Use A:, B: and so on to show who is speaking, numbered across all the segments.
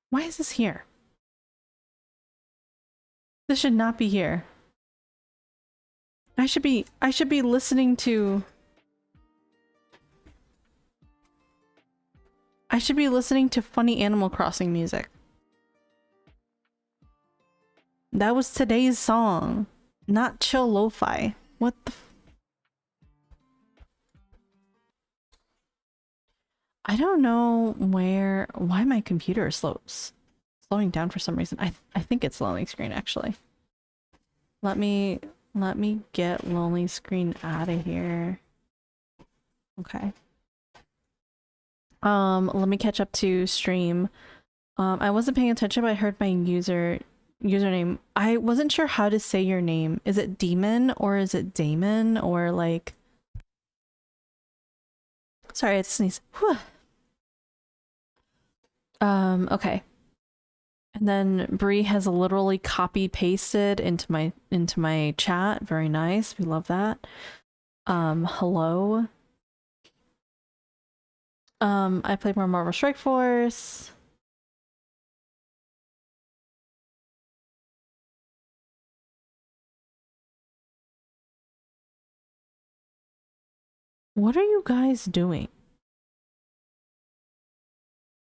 A: Why is this here? This should not be here. I should be listening to... I should be listening to funny Animal Crossing music. That was today's song, not chill lo-fi. What the f— I don't know why my computer is slowing down for some reason. I think it's loading screen actually. Let me get lonely screen out of here. Okay. Let me catch up to stream. I wasn't paying attention, but I heard my username. I wasn't sure how to say your name. Is it Demon or is it Damon or like... Sorry, I had to sneeze. Whew. Okay. And then Bree has literally copy pasted into my chat. Very nice. We love that. Hello. I played more Marvel Strike Force. What are you guys doing?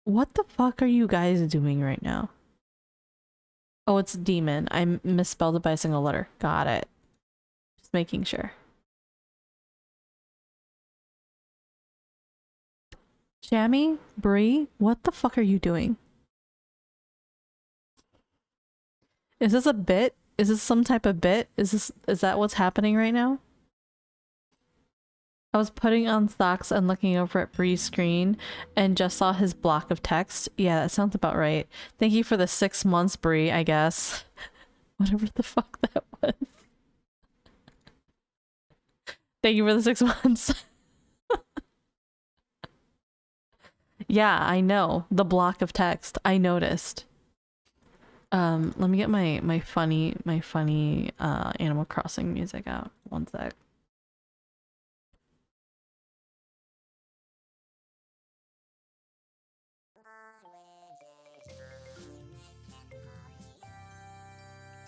A: What the fuck are you guys doing right now? Oh, it's Demon. I misspelled it by a single letter. Got it. Just making sure. Jammy? Bree? What the fuck are you doing? Is this a bit? Is this some type of bit? Is that what's happening right now? I was putting on socks and looking over at Bree's screen and just saw his block of text. Yeah, that sounds about right. Thank you for the 6 months, Bree, I guess. Whatever the fuck that was. Thank you for the 6 months. Yeah, I know. The block of text. I noticed. Let me get my funny Animal Crossing music out. One sec.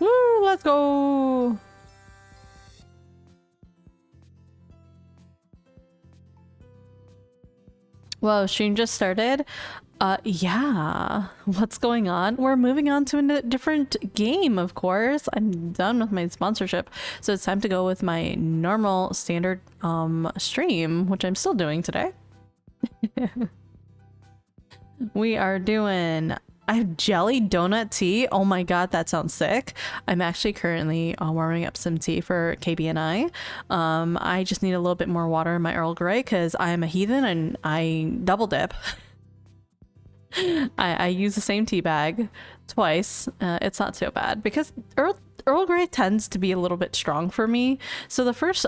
A: Woo, let's go! Whoa, stream just started? Yeah. What's going on? We're moving on to a different game, of course. I'm done with my sponsorship, so it's time to go with my normal standard stream, which I'm still doing today. We are doing... I have jelly donut tea. Oh my god, that sounds sick. I'm actually currently warming up some tea for QBJun. I just need a little bit more water in my Earl Grey because I am a heathen and I double dip. I use the same tea bag twice. It's not so bad because Earl Grey tends to be a little bit strong for me. So the first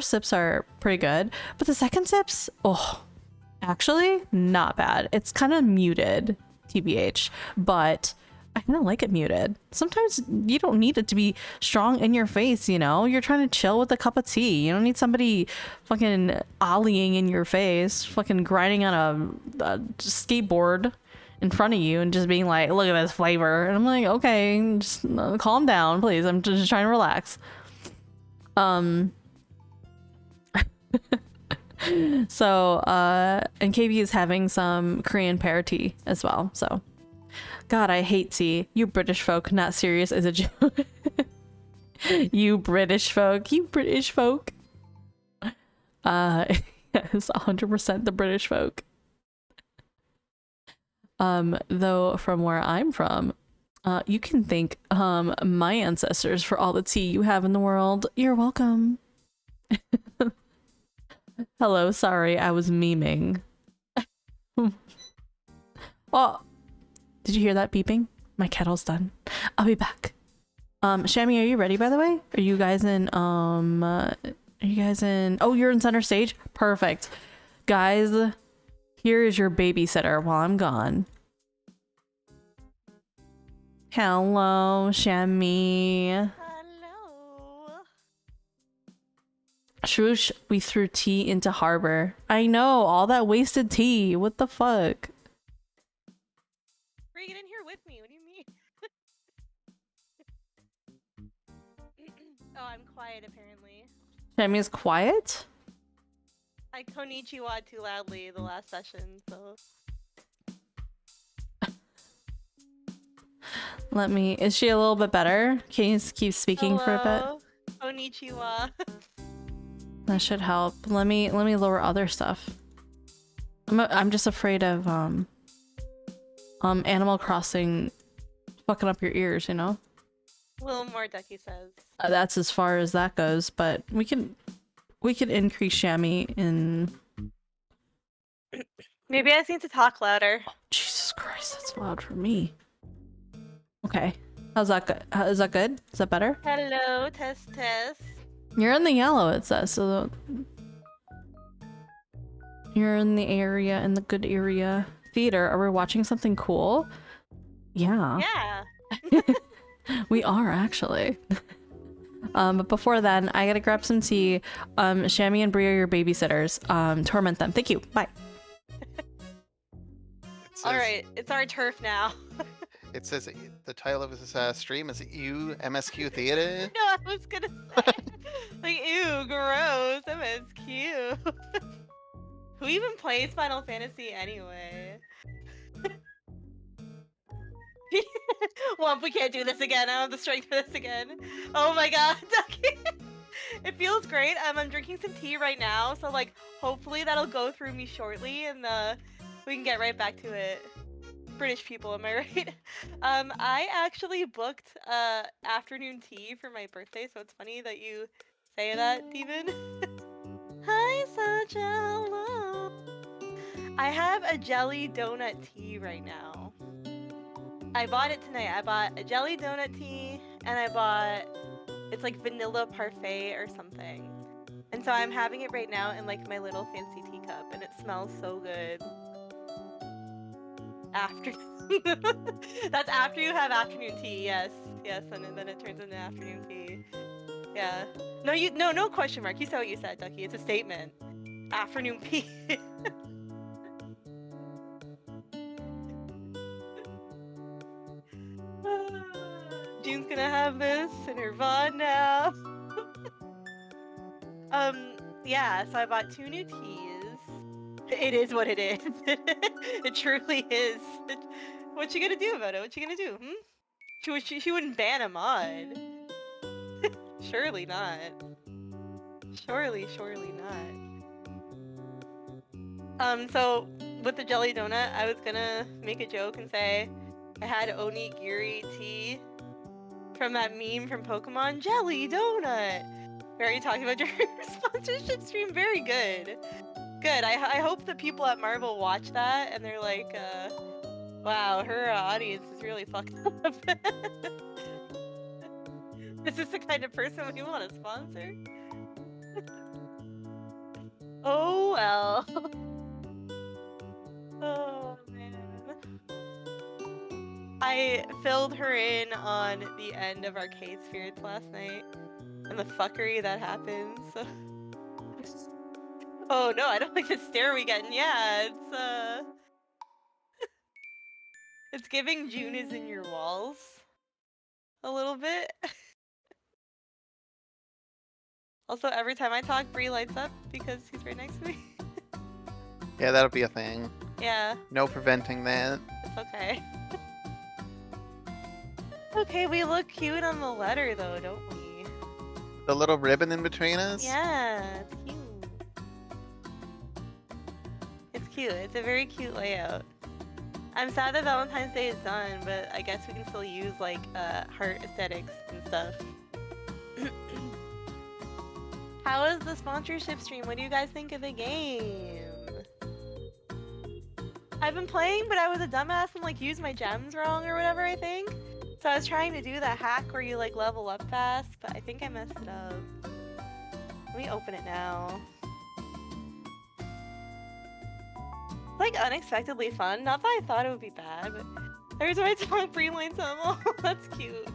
A: sips are pretty good, but the second sips, oh, actually not bad. It's kind of muted. TBH, but I kind of like it muted. Sometimes you don't need it to be strong in your face, you know? You're trying to chill with a cup of tea. You don't need somebody fucking ollieing in your face, fucking grinding on a skateboard in front of you and just being like, look at this flavor. And I'm like, okay, just calm down, please. I'm just trying to relax. So, and KB is having some Korean pear tea as well, so. God, I hate tea. You British folk, not serious as a joke. You British folk. You British folk. Yes, 100% the British folk. Though from where I'm from, you can thank, my ancestors for all the tea you have in the world. You're welcome. Hello, sorry, I was memeing. Oh, did you hear that beeping? My kettle's done. I'll be back. Shammy, are you ready, by the way? Are you guys in, oh, you're in center stage? Perfect. Guys, here is your babysitter while I'm gone. Hello, Shammy. Shroosh, we threw tea into harbor. I know, all that wasted tea. What the fuck?
B: Free, get in here with
A: Shammy is quiet?
B: I konnichiwa too loudly the last session, so...
A: Is she a little bit better? Can you just keep speaking for a bit?
B: Hello. Konnichiwa.
A: That should help. Let me lower other stuff. I'm just afraid of Animal Crossing fucking up your ears, you know?
B: A little more, Ducky says.
A: That's as far as that goes, but we can increase Shammy in...
B: Maybe I just need to talk louder.
A: Oh, Jesus Christ, that's loud for me. Okay. How's that good? Is that good? Is that better?
B: Hello, test.
A: You're in the yellow, it says, so... You're in the area, in the good area. Theater, are we watching something cool? Yeah.
B: Yeah.
A: We are, actually. But before then, I gotta grab some tea. Shammy and Brie are your babysitters. Torment them. Thank you. Bye.
B: Alright, it's our turf now.
C: It says the title of this stream is MSQ Theater.
B: No, I was gonna say. Like, ew, gross. MSQ. Who even plays Final Fantasy anyway? Womp, we can't do this again. I don't have the strength for this again. Oh my god, Ducky. It feels great. I'm drinking some tea right now, so like hopefully that'll go through me shortly and we can get right back to it. British people, am I right? I actually booked afternoon tea for my birthday, so it's funny that you say that, Demon. Hi, Sajalo. I have a jelly donut tea right now. I bought it tonight. I bought a jelly donut tea, and I bought, it's like vanilla parfait or something. And so I'm having it right now in like my little fancy teacup, and it smells so good. That's after you have afternoon tea, yes, and then it turns into afternoon tea. Yeah. No question mark. You said what you said, Ducky. It's a statement. Afternoon tea. June's gonna have this in her VOD now. Yeah, so I bought 2 new teas. It is what it is. It truly is. What you gonna do about it? What you gonna do? She wouldn't ban a mod. Surely not. Surely not. So with the jelly donut, I was gonna make a joke and say I had onigiri tea from that meme from Pokemon, jelly donut. We already talked about your sponsorship stream. Very good. Good. I hope the people at Marvel watch that and they're like, wow, her audience is really fucked up. Is this the kind of person we want to sponsor? Oh well. Oh man. I filled her in on the end of Arcade Spirits last night and the fuckery that happens. Oh no, I don't like the stare we getting. Yeah, it's giving June is in your walls a little bit. Also, every time I talk, Bree lights up because he's right next to me.
C: Yeah, that'll be a thing.
B: Yeah.
C: No preventing that.
B: It's okay. Okay, we look cute on the letter though, don't we?
C: The little ribbon in between us?
B: Yeah, it's cute. It's cute. It's a very cute layout. I'm sad that Valentine's Day is done, but I guess we can still use like heart aesthetics and stuff. How is the sponsorship stream? What do you guys think of the game? I've been playing, but I was a dumbass and like used my gems wrong or whatever, I think. So I was trying to do that hack where you like level up fast, but I think I messed it up. Let me open it now. It's like unexpectedly fun. Not that I thought it would be bad, but every time I talk Bree lights up, oh, that's cute.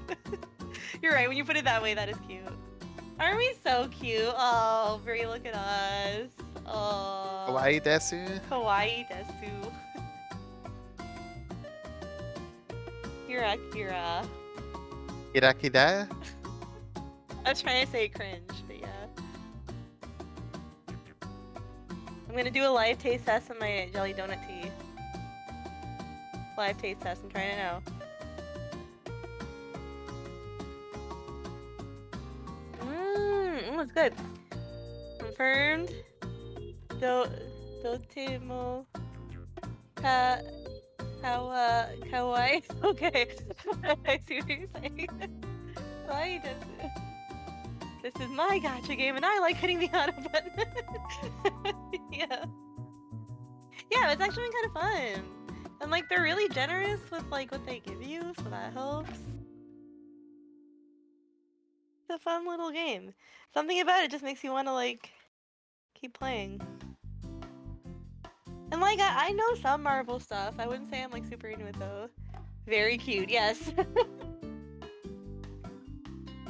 B: You're right, when you put it that way, that is cute. Aren't we so cute? Oh, Bree, look at us. Oh.
C: Kawaii desu?
B: Kawaii desu. Kira Kira.
C: Kirakida?
B: I was trying to say cringe, but yeah. I'm gonna do a live taste test on my jelly donut tea. Live taste test, I'm trying to know. It's good. Confirmed. Dotemo. Kawaii. Okay. I see what you're saying. Why does it? This is my gacha game and I like hitting the auto button. Yeah. Yeah, it's actually been kind of fun. And like they're really generous with like what they give you, so that helps. It's a fun little game. Something about it just makes you want to like keep playing. And like I know some Marvel stuff. I wouldn't say I'm like super into it though. Very cute, yes.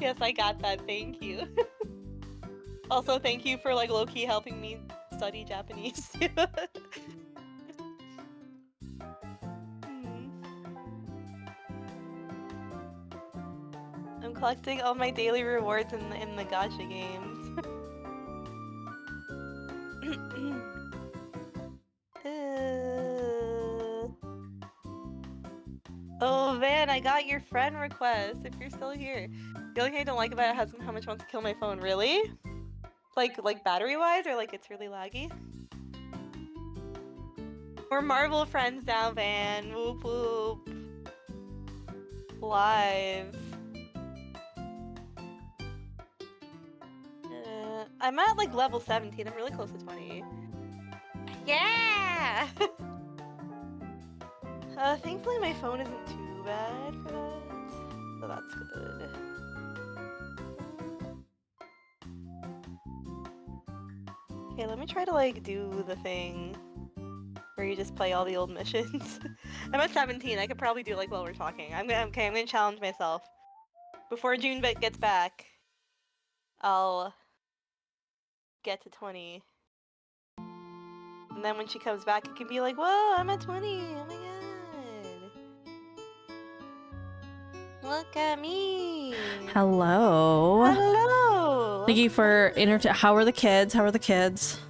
B: Yes, I got that. Thank you. Also, thank you for like low-key helping me study Japanese too. I'm collecting all my daily rewards in the gacha games. Oh man, I got your friend request. If you're still here, the only thing I don't like about it is how much it wants to kill my phone. Really? Like battery-wise, or like it's really laggy? We're Marvel friends now, Van. Whoop whoop. Live. I'm at like level 17. I'm really close to 20. Yeah! Thankfully my phone isn't too bad for that, so that's good. Okay, let me try to like do the thing where you just play all the old missions. I'm at 17. I could probably do like while we're talking. I'm gonna challenge myself. Before June gets back, I'll get to 20. And then when she comes back, it can be like, whoa, I'm at 20. Oh my god. Look at me.
A: Hello.
B: Hello.
A: Thank you for How are the kids? How are the kids?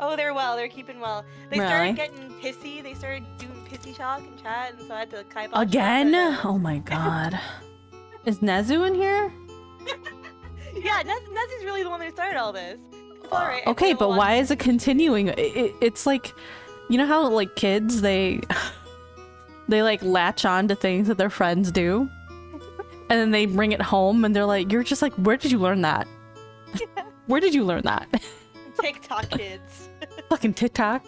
B: Oh, they're well. They're keeping well. They
A: Really?
B: started getting pissy. They started doing pissy talk in chat, and so I had to kibosh that,
A: Again?
B: but,
A: Oh my god. Is Nezu in here?
B: Yeah, Nezu's really the one who started all this. It's alright.
A: Okay, but why is it continuing? It's like, you know how like kids, they like latch on to things that their friends do? And then they bring it home and they're like, you're just like, where did you learn that?
B: Yeah.
A: Where did you learn that?
B: TikTok kids.
A: Fucking TikTok.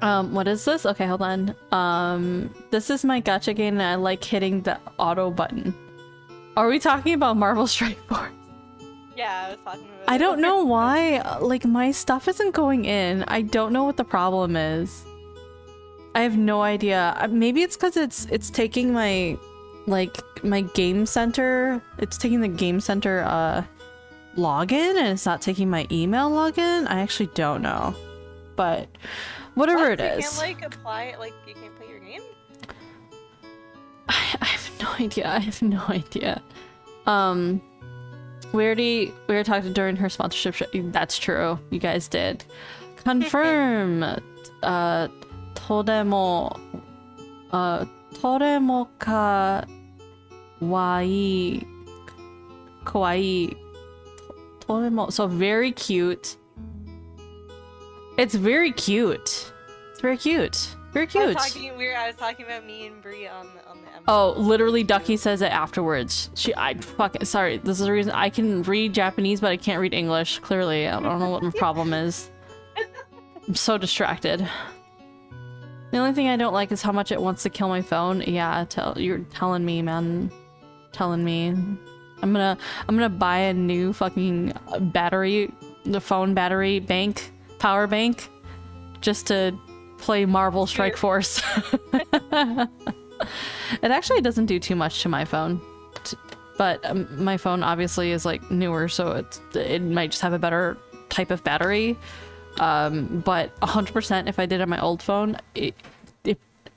A: What is this? Okay, hold on. This is my gacha game and I like hitting the auto button. Are we talking about Marvel Strike Force?
B: Yeah, I was talking about
A: I don't know why, like, my stuff isn't going in. I don't know what the problem is. I have no idea. Maybe it's because it's taking my, like, my game center. It's taking the game center, login, and it's not taking my email login. I actually don't know. But, whatever it is.
B: You can't, like, apply it, like, you can't play your game?
A: I have no idea. I have no idea. We were talking during her sponsorship show. That's true. You guys did. Confirm. Todemo ka kawaii. Todemo. So very cute. It's very cute. It's very cute. Very cute.
B: I was talking about me and Brie on the MSQ.
A: Oh, literally Ducky says it afterwards. Sorry, this is the reason I can read Japanese, but I can't read English. Clearly, I don't know what my problem is. I'm so distracted. The only thing I don't like is how much it wants to kill my phone. Yeah, you're telling me, man. Telling me. I'm gonna buy a new fucking battery, the phone battery bank, power bank, just to play Marvel Strike Force. It actually doesn't do too much to my phone, but my phone obviously is like newer, so it might just have a better type of battery. But 100% if I did on my old phone, it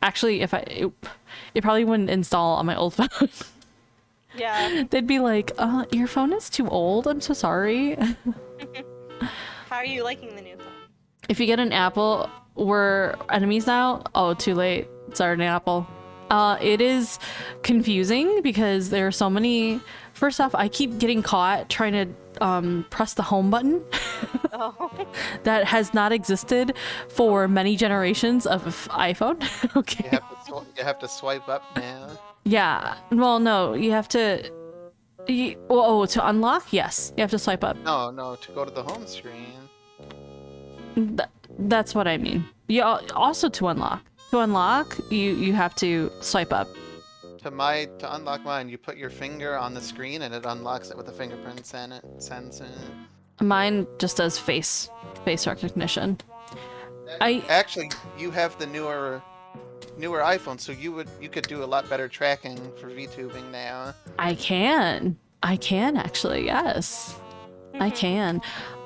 A: probably wouldn't install on my old phone.
B: Yeah.
A: They'd be like, your phone is too old. I'm so sorry.
B: How are you liking the new phone?
A: If you get an apple, we're enemies now. Oh, too late. It's already an apple. It is confusing because there are so many. First off, I keep getting caught trying to press the home button.
B: Oh.
A: That has not existed for many generations of iPhone. Okay.
C: You have to swipe up now.
A: Yeah. Well, no, you have to. To unlock, yes, you have to swipe up.
C: No, to go to the home screen.
A: That's what I mean. Yeah. Also to unlock. To unlock, you have to swipe up.
C: To unlock mine, you put your finger on the screen and it unlocks it with a fingerprint sensor.
A: Mine just does face recognition.
C: Actually, you have the newer iPhone, so you could do a lot better tracking for VTubing now.
A: I can actually, yes. I can.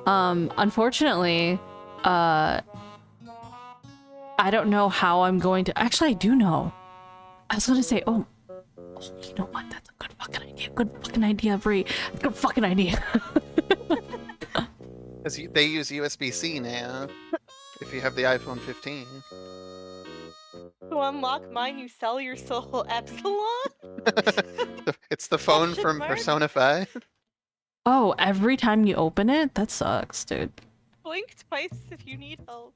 A: Unfortunately, I don't know how I'm going to. Actually, I do know. I was gonna say, oh, you know what? That's a good fucking idea. Good fucking idea, Bree. Good fucking idea.
C: Because they use USB-C now. If you have the iPhone 15.
B: To unlock mine, you sell your soul, Epsilon?
C: It's the phone
B: Question
C: from
B: mark?
C: Persona 5.
A: Oh, every time you open it? That sucks, dude.
B: Blink twice if you need help.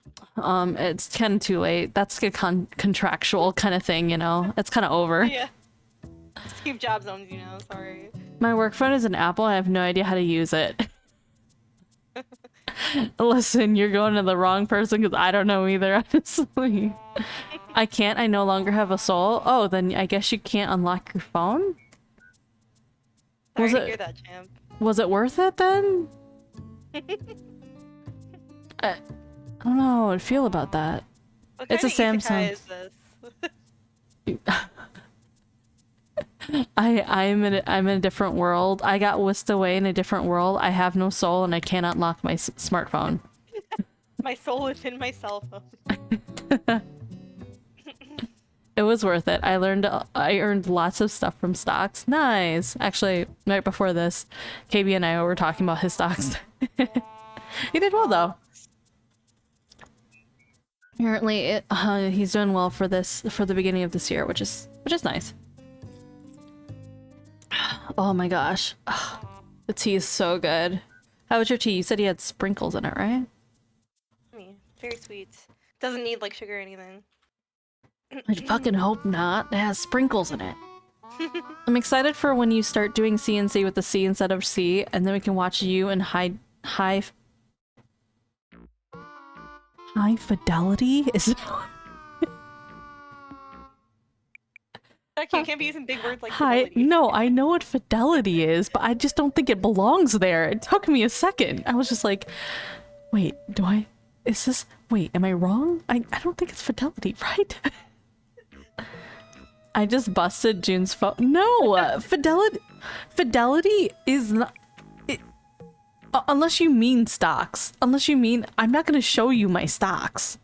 A: It's kind of too late. That's a contractual kind of thing, you know? It's kind of over.
B: Yeah. Steve Jobs owns you now, sorry.
A: My work phone is an Apple. I have no idea how to use it. Listen, you're going to the wrong person because I don't know either, honestly. I no longer have a soul. Oh, then I guess you can't unlock your phone?
B: Sorry to hear that, champ.
A: Was it worth it then? I don't know how I'd feel about that.
B: What
A: It's a
B: kind of
A: Samsung.
B: isekai is this?
A: I'm in a different world. I got whisked away in a different world. I have no soul and I cannot lock my smartphone.
B: My soul is in my cell phone.
A: It was worth it. I earned lots of stuff from stocks. Nice. Actually, right before this, KB and I were talking about his stocks. He did well though. Apparently, he's doing well for the beginning of this year, which is nice. Oh my gosh, the tea is so good. How was your tea? You said you had sprinkles in it, right?
B: Very sweet. Doesn't need like sugar or anything.
A: I fucking hope not. It has sprinkles in it. I'm excited for when you start doing CNC with the C instead of C, and then we can watch you in high fidelity. Is it?
B: You can't be using big words like
A: Hi.
B: fidelity.
A: No, I know what fidelity is, but I just don't think it belongs there. It took me a second. I was just like, wait, wait, am I wrong? I don't think it's fidelity, right? I just busted Jun's phone. No, fidelity is not. Unless you mean stocks. Unless you mean, I'm not going to show you my stocks.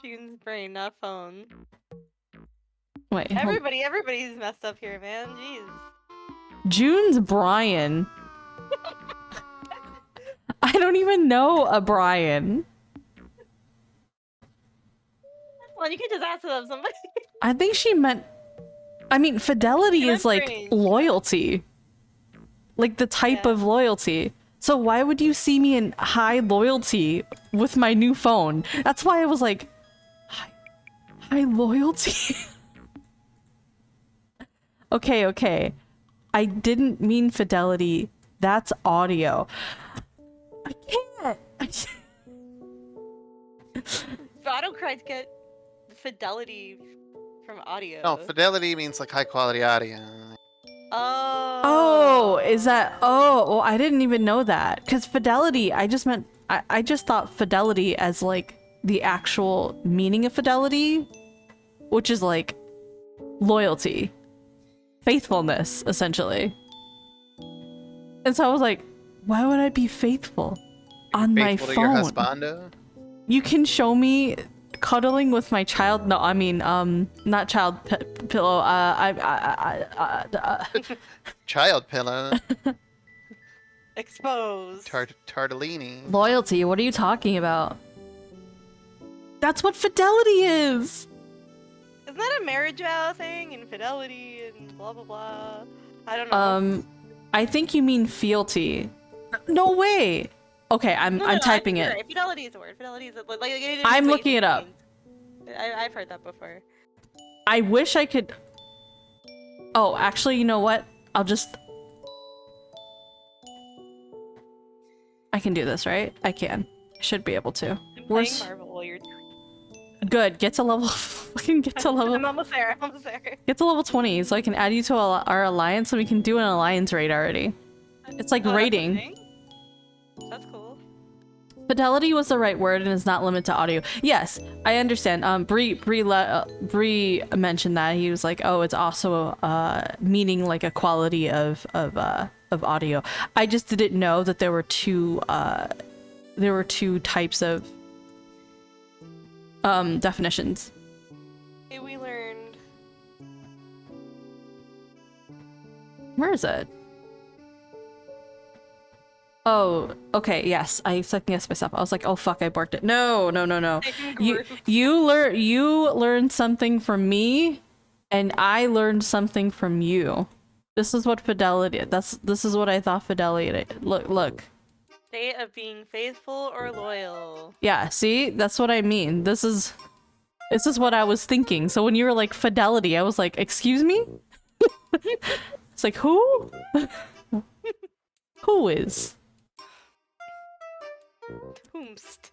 B: June's brain, not phone.
A: Wait.
B: Everybody's messed up here, man. Jeez.
A: June's Brian. I don't even know a Brian.
B: Well, you can just ask them somebody.
A: I think she meant. I mean, fidelity is like
B: strange.
A: loyalty. Like the type of loyalty. So why would you see me in high loyalty with my new phone? That's why I was like, high loyalty? Okay. I didn't mean fidelity. That's audio. I can't.
B: Autocorrect get fidelity from audio.
C: No, fidelity means like high quality audio.
A: Oh, is that? Oh, well, I didn't even know that. Because fidelity, I just thought fidelity as like the actual meaning of fidelity, which is like loyalty, faithfulness, essentially. And so I was like, why would I be faithful on my phone?
C: To your husbando?
A: You can show me cuddling with my child. No, I mean, not child, pillow.
C: Child pillow.
B: Exposed.
C: Tartellini.
A: Loyalty. What are you talking about? That's what fidelity is.
B: Isn't that a marriage vow thing? Infidelity and blah blah blah. I don't know.
A: I think you mean fealty. No way. Okay, I'm typing it.
B: Right. Fidelity is a word. Fidelity is like
A: I'm looking it up.
B: I've heard that before.
A: I wish I could. Oh, actually, you know what? I can do this, right? I can. I should be able to.
B: I'm playing Marvel while you're
A: good. Get to level. Fucking get to level.
B: I'm almost there. I'm almost there.
A: Get to level 20 so I can add you to our alliance and we can do an alliance raid already. It's like raiding.
B: That's cool.
A: Fidelity was the right word and is not limited to audio. Yes, I understand. Bree mentioned that. He was like, oh, it's also meaning like a quality of audio. I just didn't know that there were two types of definitions.
B: Hey, we learned.
A: Where is it? Oh, okay, yes. I second-guessed myself. I was like, oh fuck, I borked it. No. You learned something from me, and I learned something from you. This is what fidelity. This is what I thought fidelity. Look.
B: State of being faithful or loyal.
A: Yeah, see, that's what I mean. This is what I was thinking. So when you were like fidelity, I was like, excuse me. It's like who? Who is?
B: Whomst.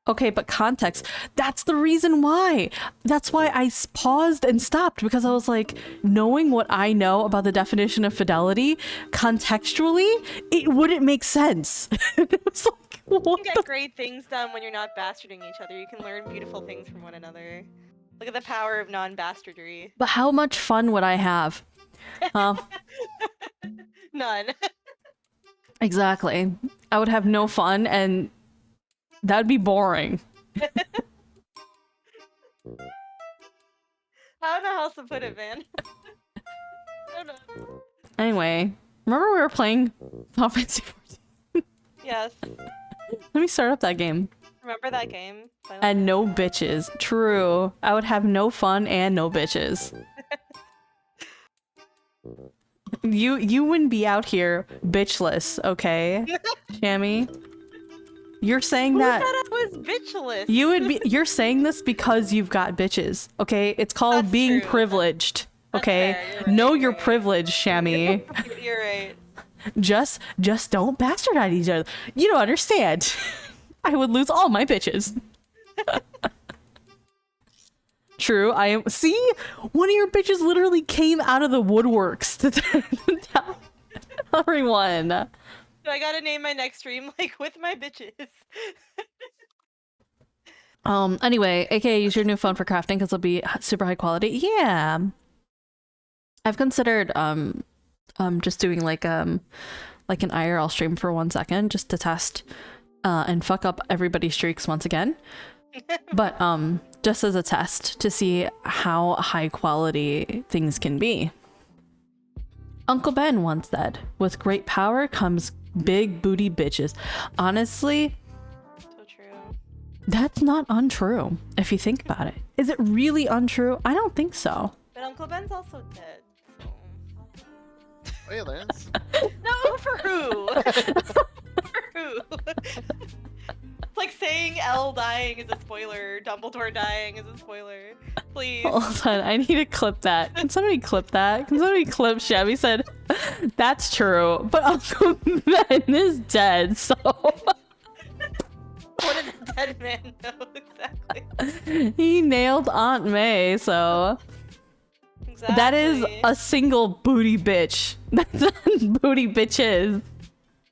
A: Okay, but context. That's the reason why. That's why I paused and stopped, because I was like, knowing what I know about the definition of fidelity, contextually, it wouldn't make sense. It was like, what?
B: You get great things done when you're not bastarding each other. You can learn beautiful things from one another. Look at the power of non-bastardry.
A: But how much fun would I have?
B: None.
A: Exactly. I would have no fun, and that'd be boring.
B: I don't know how else to put it, man. I don't know.
A: Anyway, remember we were playing Final Fantasy 14?
B: Yes.
A: Let me start up that game.
B: Remember that game?
A: And no bitches. True. I would have no fun and no bitches. You wouldn't be out here bitchless, okay? Shammy? You're saying
B: Who
A: that
B: said I was bitchless?
A: you're saying this because you've got bitches, okay? It's called
B: That's
A: being
B: true.
A: privileged, okay?
B: That's fair. You're right,
A: Know
B: you're
A: your
B: right.
A: privilege, Shammy.
B: You're right.
A: Just don't bastardize each other. You don't understand. I would lose all my bitches. True, I am. See? One of your bitches literally came out of the woodworks to tell everyone.
B: So I gotta name my next stream like with my bitches.
A: Anyway, aka use your new phone for crafting because it'll be super high quality. Yeah. I've considered just doing like an IRL stream for 1 second just to test and fuck up everybody's streaks once again. But just as a test to see how high quality things can be. Uncle Ben once said, with great power comes big booty bitches. Honestly,
B: So true.
A: that's not untrue if you think about it. Is it really untrue? I don't think so.
B: But Uncle Ben's also dead. So.
C: Spoilers.
B: No, for who? For who? It's like saying Elle dying is a spoiler, Dumbledore dying is a spoiler. Please.
A: Hold on, I need to clip that. Can somebody clip that? Can somebody clip Shabby said, that's true, but Uncle Ben is dead, so...
B: What does a dead man know exactly?
A: He nailed Aunt May, so...
B: Exactly.
A: That is a single booty bitch. That's not booty bitches.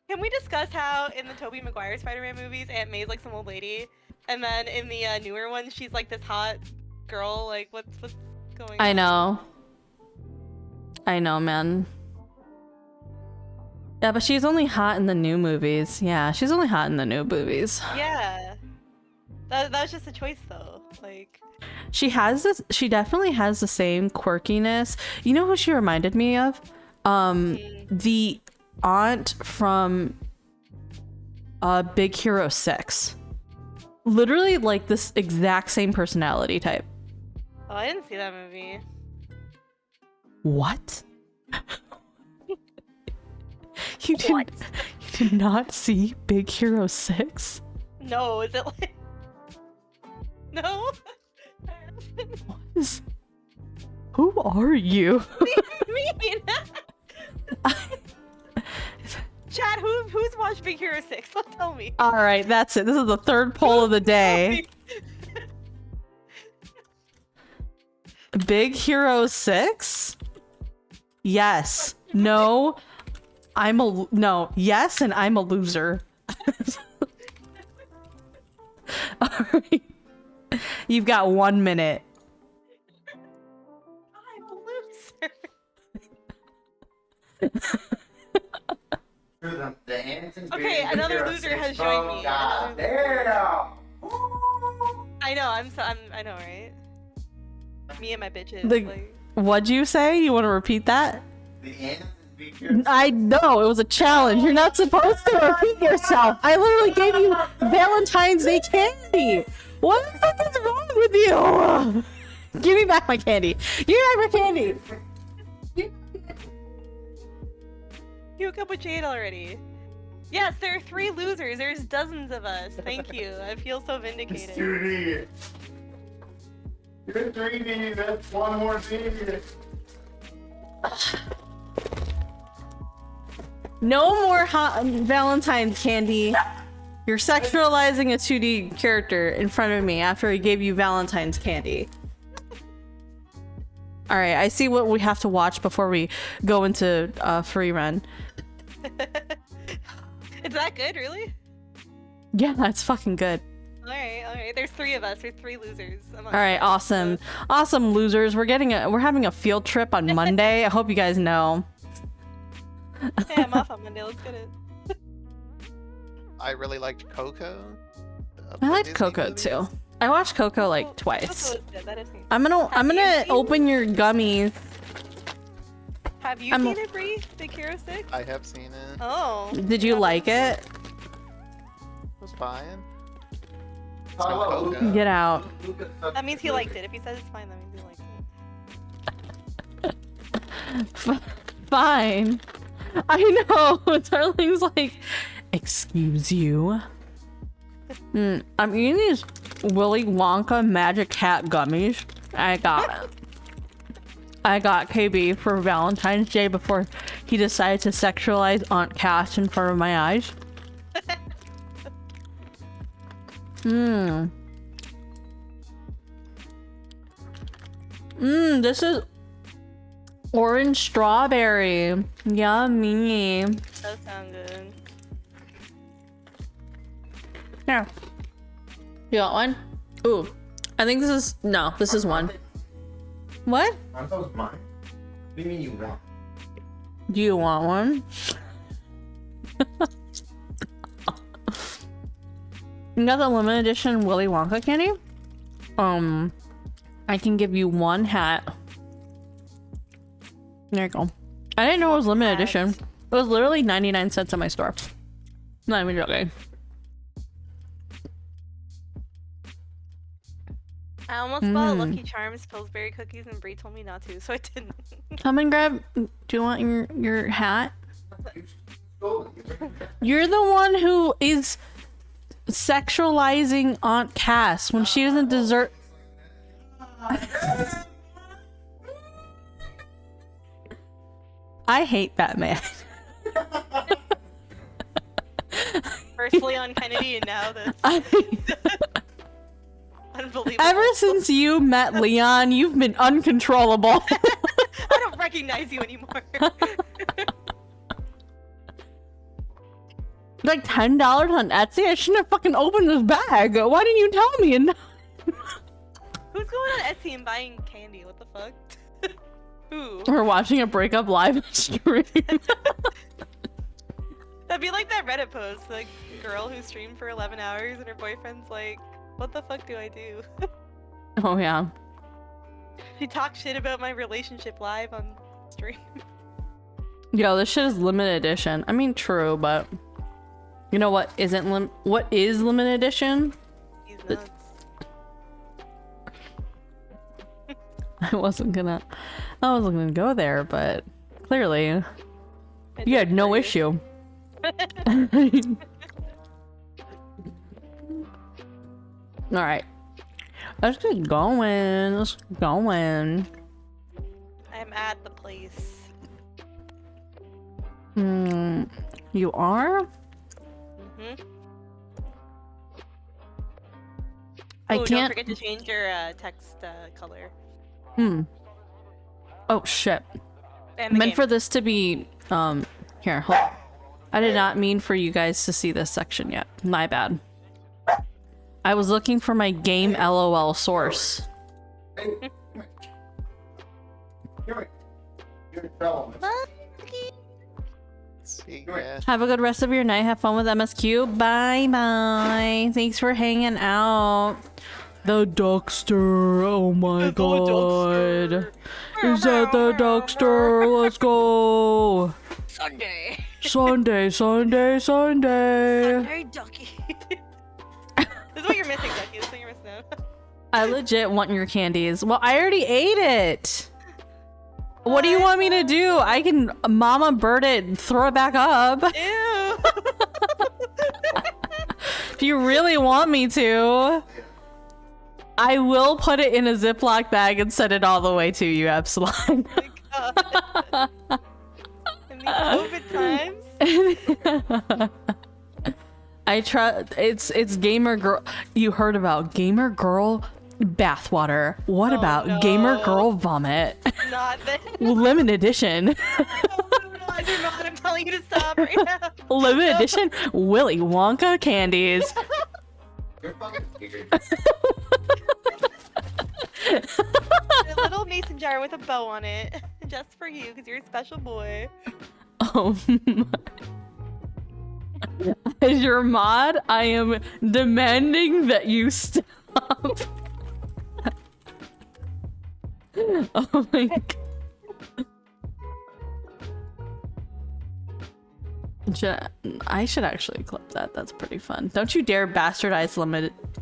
B: Can we discuss how in the Tobey Maguire Spider-Man movies, Aunt May's like some old lady, and then in the newer one, she's like this hot girl? Like, what's going on?
A: I know, man. Yeah, but she's only hot in the new movies. Yeah, she's only hot in the new movies.
B: Yeah. That was just a choice, though. Like,
A: She has this. She definitely has the same quirkiness. You know who she reminded me of? The aunt from Big Hero 6. Literally like this exact same personality type.
B: oh, I didn't see that movie.
A: What? You did not see Big Hero 6?
B: No, is it like? No.
A: Who are you?
B: Me. Chat, who's watched Big Hero 6? Tell me.
A: All right, that's it. This is the third poll of the day. Big Hero 6? Yes. No. No. Yes, and I'm a loser. All right. You've got 1 minute.
B: I'm a loser. Okay, another loser has joined me. I know, I know, right? Me and my bitches. Like...
A: What'd you say? You want to repeat that? I know, it was a challenge. You're not supposed to repeat yourself. I literally gave you Valentine's Day candy. What the fuck is wrong with you? Give me back my candy. Give me back my candy.
B: You hooked up with Jade already. Yes, there are 3 losers. There's dozens of us. Thank you. I feel so vindicated.
D: It's 2D. You're 3D. That's one more D.
A: No more Valentine's candy. You're sexualizing a 2D character in front of me after he gave you Valentine's candy. All right, I see what we have to watch before we go into free run.
B: Is that good, really?
A: Yeah, that's fucking good.
B: Alright. There's 3 of us. There's 3 losers.
A: All right, awesome. Awesome, losers. We're having a field trip on Monday. I hope you guys know.
B: Hey, I'm off on Monday. Let's get it.
C: I really liked Coco.
A: I liked Coco too. I watched Coco like twice.
B: Coco is good. That is neat.
A: I'm gonna open your gummies.
B: Have you seen it, Bree? Big Hero 6?
C: I have seen it.
B: Oh.
A: Did you like it?
C: It was fine.
D: Hello.
A: Get out.
B: That means he liked it. If he says it's fine, that means he liked it.
A: Fine. I know. Darling's like, excuse you. I'm eating these Willy Wonka Magic Hat gummies. I got KB for Valentine's Day before he decided to sexualize Aunt Cass in front of my eyes. This is orange strawberry. Yummy.
B: That sounds good.
A: Here. You got one? Ooh. I think this is... No, this is one. What?
D: Aren't those mine? What do you mean you want?
A: Do you want one? You got the limited edition Willy Wonka candy? I can give you one hat. There you go. I didn't know it was limited edition. It was literally 99 cents at my store. Not even joking.
B: I almost bought Lucky Charms, Pillsbury cookies, and Brie told me not to, so I didn't.
A: Come and grab. Do you want your hat? You're the one who is sexualizing Aunt Cass when she doesn't deserve. I hate that man.
B: First Leon Kennedy, and now this. Unbelievable.
A: Ever since you met Leon, you've been uncontrollable.
B: I don't recognize you anymore.
A: Like $10 on Etsy? I shouldn't have fucking opened this bag. Why didn't you tell me?
B: Who's going on Etsy and buying candy? What the fuck? Who?
A: We're watching a breakup live stream.
B: That'd be like that Reddit post, like girl who streamed for 11 hours and her boyfriend's like, what the fuck do I do?
A: Oh yeah.
B: She talked shit about my relationship live on stream.
A: Yo, this shit is limited edition. I mean, true, but you know what isn't what is limited edition?
B: He's nuts.
A: I wasn't gonna go there, but clearly you had no issue. All right, let's get going. Let's get going.
B: I'm at the place.
A: You are?
B: Mm-hmm.
A: I
B: Don't
A: can't.
B: forget to change your text color.
A: Oh shit.
B: And the
A: Meant
B: game.
A: for this to be here. Hold. I did not mean for you guys to see this section yet. My bad. I was looking for my game LOL source.
D: Hey, come here. Come here. You're in trouble, miss.
C: See, yeah.
A: Have a good rest of your night. Have fun with MSQ. Bye bye. Thanks for hanging out. The Duckster. Oh my god. Is that the Duckster? Let's go.
B: Sunday.
A: Sunday, Sunday, Sunday.
B: Sunday Ducky. This is what you're missing, Ducky. This is what you're missing out.
A: I legit want your candies. Well, I already ate it. What do you want me to do? I can mama bird it and throw it back up.
B: Ew.
A: If you really want me to. I will put it in a Ziploc bag and send it all the way to you, Epsilon.
B: Oh my god. In these COVID times.
A: I try. It's gamer girl. You heard about gamer girl bathwater. What about
B: no.
A: gamer girl vomit?
B: Not this.
A: Limited edition.
B: No, you're not. I'm telling you to stop right now.
A: Limited edition Willy Wonka candies.
D: You're fucking weird.
B: A little mason jar with a bow on it. Just for you, because you're a special boy.
A: Oh my. As your mod, I am demanding that you stop. Oh my god. I should actually clip that. That's pretty fun. Don't you dare bastardize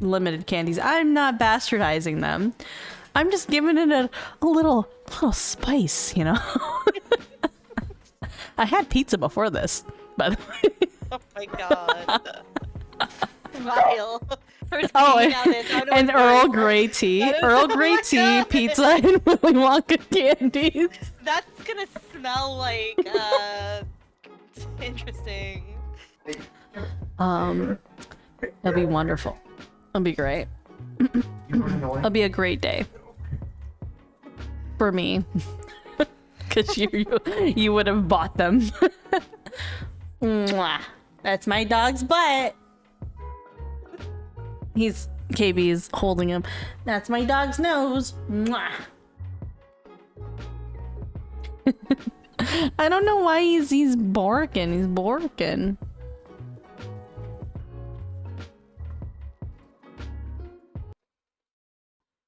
A: limited candies. I'm not bastardizing them. I'm just giving it a little spice, you know? I had pizza before this, by the way.
B: Oh my god. Vile.
A: Oh, and Earl Grey tea. Earl Grey tea,
B: God.
A: pizza, and Willy Wonka candies.
B: That's gonna smell like, interesting.
A: It'll be wonderful. It'll be great. It'll be a great day. For me. Because you would have bought them. Mwah. That's my dog's butt. KB's holding him. That's my dog's nose. Mwah. I don't know why he's barking. He's barking.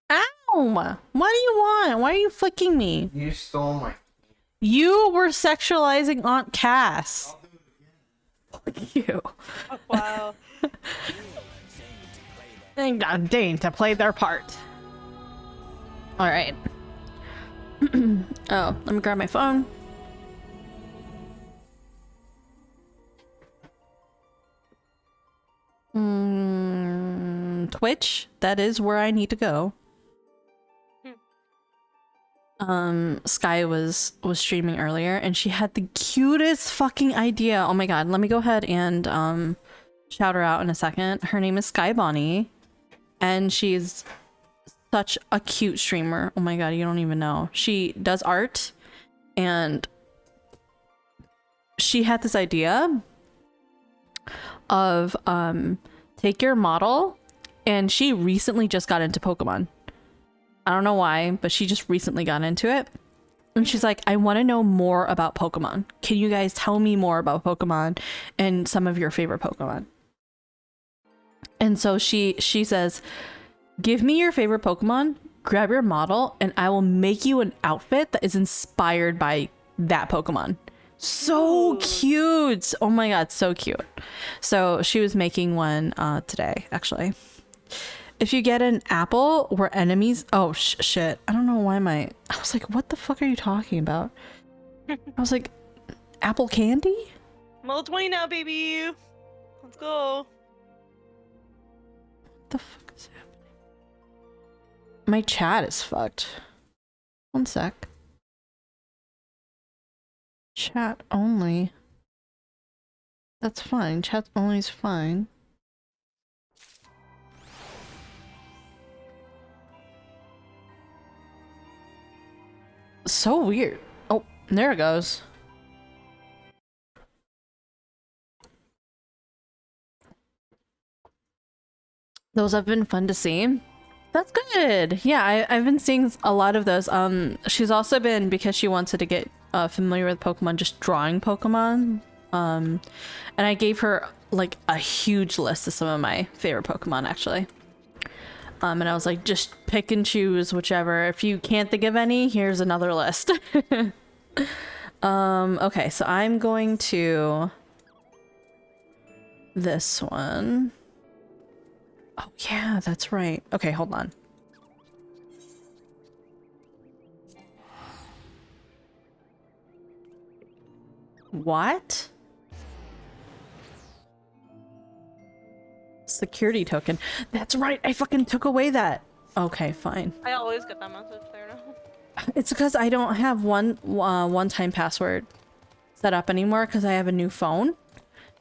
A: Ow! What do you want? Why are you flicking me?
D: You stole my.
A: You were sexualizing Aunt Cass. Fuck you.
B: Oh, wow.
A: They got Dane to play their part. All right. Oh, let me grab my phone. Twitch. That is where I need to go. Sky was streaming earlier and she had the cutest fucking idea. Oh my god, let me go ahead and shout her out in a second. Her name is Sky Bonnie and she's such a cute streamer. Oh my god, you don't even know. She does art and she had this idea of take your model, and she recently just got into Pokemon. I don't know why, but she just recently got into it. And she's like, I want to know more about Pokemon. Can you guys tell me more about Pokemon and some of your favorite Pokemon? And so she says, give me your favorite Pokemon grab your model and I will make you an outfit that is inspired by that Pokemon. So
B: Ooh.
A: cute. Oh my god, so cute. So she was making one today, actually. If you get an apple where enemies... Oh, shit. I don't know why I was like, what the fuck are you talking about? I was like, apple candy?
B: I'm level 20 now, baby. Let's go.
A: What the fuck is happening? My chat is fucked. One sec. Chat only. That's fine. Chat only is fine. So weird. Oh, there it goes. Those have been fun to see. That's good. Yeah, I've been seeing a lot of those. She's also been, because she wanted to get familiar with Pokemon, just drawing Pokemon. And I gave her like a huge list of some of my favorite Pokemon, actually. And I was like, just pick and choose whichever. If you can't think of any, here's another list. Okay, so I'm going to this one. Oh yeah, that's right. Okay, hold on. What? Security token. That's right. I fucking took away that. Okay, fine.
B: I always get that message there now.
A: It's because I don't have one-time password set up anymore because I have a new phone.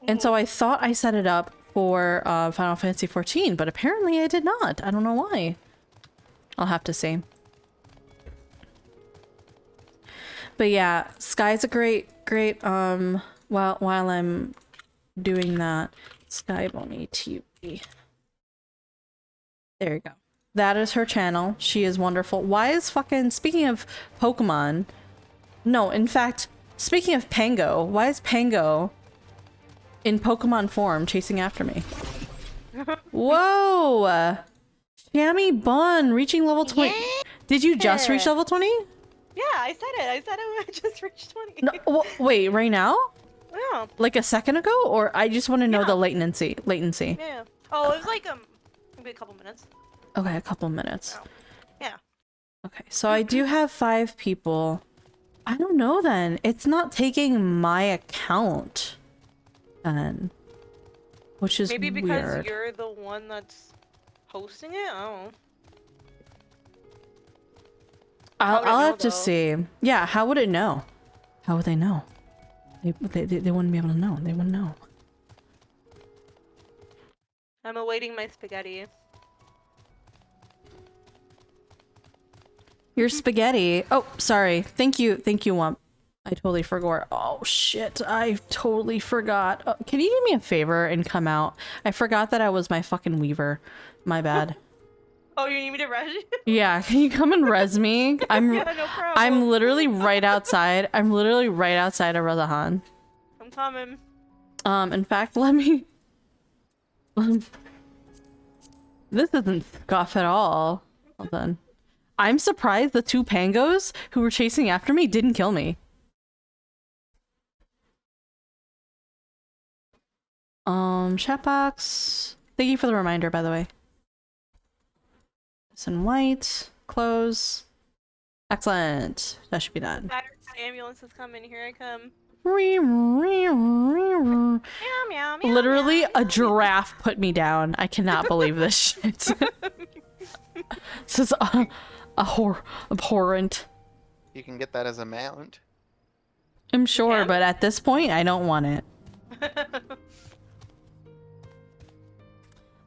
A: And so I thought I set it up for Final Fantasy XIV, but apparently I did not. I don't know why. I'll have to see. But yeah, Sky's a great while I'm doing that. Sky Bonnie TV. There you go. That is her channel. She is wonderful. Why is fucking, speaking of Pokemon, no, in fact, speaking of Pango, why is Pango in Pokemon form chasing after me? Whoa! Shammy Bun reaching level 20.
B: Yeah.
A: Did you just reach level 20?
B: Yeah, I said it. I said I just reached 20.
A: No, wait, right now?
B: Yeah.
A: Like a second ago? Or I just want to know
B: Yeah.
A: the latency.
B: Yeah. Oh, it was like maybe a couple minutes.
A: Okay, a couple minutes.
B: Oh. Yeah.
A: Okay, so I do have 5 people. I don't know then. It's not taking my account then. Which is
B: Maybe because
A: weird.
B: you're the one that's hosting it? I don't know. How would it
A: I'll
B: know,
A: have to
B: though?
A: see. Yeah, how would it know? How would they know? They wouldn't be able to know. They wouldn't know.
B: I'm awaiting my spaghetti.
A: Your spaghetti. Oh, sorry. Thank you, Wump. I totally forgot. Oh shit, I totally forgot. Can you do me a favor and come out? I forgot that I was my fucking weaver. My bad.
B: Oh, you need me to res you?
A: Yeah, can you come and res me? I'm
B: Yeah, no problem.
A: I'm literally right outside. I'm literally right outside of Razahan.
B: I'm coming.
A: In fact, let me this isn't scuff at all. Hold on. I'm surprised the 2 Pangos who were chasing after me didn't kill me. Chat box. Thank you for the reminder, by the way. This in white. Close. Excellent. That should be done.
B: Ambulance is coming. Here I come.
A: Meow,
B: Meow, meow, meow,
A: literally
B: meow,
A: a
B: meow.
A: giraffe put me down. I cannot believe this shit. This is abhorrent.
C: You can get that as a mount.
A: I'm sure,
B: Yeah.
A: but at this point, I don't want it.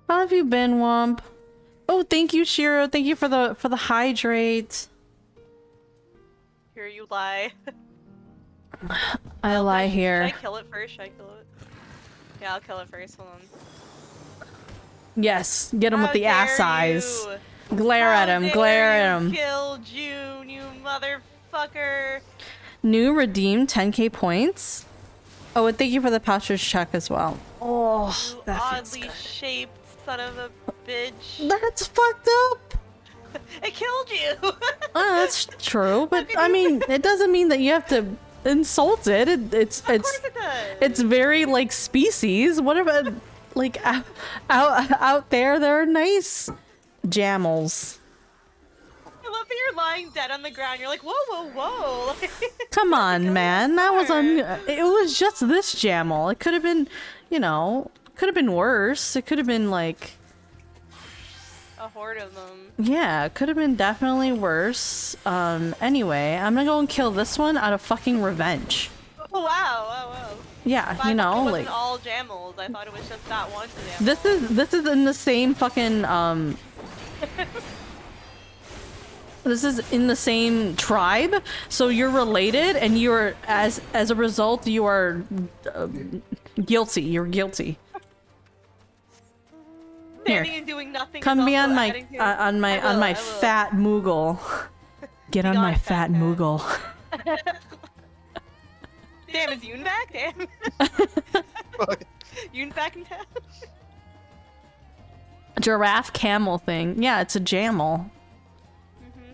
A: How have you been, Wump? Oh, thank you, Shiro. Thank you for the hydrate.
B: Here you lie.
A: I lie
B: Should
A: here.
B: I kill it first? Should I kill it? Yeah, I'll kill it first. Hold on.
A: Yes, get him with
B: How
A: the ass
B: dare
A: eyes.
B: you?
A: Glare at
B: How
A: him.
B: dare
A: Glare at
B: you
A: him.
B: Kill June, you motherfucker.
A: New redeemed 10k points. Oh, and thank you for the poucher's check as well. Oh,
B: You
A: that feels
B: oddly
A: good.
B: shaped son of a bitch.
A: That's fucked up.
B: It killed you.
A: That's true, but
B: Look at
A: I
B: you.
A: mean, it doesn't mean that you have to insult it. It's
B: Of course it does.
A: it's very like species. What about like out there? There are nice jammels.
B: I love that you're lying dead on the ground. You're like, whoa, whoa, whoa.
A: Come on, man. That was
B: Sure.
A: it was just this jammel. It could have been, you know, could have been worse. It could have been like,
B: A horde of them.
A: yeah, it could have been definitely worse. Anyway, I'm gonna go and kill this one out of fucking revenge.
B: Oh, wow, wow, wow.
A: Yeah,
B: But I
A: you
B: thought
A: know,
B: it
A: like
B: wasn't all jammels. I thought it was just that one jamel.
A: this is in the same fucking this is in the same tribe, so you're related, and you're as a result you are guilty. You're guilty. Here.
B: Standing and doing nothing.
A: Come
B: is
A: be
B: also
A: on my
B: adding to it.
A: on my
B: I will.
A: fat moogle. Get
B: Be
A: on
B: gone,
A: my fat
B: fat man.
A: moogle.
B: Damn, is Yoon back? Damn. Yoon back in town?
A: Giraffe camel thing. Yeah, it's a jamel.
B: Mm-hmm.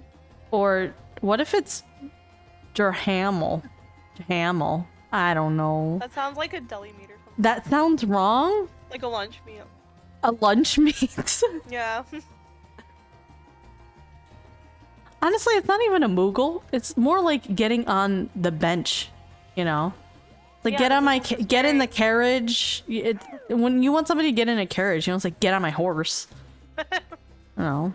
A: Or what if it's Jerhamel? Hamel. I don't know.
B: That sounds like a deli meat or something.
A: That sounds wrong.
B: Like a lunch meal.
A: A lunch meat.
B: Yeah.
A: Honestly, it's not even a moogle. It's more like getting on the bench, you know? Like
B: Yeah,
A: get on my
B: this is
A: get in the
B: very-
A: carriage. When you want somebody to get in a carriage, you know, it's like get on my horse. You know,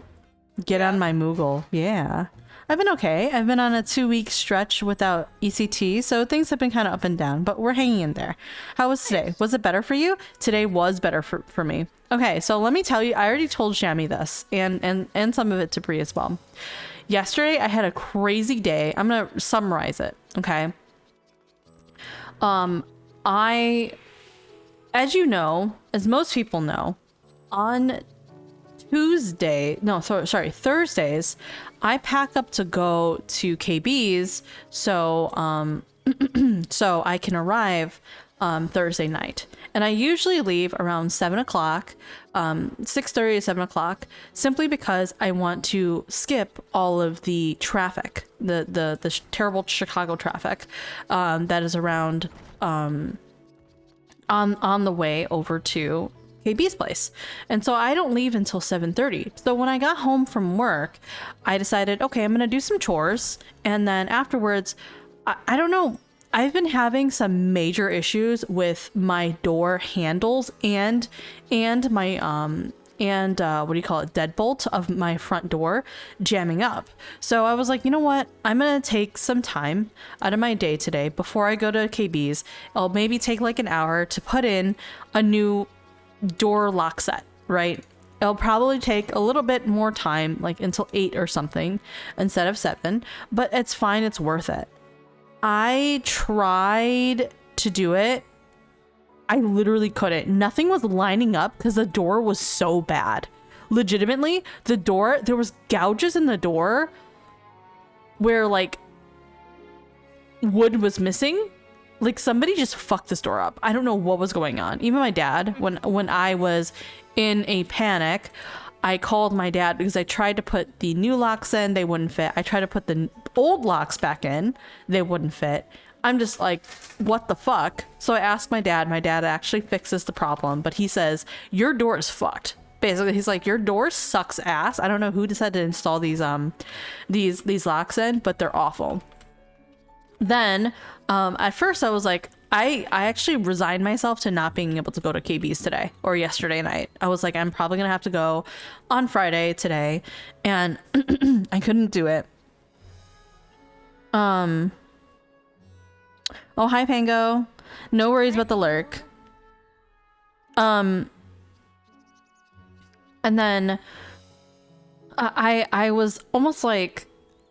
A: get on my moogle. Yeah. I've been okay. I've been on a 2-week stretch without ECT, so things have been kind of up and down, but we're hanging in there. How was today? Was it better for you? Today was better for me. Okay, so let me tell you, I already told Shammy this, and some of it to Brie as well. Yesterday, I had a crazy day. I'm going to summarize it, okay? As you know, as most people know, on Thursdays, I pack up to go to KB's so so I can arrive Thursday night. And I usually leave around 7 o'clock, 6:30 to 7 o'clock, simply because I want to skip all of the traffic, the terrible Chicago traffic that is around on the way over to KB's place. And so I don't leave until 7:30. So when I got home from work, I decided, okay, I'm going to do some chores. And then afterwards, I don't know, I've been having some major issues with my door handles and my what do you call it, deadbolt of my front door jamming up. So I was like, you know what, I'm gonna take some time out of my day today before I go to KB's. I'll maybe take like an hour to put in a new door lock set, right? It'll probably take a little bit more time, like until 8 or something instead of 7, but it's fine, it's worth it. I tried to do it. I literally couldn't. Nothing was lining up because the door was so bad. Legitimately, the door, there was gouges in the door where like wood was missing. Like somebody just fucked this door up. I don't know what was going on. Even my dad, when I was in a panic, I called my dad because I tried to put the new locks in, they wouldn't fit. I tried to put the old locks back in, they wouldn't fit. I'm just like, what the fuck? So I asked my dad. My dad actually fixes the problem, but he says, your door is fucked. Basically, he's like, your door sucks ass. I don't know who decided to install these locks in, but they're awful. Then, at first I was like, I actually resigned myself to not being able to go to KB's today or yesterday night. I was like, I'm probably gonna have to go on Friday today, and I couldn't do it. Oh, hi Pango. No worries about the lurk. And then I was almost like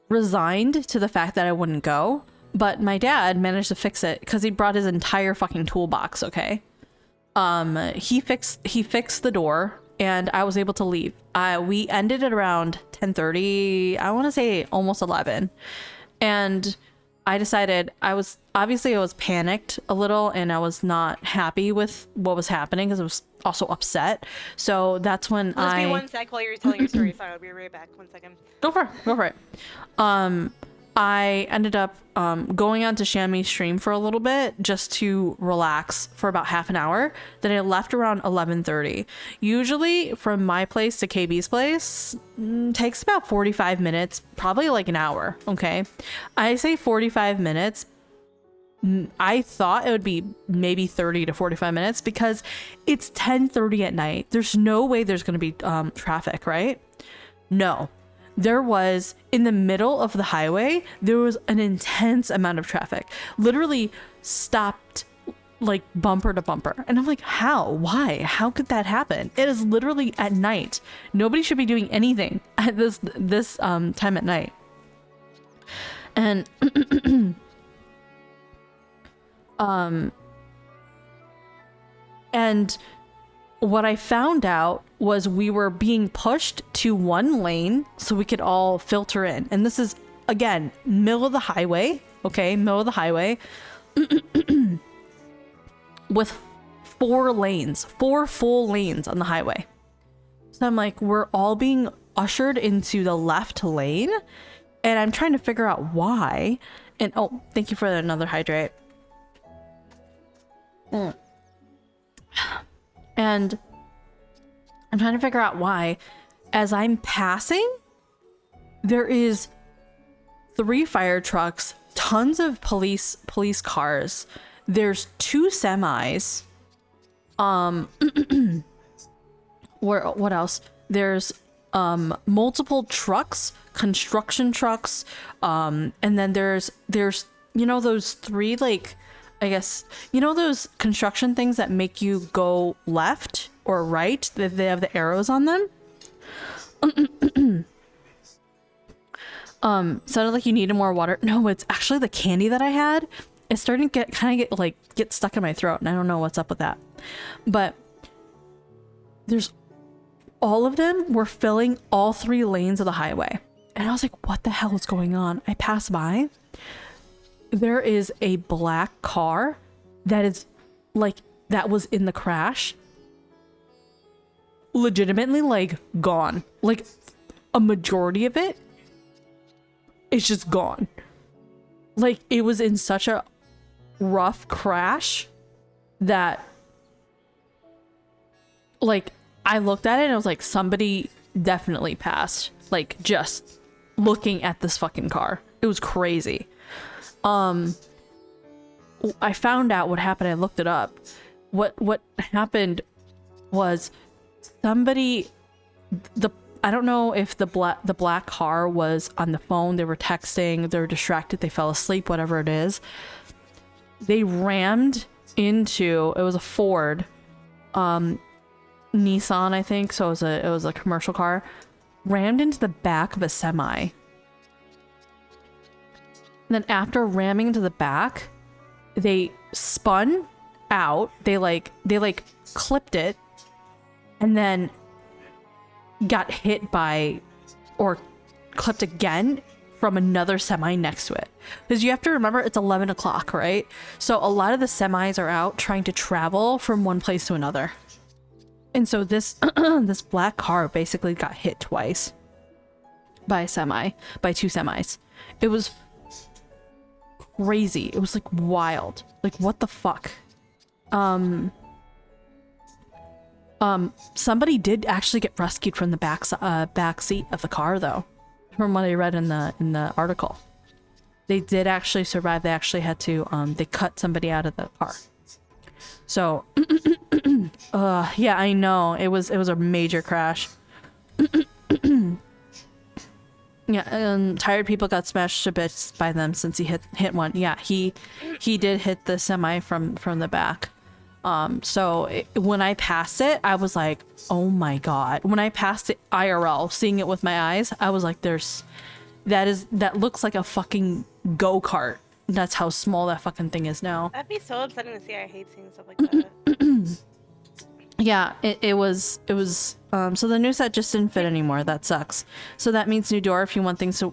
A: resigned to the fact that I wouldn't go. But my dad managed to fix it because he brought his entire fucking toolbox, okay? He fixed the door and I was able to leave. We ended at around 10:30, I want to say almost 11. And I decided I was panicked a little and I was not happy with what was happening because it was also upset. So that's when
B: Just be one sec while you're telling your story. Sorry, I'll be right back. 1 second.
A: Go for it. I ended up going onto Shammy's stream for a little bit just to relax for about half an hour. Then I left around 11:30. Usually from my place to KB's place takes about 45 minutes, probably like an hour. Okay, I say 45 minutes. I thought it would be maybe 30 to 45 minutes because it's 10:30 at night. There's no way there's going to be traffic, right? No. There was, in the middle of the highway, there was an intense amount of traffic. Literally stopped like bumper to bumper. And I'm like, how? Why? How could that happen? It is literally at night. Nobody should be doing anything at this time at night. And and what I found out was we were being pushed to one lane so we could all filter in. And this is, again, middle of the highway. Okay, middle of the highway. With 4 lanes, 4 full lanes on the highway. So I'm like, we're all being ushered into the left lane. And I'm trying to figure out why. And oh, thank you for another hydrate. And I'm trying to figure out why. As I'm passing, there is 3 fire trucks, tons of police cars. There's 2 semis. What else? There's multiple trucks, construction trucks, and then there's you know those 3 like, I guess, you know those construction things that make you go left or right, that they have the arrows on them? Sounded like you needed more water. No, it's actually the candy that I had. It's starting to get stuck in my throat, and I don't know what's up with that. But there's all of them were filling all 3 lanes of the highway. And I was like, what the hell is going on? I passed by. There is a black car that is like, that was in the crash. Legitimately like gone. Like a majority of it is just gone. Like it was in such a rough crash that like I looked at it and I was like, somebody definitely passed. Like just looking at this fucking car. It was crazy. I found out what happened. I looked it up. What happened was somebody, I don't know if the black car was on the phone. They were texting. They were distracted. They fell asleep. Whatever it is. They rammed into. It was a Ford, Nissan, I think. So it was a commercial car. Rammed into the back of a semi. And then after ramming into the back, they spun out. They clipped it, and then got hit by, or clipped again from another semi next to it. Because you have to remember, it's 11 o'clock, right? So a lot of the semis are out trying to travel from one place to another. And so this this black car basically got hit twice by a semi, by 2 semis. It was crazy. It was like wild. Like what the fuck? Somebody did actually get rescued from the back seat of the car though. From what I read in the article. They did actually survive. They actually had to they cut somebody out of the car. So yeah, I know. It was a major crash. Yeah, and tired people got smashed to bits by them since he hit one. Yeah, he did hit the semi from the back. When I passed it, I was like, oh my god. When I passed it IRL, seeing it with my eyes, I was like, that looks like a fucking go-kart. That's how small that fucking thing is now.
B: That'd be so upsetting to see. I hate seeing stuff like that.
A: Yeah, it was so the new set just didn't fit anymore. That sucks. So that means new door if you want things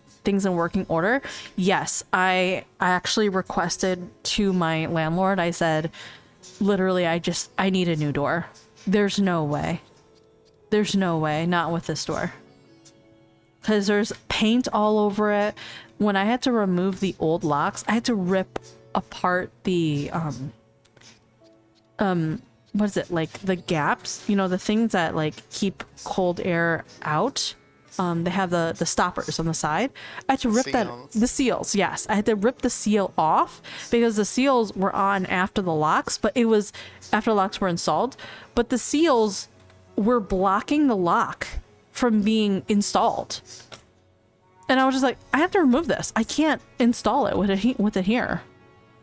A: in working order. Yes, I actually requested to my landlord. I said, literally, I need a new door. there's no way. There's no way, not with this door. Because there's paint all over it. When I had to remove the old locks, I had to rip apart the, what is it, like the gaps? You know, the things that like keep cold air out. They have the stoppers on the side. I had to rip the seals, yes. I had to rip the seal off because the seals were on after the locks, but it was after the locks were installed. But the seals were blocking the lock from being installed. And I was just like, I have to remove this. I can't install it with it here.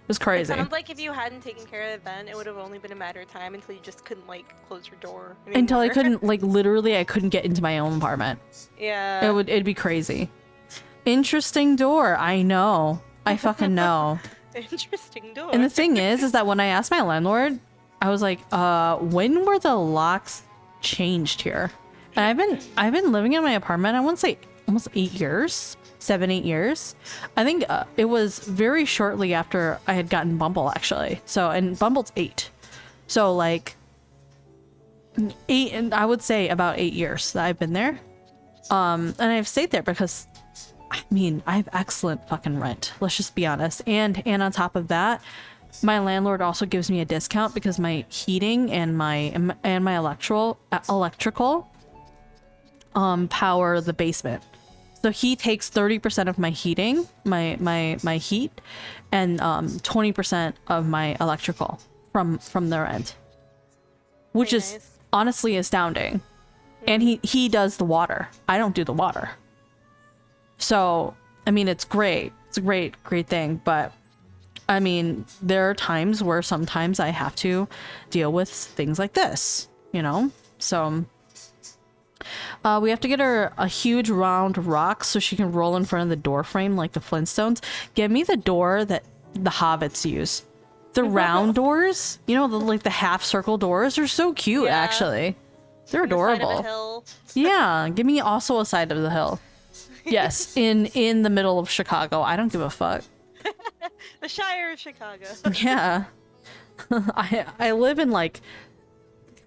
A: It was crazy.
B: It sounds like if you hadn't taken care of it then, it would have only been a matter of time until you just couldn't like close your door anymore.
A: Until I couldn't, like, literally I couldn't get into my own apartment.
B: Yeah.
A: It'd be crazy. Interesting door. I know. I fucking know.
B: Interesting door.
A: And the thing is that when I asked my landlord, I was like, when were the locks changed here? And I've been living in my apartment, I want to say almost 8 years. 7-8 years. I think it was very shortly after I had gotten Bumble, actually. So, and Bumble's 8. So like 8, and I would say about 8 years that I've been there. And I've stayed there because I mean, I have excellent fucking rent. Let's just be honest. And on top of that, my landlord also gives me a discount because my heating and my electrical power the basement. So he takes 30% of my heating, my heat, and 20% of my electrical from their end, which is honestly astounding. And he does the water. I don't do the water. So I mean, it's great. It's a great thing. But I mean, there are times where sometimes I have to deal with things like this, you know. So. We have to get her a huge round rock so she can roll in front of the door frame like the Flintstones. Give me the door that the hobbits use. The round doors, you know, like the half circle doors are so cute, actually. They're adorable.
B: The side of a hill.
A: Yeah, give me also a side of the hill. Yes, in the middle of Chicago. I don't give a fuck.
B: The Shire of Chicago.
A: Yeah. I live in like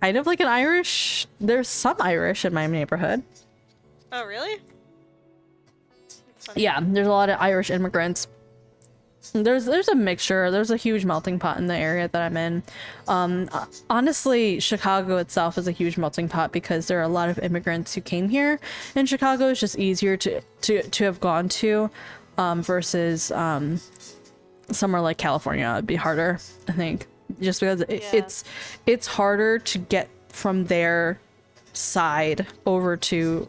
A: kind of like an Irish. There's some Irish in my neighborhood.
B: Oh, really?
A: Yeah, there's a lot of Irish immigrants. There's a mixture. There's a huge melting pot in the area that I'm in. Honestly, Chicago itself is a huge melting pot because there are a lot of immigrants who came here, and Chicago is just easier to have gone to versus somewhere like California. It'd be harder, I think. Just because it's harder to get from their side over to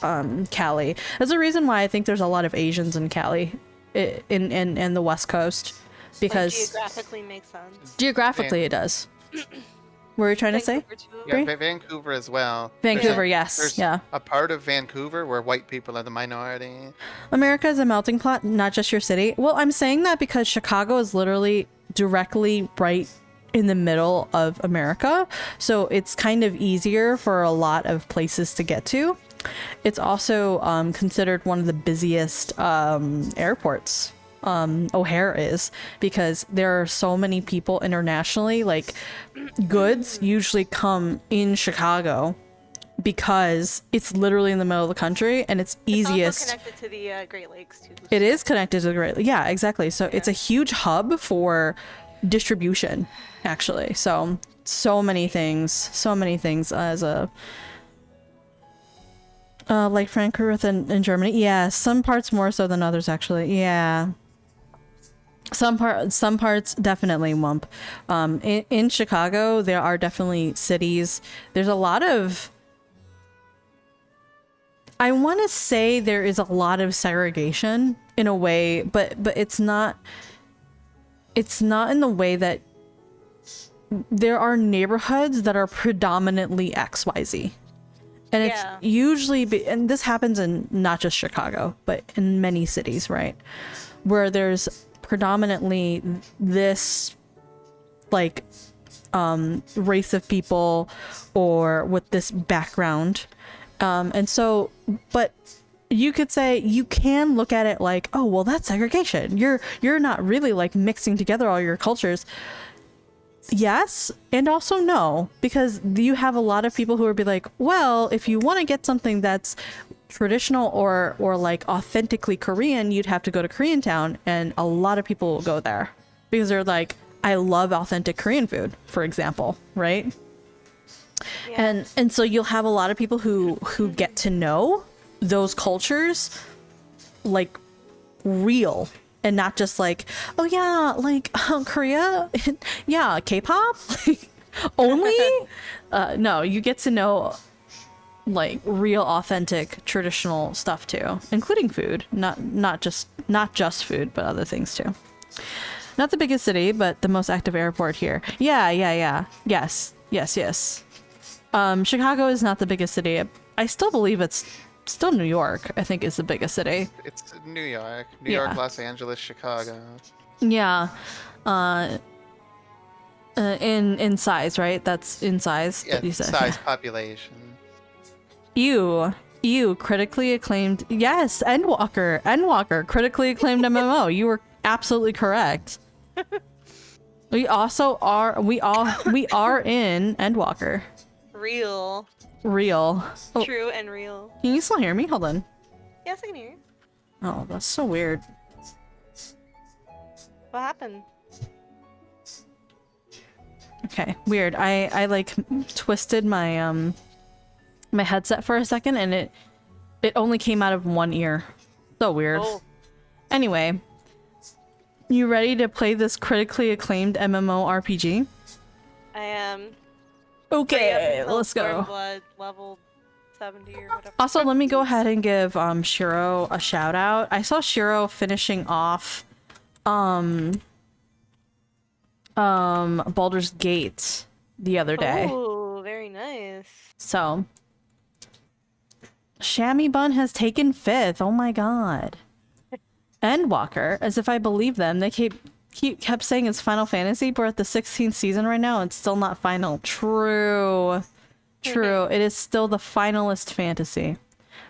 A: Cali. That's the reason why I think there's a lot of Asians in Cali, in the West Coast, because
B: like geographically makes sense.
A: Geographically, it does. What were you trying to say?
C: Yeah, Vancouver as well.
A: Vancouver, yes,
C: there's a part of Vancouver where white people are the minority.
A: America is a melting pot, not just your city. Well, I'm saying that because Chicago is literally directly right in the middle of America, so it's kind of easier for a lot of places to get to. It's also considered one of the busiest airports. O'Hare is, because there are so many people internationally. Like, goods usually come in Chicago because it's literally in the middle of the country and it's easiest.
B: It's also connected to the Great Lakes too.
A: It is connected to the Great Lakes. Yeah, exactly. So it's a huge hub for distribution, actually. So many things as a like Frankfurt in Germany. Yeah, some parts more so than others, actually. Yeah. Some parts definitely wump. In Chicago, there are definitely cities. There's a lot of, I want to say there is a lot of segregation in a way, but it's not in the way that there are neighborhoods that are predominantly XYZ. And it's usually, and this happens in not just Chicago, but in many cities, right? Where there's predominantly this like race of people or with this background. And so, but you could say, you can look at it like, oh, well, that's segregation. You're not really like mixing together all your cultures. yes and also no, because you have a lot of people who would be like, well, if you want to get something that's traditional or like authentically Korean, you'd have to go to Koreatown, and a lot of people will go there because they're like, I love authentic Korean food, for example, right?
B: Yeah.
A: And so you'll have a lot of people who get to know those cultures like real, and not just like, oh yeah, like Korea, yeah, K-pop only. No, you get to know like real authentic traditional stuff too, including food, not just food, but other things too. Not the biggest city, but the most active airport here. Yeah. Yes. Chicago is not the biggest city. I still believe it's still New York, I think, is the biggest city.
C: It's New York. New York, Los Angeles, Chicago.
A: Yeah. In size, right? That's in size.
C: Yeah,
A: that you said.
C: size, population.
A: You critically acclaimed. Yes, Endwalker, critically acclaimed MMO. You were absolutely correct. We also are. We are in Endwalker.
B: Real.
A: Oh,
B: True and real.
A: can you still hear me? Hold on.
B: Yes, I can hear you.
A: Oh, that's so weird.
B: What happened?
A: Okay, weird. I like twisted my my headset for a second, and it only came out of one ear. So weird.
B: Oh,
A: Anyway, you ready to play this critically acclaimed MMORPG?
B: I am.
A: Okay, let's go.
B: Blood level 70 or whatever.
A: Also, let me go ahead and give Shiro a shout out. I saw Shiro finishing off Baldur's Gate the other day.
B: Oh, very nice.
A: So Shammy Bun has taken 5th. Oh my god. Endwalker, as if I believe them. They kept saying it's Final Fantasy, but we're at the 16th season right now. It's still not final. True. It is still the finalist fantasy.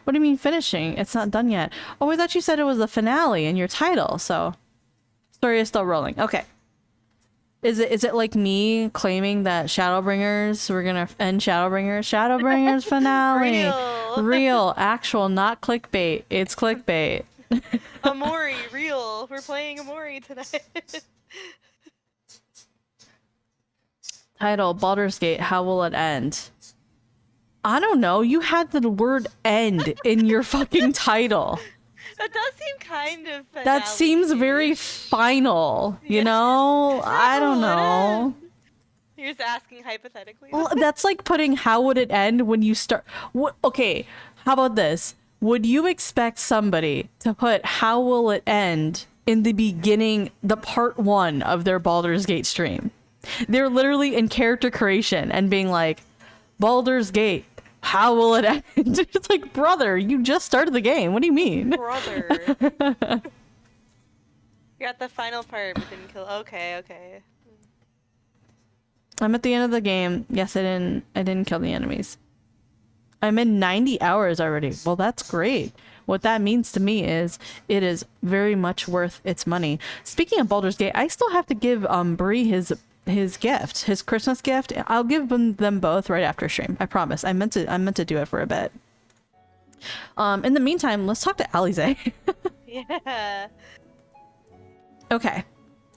A: What do you mean finishing? It's not done yet. Oh, I thought you said it was the finale in your title. So story is still rolling. Okay. Is it like me claiming that Shadowbringers, we're gonna end Shadowbringers finale? Real, actual, not clickbait. It's clickbait.
B: Amori, real. We're playing Amori tonight.
A: Title, Baldur's Gate, how will it end? I don't know. You had the word end in your fucking title.
B: That does seem kind of
A: That seems very final, you know? I don't know.
B: You're just asking hypothetically.
A: Well, that's like putting how would it end when you start. Okay, how about this? Would you expect somebody to put how will it end in the beginning, the part 1 of their Baldur's Gate stream? They're literally in character creation and being like, Baldur's Gate, how will it end? It's like, brother, you just started the game. What do you mean?
B: Brother. You're at the final part, but didn't kill. Okay.
A: I'm at the end of the game. Yes, I didn't kill the enemies. I'm in 90 hours already. Well, that's great. What that means to me is it is very much worth its money. Speaking of Baldur's Gate, I still have to give Bree his gift, his Christmas gift. I'll give them both right after stream. I promise. I meant to do it for a bit. In the meantime, let's talk to Alize.
B: Yeah.
A: Okay.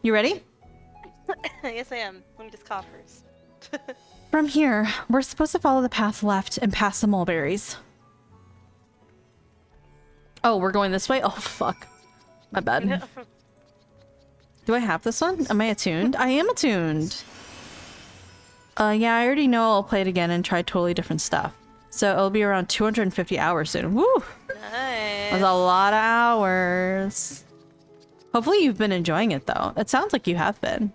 A: You ready?
B: Yes, I am. Let me just cough first.
A: From here, we're supposed to follow the path left and past the mulberries. Oh, we're going this way? Oh, fuck. My bad. Do I have this one? Am I attuned? I am attuned. Yeah, I already know I'll play it again and try totally different stuff. So it'll be around 250 hours soon. Woo!
B: Nice.
A: That's a lot of hours. Hopefully you've been enjoying it, though. It sounds like you have been.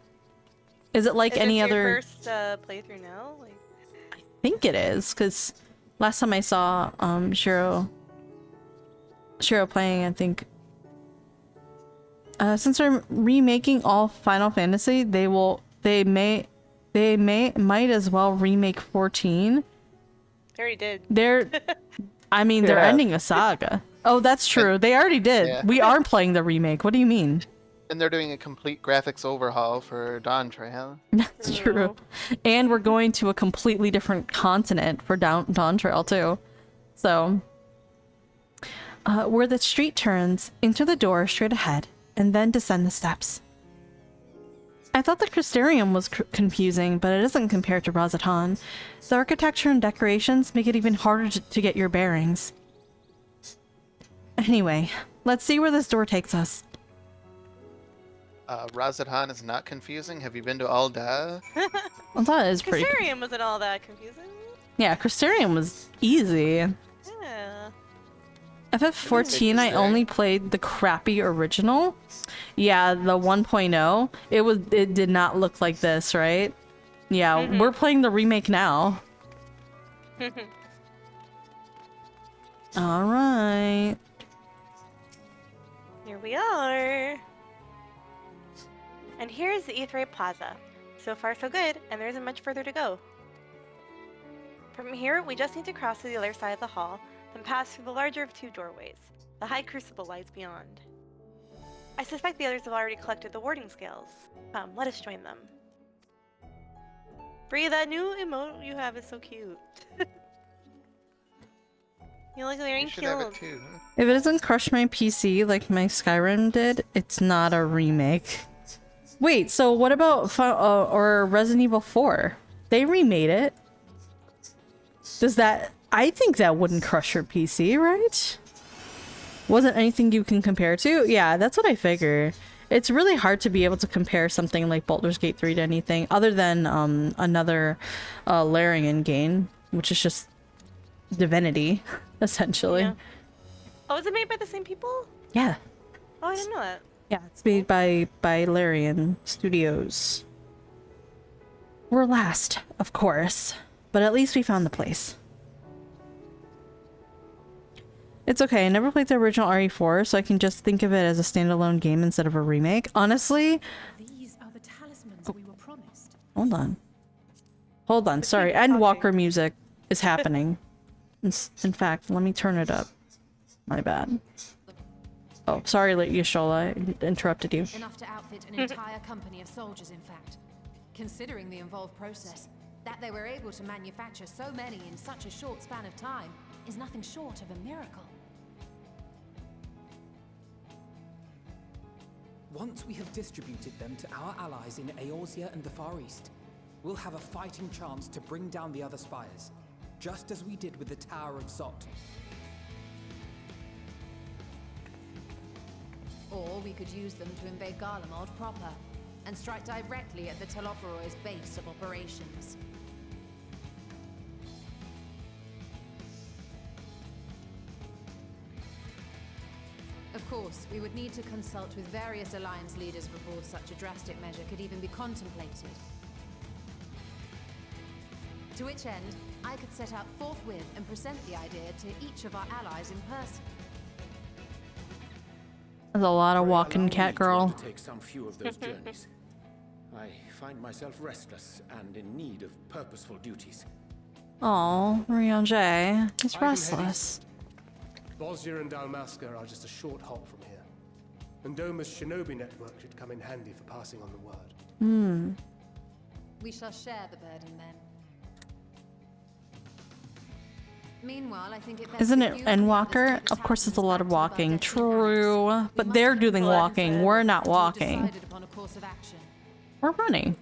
A: Is it like any
B: this
A: other...
B: your first playthrough now? Like...
A: I think it is, because last time I saw Shiro playing, I think... since they're remaking all Final Fantasy, they might as well remake 14.
B: They already did.
A: They're ending a saga. Oh, that's true. They already did.
C: Yeah.
A: We are playing the remake. What do you mean?
C: And they're doing a complete graphics overhaul for Dawn Trail.
A: That's true. And we're going to a completely different continent for Dawn Trail too. So, where the street turns, enter the door straight ahead, and then descend the steps. I thought the Crystarium was confusing, but it isn't compared to Razatan. The architecture and decorations make it even harder to get your bearings. Anyway, let's see where this door takes us.
C: Razatan is not confusing. Have you been to Alda?
A: Well, that is pretty...
B: Crystarium wasn't all that confusing.
A: Yeah, Crystarium was easy.
B: Yeah.
A: FF14, I only played the crappy original. Yeah, the 1.0. It did not look like this, right? Yeah, we're playing the remake now. All right.
B: Here we are. And here's the Aetheryte Plaza. So far so good, and there isn't much further to go. From here, we just need to cross to the other side of the hall, then pass through the larger of two doorways. The High Crucible lies beyond. I suspect the others have already collected the warding scales. Come, let us join them. Bree, that new emote you have is so cute. You look like you're
C: You should have
B: killed.
C: it too. Huh?
A: If it doesn't crush my PC like my Skyrim did, it's not a remake. Wait, so what about or Resident Evil 4? They remade it. Does that... I think that wouldn't crush your PC, right? Wasn't anything you can compare to? Yeah, that's what I figure. It's really hard to be able to compare something like Baldur's Gate 3 to anything other than another Larian game, which is just Divinity, essentially.
B: Yeah. Oh, is it made by the same people?
A: Yeah.
B: Oh, I didn't know that.
A: Yeah, it's made by Larian Studios. We're last, of course, but at least we found the place. It's okay, I never played the original RE4, so I can just think of it as a standalone game instead of a remake. Honestly...
E: These are the talismans we were promised.
A: Hold on. Hold on, sorry. Endwalker music is happening. In fact, let me turn it up. My bad. Oh, sorry, Yashola, I interrupted you.
E: Enough to outfit an entire company of soldiers, in fact. Considering the involved process, that they were able to manufacture so many in such a short span of time is nothing short of a miracle.
F: Once we have distributed them to our allies in Eorzea and the Far East, we'll have a fighting chance to bring down the other spires, just as we did with the Tower of Zot.
E: Or we could use them to invade Garlemald proper, and strike directly at the Telophoroid's base of operations. Of course, we would need to consult with various Alliance leaders before such a drastic measure could even be contemplated. To which end, I could set out forthwith and present the idea to each of our allies in person.
A: There's a lot of walking cat girl.
G: To take some few of those journeys. I find myself restless and in need of purposeful duties.
A: Oh, Ryanje. He's restless.
H: Bosnia and Dalmasca are just a short hop from here. And Doma's shinobi network should come in handy for passing on the word.
E: We shall share the burden then. Meanwhile, I think it best
A: Isn't
E: if
A: it
E: you and the others
A: Endwalker?
E: take the
A: Of course, it's a
E: talismans
A: lot of
E: back to the
A: walking.
E: Bardessian Palace.
A: True.
E: We
A: But
E: must
A: they're
E: have
A: doing
E: consulted
A: walking. We're not
E: until
A: walking.
E: decided upon a course of action.
A: We're running.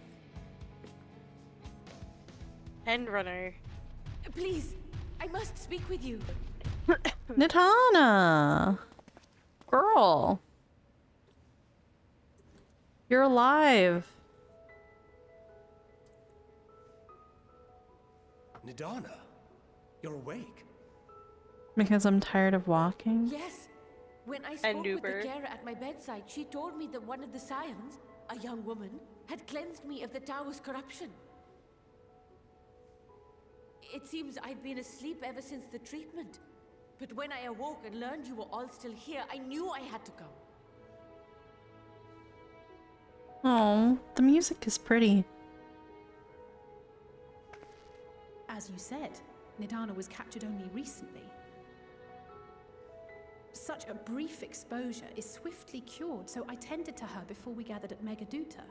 B: End runner.
E: Please, I must speak with you.
A: Nitana! Girl! You're alive.
H: Nidana, you're awake.
A: Because I'm tired of walking.
I: Yes. When I spoke with the
B: Uber.
I: carer at my bedside, she told me that one of the scions, a young woman, had cleansed me of the tower's corruption. It seems I'd been asleep ever since the treatment. But when I awoke and learned you were all still here, I knew I had to come.
A: Oh, the music is pretty.
J: As you said, Nidana was captured only recently. such a brief exposure is swiftly cured, so I tended to her before we gathered at Megaduta.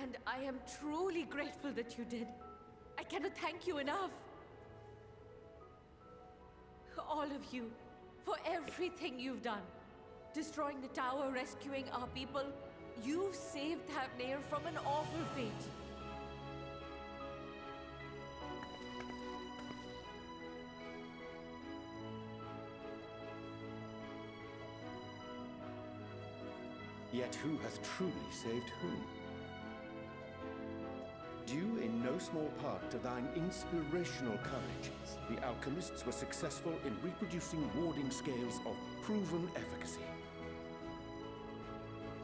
I: And I am truly grateful that you did. I cannot thank you enough. All of you, for everything you've done. Destroying the tower, rescuing our people. You've saved Thavnair from an awful fate.
G: Yet who hath truly saved whom? Due in no small part to thine inspirational courage, the alchemists were successful in reproducing warding scales of proven efficacy.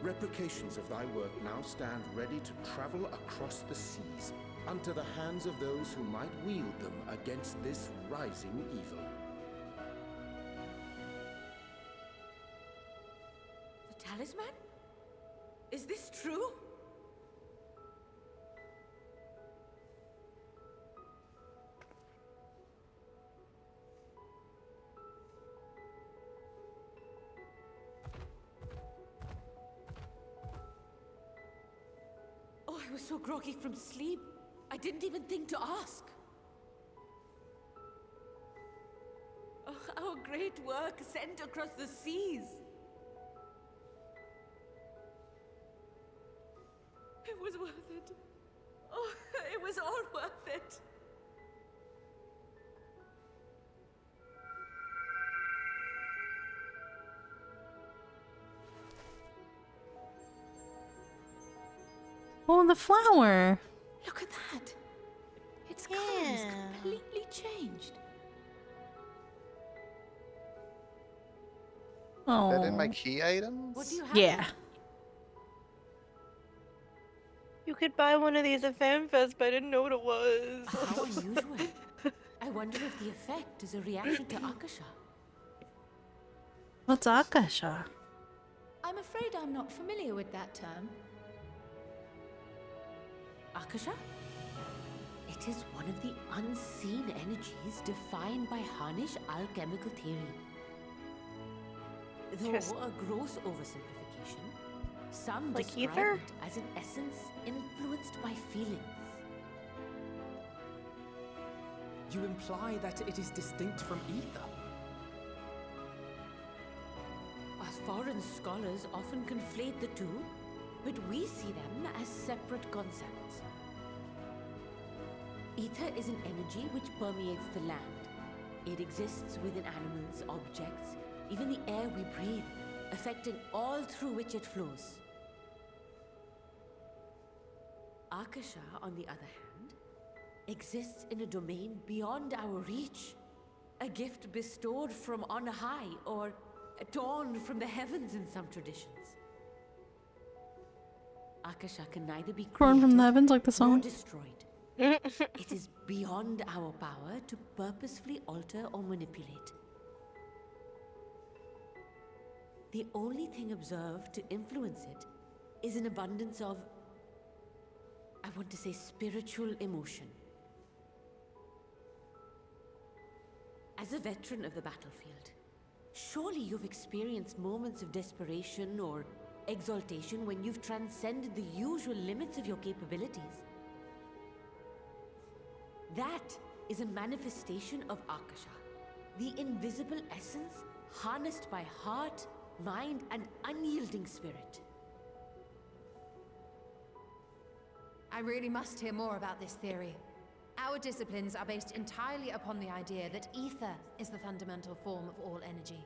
G: Replications of thy work now stand ready to travel across the seas, unto the hands of those who might wield them against this rising evil.
I: The talisman? Is this true? Oh, I was so groggy from sleep. I didn't even think to ask. Oh, our great work sent across the seas. It was worth it. Oh, it was all worth it.
A: Oh, the flower.
J: Look at that. Its color is completely changed.
A: Oh.
C: Is that in my key items?
I: What do you have?
A: Yeah.
B: You could buy one of these at FanFest, but I didn't know what it was.
I: How unusual. I wonder if the effect is a reaction to Akasha.
A: What's Akasha?
J: I'm afraid I'm not familiar with that term.
I: Akasha? It is one of the unseen energies defined by Harnish alchemical theory. Though a gross oversimplification, some
B: Like
I: describe
B: ether?
I: it as an essence influenced by feelings.
F: You imply that it is distinct from ether?
I: Us foreign scholars often conflate the two, but we see them as separate concepts. Ether is an energy which permeates the land. It exists within animals, objects, even the air we breathe, affecting all through which it flows. Akasha, on the other hand, exists in a domain beyond our reach. A gift bestowed from on high, or torn from the heavens in some traditions. Akasha can neither be
A: Torn from the
I: created
A: heavens, like the
I: nor
A: song.
I: destroyed. It is beyond our power to purposefully alter or manipulate. The only thing observed to influence it is an abundance of, I want to say, spiritual emotion. As a veteran of the battlefield, surely you've experienced moments of desperation or exaltation when you've transcended the usual limits of your capabilities. That is a manifestation of Akasha, the invisible essence harnessed by heart, mind, and unyielding spirit.
E: I really must hear more about this theory. Our disciplines are based entirely upon the idea that ether is the fundamental form of all energy.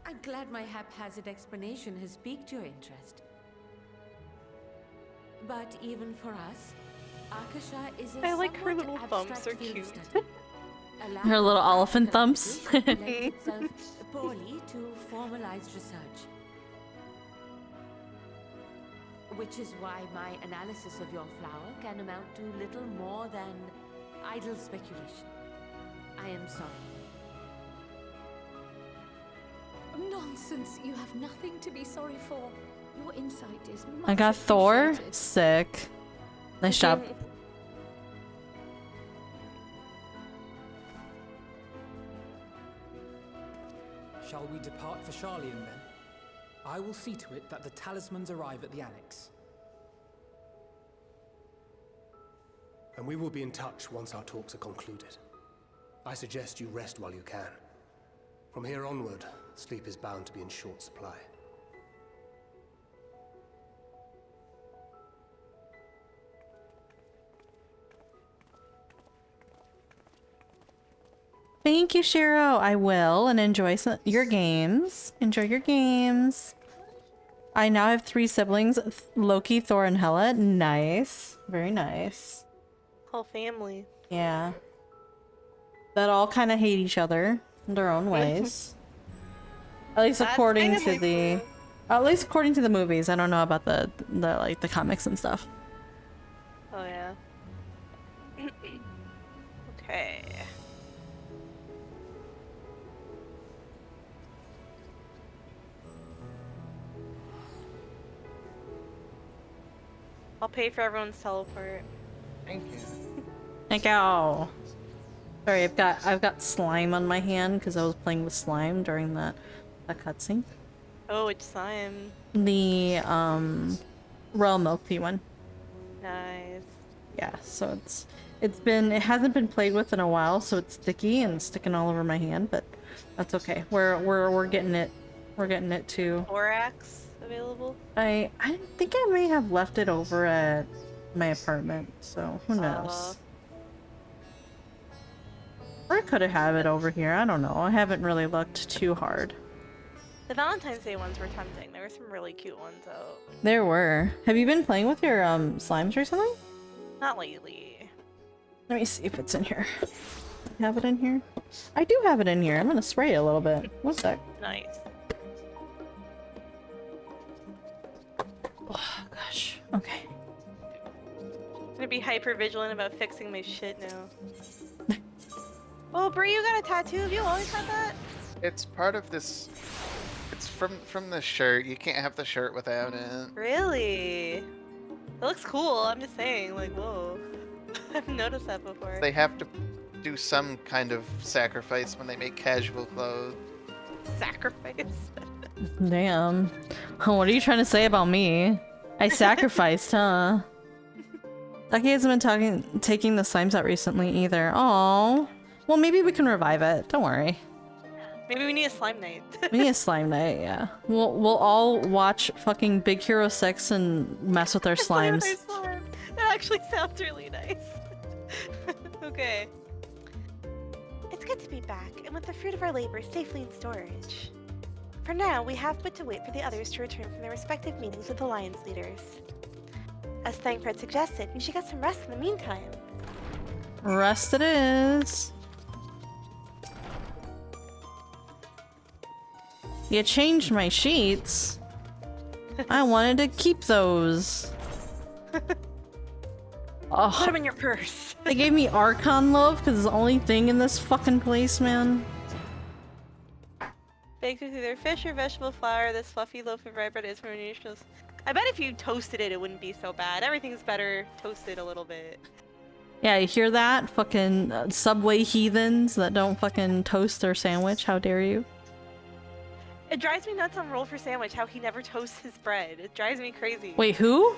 I: I'm glad my haphazard explanation has piqued your interest. But even for us, Akasha is a
B: I like her
I: somewhat
B: little thumbs,
I: abstract
B: they're
I: field of
B: cute.
I: study. A lack
A: Her
I: of
A: little elephant
I: practical
A: thumbs.
I: application lends itself poorly to formalized research. Which is why my analysis of your flower can amount to little more than idle speculation. I am sorry.
J: Nonsense. You have nothing to be sorry for. Your insight is much
A: I got Thor.
J: appreciated.
A: Sick. Nice job.
F: Shall we depart for Garlean then? I will see to it that the talismans arrive at the Annex.
H: And we will be in touch once our talks are concluded. I suggest you rest while you can. From here onward, sleep is bound to be in short supply.
A: Thank you, Shiro. I will, and enjoy your games. Enjoy your games. I now have 3 siblings, Loki, Thor, and Hela. Nice. Very nice.
B: Whole family.
A: Yeah. That all kind of hate each other in their own ways. At least according to the... At least according to the movies. I don't know about the like the comics and stuff.
B: Oh yeah. Okay. I'll pay for everyone's teleport.
C: Thank you.
A: Thank you. Sorry, I've got slime on my hand because I was playing with slime during that cutscene.
B: Oh, which slime?
A: The royal milk tea one.
B: Nice.
A: Yeah, so it hasn't been played with in a while, so it's sticky and sticking all over my hand, but that's okay. We're getting it. We're getting it too.
B: Borax available?
A: I think I may have left it over at my apartment, so who knows. Or I could have it over here. I don't know. I haven't really looked too hard.
B: The Valentine's Day ones were tempting. There were some really cute ones out.
A: There were. Have you been playing with your slimes recently?
B: Not lately.
A: Let me see if it's in here. Have it in here? I do have it in here. I'm gonna spray it a little bit. One sec.
B: Nice.
A: Oh gosh. Okay.
B: I'm gonna be hyper vigilant about fixing my shit now. Oh, Brie, you got a tattoo? Have you always had that?
C: It's part of this. It's from the shirt. You can't have the shirt without it.
B: Really? It looks cool. I'm just saying, like, whoa. I've noticed that before.
C: They have to do some kind of sacrifice when they make casual clothes.
B: Sacrifice?
A: Damn. What are you trying to say about me? I sacrificed, huh? Lucky hasn't been taking the slimes out recently either. Oh. Well, maybe we can revive it. Don't worry.
B: Maybe we need a slime night.
A: We need a slime night, yeah. We'll all watch fucking Big Hero 6 and mess with our slimes.
B: That actually sounds really nice. Okay. It's good to be back, and with the fruit of our labor safely in storage. For now, we have but to wait for the others to return from their respective meetings with Alliance leaders. As Thangfred suggested, we should get some rest in the meantime.
A: Rest it is. You changed my sheets. I wanted to keep those. Oh,
B: Put them in your purse.
A: They gave me Archon Loaf because it's the only thing in this fucking place, man.
B: Baked with either fish or vegetable flour, this fluffy loaf of rye bread is from nutritious. I bet if you toasted it, it wouldn't be so bad. Everything's better toasted a little bit.
A: Yeah, you hear that? Fucking Subway heathens that don't fucking toast their sandwich. How dare you?
B: It drives me nuts on Roll for Sandwich how he never toasts his bread. It drives me crazy.
A: Wait, who?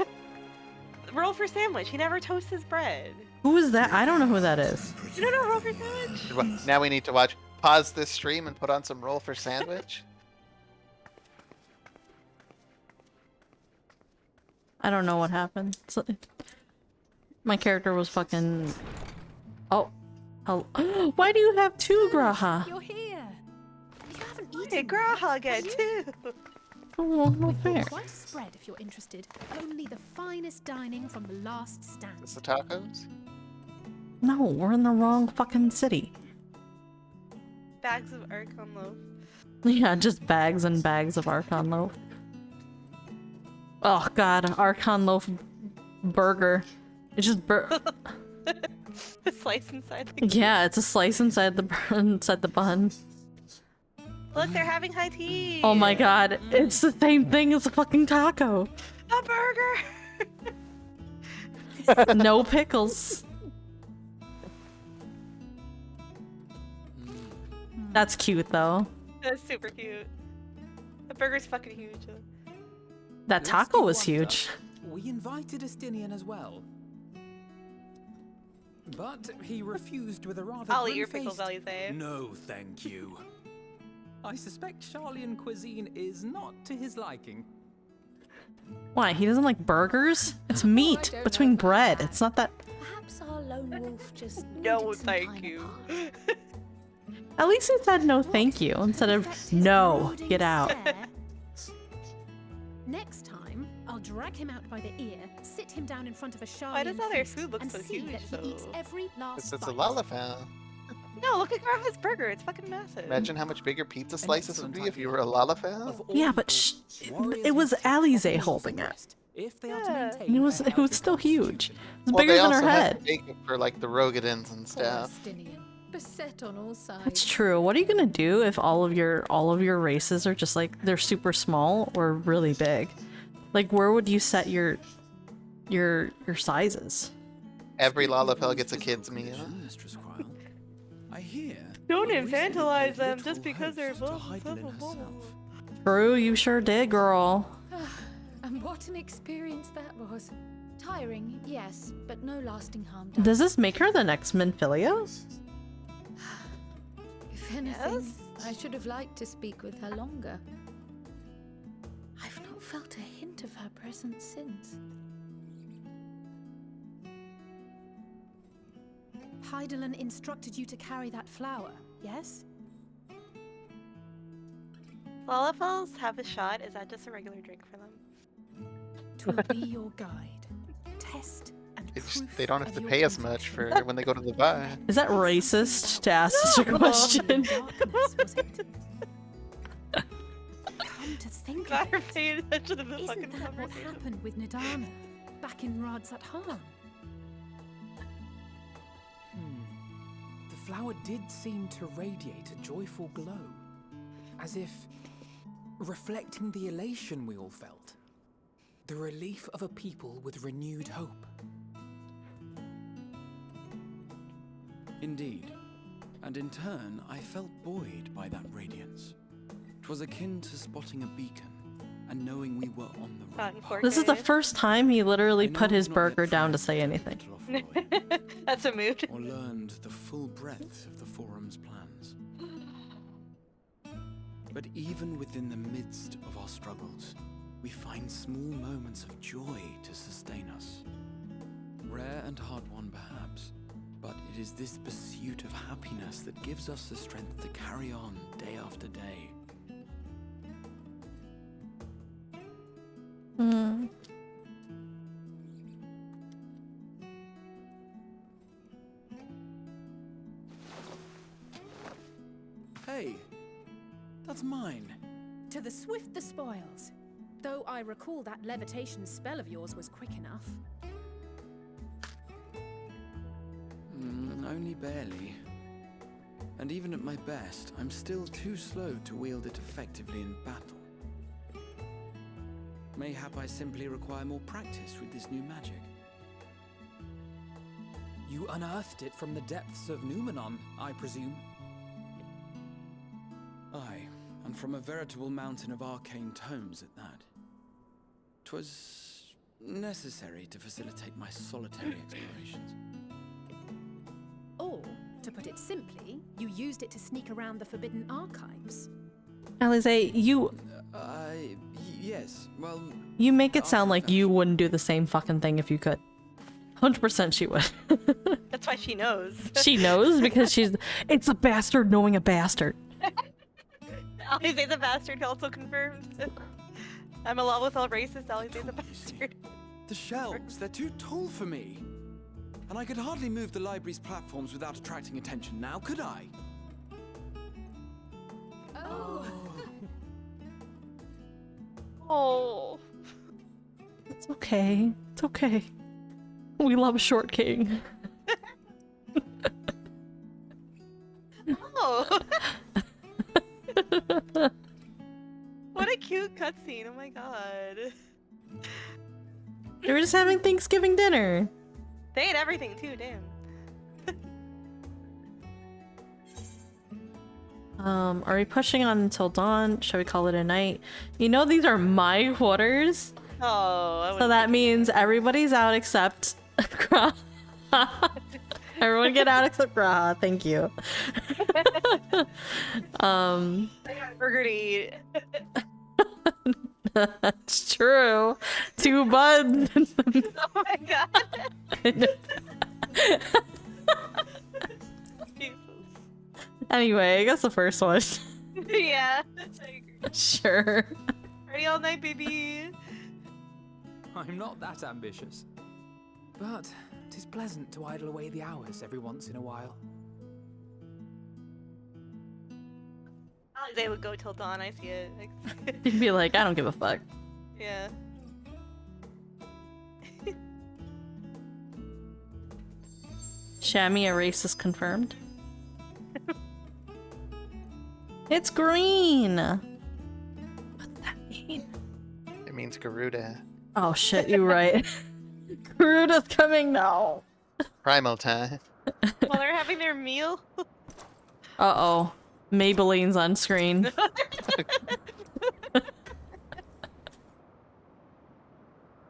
B: Roll for Sandwich. He never toasts his bread.
A: Who is that? I don't know who that is.
B: You don't know Roll for Sandwich?
C: Now we need to pause this stream and put on some Roll for Sandwich.
A: I don't know what happened. My character was fucking... Oh. Why do you have 2 Graha?
J: You're here. You haven't eaten.
B: Hey, Graha again, too.
A: Oh, not fair.
J: Quite a spread if you're interested. Only the finest dining from the last stand.
C: Is the tacos?
A: No, we're in the wrong fucking city.
B: Bags of Archon Loaf.
A: Yeah, just bags and bags of Archon Loaf. Oh god, Archon Loaf burger. It's just
B: A slice inside the
A: Yeah, it's a slice inside the bun.
B: Look, they're having high tea.
A: Oh my god, it's the same thing as a fucking taco.
B: A burger.
A: No pickles. That's cute though.
B: That's super cute. The burger's fucking huge.
A: That
F: Let's
A: taco
F: do
A: was
F: one
A: huge.
F: better. We invited Estinian as well. But he refused with a rather
B: I'll eat your
F: grim-faced,
B: pickles, Alize.
F: "No, thank you." I suspect Charlian cuisine is not to his liking.
A: Why? He doesn't like burgers? It's meat
E: don't
A: between
E: know.
A: bread. It's not that.
E: Perhaps our lone wolf just
B: No,
E: needed some
B: thank
E: time
B: you.
E: apart.
A: At least he said no, thank you instead of
J: Perfect his
A: no,
J: brooding
A: get out.
J: stare. Next time, I'll drag him out by the ear, sit him down in front of a Charlian
B: Why does all their
J: feast,
B: food look
J: and
B: so
J: see
B: huge,
J: that he eats
B: though?
J: every last
C: It's a
J: bite.
C: Lalafell.
B: No, look at Grandma's burger. It's fucking massive.
C: Imagine how much bigger pizza slices would
F: excellent
C: be if you
F: idea.
C: were a Lalafell.
F: Of all
A: Yeah, but
F: people, warriors
A: it was
F: must take
A: Alize
F: proper
A: holding
F: meals
A: it.
F: and rest if they are to
B: Yeah.
F: maintain
A: It was
F: a
A: it was
F: healthy
A: still huge.
F: constitution.
A: It was
C: Well,
A: bigger
C: they
A: than her
C: also have
A: head.
C: to bake it for like the Rogadins and
E: Poor
C: stuff.
E: Estinian, beset on all sides.
A: That's true. What are you gonna do if all of your races are just like they're super small or really big? Like where would you set your sizes?
C: Every Lalafell gets a kid's meal.
F: Mistress Quile. I hear.
B: Don't
F: you recently
B: infantilize
F: played
B: them
F: literal
B: just because they're
F: host to
B: little-
F: Heidelin
B: little
F: herself.
A: True, you sure did, girl.
E: And what an experience that was. Tiring, yes, but no lasting harm done.
A: Does this make her the next Minfilia?
E: If anything,
B: Yes?
E: I should have liked to speak with her longer. I've not felt a hint of her presence since.
J: Heidelin instructed you to carry that flower, yes?
B: Lalafells have a shot. Is that just a regular drink for them?
J: To be your guide. Test and
C: They don't have to
J: proof of
C: pay
J: your
C: as much for
J: conviction.
C: when they go to the bar.
A: Is that racist to ask such a question?
J: Darkness, was it? Come to think
B: Got
J: of
B: her
J: it,
B: paying attention to the
J: isn't
B: fucking
J: that what
B: conversation.
J: happened with Nidana back in Rad's at home?
F: The flower did seem to radiate a joyful glow, as if reflecting the elation we all felt, the relief of a people with renewed hope. Indeed, and in turn, I felt buoyed by that radiance. 'Twas akin to spotting a beacon and knowing we were on the
B: Not
F: right
B: in
F: path.
A: This is the
B: 4K.
A: first time he literally
F: I know
A: put his
F: I've not yet
A: burger down to
F: tried
A: say
F: to
A: anything.
F: little Floyd,
B: That's a mood.
F: or learned the full breadth of the Forum's plans. But even within the midst of our struggles, we find small moments of joy to sustain us. Rare and hard-won, perhaps, but it is this pursuit of happiness that gives us the strength to carry on day after day.
A: Hmm.
F: Hey, that's mine.
J: To the swift the spoils. Though I recall that levitation spell of yours was quick enough.
F: Only barely. And even at my best, I'm still too slow to wield it effectively in battle. Mayhap I simply require more practice with this new magic. You unearthed it from the depths of Numenon, I presume? Aye, and from a veritable mountain of arcane tomes at that. 'Twas necessary to facilitate my solitary explorations.
J: Or, to put it simply, you used it to sneak around the Forbidden Archives.
A: Alize,
F: Yes, well...
A: you make it sound
F: after
A: like you wouldn't do the same fucking thing if you could. 100% she would.
B: That's why she knows.
A: She knows because it's a bastard knowing a bastard.
B: Alize's a bastard, also confirmed. I'm a lot with all racists. Alize's a bastard.
F: The shelves, they're too tall for me. And I could hardly move the library's platforms without attracting attention now, could I?
E: Oh,
B: Oh.
A: It's okay. It's okay. We love Short King.
B: Oh. What a cute cutscene. Oh my god.
A: They were just having Thanksgiving dinner.
B: They ate everything too, damn.
A: Are we pushing on until dawn? Shall we call it a night? You know these are my quarters,
B: Oh,
A: so that means everybody's out except Graha. Everyone get out except Graha. Thank you.
B: Burger to eat.
A: That's true. 2 buds.
B: Oh my god. Jesus.
A: Anyway, I guess the first one.
B: Yeah. I agree.
A: Sure.
B: Ready all night, baby.
F: I'm not that ambitious. But 'tis pleasant to idle away the hours every once in a while.
B: They would go till dawn, I see it.
A: You'd be like, I don't give a fuck.
B: Yeah.
A: Shammy erase is confirmed. It's green! What's that mean?
C: It means Garuda.
A: Oh shit, you're right. Garuda's coming now.
C: Primal time.
B: While they're having their meal.
A: Uh-oh. Maybelline's on screen.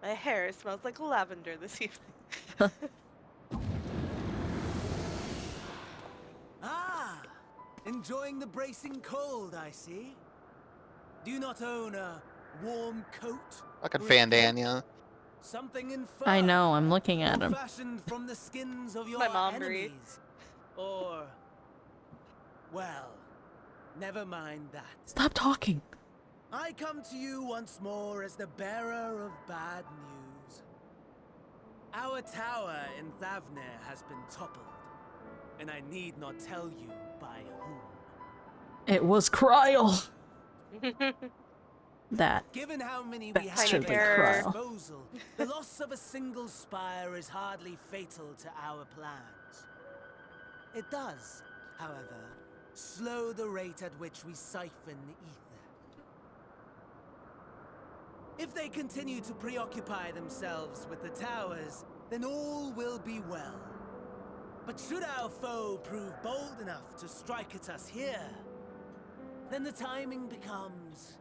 B: My hair smells like lavender this evening.
K: Ah! Enjoying the bracing cold, I see. Do you not own a warm coat?
C: Fucking Fandania.
K: Something in fur?
A: I know, I'm looking at him.
K: Fashioned from the skins of your
B: My mom
K: enemies?
B: breathes.
K: Or... well, never mind that.
A: Stop talking.
K: I come to you once more as the bearer of bad news. Our tower in Thavnir has been toppled, and I need not tell you by whom.
A: It was Kryl. That
K: Given how many we have
A: bastardly
K: at our
A: Kryl.
K: disposal, the loss of a single spire is hardly fatal to our plans. It does, however, slow the rate at which we siphon ether. If they continue to preoccupy themselves with the towers, then all will be well. But should our foe prove bold enough to strike at us here, then the timing becomes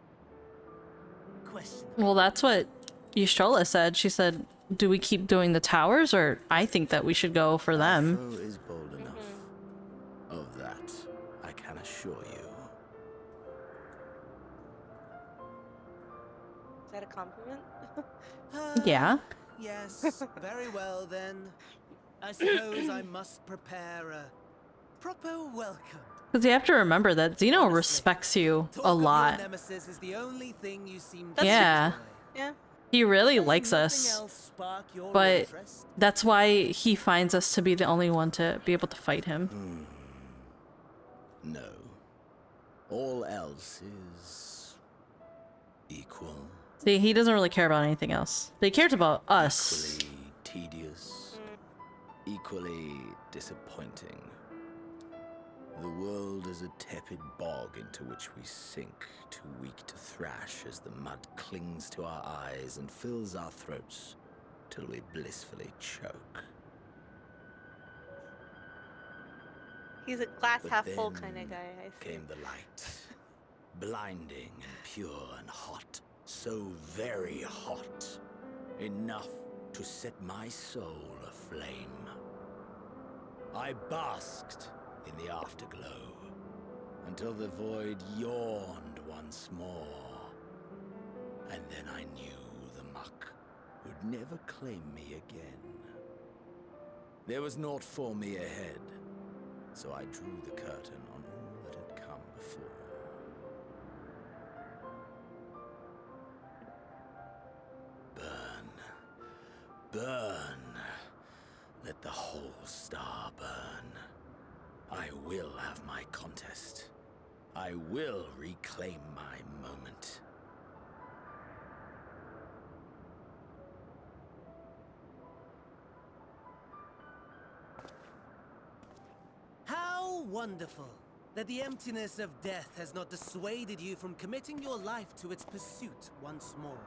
K: questionable.
A: Well, that's what Yshtrola said. She said, do we keep doing the towers, or I think that we should go for them.
L: Foe is bold enough. Of that, I can assure you.
B: Is that a compliment?
A: Yeah.
K: Yes, very well then. I suppose I must prepare a proper welcome.
A: Because you have to remember that Xeno respects you
K: Talk
A: a
K: of your
A: lot.
K: nemesis is the only thing you seem to
A: Yeah.
K: enjoy.
B: Yeah.
A: He really
K: Does
A: likes
K: nothing
A: us.
K: else spark your
A: But
K: interest?
A: that's why he finds us to be the only one to be able to fight him.
L: No. All else is equal.
A: See, he doesn't really care about anything else. But he cares about us.
L: Equally tedious. Equally disappointing. The world is a tepid bog into which we sink, too weak to thrash as the mud clings to our eyes and fills our throats till we blissfully choke.
B: He's a glass
L: But
B: half full
L: then
B: kind of guy, I see.
L: came the light. Blinding and pure and hot. So very hot. Enough to set my soul aflame. I basked in the afterglow until the void yawned once more. And then I knew the muck would never claim me again. There was naught for me ahead, so I drew the curtain on all that had come before. Burn. Burn. Let the whole star burn. I will have my contest. I will reclaim my moment.
K: How wonderful that the emptiness of death has not dissuaded you from committing your life to its pursuit once more.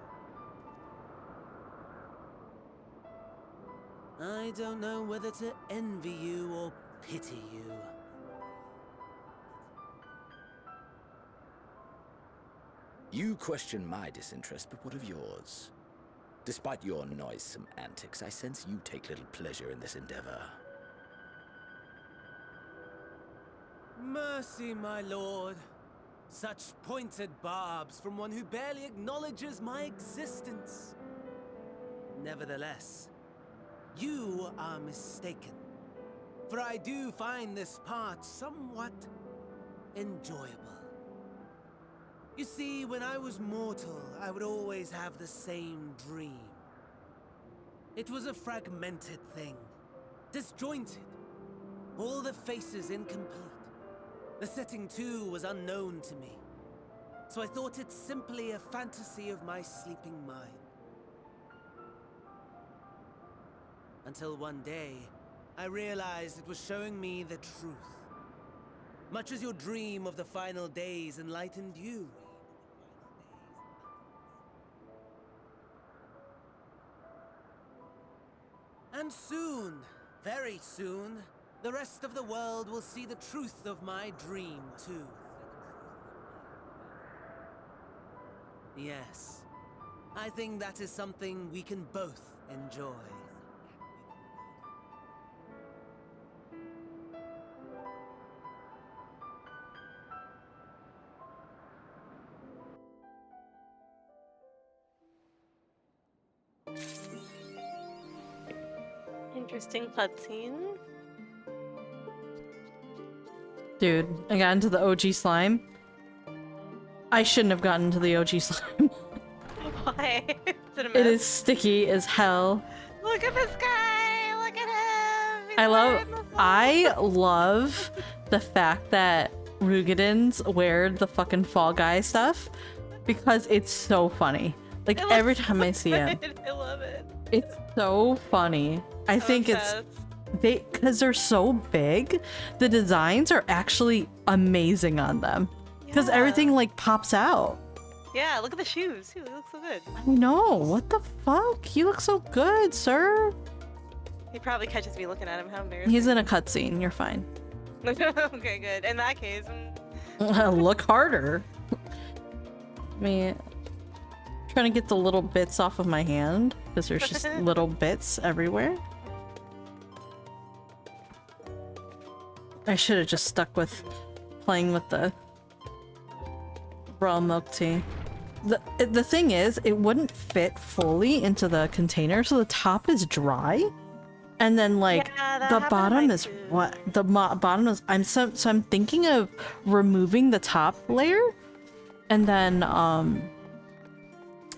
K: I don't know whether to envy you or pity you.
L: You question my disinterest, but what of yours? Despite your noisome antics, I sense you take little pleasure in this endeavor.
K: Mercy, my lord. Such pointed barbs from one who barely acknowledges my existence. Nevertheless, you are mistaken. For I do find this part somewhat enjoyable. You see, when I was mortal, I would always have the same dream. It was a fragmented thing, disjointed, all the faces incomplete. The setting, too, was unknown to me, so I thought it simply a fantasy of my sleeping mind. Until one day, I realized it was showing me the truth. Much as your dream of the final days enlightened you. And soon, very soon, the rest of the world will see the truth of my dream, too. Yes, I think that is something we can both enjoy.
B: Interesting cutscene.
A: Dude, I got into the OG slime. I shouldn't have gotten into the OG slime.
B: Why? Is it a mess?
A: It is sticky as hell.
B: Look at this guy! Look at him! He's
A: I love the fact that Rugadins wear the fucking Fall Guy stuff because it's so funny. Like every time I see him.
B: I love it.
A: It's so funny. I think it's because they're so big, the designs are actually amazing on them. Because everything like pops out.
B: Yeah, look at the shoes. He looks so good.
A: I know. What the fuck? You look so good, sir.
B: He probably catches me looking at him. How embarrassing.
A: He's in a cutscene. You're fine.
B: Okay, good. In that case,
A: Look harder. Me trying to get the little bits off of my hand because there's just little bits everywhere. I should have just stuck with playing with the raw milk tea. The thing is, it wouldn't fit fully into the container, so the top is dry, and then like the bottom is what the bottom is. So I'm thinking of removing the top layer, and then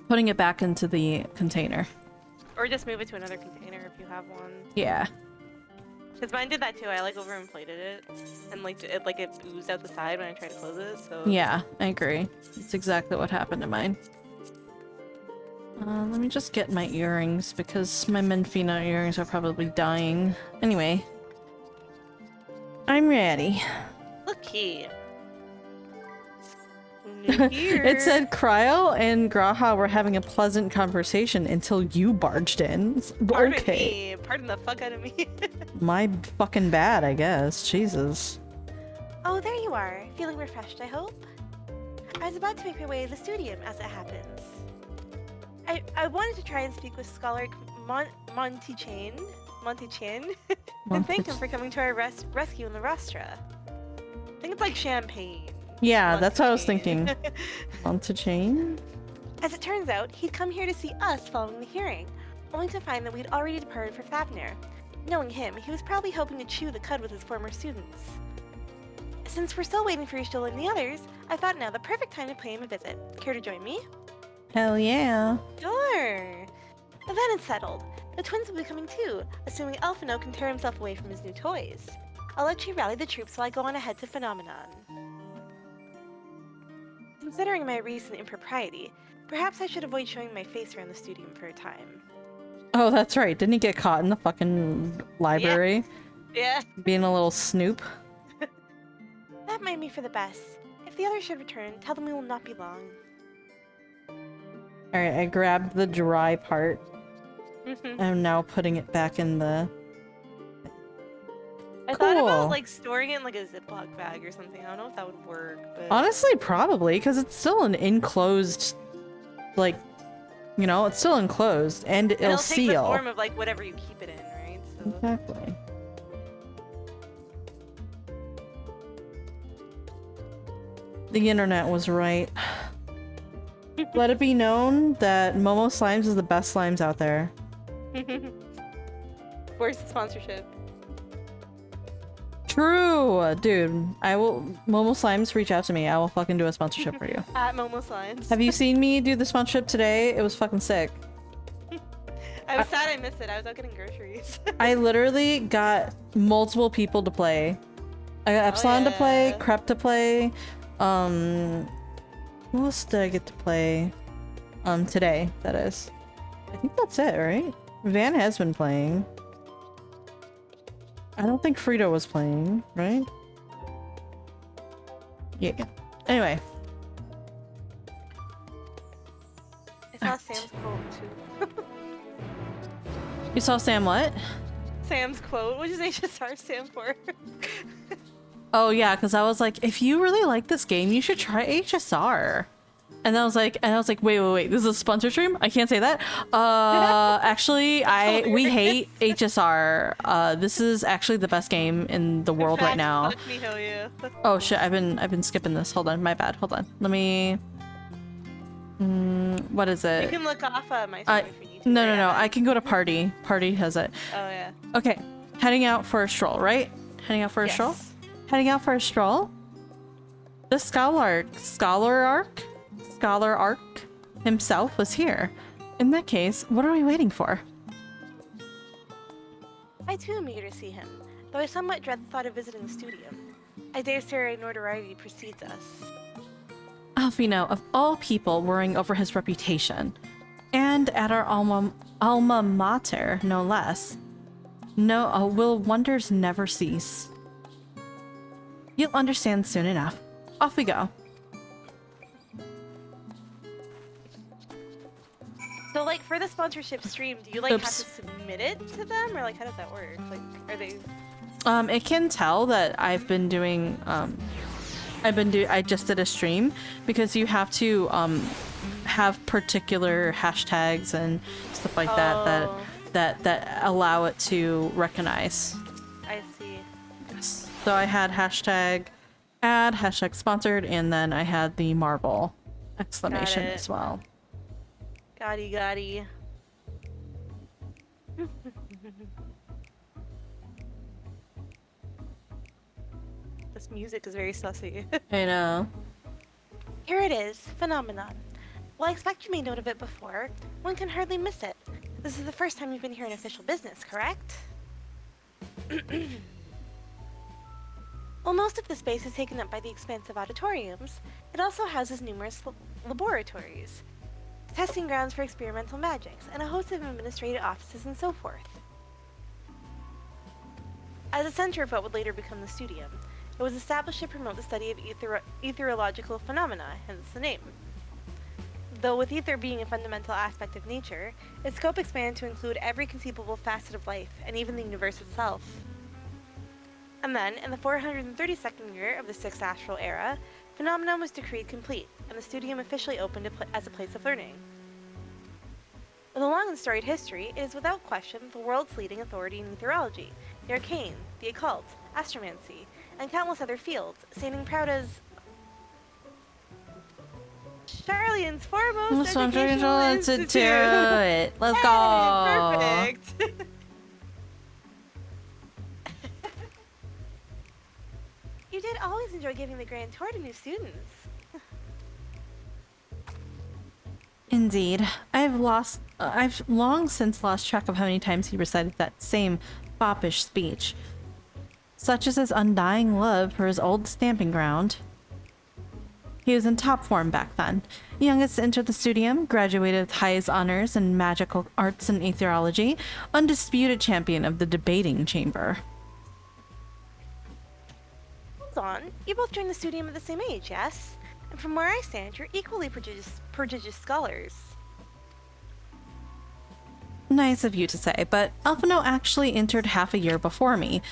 A: putting it back into the container.
B: or just move it to another container if you have one.
A: Yeah.
B: Because mine did that too. I like overinflated it, and like it oozed out the side when I tried to close it. So
A: Yeah, I agree. It's exactly what happened to mine. Let me just get my earrings because my Menfina earrings are probably dying. Anyway, I'm ready.
B: Looky.
A: It said Cryo and Graha were having a pleasant conversation until you barged in. Okay.
B: Pardon the fuck out of me.
A: My fucking bad, I guess. Jesus.
B: Oh, there you are. Feeling refreshed, I hope? I was about to make my way to the studium, as it happens. I wanted to try and speak with Scholar Monty Chan, and thank him for coming to our rescue in the Rostra. I think it's like champagne.
A: Yeah, that's what I was thinking. Monty Chan?
B: As it turns out, he'd come here to see us following the hearing, only to find that we'd already departed for Fafnir. Knowing him, he was probably hoping to chew the cud with his former students. Since we're still waiting for Ishtil and the others, I thought now the perfect time to pay him a visit. Care to join me?
A: Hell yeah.
B: Sure. Then it's settled. The twins will be coming too, assuming Elfino can tear himself away from his new toys. I'll let you rally the troops while I go on ahead to Phenomenon. Considering my recent impropriety, perhaps I should avoid showing my face around the studium for a time.
A: Oh, that's right. Didn't he get caught in the fucking library?
B: Yeah.
A: Being a little snoop?
B: That might be for the best. If the others should return, tell them we will not be long.
A: Alright, I grabbed the dry part. I'm now putting it back in the...
B: I thought about like storing it in like a Ziploc bag or something. I don't know if that would work, but
A: Honestly, probably, because it's still an enclosed, like, you know, it's still enclosed, and it'll
B: take the
A: seal.
B: form of like whatever you keep it in, right? So.
A: Exactly. The internet was right. Let it be known that Momo Slimes is the best slimes out there.
B: Where's the sponsorship?
A: True, dude. Momo Slimes, reach out to me. I will fucking do a sponsorship for you.
B: At Momo Slimes.
A: Have you seen me do the sponsorship today? It was fucking sick.
B: I was sad I missed it. I was out getting groceries.
A: I literally got multiple people to play. I got Epsilon to play, Crep to play. Who else did I get to play? Today, that is. I think that's it, right? Van has been playing. I don't think Frito was playing, right? Yeah. Anyway.
B: I saw Sam's quote too.
A: You saw Sam what?
B: Sam's quote. What does HSR stand for?
A: Oh yeah, because I was like, if you really like this game, you should try HSR. And I was like, wait, this is a sponsor stream? I can't say that. Actually, we hate HSR. This is actually the best game in the world right now.
B: Fuck me, hell yeah.
A: Oh shit, I've been skipping this. Hold on, my bad. Hold on. Let me. What is it?
B: You can look off my stream if you need to.
A: No. I can go to party. Party has it.
B: Oh yeah.
A: Okay, heading out for a stroll, right? Heading out for a stroll. Heading out for a stroll. The scholar arc himself was here. In that case, what are we waiting for?
B: I too am eager to see him, though I somewhat dread the thought of visiting the studio. I dare say our notoriety precedes us.
A: Alfino, of all people, worrying over his reputation. And at our alma mater, no less. No, will wonders never cease? You'll understand soon enough. Off we go.
B: So, like, for the sponsorship stream, do you, like, have to submit it to them? Or, like, how does that work? Like, are they...
A: It can tell that I've been doing, I just did a stream, because you have to, have particular hashtags and stuff like that allow it to recognize.
B: I see.
A: Yes. So I had hashtag ad, hashtag sponsored, and then I had the marble exclamation as well.
B: Gotti. This music is very sussy.
A: I know.
B: Here it is, Phenomenon. Well, I expect you made note of it before. One can hardly miss it. This is the first time you've been here in official business, correct? While most of the space is taken up by the expansive auditoriums, it also houses numerous laboratories, testing grounds for experimental magics, and a host of administrative offices and so forth. As a center of what would later become the studio, it was established to promote the study of etherological phenomena, hence the name. Though with ether being a fundamental aspect of nature, its scope expanded to include every conceivable facet of life, and even the universe itself. And then, in the 432nd year of the 6th astral era, Phenomenon was decreed complete, and the studium officially opened as a place of learning. With a long and storied history, it is without question the world's leading authority in etherology, the arcane, the occult, astromancy, and countless other fields, standing proud as Garlean's foremost educational institute.
A: Let's go.
B: Perfect. You did always enjoy giving the grand tour to new students.
A: Indeed. I've long since lost track of how many times he recited that same foppish speech. Such is his undying love for his old stamping ground. He was in top form back then. Youngest to enter the studium, graduated with highest honors in magical arts and aetherology, undisputed champion of the debating chamber.
B: Hold on, you both joined the studium at the same age, yes? And from where I stand, you're equally prodigious scholars.
A: Nice of you to say, but Alphino actually entered half a year before me.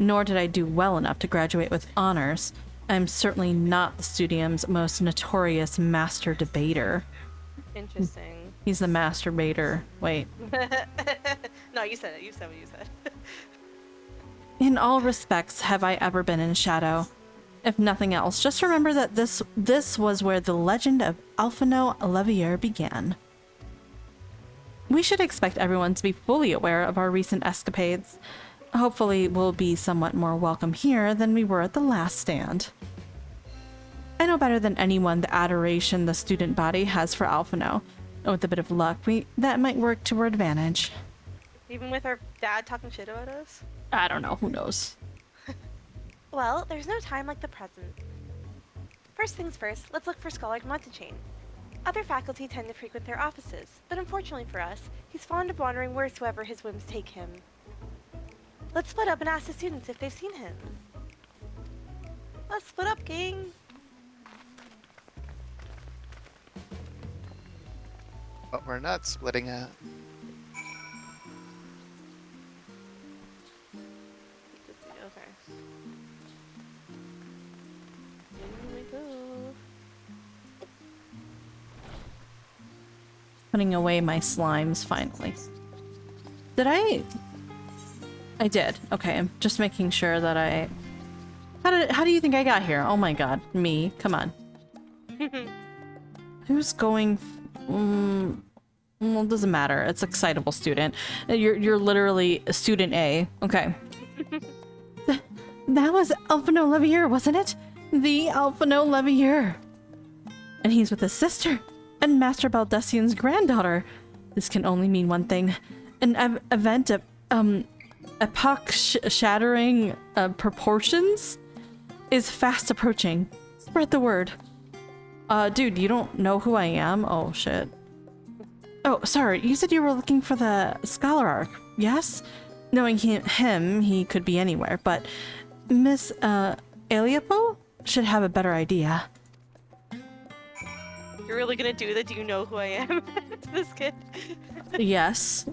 A: nor did I do well enough to graduate with honors. I'm certainly not the studium's most notorious master debater.
B: Interesting.
A: He's the masturbator. Wait.
B: No, you said it. You said what you said.
A: In all respects have I ever been in shadow. If nothing else, just remember that this was where the legend of Alphino Levier began. We should expect everyone to be fully aware of our recent escapades. Hopefully we'll be somewhat more welcome here than we were at the last stand. I know better than anyone the adoration the student body has for Alphino. With a bit of luck, that might work to our advantage.
B: Even with our dad talking shit about us?
A: I don't know, who knows?
B: Well, there's no time like the present. First things first, let's look for Scholar Montechain. Other faculty tend to frequent their offices, but unfortunately for us, he's fond of wandering wheresoever his whims take him. Let's split up and ask the students if they've seen him. Let's split up, gang!
C: But we're not splitting up.
B: Okay. In we go.
A: Putting away my slimes, finally. Did I did. Okay, I'm just making sure that I... How do you think I got here? Oh my god, me. Come on. Who's going... well, it doesn't matter. It's excitable student. You're literally student A. Okay. That was Alphino Levier, wasn't it? The Alphino Levier. And he's with his sister and Master Baldessian's granddaughter. This can only mean one thing. An event of epoch-shattering proportions is fast approaching. Spread the word. Dude, you don't know who I am? Oh, shit. Oh, sorry, you said you were looking for the Scholar Arc, yes? Knowing him, he could be anywhere, but Miss, Eliapo should have a better idea.
B: You're really gonna do the do you know who I am to this kid?
A: Yes.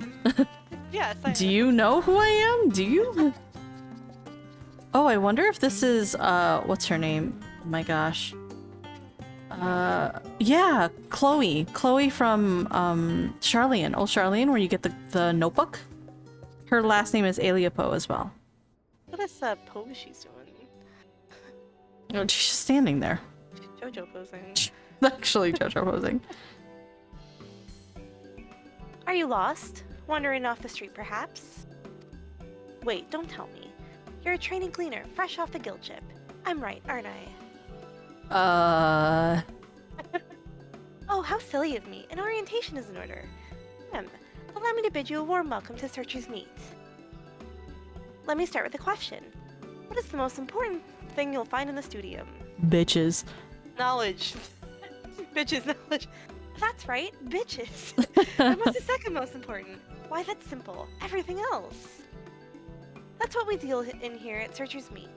B: Yes, I
A: Do you know who I am? Do you? Oh, I wonder if this is, what's her name? Oh my gosh. Yeah, Chloe. Chloe from, Charlean. Old Charlean, where you get the notebook. Her last name is Eliapo as well.
B: What is pose she's doing?
A: Oh, she's just standing there.
B: JoJo posing.
A: Actually, JoJo posing.
B: Are you lost? Wandering off the street, perhaps? Wait, don't tell me. You're a training gleaner, fresh off the guild ship. I'm right, aren't I? Oh, how silly of me. An orientation is in order. Allow me to bid you a warm welcome to Searcher's Meet. Let me start with a question. What is the most important thing you'll find in the studium?
A: Bitches.
B: Knowledge. Bitches, knowledge. That's right, bitches. And what's the second most important? Why, that's simple. Everything else. That's what we deal in here at Searcher's Meet.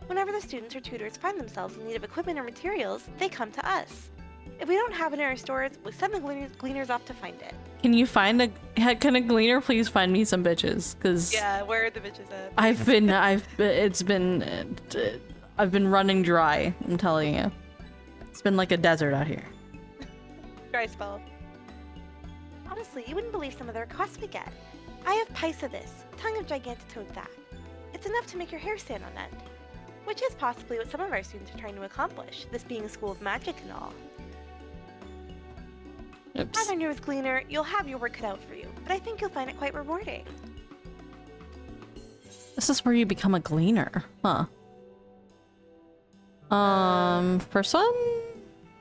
B: Whenever the students or tutors find themselves in need of equipment or materials, they come to us. If we don't have it in our stores, we send the gleaners off to find it.
A: Can you find can a gleaner please find me some bitches? Cause
B: yeah, where are the bitches at?
A: I've been running dry. I'm telling you, it's been like a desert out here.
B: Dry spell. Honestly, you wouldn't believe some of the requests we get. I have Paisa this, tongue of Gigantotode that. It's enough to make your hair stand on end. Which is possibly what some of our students are trying to accomplish, this being a school of magic and all.
A: Oops.
B: As our newest gleaner, you'll have your work cut out for you, but I think you'll find it quite rewarding.
A: This is where you become a gleaner, huh? First one?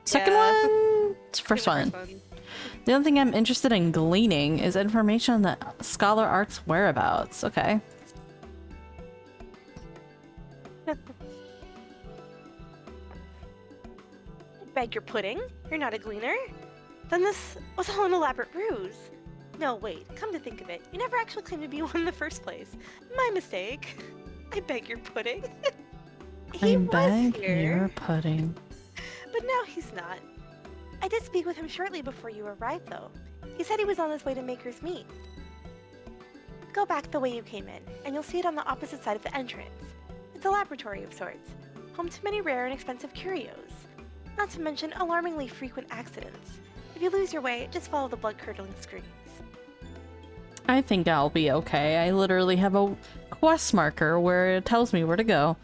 A: Second one? It's first one. The only thing I'm interested in gleaning is information on the Scholar Arc's whereabouts. Okay.
B: I beg your pudding? You're not a gleaner? Then this was all an elaborate ruse. No, wait, come to think of it, you never actually claimed to be one in the first place. My mistake. I beg your pudding. He was here.
A: Your pudding.
B: But now he's not. I did speak with him shortly before you arrived, though. He said he was on his way to Maker's Meet. go back the way you came in, and you'll see it on the opposite side of the entrance. It's a laboratory of sorts, home to many rare and expensive curios. Not to mention alarmingly frequent accidents. If you lose your way, just follow the blood-curdling screams.
A: I think I'll be okay. I literally have a quest marker where it tells me where to go.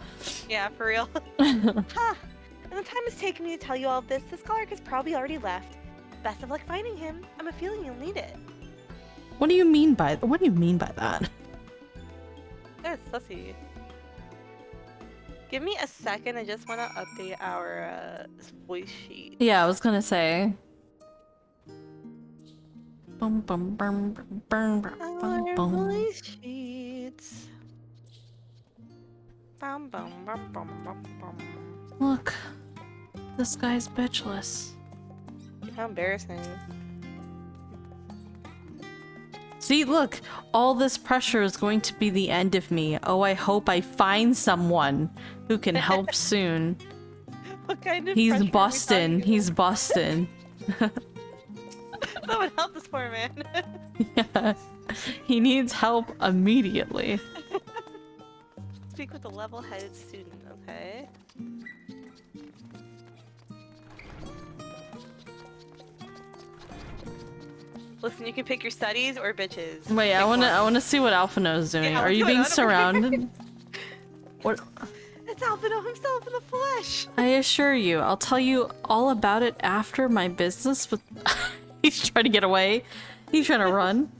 B: Yeah, for real. Huh. And the time it's taken me to tell you all of this, the scholar has probably already left. Best of luck finding him. I'm a feeling you'll need it.
A: What do you mean by that?
B: That's sussy. Give me a second. I just want to update our voice sheet.
A: Yeah, I was gonna say. Bum, bum, bum, bum, bum,
B: Our
A: bum.
B: voice sheets. Bum, bum, bum, bum, bum, bum.
A: Look, this guy's bitchless.
B: How embarrassing.
A: See, look, all this pressure is going to be the end of me. Oh, I hope I find someone who can help soon.
B: What kind of
A: He's
B: pressure are we
A: bustin'.
B: talking
A: He's bustin'.
B: Someone help this poor man.
A: Yeah. He needs help immediately.
B: Speak with a level-headed student, okay? Listen, you can pick your studies or bitches.
A: Wait,
B: Pick
A: I
B: one.
A: wanna see what Alphino's doing.
B: Yeah,
A: Are
B: what's
A: you
B: going
A: being
B: on over here?
A: surrounded? What?
B: It's Alphino himself in the flesh.
A: I assure you, I'll tell you all about it after my business with. He's trying to get away. He's trying to run.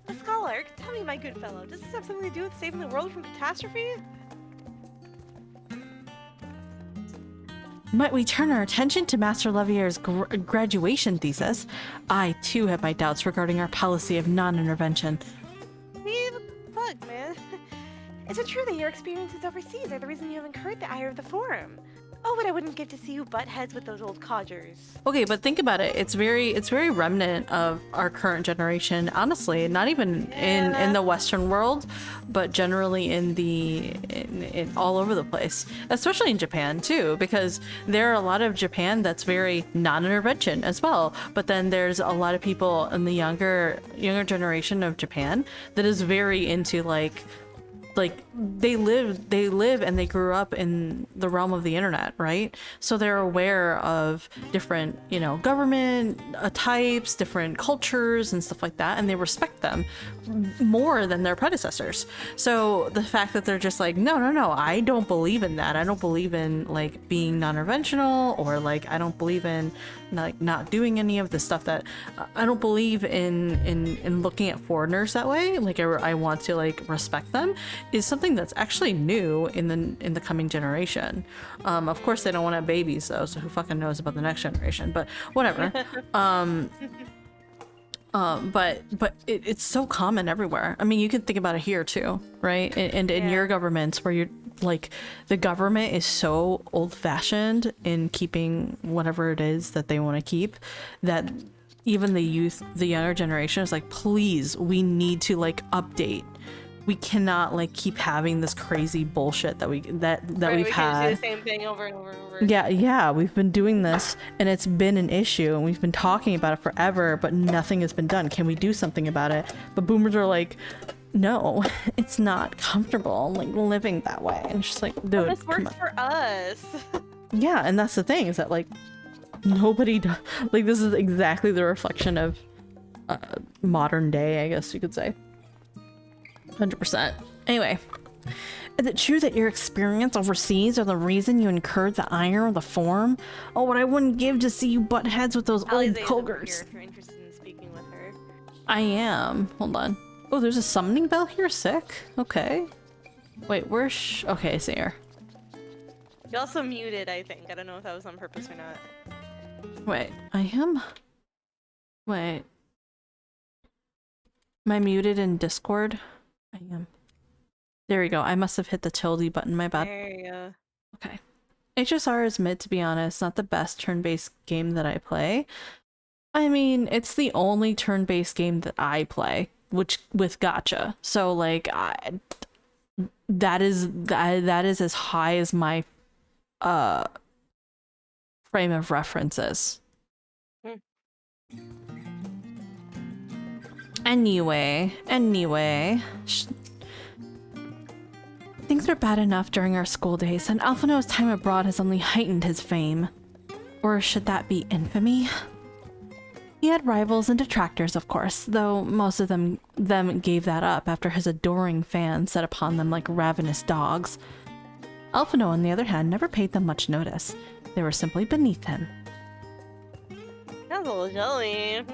B: The scholar, tell me, my good fellow, does this have something to do with saving the world from catastrophe?
A: Might we turn our attention to Master Levier's graduation thesis? I, too, have my doubts regarding our policy of non-intervention.
B: See, what the fuck, man? Is it true that your experiences overseas are the reason you have incurred the ire of the Forum? Oh, but I wouldn't give to see you butt heads with those old codgers.
A: Okay, but think about it. It's very remnant of our current generation. Honestly, not even in the Western world, but generally in all over the place, especially in Japan too, because there are a lot of Japan that's very non-intervention as well. But then there's a lot of people in the younger generation of Japan that is very into like they live and they grew up in the realm of the internet, right? So they're aware of different, government types, different cultures and stuff like that, and they respect them more than their predecessors. So the fact that they're just like, no, I don't believe in that. I don't believe in like being non-interventional, or like I don't believe in like not doing any of the stuff that I don't believe in looking at foreigners that way. Like I want to like respect them, is something that's actually new in the coming generation. Of course they don't want to have babies though, so who fucking knows about the next generation, but whatever. But it's so common everywhere. I mean, you can think about it here too, right? And in your governments where you're like, the government is so old-fashioned in keeping whatever it is that they want to keep, that even the youth, the younger generation is like, please, we need to like update. We cannot like keep having this crazy bullshit that we've
B: We
A: had.
B: can't do the same thing over and over and over.
A: Yeah, we've been doing this and it's been an issue and we've been talking about it forever, but nothing has been done. Can we do something about it? But boomers are like, no, it's not comfortable like living that way. And it's just like, dude,
B: this works for us.
A: yeah, and that's the thing, is that like nobody does, like this is exactly the reflection of modern day, I guess you could say. 100%. Anyway, is it true that your experience overseas are the reason you incurred the ire of the Forum? Oh, what I wouldn't give to see you butt heads with those old cogers.
B: If you're interested in speaking with her.
A: I am. Hold on. Oh, there's a summoning bell here? Sick. Okay. Wait, where's... okay, I see her.
B: You also muted, I think. I don't know if that was on purpose or not.
A: Wait, I am? Wait. Am I muted in Discord? I am. There we go. I must have hit the tilde button, my bad.
B: There you go.
A: Okay. HSR is mid, to be honest. Not the best turn-based game that I play. I mean, it's the only turn-based game that I play, which with gacha. So like that is as high as my frame of reference is. Anyway. Things are bad enough during our school days, and Alphino's time abroad has only heightened his fame. Or should that be infamy? He had rivals and detractors, of course, though most of them gave that up after his adoring fans set upon them like ravenous dogs. Alphino, on the other hand, never paid them much notice. They were simply beneath him.
B: Sounds a little jelly.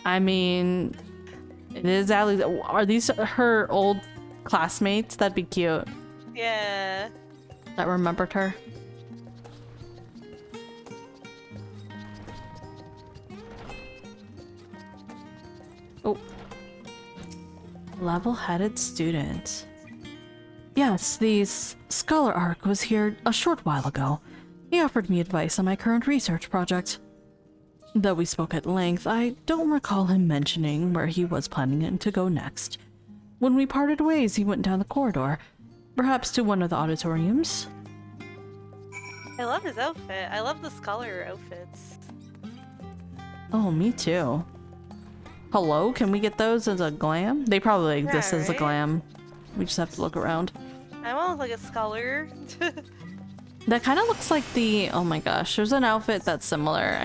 A: I mean, it is Ali. Are these her old classmates? That'd be cute.
B: Yeah.
A: That remembered her. Oh. Level-headed student. Yes, the Scholar Arc was here a short while ago. He offered me advice on my current research project. Though we spoke at length, I don't recall him mentioning where he was planning to go next. When we parted ways, he went down the corridor, perhaps to one of the auditoriums.
B: I love his outfit. I love the scholar outfits.
A: Oh, me too. Hello, can we get those as a glam? They probably exist as a glam. We just have to look around.
B: I want like a scholar.
A: That kind of looks like the, oh my gosh, there's an outfit that's similar.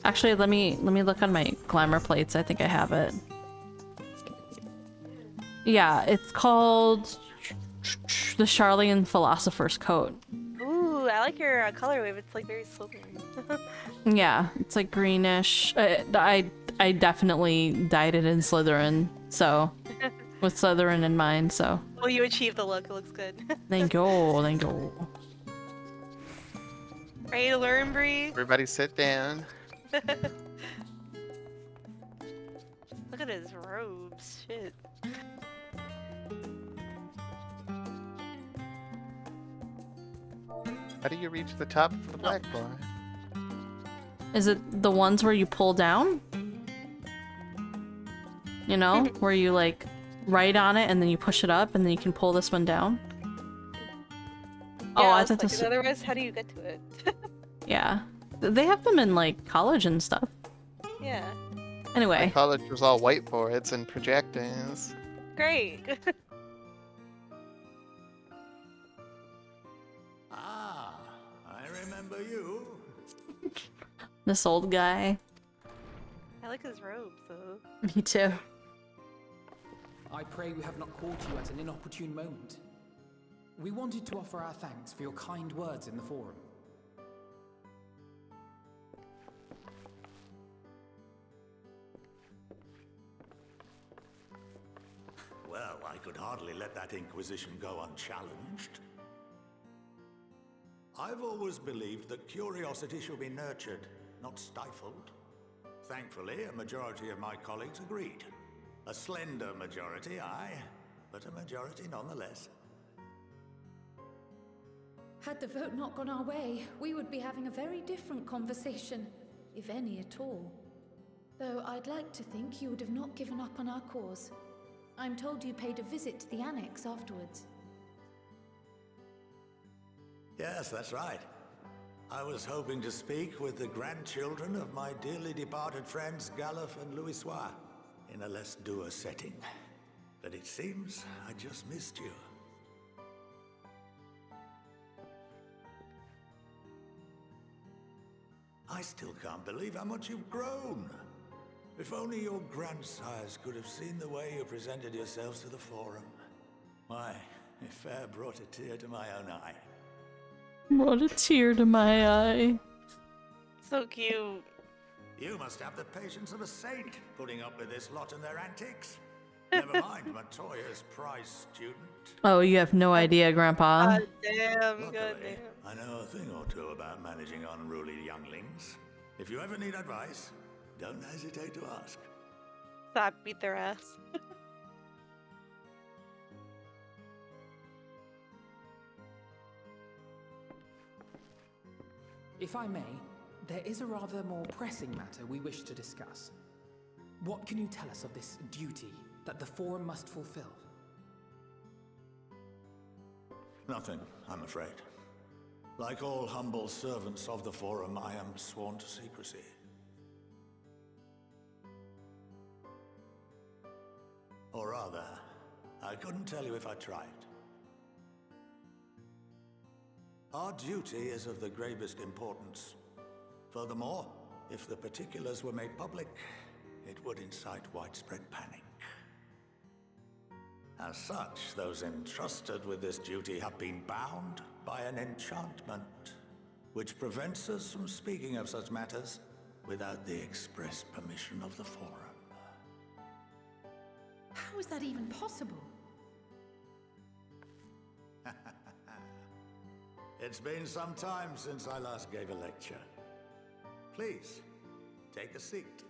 A: Actually, let me look on my glamour plates. I think I have it. Yeah, it's called the Garlean Philosopher's Coat.
B: Ooh, I like your color wave. It's like very sloping.
A: Yeah, it's like greenish. I definitely dyed it in Slytherin, so with Slytherin in mind. So.
B: Well, you achieved the look. It looks good.
A: Thank you, thank you.
B: Ready to learn, Bree?
C: Everybody sit down.
B: Look at his robes. Shit.
C: How do you reach the top of the blackboard?
A: Is it the ones where you pull down? You know, where you like write on it and then you push it up and then you can pull this one down?
B: Yeah,
A: oh, I thought this.
B: Otherwise, how do you get to it?
A: Yeah, they have them in like college and stuff.
B: Yeah.
A: Anyway.
C: My college was all whiteboards and projectors.
B: Great.
L: Ah, I remember you.
A: This old guy.
B: I like his robes, though.
A: Me too.
M: I pray we have not caught you at an inopportune moment. We wanted to offer our thanks for your kind words in the forum.
L: Well, I could hardly let that Inquisition go unchallenged. I've always believed that curiosity should be nurtured, not stifled. Thankfully, a majority of my colleagues agreed. A slender majority, aye, but a majority nonetheless.
E: Had the vote not gone our way, we would be having a very different conversation, if any at all. Though I'd like to think you would have not given up on our cause. I'm told you paid a visit to the annex afterwards.
L: Yes, that's right. I was hoping to speak with the grandchildren of my dearly departed friends Garlean and Louisoix in a less dour setting. But it seems I just missed you. I still can't believe how much you've grown. If only your grandsires could have seen the way you presented yourselves to the Forum. Why, it fair brought a tear to my own eye.
A: Brought a tear to my eye.
B: So cute.
L: You must have the patience of a saint, putting up with this lot and their antics. Never mind Matoya's prize student.
A: Oh, you have no idea, Grandpa.
B: God damn,
L: Luckily,
B: good damn.
L: I know a thing or two about managing unruly younglings. If you ever need advice, don't hesitate to ask.
B: Stop, beat their ass.
M: If I may, there is a rather more pressing matter we wish to discuss. What can you tell us of this duty that the Forum must fulfill?
L: Nothing, I'm afraid. Like all humble servants of the Forum, I am sworn to secrecy. Or rather, I couldn't tell you if I tried. Our duty is of the gravest importance. Furthermore, if the particulars were made public, it would incite widespread panic. As such, those entrusted with this duty have been bound by an enchantment, which prevents us from speaking of such matters without the express permission of the Forum.
J: How is that even possible?
L: It's been some time since I last gave a lecture. Please, take a seat.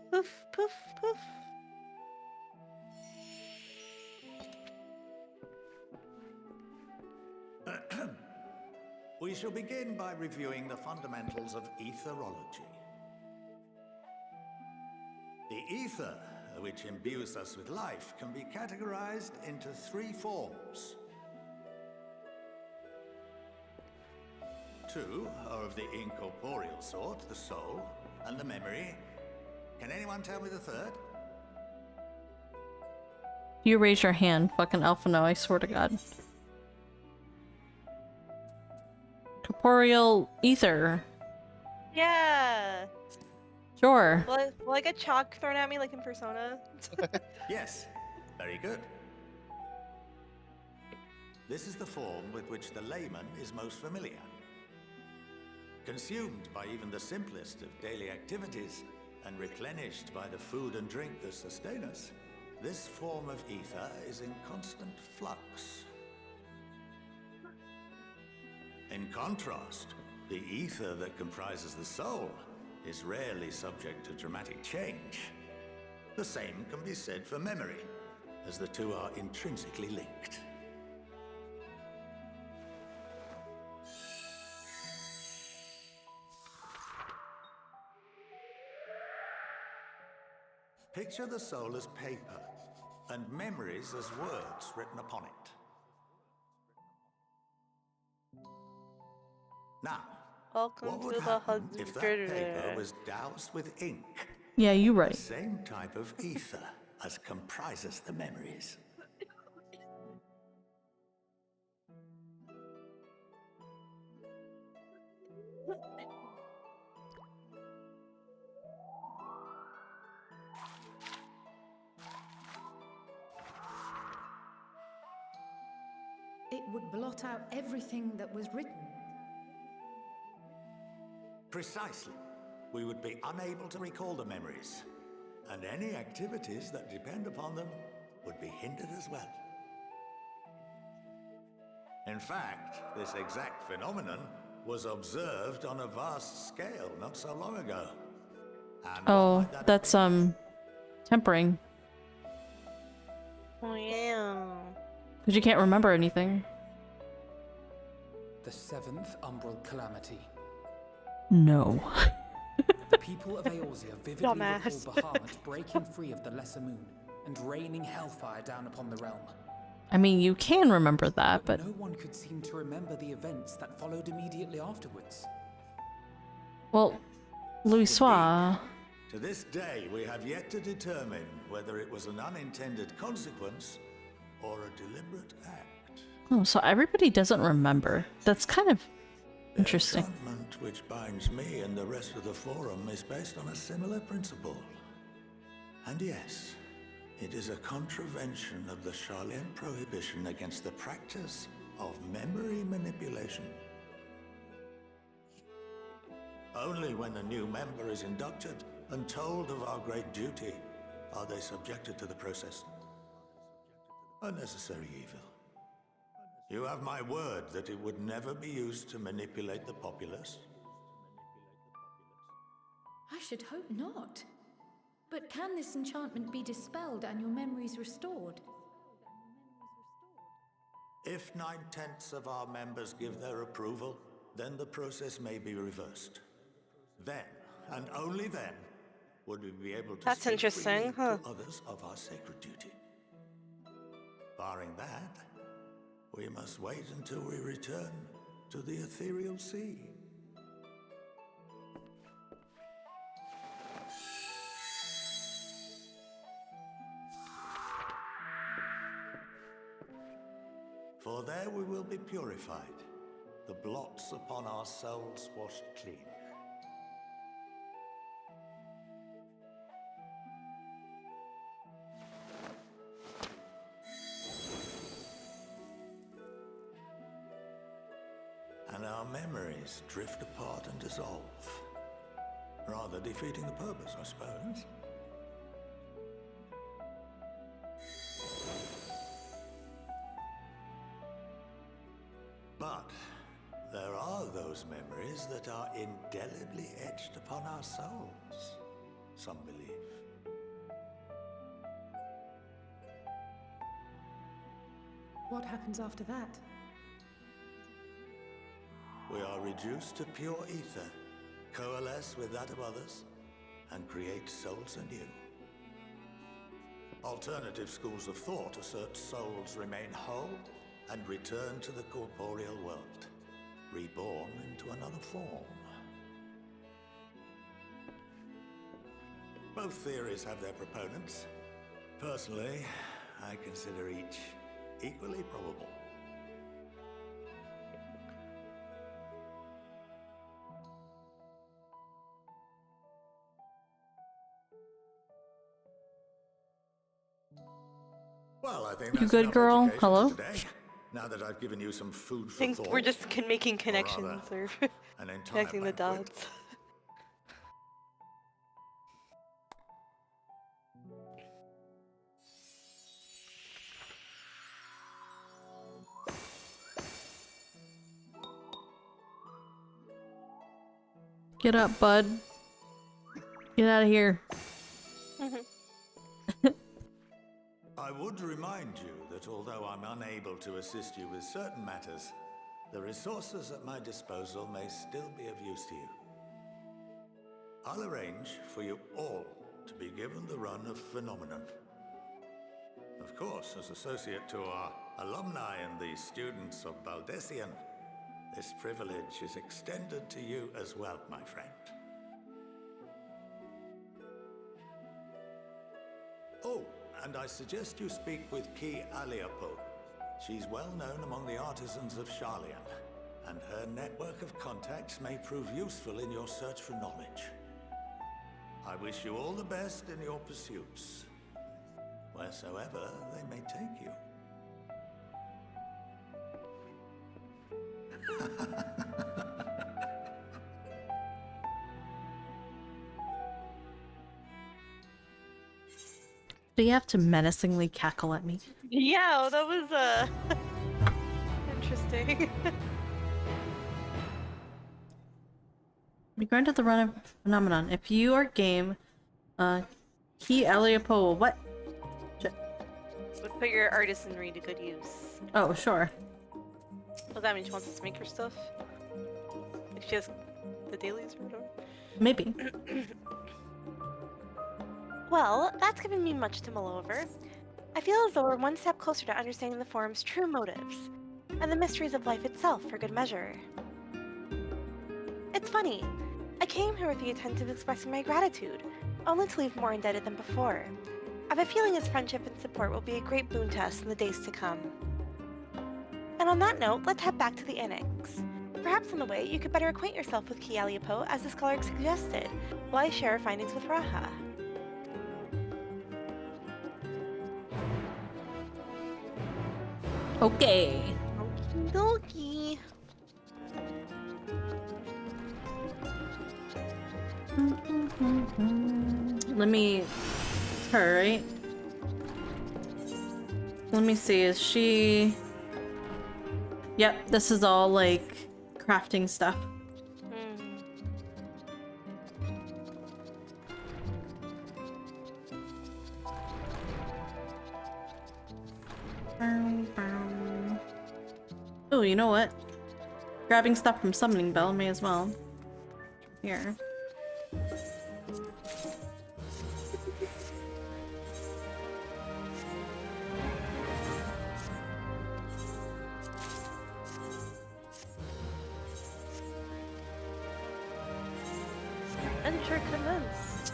B: Poof, poof, poof.
L: We shall begin by reviewing the fundamentals of etherology. The ether, which imbues us with life, can be categorized into 3 forms. 2 are of the incorporeal sort, the soul, and the memory. Can anyone tell me the third?
A: You raise your hand, fucking Alphino, I swear to God. Corporeal ether.
B: Yeah.
A: Sure.
B: Will I get chalk thrown at me like in Persona?
L: Yes, very good. This is the form with which the layman is most familiar. Consumed by even the simplest of daily activities, and replenished by the food and drink that sustain us, this form of ether is in constant flux. In contrast, the ether that comprises the soul is rarely subject to dramatic change. The same can be said for memory, as the two are intrinsically linked. Picture the soul as paper, and memories as words written upon it. Now, what would happen if that paper was doused with ink?
A: Yeah, you're right.
L: The same type of ether as comprises the memories.
E: It would blot out everything that was written.
L: Precisely. We would be unable to recall the memories, and any activities that depend upon them would be hindered as well. In fact, this exact phenomenon was observed on a vast scale not so long ago. And
A: oh, that's tempering.
B: Oh yeah.
A: Because you can't remember anything.
M: The 7th Umbral Calamity.
A: No.
M: The people of Eorzea vividly
B: Dumbass.
M: recall Bahamut breaking free of the Lesser Moon and raining hellfire down upon the realm.
A: I mean, you can remember that, but
M: no one could seem to remember the events that followed immediately afterwards.
A: well, Louisoix.
L: To this day, we have yet to determine whether it was an unintended consequence or a deliberate act.
A: Oh, so everybody doesn't remember. That's kind of interesting.
L: The enchantment which binds me and the rest of the Forum is based on a similar principle. And yes, it is a contravention of the Garlean prohibition against the practice of memory manipulation. Only when a new member is inducted and told of our great duty are they subjected to the process. A necessary evil. You have my word that it would never be used to manipulate the populace?
E: I should hope not. But can this enchantment be dispelled and your memories restored?
L: If 9/10 of our members give their approval, then the process may be reversed. Then, and only then, would we be able to
B: That's
L: speak
B: interesting,
L: freely to others of our sacred duty. Barring that, we must wait until we return to the ethereal sea. For there we will be purified, the blots upon our souls washed clean. And our memories drift apart and dissolve, rather defeating the purpose, I suppose. But there are those memories that are indelibly etched upon our souls, some believe.
J: What happens after that?
L: We are reduced to pure ether, coalesce with that of others, and create souls anew. Alternative schools of thought assert souls remain whole and return to the corporeal world, reborn into another form. Both theories have their proponents. Personally, I consider each equally probable. Well, I think that's
A: You good,
L: enough
A: girl?
L: education for
A: Hello?
L: today. Now that I've given you some food for
B: Think
L: thought.
B: we're just making connections or
L: an entire
B: connecting the
L: banquet.
B: dots.
A: Get up, bud. Get out of here.
L: I would remind you that although I'm unable to assist you with certain matters, the resources at my disposal may still be of use to you. I'll arrange for you all to be given the run of Phenomenon. Of course, as associate to our alumni and the students of Baldessian, this privilege is extended to you as well, my friend. Oh, and I suggest you speak with Ki Aliapo. She's well known among the artisans of Garlean, and her network of contacts may prove useful in your search for knowledge. I wish you all the best in your pursuits, wheresoever they may take you.
A: Do you have to menacingly cackle at me?
B: Yeah, that was interesting.
A: Be granted the run of Phenomenon. If you are game, Ki Aliapo, what?
B: Would put your artisanry to good use.
A: Oh, sure.
B: Well, that means she wants us to make her stuff. Like she has the dailies or whatever.
A: Maybe.
B: Well, that's given me much to mull over. I feel as though we're one step closer to understanding the Forum's true motives, and the mysteries of life itself for good measure. It's funny. I came here with the intent of expressing my gratitude, only to leave more indebted than before. I have a feeling his friendship and support will be a great boon to us in the days to come. And on that note, let's head back to the Annex. Perhaps on the way, you could better acquaint yourself with Ki Aliapo, as the scholar suggested, while I share our findings with Raha.
A: Okay.
B: Okie dokie.
A: Let me... Her, right? Let me see, is she... Yep, this is all, like, crafting stuff. Oh, you know what? Grabbing stuff from Summoning Bell, may as well. Here.
B: Enter commence.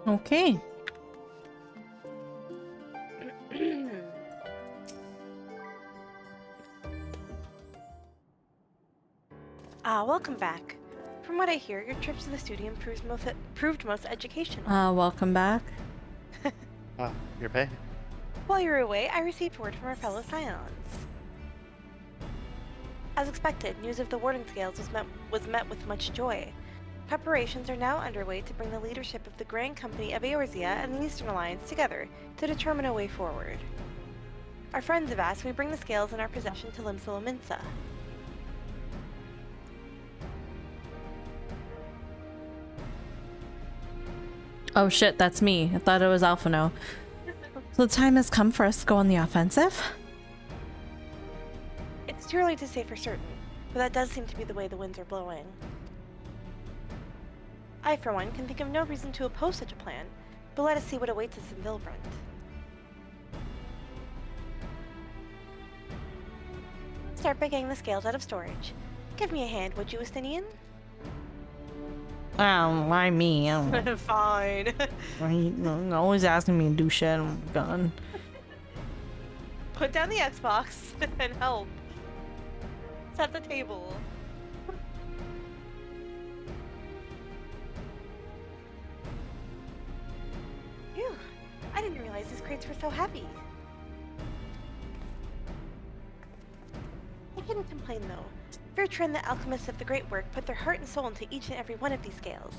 A: Okay.
B: Welcome back. From what I hear, your trip to the studio proved most educational.
A: Welcome back.
C: Oh, you're back.
B: While you were away, I received word from our fellow Scions. As expected, news of the Warden Scales was met with much joy. Preparations are now underway to bring the leadership of the Grand Company of Eorzea and the Eastern Alliance together to determine a way forward. Our friends have asked we bring the scales in our possession to Limsolominsa.
A: Oh shit, that's me. I thought it was Alphino. So the time has come for us to go on the offensive?
B: It's too early to say for certain, but that does seem to be the way the winds are blowing. I, for one, can think of no reason to oppose such a plan, but let us see what awaits us in Vilbrand. Start by getting the scales out of storage. Give me a hand, would you, Estinian?
A: Why me?
B: Fine.
A: You're always asking me to do shit. I'm gone.
B: Put down the Xbox and help. Set the table. Phew, I didn't realize these crates were so heavy. I couldn't complain though. Virtue and the alchemists of the Great Work put their heart and soul into each and every one of these scales,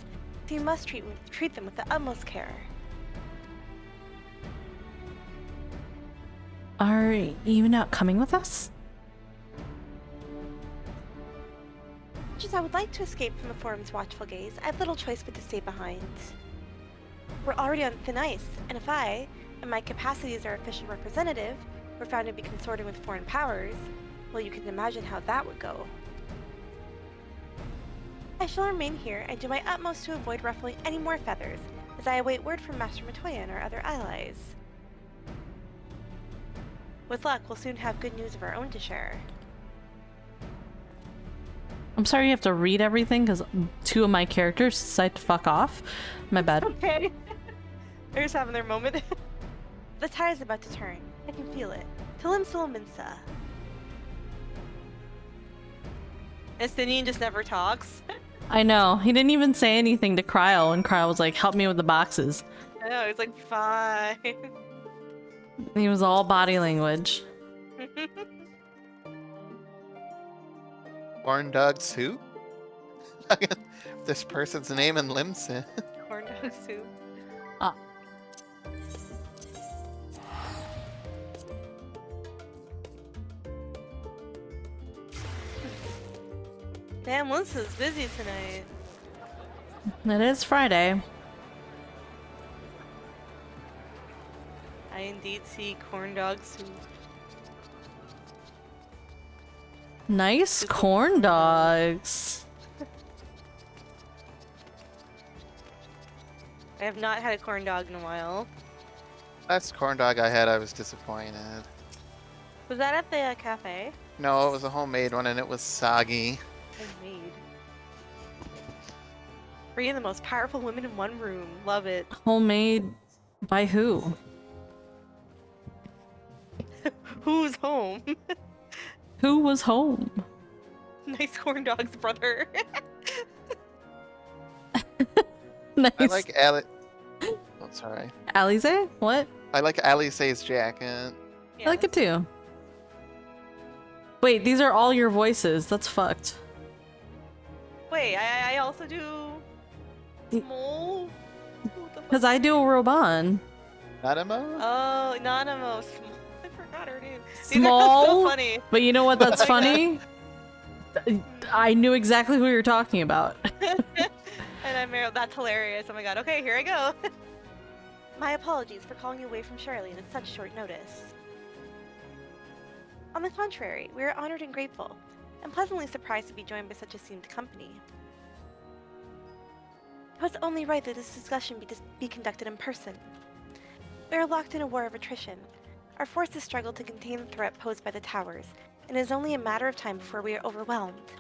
B: so you must treat them with the utmost care.
A: Are you not coming with us?
B: Much as I would like to escape from the Forum's watchful gaze, I have little choice but to stay behind. We're already on thin ice, and if I, in my capacity as our official representative, were found to be consorting with foreign powers, well, you can imagine how that would go. I shall remain here and do my utmost to avoid ruffling any more feathers, as I await word from Master Matoya and our other allies. With luck, we'll soon have good news of our own to share.
A: I'm sorry you have to read everything because two of my characters decide to fuck off. My bad.
B: Okay. They're just having their moment. The tide is about to turn. I can feel it. To Limsolominsa. Estinian just never talks.
A: I know. He didn't even say anything to Cryo, and Cryo was like, help me with the boxes.
B: I know, he's like, fine.
A: He was all body language.
C: Corn dog soup? This person's name in Limsa.
B: Corn dog soup.
A: Ah.
B: Damn, Limsa's busy tonight.
A: It is Friday.
B: I indeed see corn dog soup.
A: Nice corn dogs.
B: I have not had a corn dog in a while.
C: Last corn dog I had, I was disappointed.
B: Was that at the cafe?
C: No, it was a homemade one and it was soggy.
B: Homemade. Bringing the most powerful women in one room. Love it.
A: Homemade by who?
B: Who's home?
A: Who was home?
B: Nice corn dog's brother.
A: Nice.
C: I like Ali. Oh, sorry.
A: Alize? What?
C: I like Alice's jacket.
A: I like it too. Wait, these are all your voices. That's fucked.
B: Wait, I also do small.
A: Because I do a Roban.
C: Nanamo?
B: Oh, Nanamo. Small. I forgot her name.
A: Small.
B: These are so funny.
A: But you know what? That's
B: Oh my
A: funny. I knew exactly who you were talking about.
B: And I'm Meryl. That's hilarious. Oh my god. Okay, here I go. My apologies for calling you away from Charlene at such short notice. On the contrary, we are honored and grateful, and pleasantly surprised to be joined by such esteemed company. It was only right that this discussion be conducted in person. We are locked in a war of attrition. Our forces struggle to contain the threat posed by the towers, and it is only a matter of time before we are overwhelmed.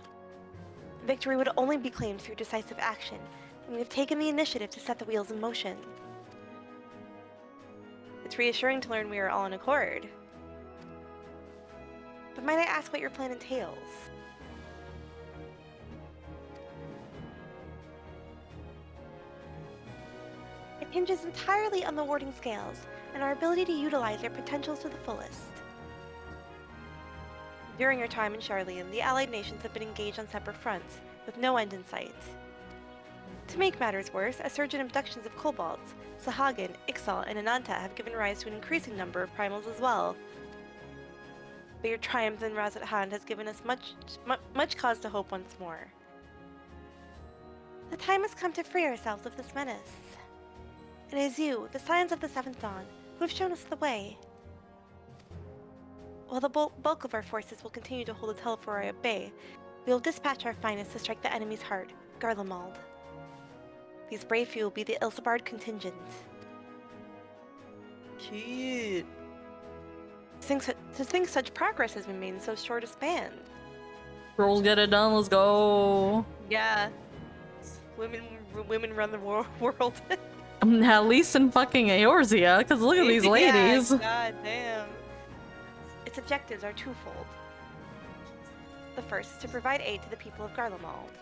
B: Victory would only be claimed through decisive action, and we have taken the initiative to set the wheels in motion. It's reassuring to learn we are all in accord. But might I ask what your plan entails? It hinges entirely on the warding scales and our ability to utilize their potentials to the fullest. During your time in Garlean, the allied nations have been engaged on separate fronts, with no end in sight. To make matters worse, a surge in abductions of kobolds, Sahagin, Ixal, and Ananta have given rise to an increasing number of primals as well. But your triumph in Razat Hand has given us much cause to hope once more. The time has come to free ourselves of this menace. It is you, the Scions of the Seventh Dawn, who have shown us the way. While the bulk of our forces will continue to hold the Telefori at bay, we will dispatch our finest to strike the enemy's heart, Garlemald. These brave few will be the Ilsabard contingent. Shit. To think such progress has been made in so short a span.
A: Girls get it done, let's go.
B: Yeah. Women run the world.
A: At least in fucking Eorzea, because look at these ladies.
B: Yeah, god damn. Its objectives are twofold. The first is to provide aid to the people of Garlemald.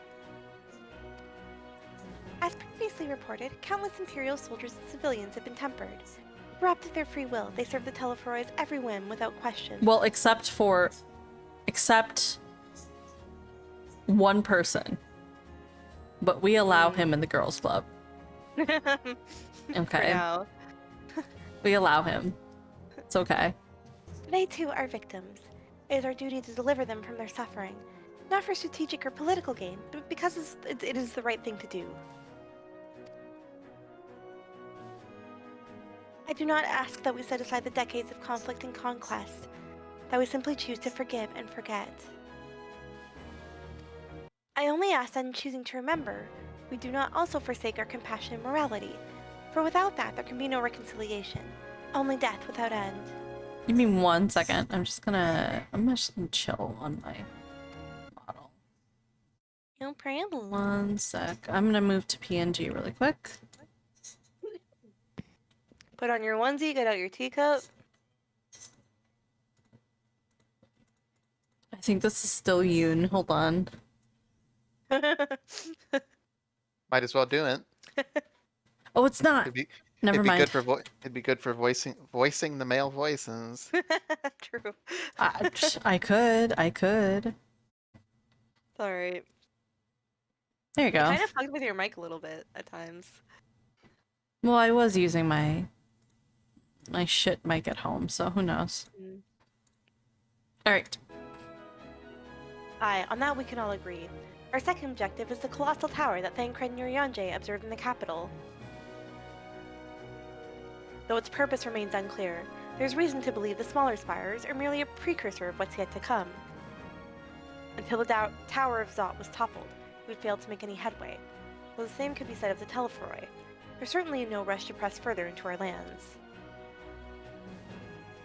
B: As previously reported, countless Imperial soldiers and civilians have been tempered. Robbed of their free will, they serve the Teleforoi's every whim without question.
A: Well, except one person. But we allow him in the girls' club. Okay. We allow him. It's okay.
B: They too are victims. It is our duty to deliver them from their suffering, not for strategic or political gain, but because it is the right thing to do. I do not ask that we set aside the decades of conflict and conquest, that we simply choose to forgive and forget. I only ask that in choosing to remember, we do not also forsake our compassion and morality, for without that there can be no reconciliation, only death without end.
A: Give me 1 second. I'm just gonna chill on my model.
B: No problem.
A: 1 sec. I'm gonna move to PNG really quick.
B: Put on your onesie, get out your teacup.
A: I think this is still Yoon. Hold on.
C: Might as well do it.
A: Oh, it's not. Never mind.
C: It'd be good for voicing the male voices.
B: True.
A: I could.
B: Alright.
A: There you go.
B: I kind of fucked with your mic a little bit at times.
A: Well, I was using my shit mic at home, so who knows. Alright.
B: Aye, on that we can all agree. Our second objective is the colossal tower that Thancred Nuryanje observed in the capital. Though its purpose remains unclear, there's reason to believe the smaller spires are merely a precursor of what's yet to come. Until the Tower of Zot was toppled, we failed to make any headway, though the same could be said of the Telefroi. There's certainly no rush to press further into our lands.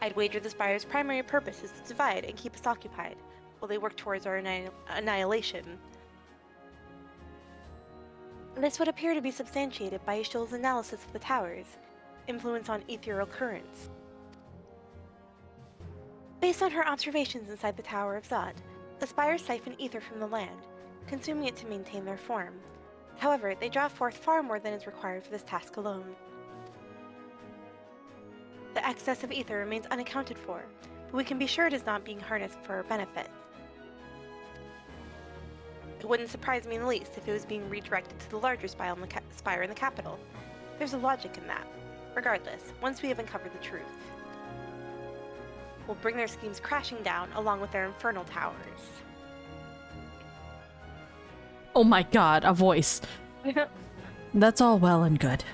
B: I'd wager the spire's primary purpose is to divide and keep us occupied, while they work towards our annihilation. This would appear to be substantiated by Ishul's analysis of the towers, influence on ethereal currents. Based on her observations inside the Tower of Zod, the spires siphon ether from the land, consuming it to maintain their form. However, they draw forth far more than is required for this task alone. The The excess of ether remains unaccounted for, but we can be sure it is not being harnessed for our benefit. It wouldn't surprise me in the least if it was being redirected to the larger spire in the capital. There's a logic in that. Regardless, once we have uncovered the truth, we'll bring their schemes crashing down along with their infernal towers.
A: Oh my god, a voice. That's all well and good.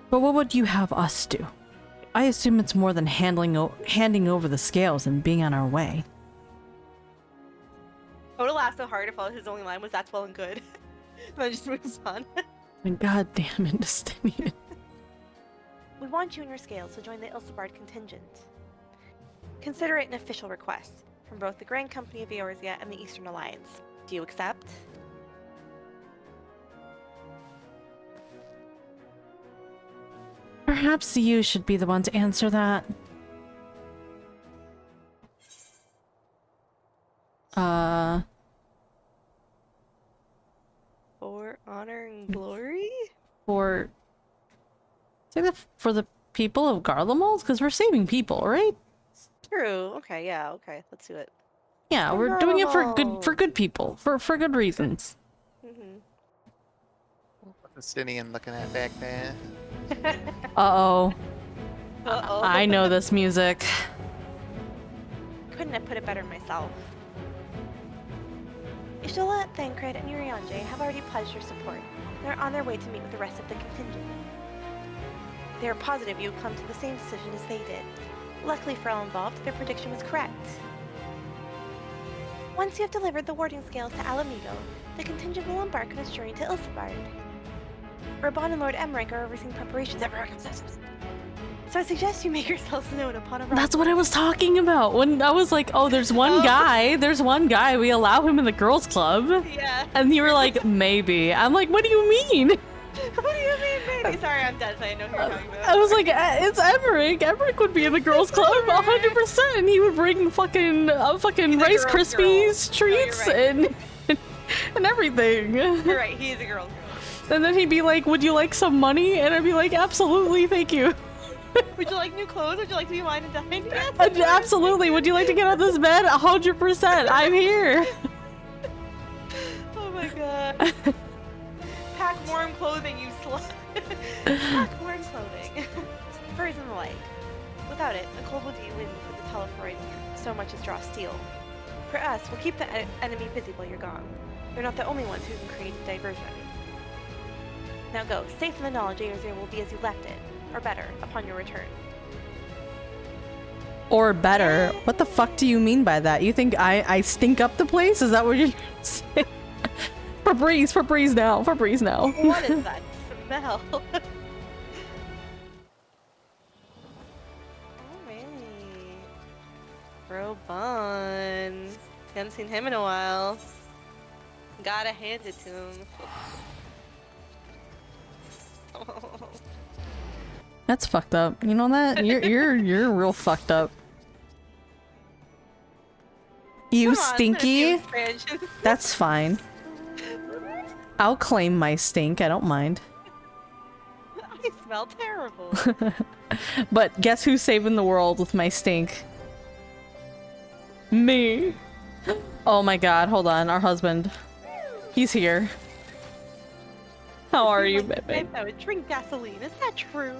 A: But what would you have us do? I assume it's more than handing over the scales and being on our way.
B: I would have laughed so hard if his only line was "that's well and good." And then just moves on.
A: And god damn it, Justinian.
B: We want you and your scales to join the Ilsebard contingent. Consider it an official request from both the Grand Company of Eorzea and the Eastern Alliance. Do you accept?
A: Perhaps you should be the one to answer that.
B: For honor and glory?
A: For the people of Garlemald? Because we're saving people, right?
B: True. Okay, yeah, okay. Let's do it.
A: Yeah, we're doing it for good people. For good reasons.
C: Justinian looking at back there.
A: Uh-oh.
B: Uh-oh.
A: I know this music.
B: Couldn't have put it better myself. Ishtola, Thancred, and Urianger have already pledged their support. They're on their way to meet with the rest of the contingent. They are positive you will come to the same decision as they did. Luckily for all involved, their prediction was correct. Once you have delivered the warding scales to Alamigo, the contingent will embark on its journey to Ilsebard. Raban and Lord Emmerich are overseeing preparations. So I suggest you make yourselves known upon arrival.
A: That's what I was talking about when I was like, oh, there's one guy, we allow him in the girls club.
B: Yeah.
A: And you were like, maybe. I'm like, what do you mean?
B: What do you mean, maybe? Sorry, I'm dead, so I know who you're talking about.
A: I was like, it's Emmerich. Emmerich would be in the girls club 100%. He would bring fucking Rice Krispies treats and everything.
B: You're right, he is a girl's girl.
A: And then he'd be like, would you like some money? And I'd be like, absolutely, thank you.
B: Would you like new clothes? Would you like to be wine and dined? Yes,
A: absolutely. Would you like to get on this bed? 100%. I'm here.
B: Oh my god. Pack warm clothing, you slut. Pack warm clothing. Furs and the like. Without it, the cold will do you in for the Telefroid so much as draw steel. For us, we'll keep the enemy busy while you're gone. You're not the only ones who can create a diversion. Now go, safe in the knowledge Eorzea will be as you left it, or better, upon your return.
A: Or better? What the fuck do you mean by that? You think I stink up the place? Is that what you're saying? Febreze now.
B: What is that smell? Alright. Robon. Haven't seen him in a while. Gotta hand it to him.
A: That's fucked up. You know that? You're real fucked up. You
B: Come on,
A: stinky? That's fine. I'll claim my stink. I don't mind.
B: I smell terrible.
A: But guess who's saving the world with my stink? Me. Oh my god, hold on. Our husband. He's here. How are you, baby?
B: I would drink gasoline. Is that true?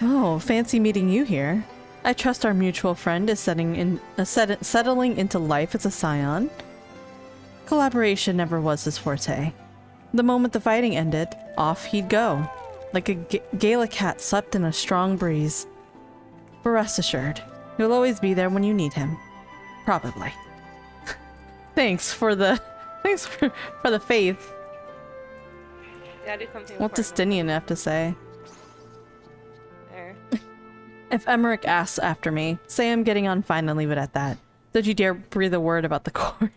A: Oh, fancy meeting you here. I trust our mutual friend is settling into life as a scion. Collaboration never was his forte. The moment the fighting ended, off he'd go, like a gala cat swept in a strong breeze. But rest assured, he'll always be there when you need him. Probably. Thanks for the faith.
B: Yeah, do something.
A: What does Dinian have to say?
B: There.
A: If Emmerich asks after me, say I'm getting on fine and leave it at that. Don't you dare breathe a word about the court.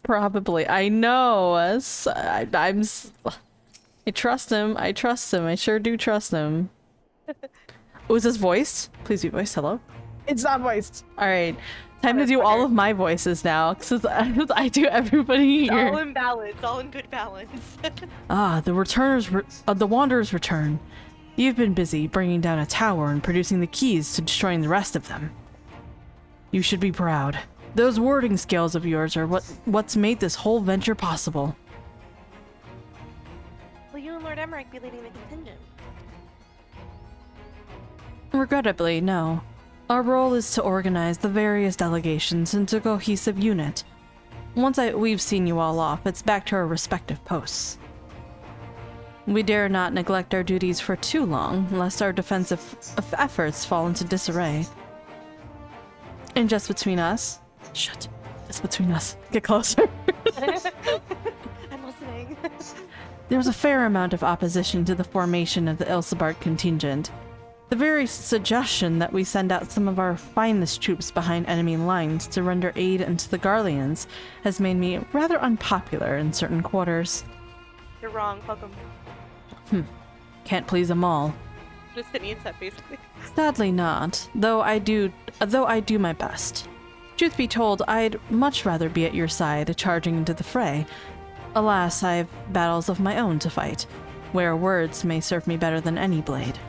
A: Probably. I know. I trust him. I sure do trust him. Oh, is this voiced? Please be voiced. Hello? It's not voiced. Alright. Time to do all of my voices now, because I do everybody
B: It's
A: here.
B: all in balance, all in good balance.
A: The Wanderers return. You've been busy bringing down a tower and producing the keys to destroying the rest of them. You should be proud. Those wording skills of yours are what's made this whole venture possible.
B: Will you and Lord Emmerich be leading the contingent?
A: Regrettably, no. Our role is to organize the various delegations into a cohesive unit. Once we've seen you all off, it's back to our respective posts. We dare not neglect our duties for too long, lest our defensive efforts fall into disarray. And just between us... Shut. Just between us. Get closer.
B: I'm listening.
A: There was a fair amount of opposition to the formation of the Ilsebard contingent. The very suggestion that we send out some of our finest troops behind enemy lines to render aid unto the Garleans has made me rather unpopular in certain quarters.
B: You're wrong, welcome.
A: Can't please them all.
B: Just an insect, basically.
A: Sadly not, though I do my best. Truth be told, I'd much rather be at your side, charging into the fray. Alas, I've battles of my own to fight, where words may serve me better than any blade.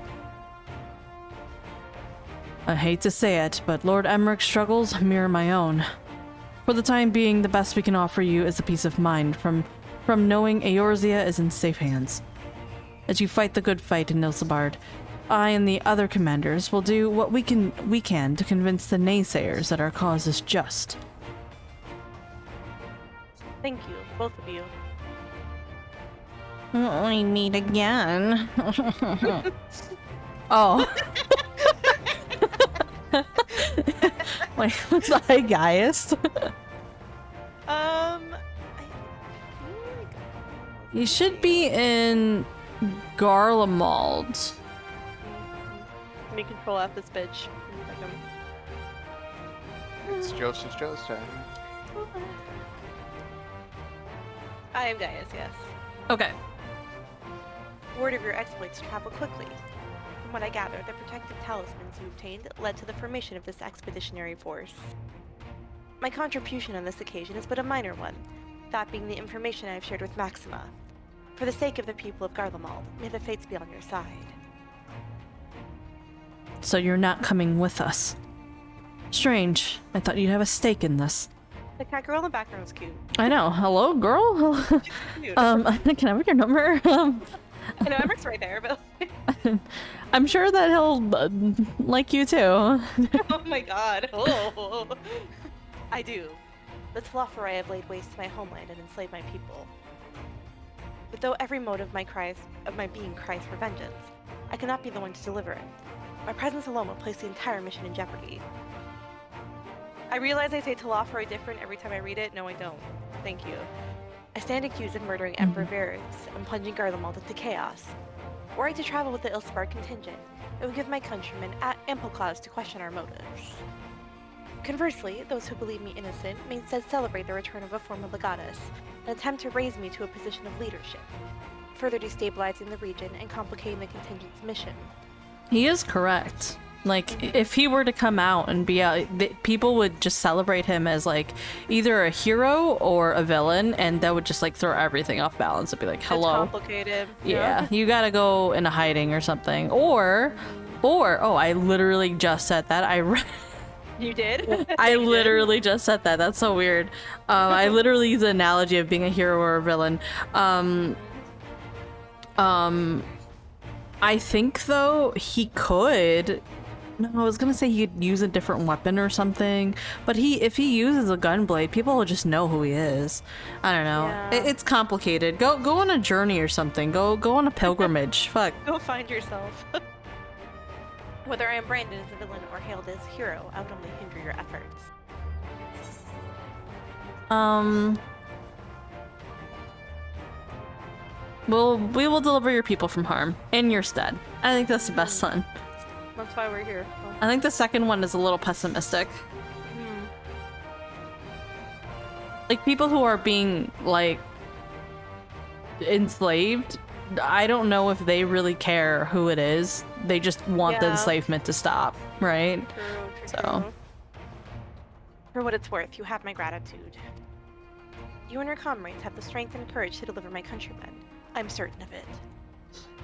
A: I hate to say it, but Lord Emmerich's struggles mirror my own. For the time being, the best we can offer you is a peace of mind from knowing Eorzea is in safe hands. As you fight the good fight in Ilsebard, I and the other commanders will do what we can to convince the naysayers that our cause is just.
B: Thank you, both of you.
A: We meet again. Oh. Wait, was I Gaius?
B: I feel like...
A: You should be in Garlemald.
B: Let me control F this bitch.
C: It's Joe's time.
B: I am Gaius, yes.
A: Okay.
B: Word of your exploits traveled quickly. From what I gather, the protective talismans you obtained led to the formation of this expeditionary force. My contribution on this occasion is but a minor one, that being the information I have shared with Maxima. For the sake of the people of Garlemald, may the fates be on your side.
A: So you're not coming with us. Strange. I thought you'd have a stake in this.
B: The cat girl in the background's cute.
A: I know. Hello, girl?
B: Cute.
A: Can I have your number?
B: I know Emmerich's right there, but...
A: I'm sure that he'll like you too.
B: Oh my god. Oh. I do. The Tlofari have laid waste to my homeland and enslaved my people. But though every motive of my being cries for vengeance, I cannot be the one to deliver it. My presence alone will place the entire mission in jeopardy. I realize I say Tlofari different every time I read it. No, I don't. Thank you. I stand accused of murdering Emperor Varys and plunging Garlemald into chaos. Were I to travel with the Ilsebard contingent, it would give my countrymen ample cause to question our motives. Conversely, those who believe me innocent may instead celebrate the return of a former legatus, an attempt to raise me to a position of leadership, further destabilizing the region and complicating the contingent's mission.
A: He is correct. Like, if he were to come out and be out, people would just celebrate him as, like, either a hero or a villain, and that would just, like, throw everything off balance. It'd be like, hello.
B: It's complicated.
A: Yeah, you gotta go into hiding or something. Or, oh, I literally just said that.
B: You did?
A: I literally just said that. That's so weird. I literally use the analogy of being a hero or a villain. I think, though, he could... No, I was gonna say he could use a different weapon or something, but if he uses a gunblade, people will just know who he is. I don't know.
B: Yeah.
A: It's complicated. Go on a journey or something. Go on a pilgrimage. Fuck.
B: Go find yourself. Whether I am branded as a villain or hailed as a hero, I would only hinder your efforts.
A: We will deliver your people from harm in your stead. I think that's the best one.
B: That's why we're here.
A: I think the second one is a little pessimistic. Like, people who are being, like, enslaved, I don't know if they really care who it is. They just want the enslavement to stop, right?
B: True.
A: So
B: For what it's worth, you have my gratitude. You and your comrades have the strength and courage to deliver my countrymen. I'm certain of it.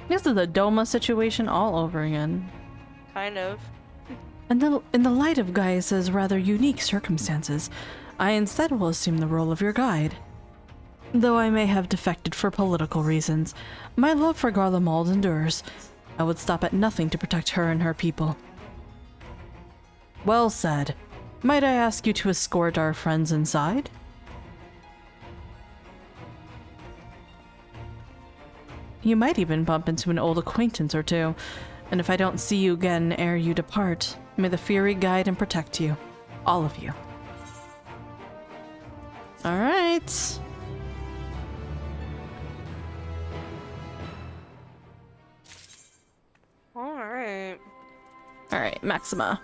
A: This is the Doma situation all over again.
B: Kind of.
A: In the light of Gaius's rather unique circumstances, I instead will assume the role of your guide. Though I may have defected for political reasons, my love for Garlemald endures. I would stop at nothing to protect her and her people. Well said. Might I ask you to escort our friends inside? You might even bump into an old acquaintance or two, and if I don't see you again ere you depart, may the Fury guide and protect you. All of you. Alright.
B: Alright.
A: Alright, Maxima.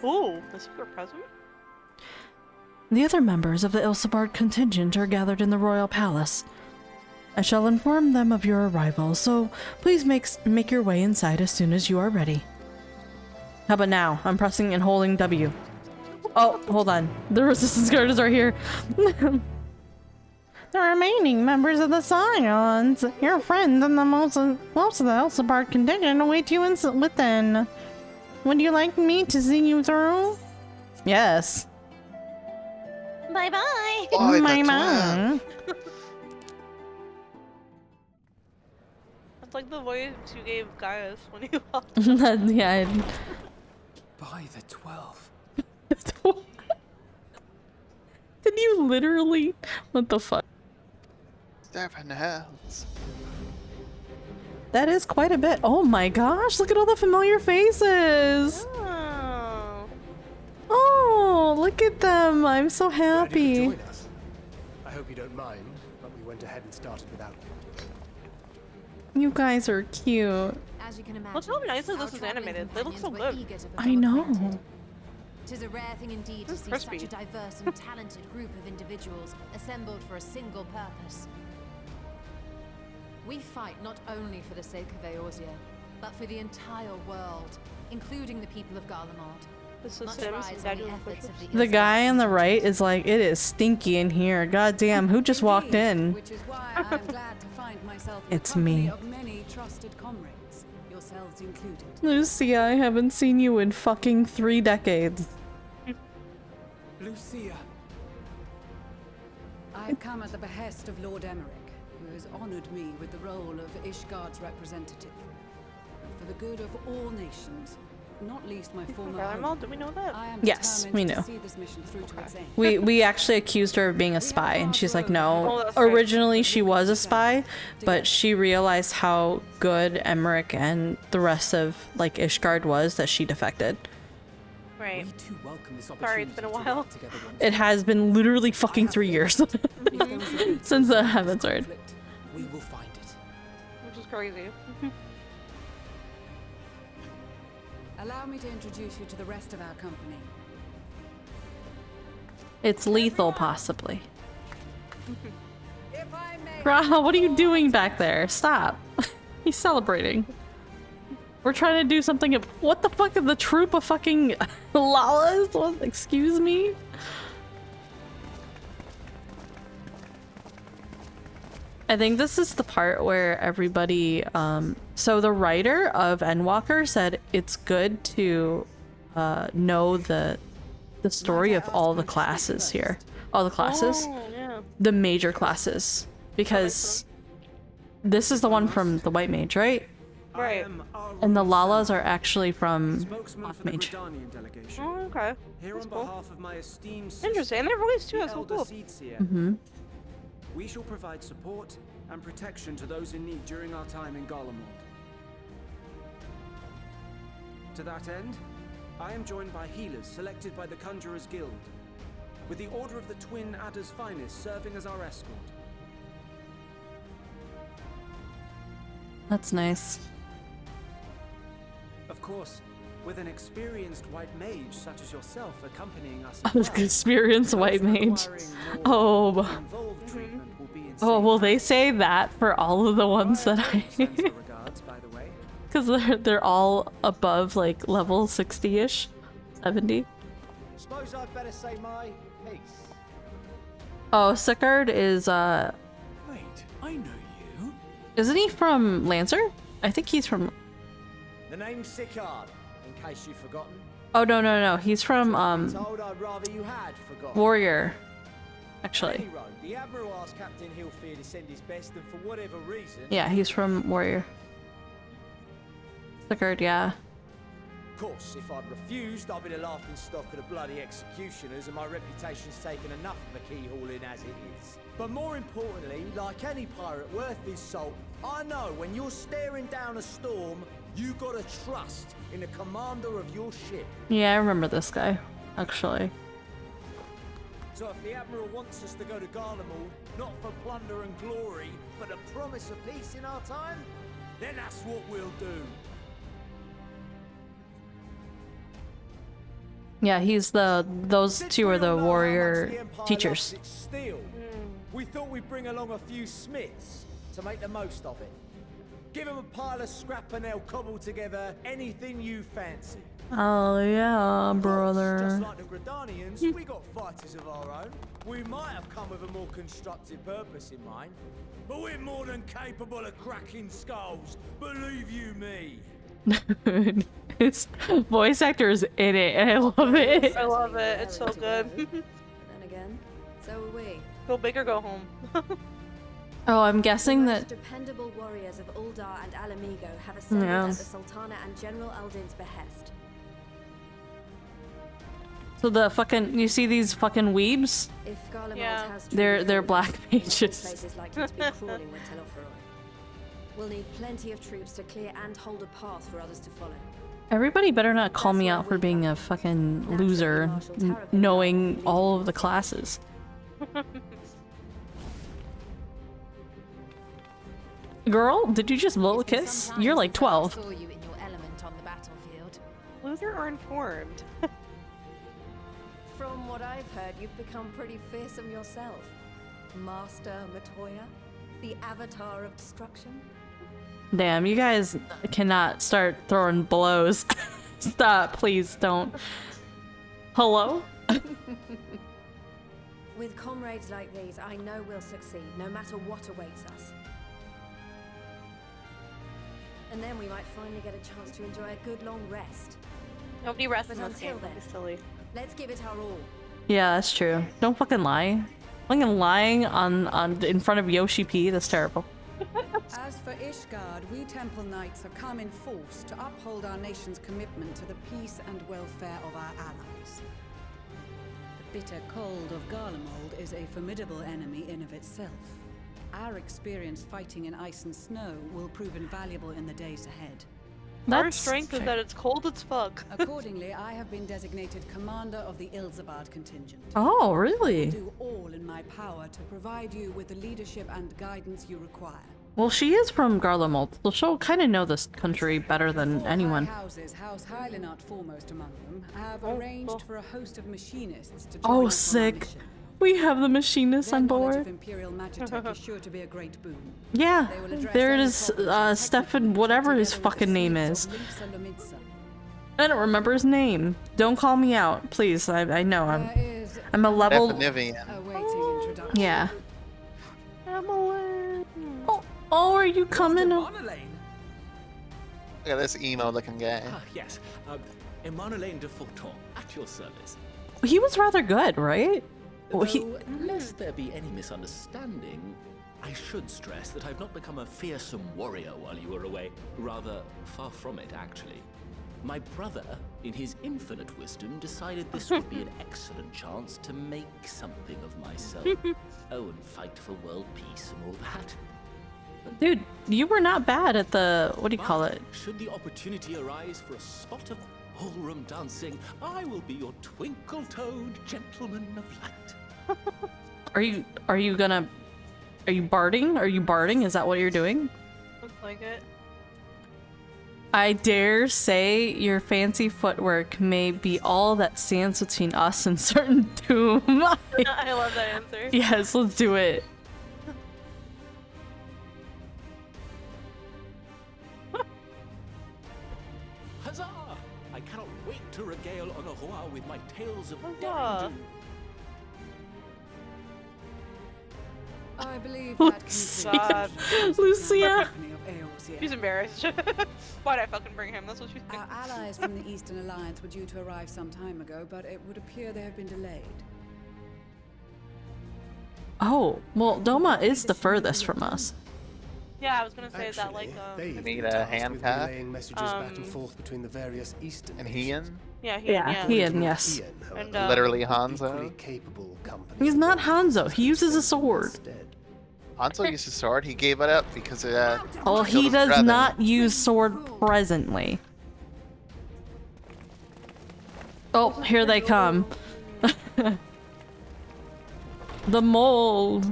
B: Ooh, the secret present?
A: The other members of the Ilsebard contingent are gathered in the royal palace. I shall inform them of your arrival, so please make your way inside as soon as you are ready. How about now? I'm pressing and holding W. Oh, hold on. The resistance guard is right here. The remaining members of the Scions, your friends and most of the Ilsebard contingent await you within. Would you like me to see you through? Yes.
B: Bye-bye.
A: Bye-bye.
B: That's like the voice you gave Gaius when he walked.
A: Yeah.
M: By the 12.
A: Did you literally? What the fuck?
C: 7 hells.
A: That is quite a bit. Oh my gosh, look at all the familiar faces.
B: Oh.
A: Oh, look at them. I'm so happy.
H: Join us. I hope you don't mind, but we went ahead and started without you.
A: You guys are cute.
J: As you can imagine,
B: Look how nicely this is animated. They look so good.
A: I know.
E: Tis a rare thing indeed to see such a diverse and talented group of individuals assembled for a single purpose. We fight not only for the sake of Eorzea, but for the entire world, including the people of Garlemald.
B: This is
E: Much
B: Sims
E: rides
B: and
E: on the efforts of
A: The guy on the right is like, it is stinky in here. God damn, who just walked in?
N: Which is why I am glad to find myself in
A: It's
N: the company
A: me.
N: of many trusted comrades, yourselves included.
A: Lucia, I haven't seen you in fucking 3 decades.
M: Lucia.
N: I've come at the behest of Lord Emmerich, who has honored me with the role of Ishgard's representative. And for the good of all nations, not least my former home,
B: do we know that?
N: I am
A: Yes, we
N: determined
A: know.
N: to see this mission through to its end.
A: We actually accused her of being a spy, and she's like, no. Originally, she was a spy, but she realized how good Emmerich and the rest of like Ishgard was that she defected.
B: Right.
M: We too welcome this
B: Sorry, it's been a while.
A: It has been literally fucking 3 years since the heavens started.
M: We will find it.
B: Which is crazy.
N: Allow me to introduce you to the rest of our company.
A: It's lethal, possibly.
N: If I may,
A: Raha, what are you doing back there? Stop. He's celebrating. We're trying to do something. What the fuck is the troop of fucking Lalas? What? Excuse me? I think this is the part where everybody, so the writer of Endwalker said it's good to know the story of all the classes here. All the classes.
B: Oh, yeah.
A: The major classes. Because this is the one from the White Mage, right?
B: Right.
A: And the Lalas are actually from
F: Spokesman for the
A: Mage.
F: Gridanian delegation.
B: Oh, okay.
F: Here
B: That's
F: on
B: cool.
F: behalf of my esteemed
B: Interesting. And their voice too. That's so
F: Elder
B: cool.
F: Seedseer,
A: Mm-hmm.
F: we shall provide support and protection to those in need during our time in Garlemald. To that end, I am joined by healers selected by the Conjurers Guild, with the Order of the Twin Adder's Finest serving as our escort.
A: That's nice.
F: Of course, with an experienced white mage such as yourself accompanying us.
A: I was experienced white mage. Oh. Oh, well, they say that for all of the ones that I. Because they're all above like level 60-ish, 70.
O: Suppose I'd better say my piece.
A: Oh, Sigurd is
F: Wait, I know you.
A: isn't he from Lancer? I think he's from.
O: The name's Sigurd, in case you've forgotten.
A: Oh no, he's from
O: Told I'd rather you had forgotten.
A: Warrior. Actually.
O: Any road, the Admiral asked Captain Hillfear to send his best, and for whatever reason.
A: Yeah, he's from Warrior. Sigurd, yeah.
O: Of course, if I'd refused, I'd be the laughing stock of the bloody executioners, and my reputation's taken enough of a keyhauling as it is. But more importantly, like any pirate worth his salt, I know when you're staring down a storm, you gotta trust in the commander of your ship.
A: Yeah, I remember this guy, actually.
O: So if the Admiral wants us to go to Garlean, not for plunder and glory, but a promise of peace in our time, then that's what we'll do.
A: Yeah, he's those two are the warrior teachers.
O: We thought we'd bring along a few smiths to make the most of it. Give them a pile of scrap and they'll cobble together anything you fancy.
A: Oh yeah,
O: Just
A: brother.
O: like the Gradanians, we got fighters of our own. We might have come with a more constructive purpose in mind, but we're more than capable of cracking skulls, believe you me.
A: His voice actor is in it, and I love it.
B: I love it. It's so good.
P: Then again, so are we.
B: Go big or go home.
A: Oh, I'm guessing
P: The
A: that.
P: most dependable warriors of Uldar and Alamigo have assembled
A: Yeah.
P: at the Sultana and General Aldin's behest.
A: So the fucking, you see these fucking weebs?
P: If Garlemald has
A: They're black mages.
P: place is likely to be crawling with Telopheroi. We'll need plenty of troops to clear and hold a path for others to follow.
A: Everybody better not call me out for being a fucking loser, knowing all of the classes. Girl, did you just blow a kiss? You're like 12.
J: Saw you in your element on the battlefield.
B: Loser or informed?
P: From what I've heard, you've become pretty fearsome yourself. Master Matoya, the avatar of destruction.
A: Damn, you guys cannot start throwing blows. Stop, please don't. Hello?
P: With comrades like these, I know we'll succeed, no matter what awaits us. And then we might finally get a chance to enjoy a good long rest.
B: Nobody rests
P: But
B: in this
P: until
B: game.
P: then,
B: It's silly.
P: let's give it our all.
A: Yeah, that's true. Don't fucking lie. Fucking lying on in front of Yoshi P, that's terrible.
N: As for Ishgard, we Temple Knights have come in force to uphold our nation's commitment to the peace and welfare of our allies. The bitter cold of Garlemald is a formidable enemy in of itself. Our experience fighting in ice and snow will prove invaluable in the days ahead.
B: Our strength is that it's cold as fuck.
N: Accordingly, I have been designated commander of the Ilzabard contingent.
A: Oh, really?
N: I will do all in my power to provide you with the leadership and guidance you require.
A: Well, she is from Garlemald, so she'll kind of know this country better than anyone.
N: Houses, House Hylinart foremost among them, have arranged for a host of machinists to join
A: Oh,
N: us on our
A: sick.
N: mission.
A: We have the machinists on
N: Their knowledge
A: board.
N: of Imperial Magitech is sure to be a great boon.
A: Yeah,
N: They will address
A: there it
N: any
A: is,
N: problems
A: Stefan, whatever his fucking name is.
N: Limsa Lomitsa.
A: I don't remember his name. Don't call me out, please. I know I'm a level.
N: Awaiting introduction.
A: Yeah. Oh, are you coming?
C: Look at this emo-looking guy.
Q: Ah, yes. Emanolaine de Forton, at your service.
A: He was rather good, right? Well,
Q: Though, lest there be any misunderstanding, I should stress that I've not become a fearsome warrior while you were away. Rather, far from it, actually. My brother, in his infinite wisdom, decided this would be an excellent chance to make something of myself. Oh, and fight for world peace and all that.
A: Dude, you were not bad at the, what do you call it?
Q: Should the opportunity arise for a spot of ballroom dancing, I will be your twinkle-toed gentleman of light.
A: Are you barding? Are you barding? Is that what you're doing?
B: Looks like it.
A: I dare say your fancy footwork may be all that stands between us and certain doom.
B: I love that answer.
A: Yes, let's do it.
Q: Huzzah! I cannot wait to regale on a roi with my tales of
B: yeah.
Q: daring do.
N: I believe that
B: God.
A: Lucia.
B: She's embarrassed. Why'd I fucking bring him? That's what she's
N: Our allies from the Eastern Alliance were due to arrive some time ago, but it would appear they have been delayed.
A: Oh, well, Doma is the furthest from us.
B: Yeah, I was gonna say that like
H: They
C: need a hand pack.
H: messages back and forth between the various Eastern
C: And Hien?
B: Yeah,
A: Hien, yes.
B: And,
C: Literally Hanzo.
A: He's not Hanzo. He uses a sword.
C: Hanzo uses sword. He gave it up because
A: Well,
C: killed
A: he
C: his
A: does
C: brother.
A: not use sword presently. Oh, here they come. The mold.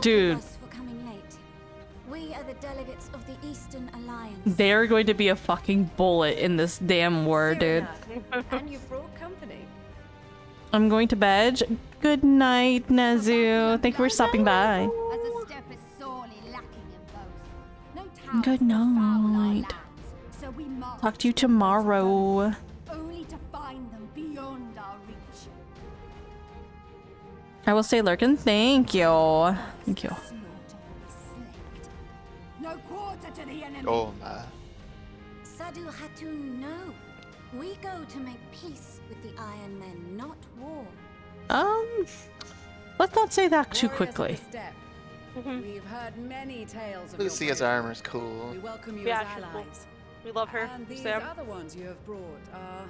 A: Dude,
R: For coming late. We are the delegates of the Eastern Alliance.
A: they're going to be a fucking bullet in this damn war, dude.
P: And you brought company.
A: I'm going to bed. Good night, Nazu. Thank you for stopping by.
R: As a step is sorely lacking in both. No towers
A: Good
R: will foul our
A: night.
R: lands, so we march
A: Talk to you tomorrow.
R: only to find them beyond our reach.
A: I will stay lurking. Thank you. Thank you.
R: No quarter to the enemy.
C: Oh my.
R: Sadu Hatun, no. We go to make peace with the Iron Men, not war.
A: Let's not say that too quickly.
N: We've heard many tales of
C: Lucia's
N: your
C: armor's cool.
N: We welcome you
B: Yeah,
N: as
B: she's cool.
N: allies.
B: We love her.
N: And these
B: Sam.
N: other ones you have brought are...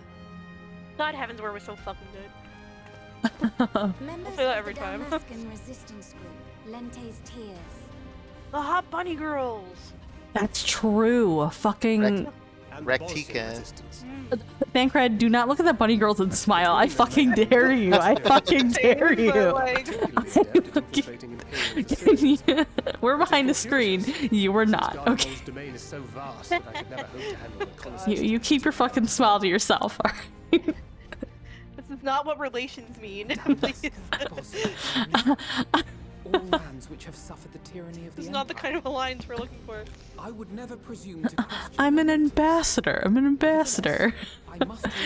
B: God heavens, where we're so fucking good.
R: Members
B: say that
R: of
B: every
R: the
B: time.
R: Dalmascan resistance group, Lente's Tears.
B: The hot bunny girls.
A: That's true. Fucking
C: Rectica.
A: Thancred, do not look at the bunny girls and smile. I fucking dare you. I fucking dare you. We're behind the screen. You were not. Okay.
H: domain is so vast that I could never hope to handle the conversation.
A: You keep your fucking smile to yourself. All right?
B: This is not what relations mean. Please.
M: All lands which have suffered the tyranny of the
B: This is not the kind of alliance we're looking for.
M: I would never presume to question.
A: I'm an ambassador. I'm an ambassador.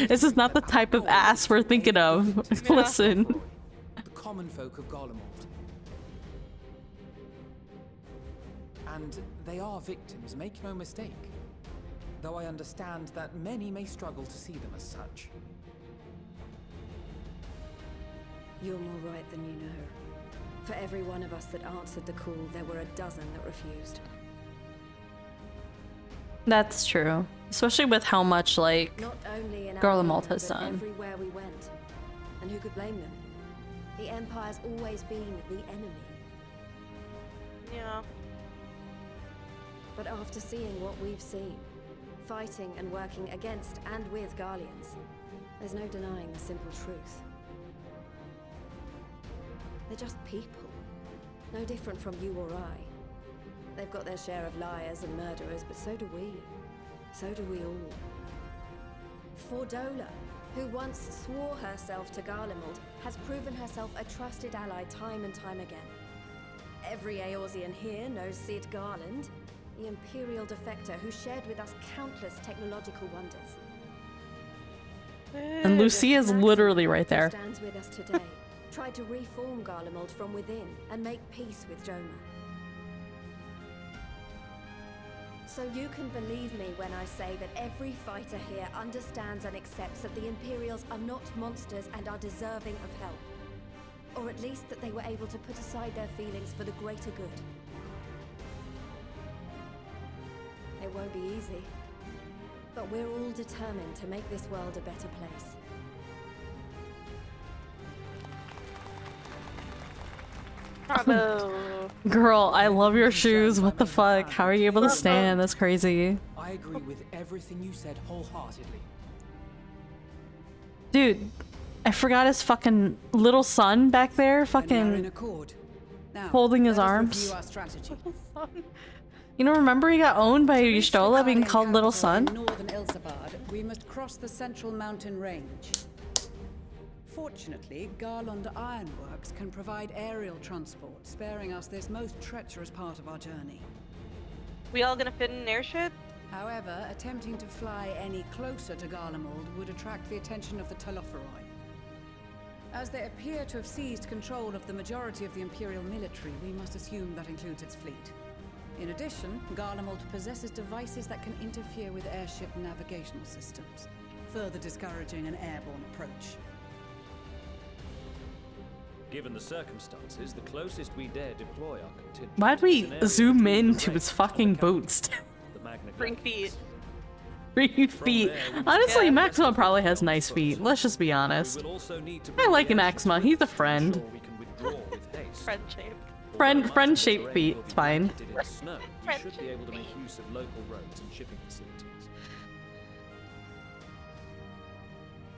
A: This is not the type of ass we're thinking of. Listen.
M: The common folk of Garlean. And they are victims, make no mistake. Though I understand that many may struggle to see them as such.
P: You're more right than you know. For every one of us that answered the call, there were a dozen that refused.
A: That's true. Especially with how much, like,
P: Not only in our
A: Garlean
P: homeland,
A: has
P: but
A: done.
P: everywhere we went. And who could blame them? The Empire's always been the enemy.
B: Yeah.
P: But after seeing what we've seen, fighting and working against and with Garleans, there's no denying the simple truth. They're just people, no different from you or I. They've got their share of liars and murderers, but so do we. So do we all. Fordola, who once swore herself to Garlemald, has proven herself a trusted ally time and time again. Every Eorzean here knows Cid Garland, the Imperial defector who shared with us countless technological wonders.
A: And Lucia's literally right
P: Who
A: there.
P: stands with us today, tried to reform Garlemald from within and make peace with Joma. So you can believe me when I say that every fighter here understands and accepts that the Imperials are not monsters and are deserving of help. Or at least that they were able to put aside their feelings for the greater good. It won't be easy, but we're all determined to make this world a better place.
B: Bravo.
A: Girl, I love your shoes. What the fuck? How are you able to stand? That's crazy.
M: I agree with everything you said wholeheartedly.
A: Dude, I forgot his fucking little son back there,
N: We're in
A: fucking
N: accord. Now,
A: holding his
N: let us
A: arms.
N: review our strategy.
A: You know, remember he got owned by Y'shtola being called Little Son?
N: In northern Ilsabard, we must cross the central mountain range. Fortunately, Garlean Ironworks can provide aerial transport, sparing us this most treacherous part of our journey.
B: We all gonna fit in an airship?
N: However, attempting to fly any closer to Garlemald would attract the attention of the Telophoroi. As they appear to have seized control of the majority of the Imperial military, we must assume that includes its fleet. In addition, Garlemald possesses devices that can interfere with airship navigational systems, further discouraging an airborne approach.
S: Given the circumstances, the closest we dare deploy our contingent.
A: Why'd we zoom in to his fucking boots?
B: Bring feet.
A: 3 feet. Honestly, Maxima probably has nice feet. Let's just be honest. I like Maxima. He's a friend.
B: Friend-shaped.
A: Friend-shaped feet. It's fine.
S: Snow, we should be able to make use of local roads and shipping facilities.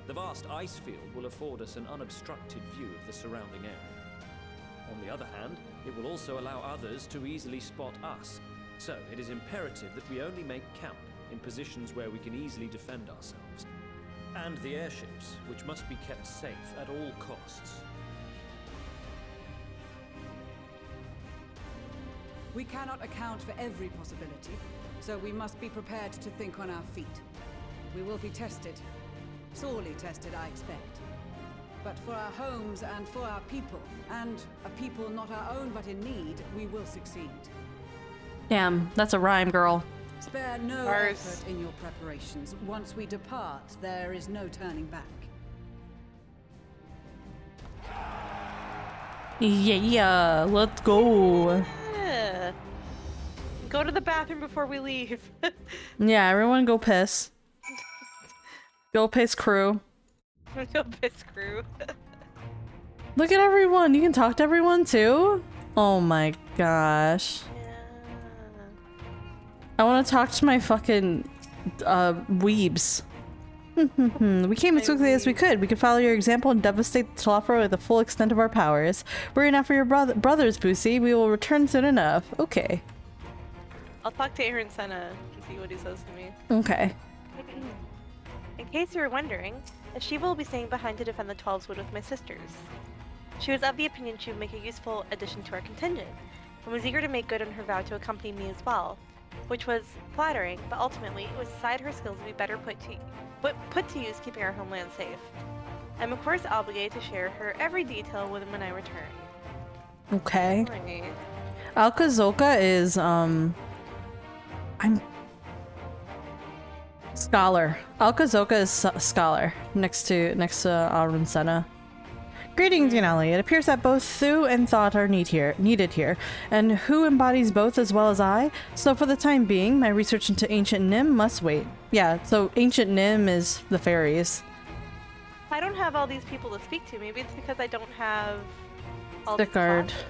S: The vast ice field will afford us an unobstructed view of the surrounding area. On the other hand, it will also allow others to easily spot us. So it is imperative that we only make camp in positions where we can easily defend ourselves. And the airships, which must be kept safe at all costs.
N: We cannot account for every possibility, so we must be prepared to think on our feet. We will be tested. Sorely tested, I expect. But for our homes and for our people, and a people not our own but in need, we will succeed.
A: Damn, that's a rhyme, girl.
N: Spare no effort in your preparations. Once we depart, there is no turning back.
A: Yeah, let's go.
B: Yeah. Go to the bathroom before we leave.
A: Yeah, everyone go piss. Go piss, crew.
B: Go piss, crew.
A: Look at everyone. You can talk to everyone too? Oh my gosh. I want to talk to my fucking weebs. We came as quickly as we could. We could follow your example and devastate the Telophoroi with the full extent of our powers. Worry not for your brothers, Boosie. We will return soon enough. Okay.
B: I'll talk to Aaron Senna and see what he says to me.
A: Okay.
B: In case you were wondering, Shiva will be staying behind to defend the 12swood with my sisters. She was of the opinion she would make a useful addition to our contingent, and was eager to make good on her vow to accompany me as well, which was flattering, but ultimately it was aside her skills to be better put to use keeping our homeland safe. I'm of course obligated to share her every detail when I return.
A: Okay.
B: Right.
A: Alka-Zolka is, Scholar. Alka-Zolka is scholar, next to Arun Senna. Greetings, Yanali. It appears that both Thu and Thought are needed here, and who embodies both as well as I? So for the time being, my research into Ancient Nim must wait. Yeah, so Ancient Nim is the fairies.
B: I don't have all these people to speak to. Maybe it's because I don't have all these
A: Stickard.
B: classes.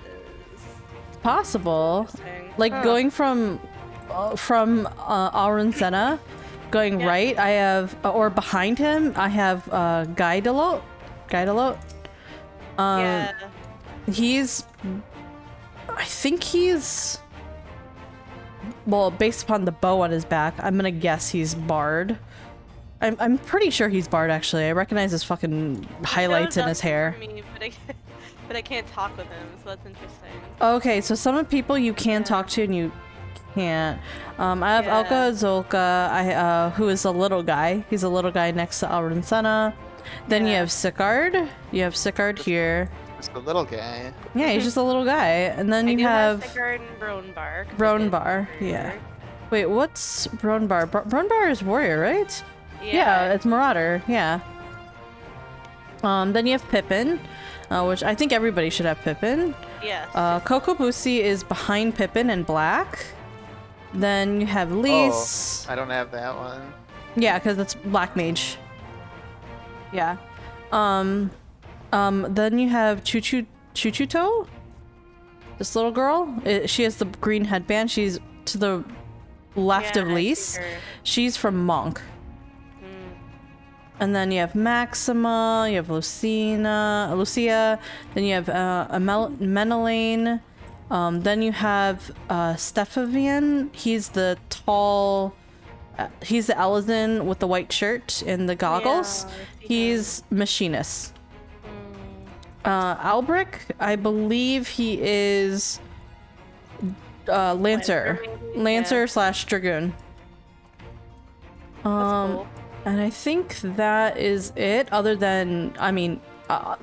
A: It's possible. Like going from Arun Senna, going right, I have, or behind him, I have Guidalot.
B: Yeah.
A: I think he's, well, based upon the bow on his back, I'm gonna guess he's Bard. I'm pretty sure he's Bard, actually. I recognize his fucking highlights in his hair.
B: For me, but I can't talk with him, so that's interesting.
A: Okay, so some of the people you can talk to and you can't. I have Alka-Zolka, who is a little guy. He's a little guy next to Arun Senna. Then you have Sickard. You have Sickard here.
C: Just a little guy.
A: Yeah, he's just a little guy. And then you have
B: Sickard and Bronbar.
A: Bronbar, yeah. Wait, what's Bronbar? Bronbar is warrior, right? Yeah, it's Marauder, yeah. Then you have Pippin, which I think everybody should have Pippin.
B: Yes.
A: Kokobusi is behind Pippin in black. Then you have Lise.
C: Oh, I don't have that one.
A: Yeah, because it's Black Mage. Yeah. Then you have Chuchuto. This little girl. She has the green headband. She's to the left of Lise. She's from Monk. And then you have Maxima, you have Lucia, then you have Menelaine, then you have Stephavian. He's the tall, he's the Elizin with the white shirt and the goggles. He's Machinist. Albric, I believe he is Lancer. Lancer slash Dragoon.
B: Cool.
A: And I think that is it, other than, I mean,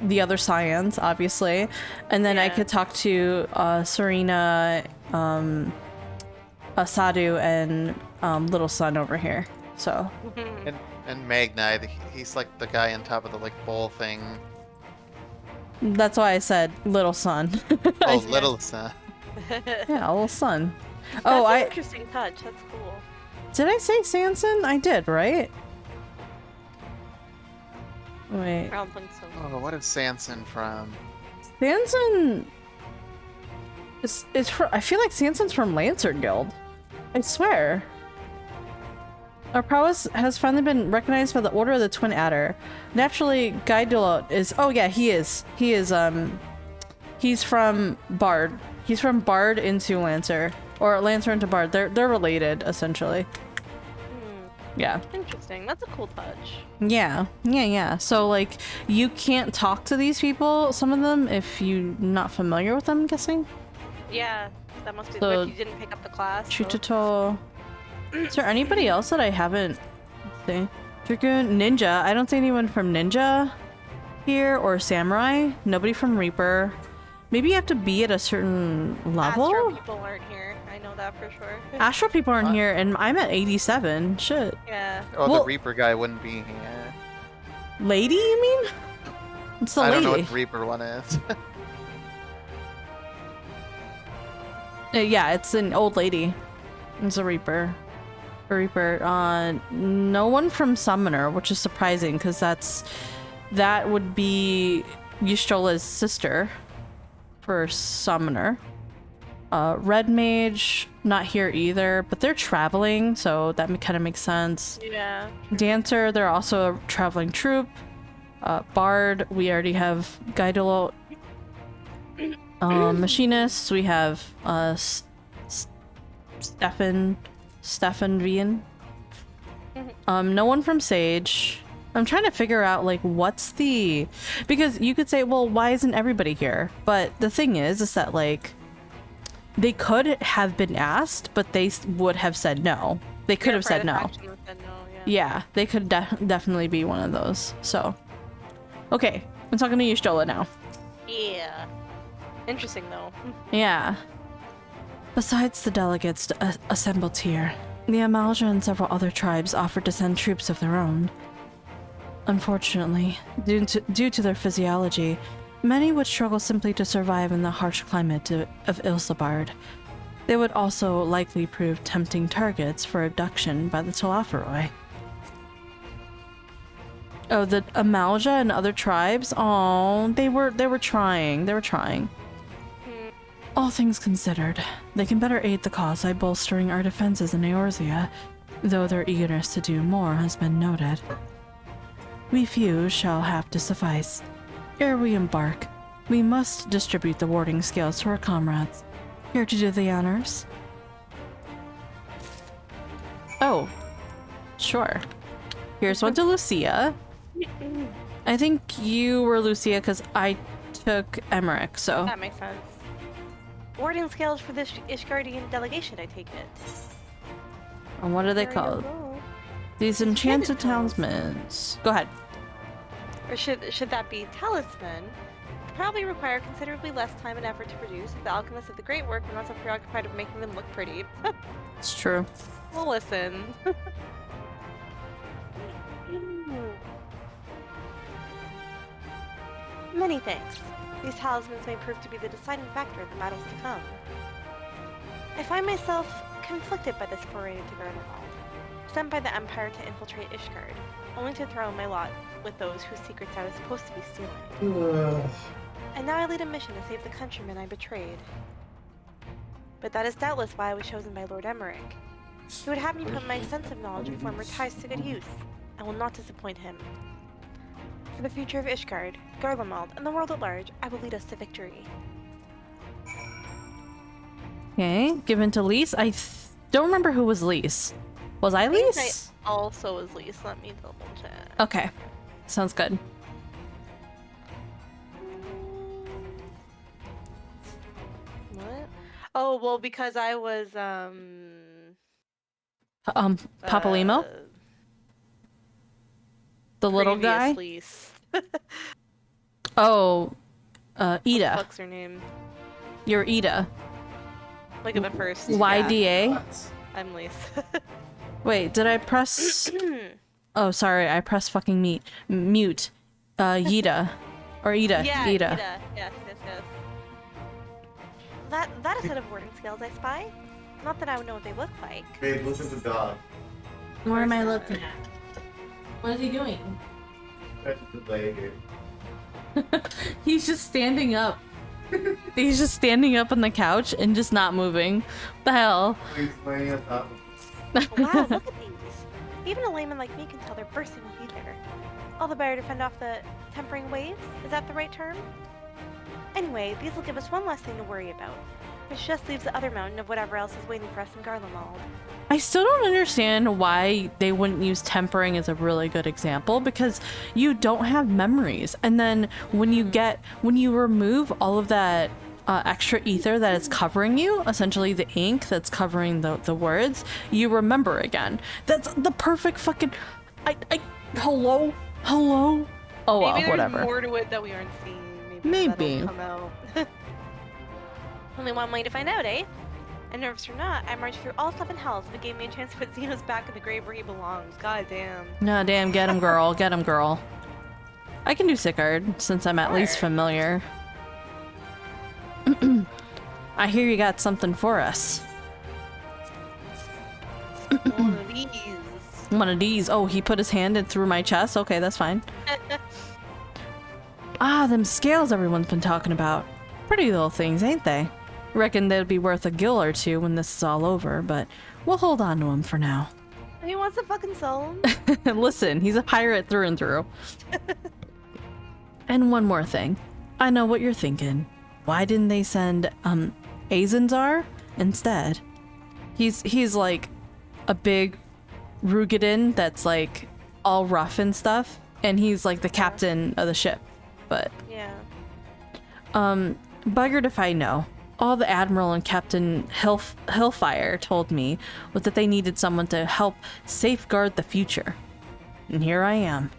A: the other Scions, obviously. And then I could talk to Serena, Sadu, and Little Sun over here. So.
C: And Magni, he's like the guy on top of the like bowl thing.
A: That's why I said Little Sun.
C: Oh, Little Sun.
A: Yeah, Little Sun.
B: That's an interesting touch. That's cool.
A: Did I say Sanson? I did, right? Wait.
B: I don't think so.
C: Oh, what is Sanson from?
A: Sanson is from. I feel like Sanson's from Lancer Guild. I swear. Our prowess has finally been recognized by the Order of the Twin Adder. Naturally, Gaidulot is. Oh yeah, he is. He is. He's from Bard. He's from Bard into Lancer, or Lancer into Bard. They're related essentially. Yeah.
B: Interesting. That's a cool touch.
A: Yeah. So like, you can't talk to these people, some of them, if you're not familiar with them, I'm guessing.
B: Yeah, that must be
A: So,
B: if you didn't pick up the class. So.
A: Chutoto. Is there anybody else that I haven't seen? Dragoon, Ninja. I don't see anyone from Ninja here, or Samurai. Nobody from Reaper. Maybe you have to be at a certain level?
B: Astro people aren't here. I know that for sure.
A: Astro people aren't here, and I'm at 87. Shit.
B: Yeah.
C: Oh,
A: Well-
C: the Reaper guy wouldn't be here.
A: Lady, you mean? It's the
C: I
A: lady.
C: don't know what the Reaper one is.
A: Yeah, it's an old lady. It's a Reaper. A Reaper. No one from Summoner, which is surprising because that would be Yshtola's sister for Summoner. Red Mage, not here either, but they're traveling, so that kind of makes sense.
B: Yeah.
A: Dancer, they're also a traveling troupe. Bard, we already have Gaidolo. Machinists, we have Stefan Vian. No one from Sage. I'm trying to figure out like what's the, because you could say, well, why isn't everybody here? But the thing is that like they could have been asked, but they would have said no. They could have said no. Yeah, they could definitely be one of those. So, okay, I'm talking to Y'shtola now.
B: Yeah. Interesting though.
A: Yeah. Besides the delegates assembled here, the Amalja and several other tribes offered to send troops of their own. Unfortunately, due to their physiology, many would struggle simply to survive in the harsh climate of Ilsabard. They would also likely prove tempting targets for abduction by the Talaferoi. Oh, the Amalja and other tribes? Oh, they were trying. They were trying. All things considered, they can better aid the cause by bolstering our defenses in Eorzea, though their eagerness to do more has been noted. We few shall have to suffice. Ere we embark, we must distribute the warding scales to our comrades. Here to do the honors? Oh, sure. Here's one to Lucia. I think you were Lucia because I took Emmerich, so.
B: That makes sense. Warding scales for this Ishgardian delegation, I take it.
A: And what are they
B: There you
A: called?
B: go.
A: These enchanted talismans. Go ahead.
B: Or should that be talisman? Would probably require considerably less time and effort to produce if the alchemists of the great work were not so preoccupied with making them look pretty.
A: It's true.
B: Well, listen. Many thanks. These talismans may prove to be the deciding factor in the battles to come. I find myself conflicted by this foray into Garlean, sent by the Empire to infiltrate Ishgard, only to throw in my lot with those whose secrets I was supposed to be stealing. And now I lead a mission to save the countrymen I betrayed. But that is doubtless why I was chosen by Lord Emmerich. He would have me put my extensive knowledge and former ties to good use. I will not disappoint him. For the future of Ishgard, Garlemald, and the world at large, I will lead us to victory.
A: Okay, given to Lise. I don't remember who was Lise. Was I Lise?
B: I also was Lise. Let me double check.
A: Okay, sounds good.
B: Oh, well, because I was,
A: Papalimo? The little guy? Oh, Ida.
B: What the fuck's her name?
A: You're Ida.
B: Look at the first.
A: YDA?
B: Yeah. I'm Lise.
A: Wait, did I press... Oh, sorry, I pressed fucking mute. Yida. Or Ida.
B: Yeah,
A: Ida.
B: Ida. Yes. That is a set of wording skills, I spy. Not that I would know what they look like.
D: Babe, look at the dog.
A: Where am I looking at? What is he doing?
D: That's the leg.
A: He's just standing up. He's just standing up on the couch and just not moving. What the hell?
D: He's laying on top of
B: Wow, look at these. Even a layman like me can tell they're bursting with ether. All the better to fend off the tempering waves? Is that the right term? Anyway, these will give us one less thing to worry about, which just leaves the other mountain of whatever else is waiting for us in Garlean.
A: I still don't understand why they wouldn't use tempering as a really good example, because you don't have memories, and then when you remove all of that extra ether that is covering you, essentially the ink that's covering the words, you remember again. That's the perfect fucking hello. Oh well,
B: Maybe
A: whatever.
B: there's more to it that we aren't seeing.
A: Maybe.
B: That'll come out. Only one way to find out, eh? And nervous or not, I marched through all 7 hells if it gave me a chance to put Xenos back in the grave where he belongs. God damn.
A: No, damn, get him, girl. Get him, girl. I can do Sickard, since I'm at least familiar. I hear you got something for us.
B: One of these.
A: One of these. Oh, he put his hand in through my chest? Okay, that's fine. Ah, them scales everyone's been talking about. Pretty little things, ain't they? Reckon they'd be worth a gill or two when this is all over, but we'll hold on to them for now.
B: He wants to fucking sell him.
A: Listen, he's a pirate through and through. And one more thing. I know what you're thinking. Why didn't they send, Azanzar instead? He's like a big Rugadin that's like all rough and stuff, and he's like the captain of the ship. But
B: yeah.
A: Buggered if I know. All the Admiral and Captain Hellfire told me was that they needed someone to help safeguard the future. And here I am.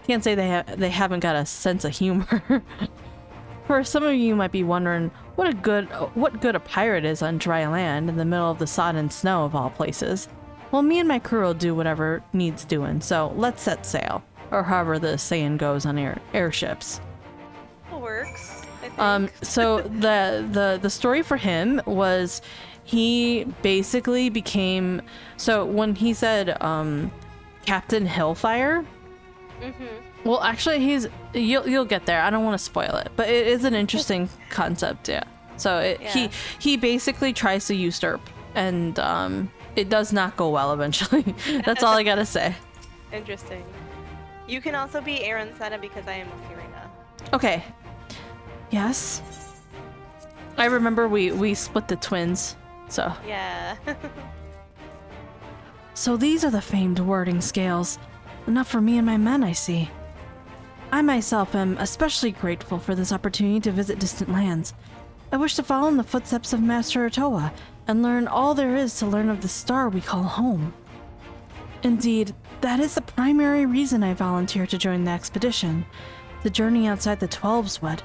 A: Can't say they haven't got a sense of humor. For some of you might be wondering what good a pirate is on dry land in the middle of the sodden snow of all places. Well, me and my crew will do whatever needs doing, so let's set sail. Or however the saying goes on airships.
B: It works, I think.
A: So the story for him was he basically became, so when he said Captain Hellfire, well actually you'll get there. I don't want to spoil it, but it is an interesting concept, yeah. So he basically tries to usurp, and it does not go well eventually. That's all I gotta say.
B: Interesting. You can also be Aaron Senna because I am Serena.
A: Okay. Yes. I remember we split the twins, so.
B: Yeah.
A: So these are the famed wording scales. Enough for me and my men, I see. I myself am especially grateful for this opportunity to visit distant lands. I wish to follow in the footsteps of Master Otoa and learn all there is to learn of the star we call home. Indeed, that is the primary reason I volunteered to join the expedition. The journey outside the 12's Wood,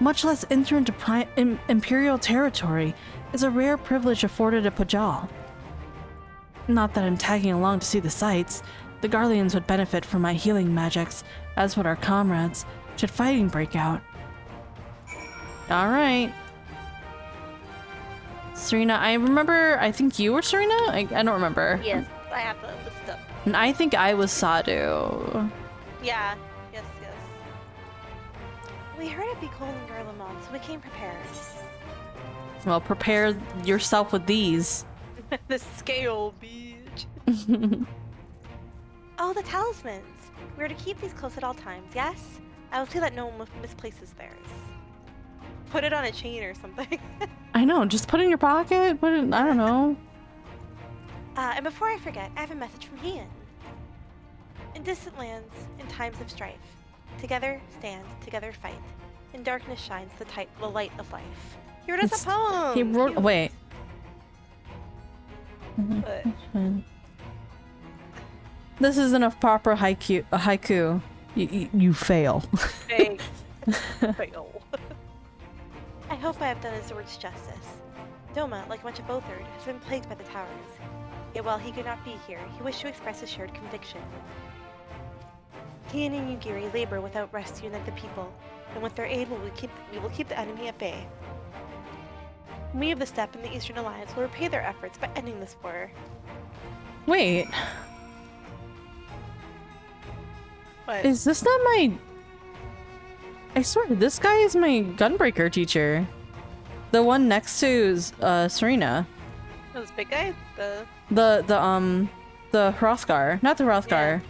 A: much less enter into Imperial territory, is a rare privilege afforded a Pajal. Not that I'm tagging along to see the sights. The Garleans would benefit from my healing magics, as would our comrades, should fighting break out. Alright. Serena, I remember, I think you were Serena? I don't remember.
B: Yes, I have the list up.
A: And I think I was Sadu.
B: Yeah, yes. We heard it'd be cold in Garlean, so we came prepared.
A: Well, prepare yourself with these.
B: The scale, bitch. Oh, the talismans. We are to keep these close at all times, yes? I will see that no one misplaces theirs. Put it on a chain or something.
A: I know, just put it in your pocket, put it, I don't know.
B: And before I forget, I have a message from Ian. In distant lands, in times of strife, together stand, together fight. In darkness shines the light of life. Here it is, a poem!
A: He wrote, wait.
B: But
A: This isn't a proper haiku. You fail.
B: thanks. Fail. I hope I have done his sword's justice. Doma, like much of Othard, has been plagued by the towers. Yet while he could not be here, he wished to express his shared conviction. He and Inugiri labor without rest to unite the people, and with their aid we will keep the enemy at bay. We of the Steppe and the Eastern Alliance will repay their efforts by ending this war.
A: Wait.
B: What?
A: Is this not my... I swear, this guy is my gunbreaker teacher. The one next to Serena.
B: Oh, this big guy?
A: The Hrothgar. Not the Hrothgar.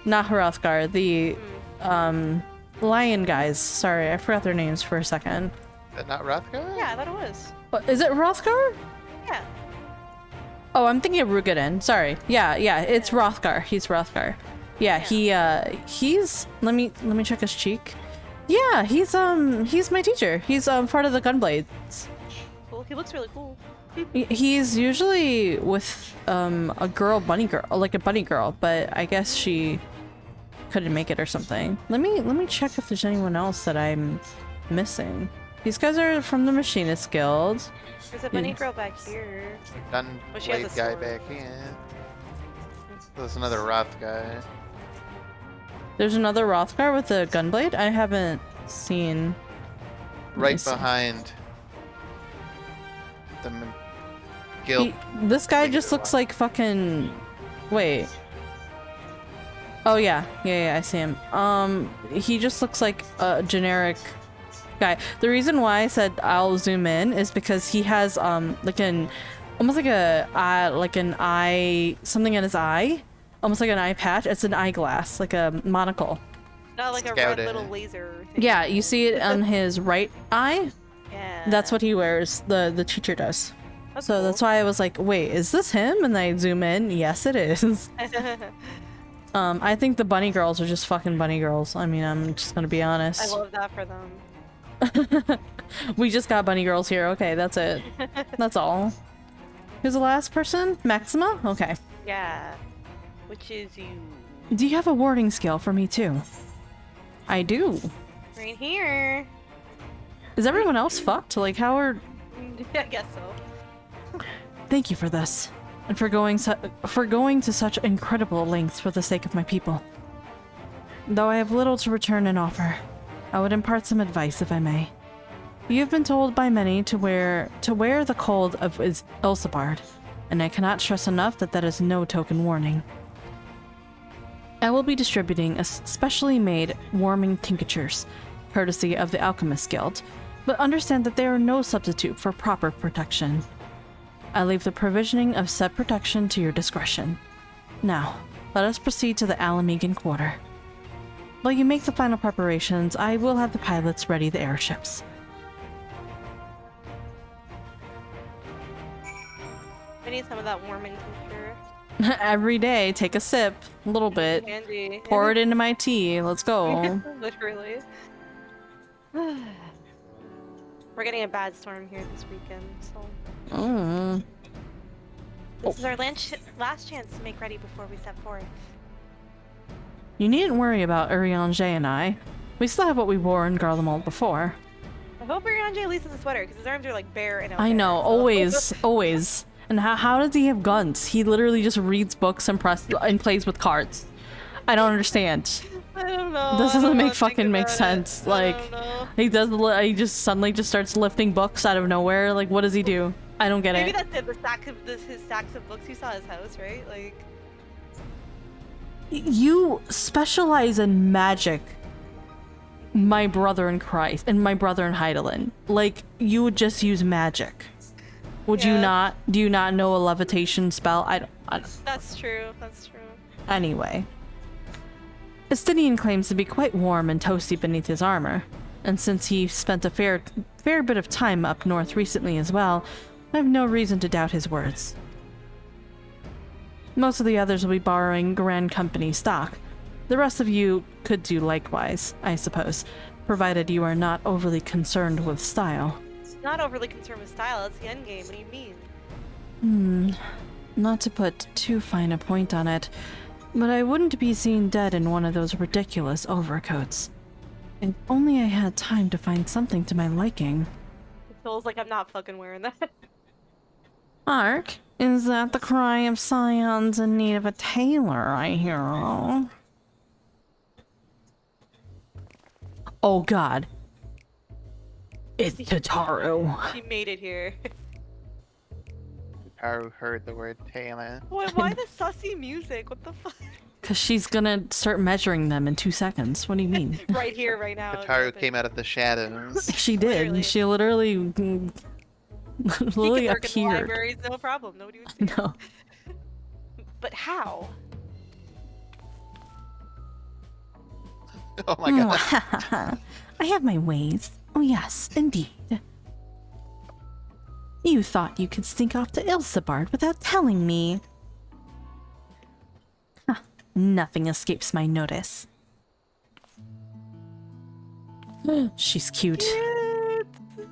A: Not Hrothgar. The lion guys. Sorry, I forgot their names for a second.
C: Is that not Hrothgar?
B: Yeah, I thought it was.
A: Is it Hrothgar?
B: Yeah.
A: Oh, I'm thinking of Rugadin. Sorry. Yeah, it's Hrothgar. He's Hrothgar. Yeah, he's let me check his cheek. Yeah, he's my teacher. He's part of the Gunblades.
B: Cool. He looks really cool.
A: He's usually with a bunny girl, like a bunny girl, but I guess she couldn't make it or something. Let me check if there's anyone else that I'm missing. These guys are from the Machinist Guild.
B: There's a bunny girl back here.
C: Gunblade guy back here. There's another Roth guy.
A: There's another Hrothgar with a gunblade? I haven't seen.
C: Right behind the guild.
A: This guy just looks like fucking... Wait. Oh yeah, I see him. He just looks like a generic guy. The reason why I said I'll zoom in is because he has like an almost like an eye, something in his eye, almost like an eye patch. It's an eyeglass, like a monocle.
B: Not like a red little laser thing.
A: Yeah, you see it on his right eye.
B: Yeah.
A: That's what he wears. The teacher does.
B: That's
A: so
B: cool.
A: that's why I was like, wait, is this him? And I zoom in. Yes, it is. I think the bunny girls are just fucking bunny girls. I mean, I'm just gonna be honest.
B: I love that for them.
A: We just got bunny girls here. Okay, that's it. That's all. Who's the last person? Maxima? Okay.
B: Yeah. Which is you.
A: Do you have a warding skill for me too? I do.
B: Right here.
A: Is everyone else fucked? Like, how are...
B: I guess so.
A: Thank you for this. And for going to such incredible lengths for the sake of my people. Though I have little to return and offer, I would impart some advice if I may. You have been told by many to wear the cold of Elsabard, and I cannot stress enough that is no token warning. I will be distributing specially made warming tinctures, courtesy of the Alchemist Guild, but understand that they are no substitute for proper protection. I leave the provisioning of said protection to your discretion. Now, let us proceed to the Alamegan Quarter. While you make the final preparations, I will have the pilots ready the airships.
B: I need some of that warming tincture.
A: Every day, take a sip, a little bit,
B: Handy.
A: pour it into my tea, let's go.
B: Literally. We're getting a bad storm here this weekend, so... This is our last chance to make ready before we step forth.
A: You needn't worry about Urianger and I. We still have what we wore in Garlemald before.
B: I hope Urianger at least has a sweater, because his arms are like bare and out
A: I know,
B: there, so.
A: always, always. And how does he have guns? He literally just reads books and plays with cards. I don't understand.
B: I don't know.
A: This doesn't make sense. Like, he just suddenly just starts lifting books out of nowhere. Like, what does he do? I don't get
B: Maybe
A: it.
B: that's it. His stacks of books you saw at his house, right? Like.
A: You specialize in magic, my brother in Christ, and my brother in Heidelin. Like, you would just use magic. Would you not? Do you not know a levitation spell? I don't.
B: That's true. That's true.
A: Anyway. Estinian claims to be quite warm and toasty beneath his armor, and since he spent a fair bit of time up north recently as well, I have no reason to doubt his words. Most of the others will be borrowing Grand Company stock. The rest of you could do likewise, I suppose, provided you are not overly concerned with style.
B: Not overly concerned with style. That's the end game. What do you mean?
A: not to put too fine a point on it, but I wouldn't be seen dead in one of those ridiculous overcoats. If only I had time to find something to my liking.
B: It feels like I'm not fucking wearing that.
A: Ark, is that the cry of scions in need of a tailor, I hear? Oh god. It's Tataru.
B: She made it here.
C: Tataru heard the word tailor.
B: Why the sussy music? What the fuck?
A: Because she's gonna start measuring them in 2 seconds. What do you mean?
B: Right here, right now.
C: Tataru came out of the shadows.
A: She did. She literally literally
B: work in the
A: appeared.
B: libraries, no problem. Nobody would see.
A: No.
B: But how?
C: Oh my god.
A: I have my ways. Oh yes, indeed. You thought you could sneak off to Ilsebard without telling me. Huh. Nothing escapes my notice. She's cute.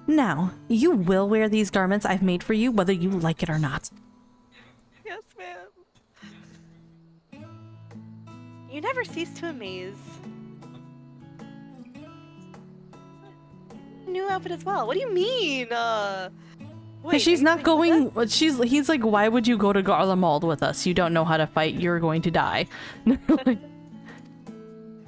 A: Now, you will wear these garments I've made for you, whether you like it or not.
B: Yes, ma'am. You never cease to amaze. New outfit as well. What do you mean? Wait,
A: She's not going. He's like, why would you go to Garlemald with us? You don't know how to fight. You're going to die.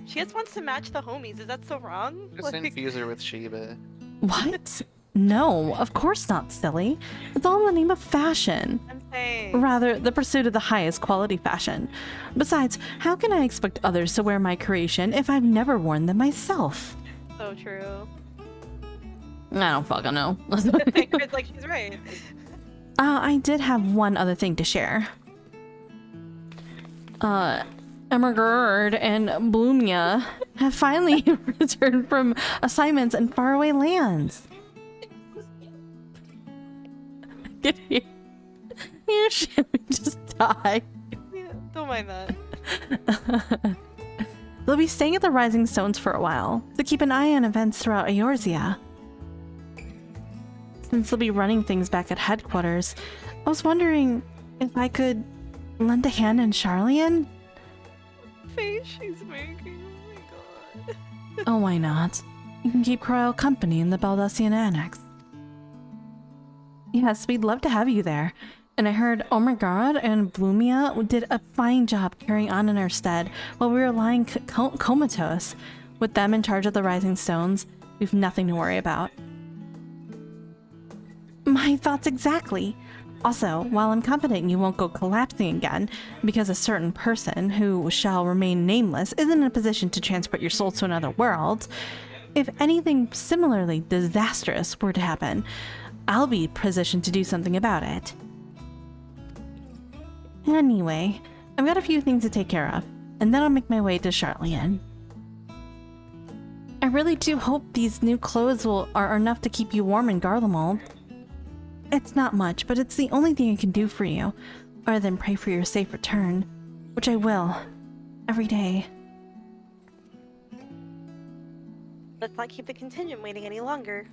B: She just wants to match the homies. Is that so wrong?
C: Just infuse her with Sheba.
A: What? No, of course not, silly. It's all in the name of fashion.
B: I'm saying.
A: Rather, the pursuit of the highest quality fashion. Besides, how can I expect others to wear my creation if I've never worn them myself?
B: So true.
A: I don't fucking know.
B: It's like she's right.
A: I did have one other thing to share. Emmergerd and Bloomia have finally returned from assignments in faraway lands. Get here. Here, shit, we just die.
B: Yeah, don't mind that.
A: They'll be staying at the Rising Stones for a while to keep an eye on events throughout Eorzea. Since they'll be running things back at headquarters, I was wondering if I could lend a hand in Garlean?
B: Face she's making. Oh my god.
A: Oh, why not? You can keep Cryle company in the Baldusian Annex. Yes, we'd love to have you there. And I heard Omergard and Bloomia did a fine job carrying on in our stead while we were lying comatose. With them in charge of the Rising Stones, we've nothing to worry about. My thoughts exactly. Also, while I'm confident you won't go collapsing again, because a certain person, who shall remain nameless, isn't in a position to transport your soul to another world, if anything similarly disastrous were to happen, I'll be positioned to do something about it. Anyway, I've got a few things to take care of, and then I'll make my way to Garlean. I really do hope these new clothes are enough to keep you warm in Garlemald. It's not much, but it's the only thing I can do for you, other than pray for your safe return, which I will, every day.
B: Let's not keep the contingent waiting any longer.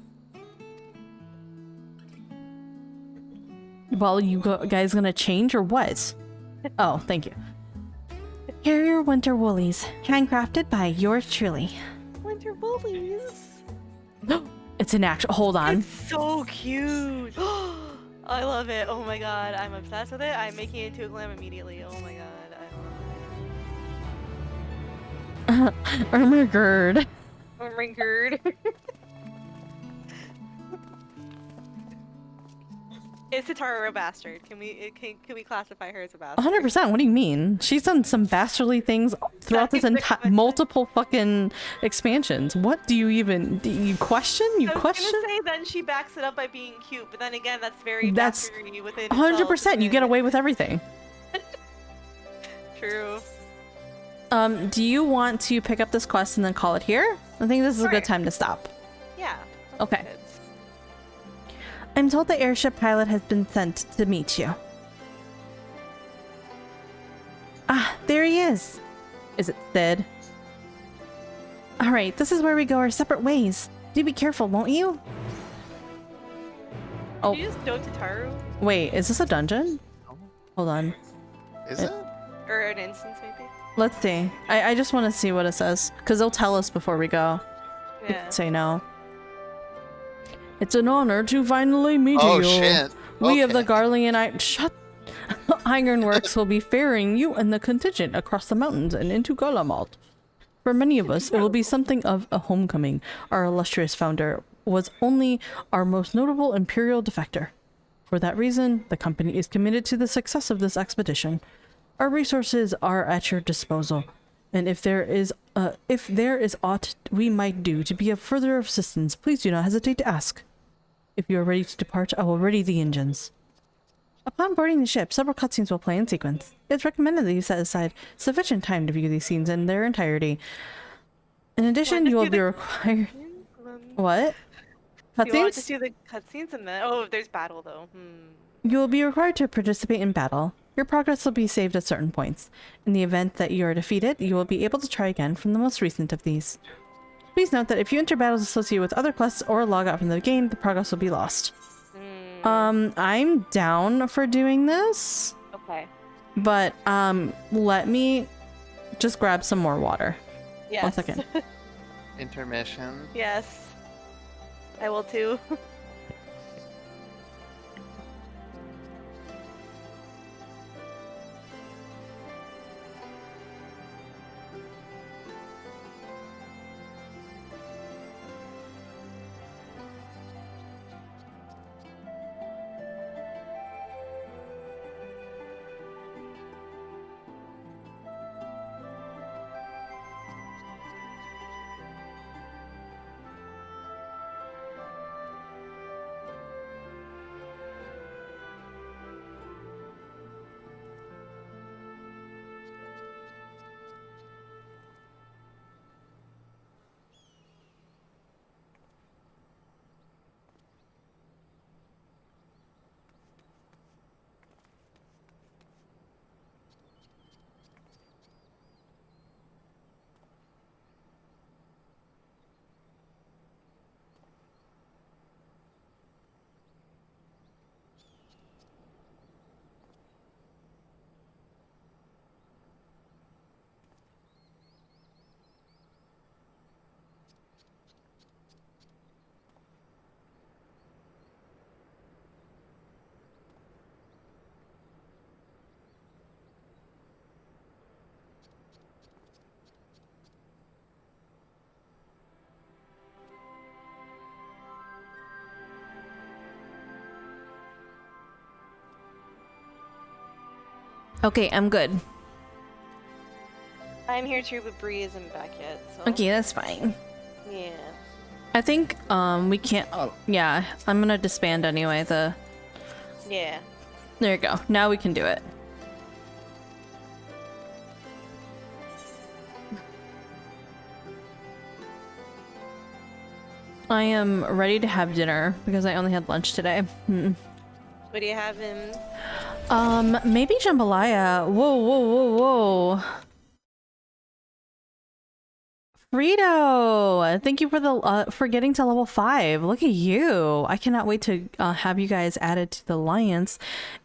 A: Well, you guys gonna change or what? Oh, thank you. Here are your winter woolies, handcrafted by yours truly.
B: Winter woolies.
A: It's an actual. Hold on.
B: It's so cute. I love it. Oh my god, I'm obsessed with it. I'm making it into a glam immediately. Oh my god, I love it.
A: Ermagerd.
B: Ermagerd. Is Tataru a bastard? Can we classify her as a bastard?
A: 100%. What do you mean? She's done some bastardly things throughout this entire multiple fucking expansions. What do you even? Do you question? You question?
B: I was gonna say then she backs it up by being cute, but then again, that's very bastardy within
A: 100%. You get away with everything.
B: True.
A: Do you want to pick up this quest and then call it here? I think this is a good time to stop.
B: Yeah.
A: Okay. I'm told the airship pilot has been sent to meet you. Ah, there he is. Is it Sid? Alright, this is where we go our separate ways. Do be careful, won't you?
B: Oh. Did you just go Tataru?
A: Wait, is this a dungeon? Hold on.
C: Is it?
B: Or an instance, maybe?
A: Let's see. I just want to see what it says. Because they'll tell us before we go. We
B: Yeah.
A: can say no. It's an honor to finally meet you.
C: Oh, shit.
A: We of the Garlean Ironworks will be ferrying you and the contingent across the mountains and into Garlemald. For many of us, it will be something of a homecoming. Our illustrious founder was only our most notable imperial defector. For that reason, the company is committed to the success of this expedition. Our resources are at your disposal, and if there is aught we might do to be of further assistance, please do not hesitate to ask. If you are ready to depart, I will ready the engines. Upon boarding the ship, several cutscenes will play in sequence. It's recommended that you set aside sufficient time to view these scenes in their entirety. In addition, you will be required... What?
B: Do you want to
A: Cutscenes?
B: see the cutscenes and then... Oh, there's battle, though.
A: You will be required to participate in battle. Your progress will be saved at certain points. In the event that you are defeated, you will be able to try again from the most recent of these. Please note that if you enter battles associated with other quests or log out from the game, the progress will be lost. I'm down for doing this.
B: Okay.
A: But, let me just grab some more water.
B: Yes.
A: 1 second.
C: Intermission.
B: Yes. I will too.
A: Okay, I'm good.
B: I'm here too, but Bree isn't back yet, so...
A: Okay, that's fine.
B: Yeah.
A: I think, we can't... Oh, yeah. I'm gonna disband anyway,
B: Yeah.
A: There you go. Now we can do it. I am ready to have dinner because I only had lunch today.
B: What do you have in?
A: Maybe jambalaya. Whoa, whoa, whoa, whoa. Frito, thank you for the for getting to level 5. Look at you. I cannot wait to have you guys added to the alliance.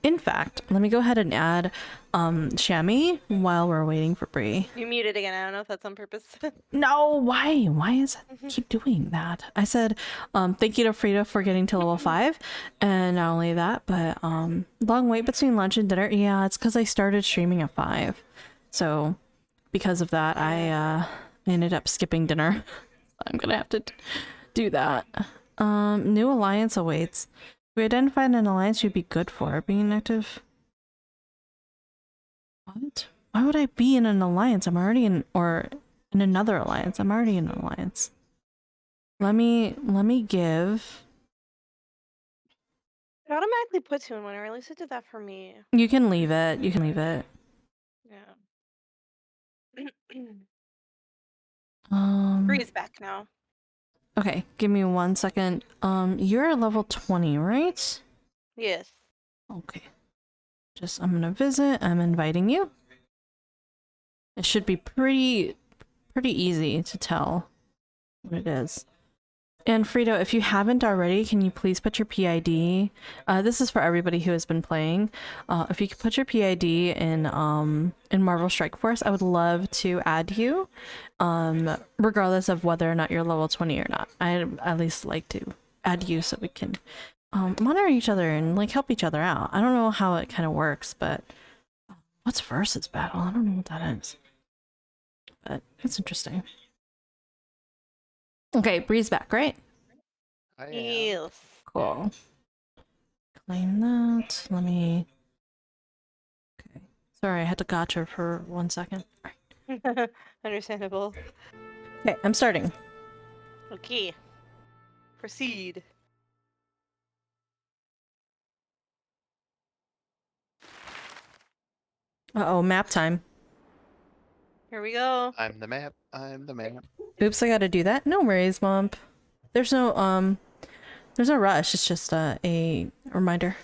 A: In fact, let me go ahead and add Shammy while we're waiting for Bree.
B: You muted again. I don't know if that's on purpose.
A: No, why? Why is it keep doing that? I said thank you to Frida for getting to level 5, and not only that, but long wait between lunch and dinner. Yeah, it's because I started streaming at 5, so because of that, I ended up skipping dinner. I'm gonna have to do that. New alliance awaits. We identified an alliance you'd be good for. Being active. What? Why would I be in an alliance? I'm already in, or in another alliance. I'm already in an alliance. Let me give.
B: It automatically puts you in one, or at least it did that for me.
A: You can leave it. You can leave it.
B: Yeah.
A: Bree's
B: back now.
A: Okay, give me 1 second. You're at level 20, right?
B: Yes.
A: Okay. I'm gonna visit. I'm inviting you. It should be pretty easy to tell what it is. And Frito, if you haven't already, can you please put your PID? This is for everybody who has been playing. If you could put your PID in Marvel Strike Force, I would love to add you, regardless of whether or not you're level 20 or not. I'd at least like to add you so we can monitor each other and like help each other out. I don't know how it kind of works, but what's versus battle? I don't know what that is, but it's interesting. Okay, Bree's back, right?
B: Yes.
A: Cool. Claim that. Let me. Okay. Sorry, I had to gotcha for 1 second.
B: Understandable.
A: Okay, I'm starting.
B: Okay. Proceed.
A: Uh-oh, map time.
B: Here we go.
C: I'm the map. I'm the map.
A: Oops, I gotta do that. No worries, Mom. There's no rush. It's just a reminder.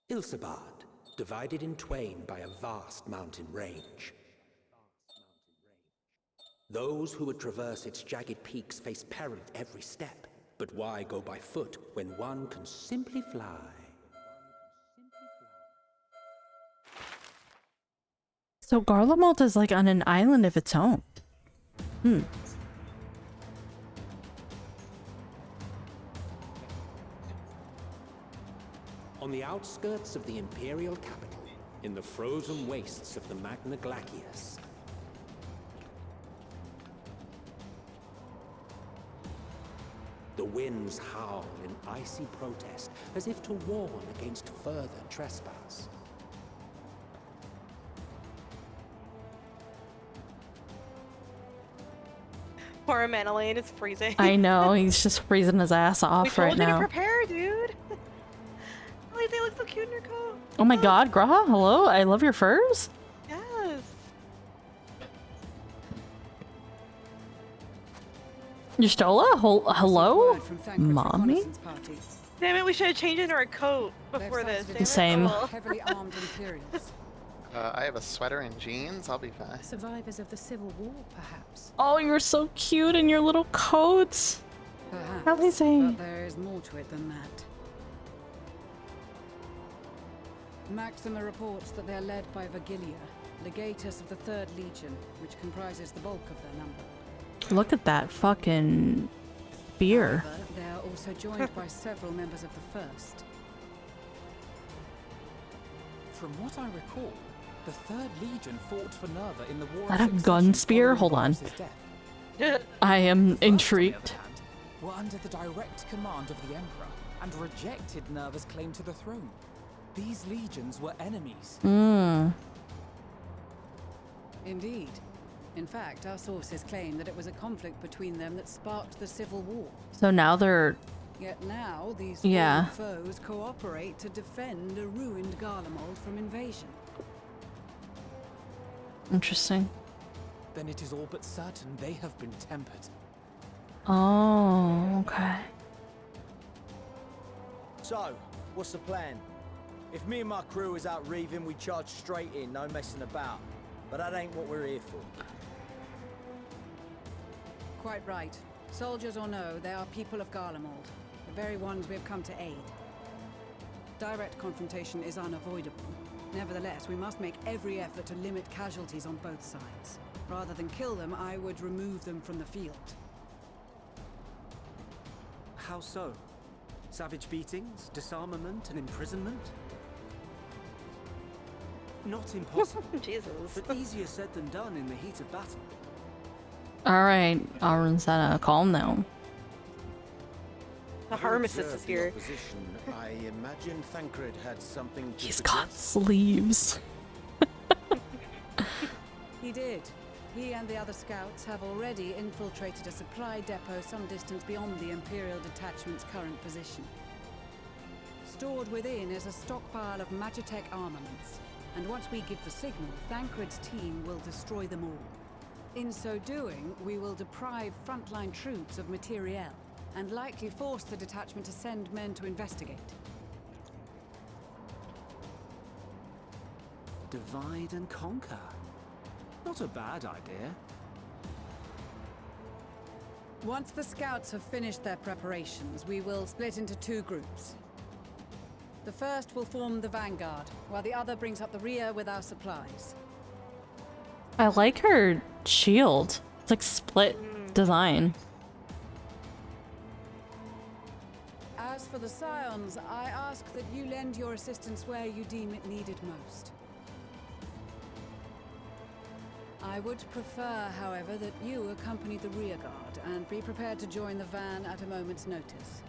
G: Ilsabad, divided in twain by a vast mountain range. Those who would traverse its jagged peaks face peril at every step. But why go by foot when one can simply fly?
A: So Garlemald is like on an island of its own.
G: On the outskirts of the Imperial capital, in the frozen wastes of the Magna Glacius. The winds howl in icy protest, as if to warn against further trespass.
B: Poor Manalaine is freezing.
A: I know, he's just freezing his ass off right
B: We told you
A: now.
B: to prepare, dude. Elise, you look so cute in your coat.
A: Oh my god, Graha, hello? I love your furs.
B: Yes.
A: Yustola, hello? Mommy?
B: Damn it, we should have changed into our coat before this. Damn it.
A: Same.
B: Oh.
N: Heavily armed Imperials.
C: I have a sweater and jeans. I'll be fine.
J: Survivors of the Civil War, perhaps.
A: Oh, you're so cute in your little coats.
N: Perhaps,
A: Amazing.
N: but there is more to it than that. Maxima reports that they're led by Vergilia, legatus of the 3rd Legion, which comprises the bulk of their number.
A: Look at that fucking spear.
N: However, they are also joined by several members of the 1st.
M: From what I recall, the 3rd Legion fought for Nerva in the war.
A: Is that a gun spear? Hold on. I am intrigued.
M: Were under the direct command of the Emperor and rejected Nerva's claim to the throne. These legions were enemies.
N: Indeed. In fact, our sources claim that it was a conflict between them that sparked the Civil War.
A: So now they're...
N: Yet now, these
A: Yeah.
N: foes cooperate to defend a ruined Garlemald from invasion.
A: Interesting.
M: Then it is all but certain they have been tempered.
A: Oh, okay.
O: So, what's the plan? If me and my crew is out reaving, we charge straight in, no messing about. But that ain't what we're here for.
N: Quite right. Soldiers or no, they are people of Garlemald, the very ones we have come to aid. Direct confrontation is unavoidable. Nevertheless, we must make every effort to limit casualties on both sides. Rather than kill them, I would remove them from the field.
K: How so? Savage beatings, disarmament, and imprisonment? Not impossible.
B: Jesus.
K: But easier said than done in the heat of battle.
A: Alright, Arunzana, calm down.
B: The Harmicist is here.
G: I imagine Thancred had something to
A: He's
G: suggest.
A: got sleeves.
N: He did. He and the other scouts have already infiltrated a supply depot some distance beyond the Imperial Detachment's current position. Stored within is a stockpile of Magitech armaments, and once we give the signal, Thancred's team will destroy them all. In so doing, we will deprive frontline troops of materiel, and likely force the detachment to send men to investigate.
K: Divide and conquer. Not a bad idea.
N: Once the scouts have finished their preparations, we will split into 2 groups. The first will form the vanguard, while the other brings up the rear with our supplies.
A: I like her shield. It's like split design.
N: As for the Scions, I ask that you lend your assistance where you deem it needed most. I would prefer, however, that you accompany the rearguard and be prepared to join the van at a moment's notice.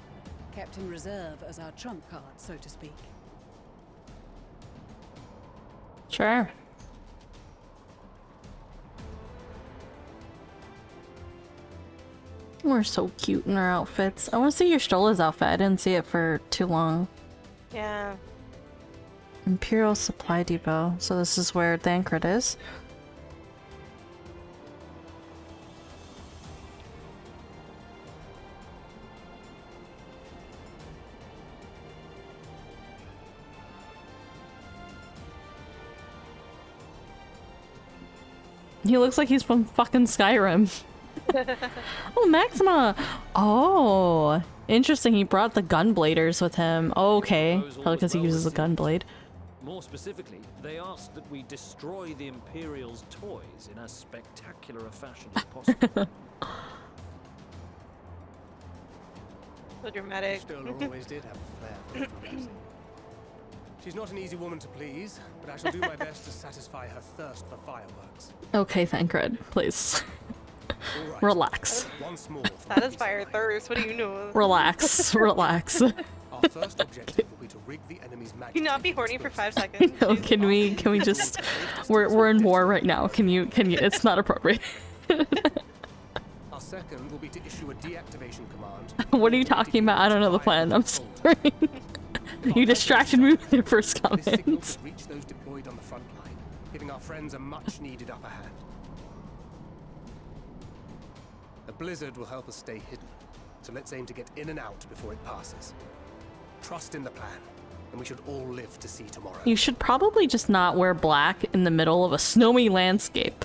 N: Kept in reserve as our trump card, so to speak.
A: Sure. We're so cute in our outfits. I want to see your Stola's outfit. I didn't see it for too long.
B: Yeah.
A: Imperial Supply Depot. So this is where Thancred is. He looks like he's from fucking Skyrim. Oh, Maxima! Oh, interesting. He brought the gunbladers with him. Oh, okay, probably because he uses a gunblade.
S: More specifically, they asked that we destroy the Imperial's toys in as spectacular a fashion as possible.
B: So dramatic.
H: Stola always did have a flair for improvising. She's not an easy woman to please, but I shall do my best to satisfy her thirst for fireworks.
A: Okay, Thancred, please.
H: Right.
A: Relax.
H: Once more.
B: Satisfy her thirst. What do you know?
A: Relax. Relax.
H: Our first objective will be to rig the enemy's magic.
B: Can you not be horny for 5 seconds?
A: No, can we just? We're in war right now. Can you? It's not appropriate.
H: Our second will be to issue a deactivation command.
A: What are you talking about? I don't know the plan. I'm sorry. You distracted me with your first comments.
H: Reach those deployed on the front line, giving our friends a much-needed upper hand. The blizzard will help us stay hidden, so let's aim to get in and out before it passes. Trust in the plan, and we should all live to see tomorrow.
A: You should probably just not wear black in the middle of a snowy landscape.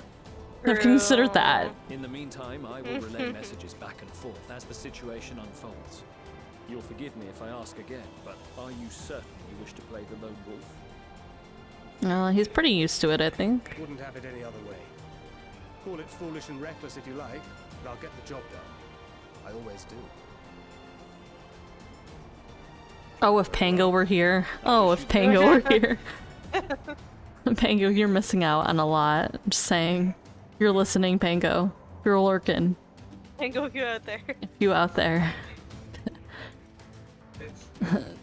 A: I've considered that.
S: In the meantime, I will relay messages back and forth as the situation unfolds. You'll forgive me if I ask again, but are you certain you wish to play the lone wolf?
A: He's pretty used to it, I think.
H: Wouldn't have it any other way. Call it foolish and reckless if you like, but I'll get the job done. I always do.
A: Oh, if Pango were here. Oh, if Pango were here. Pango, you're missing out on a lot. I'm just saying. You're listening, Pango. You're lurking.
B: Pango, you out there.
A: You out there.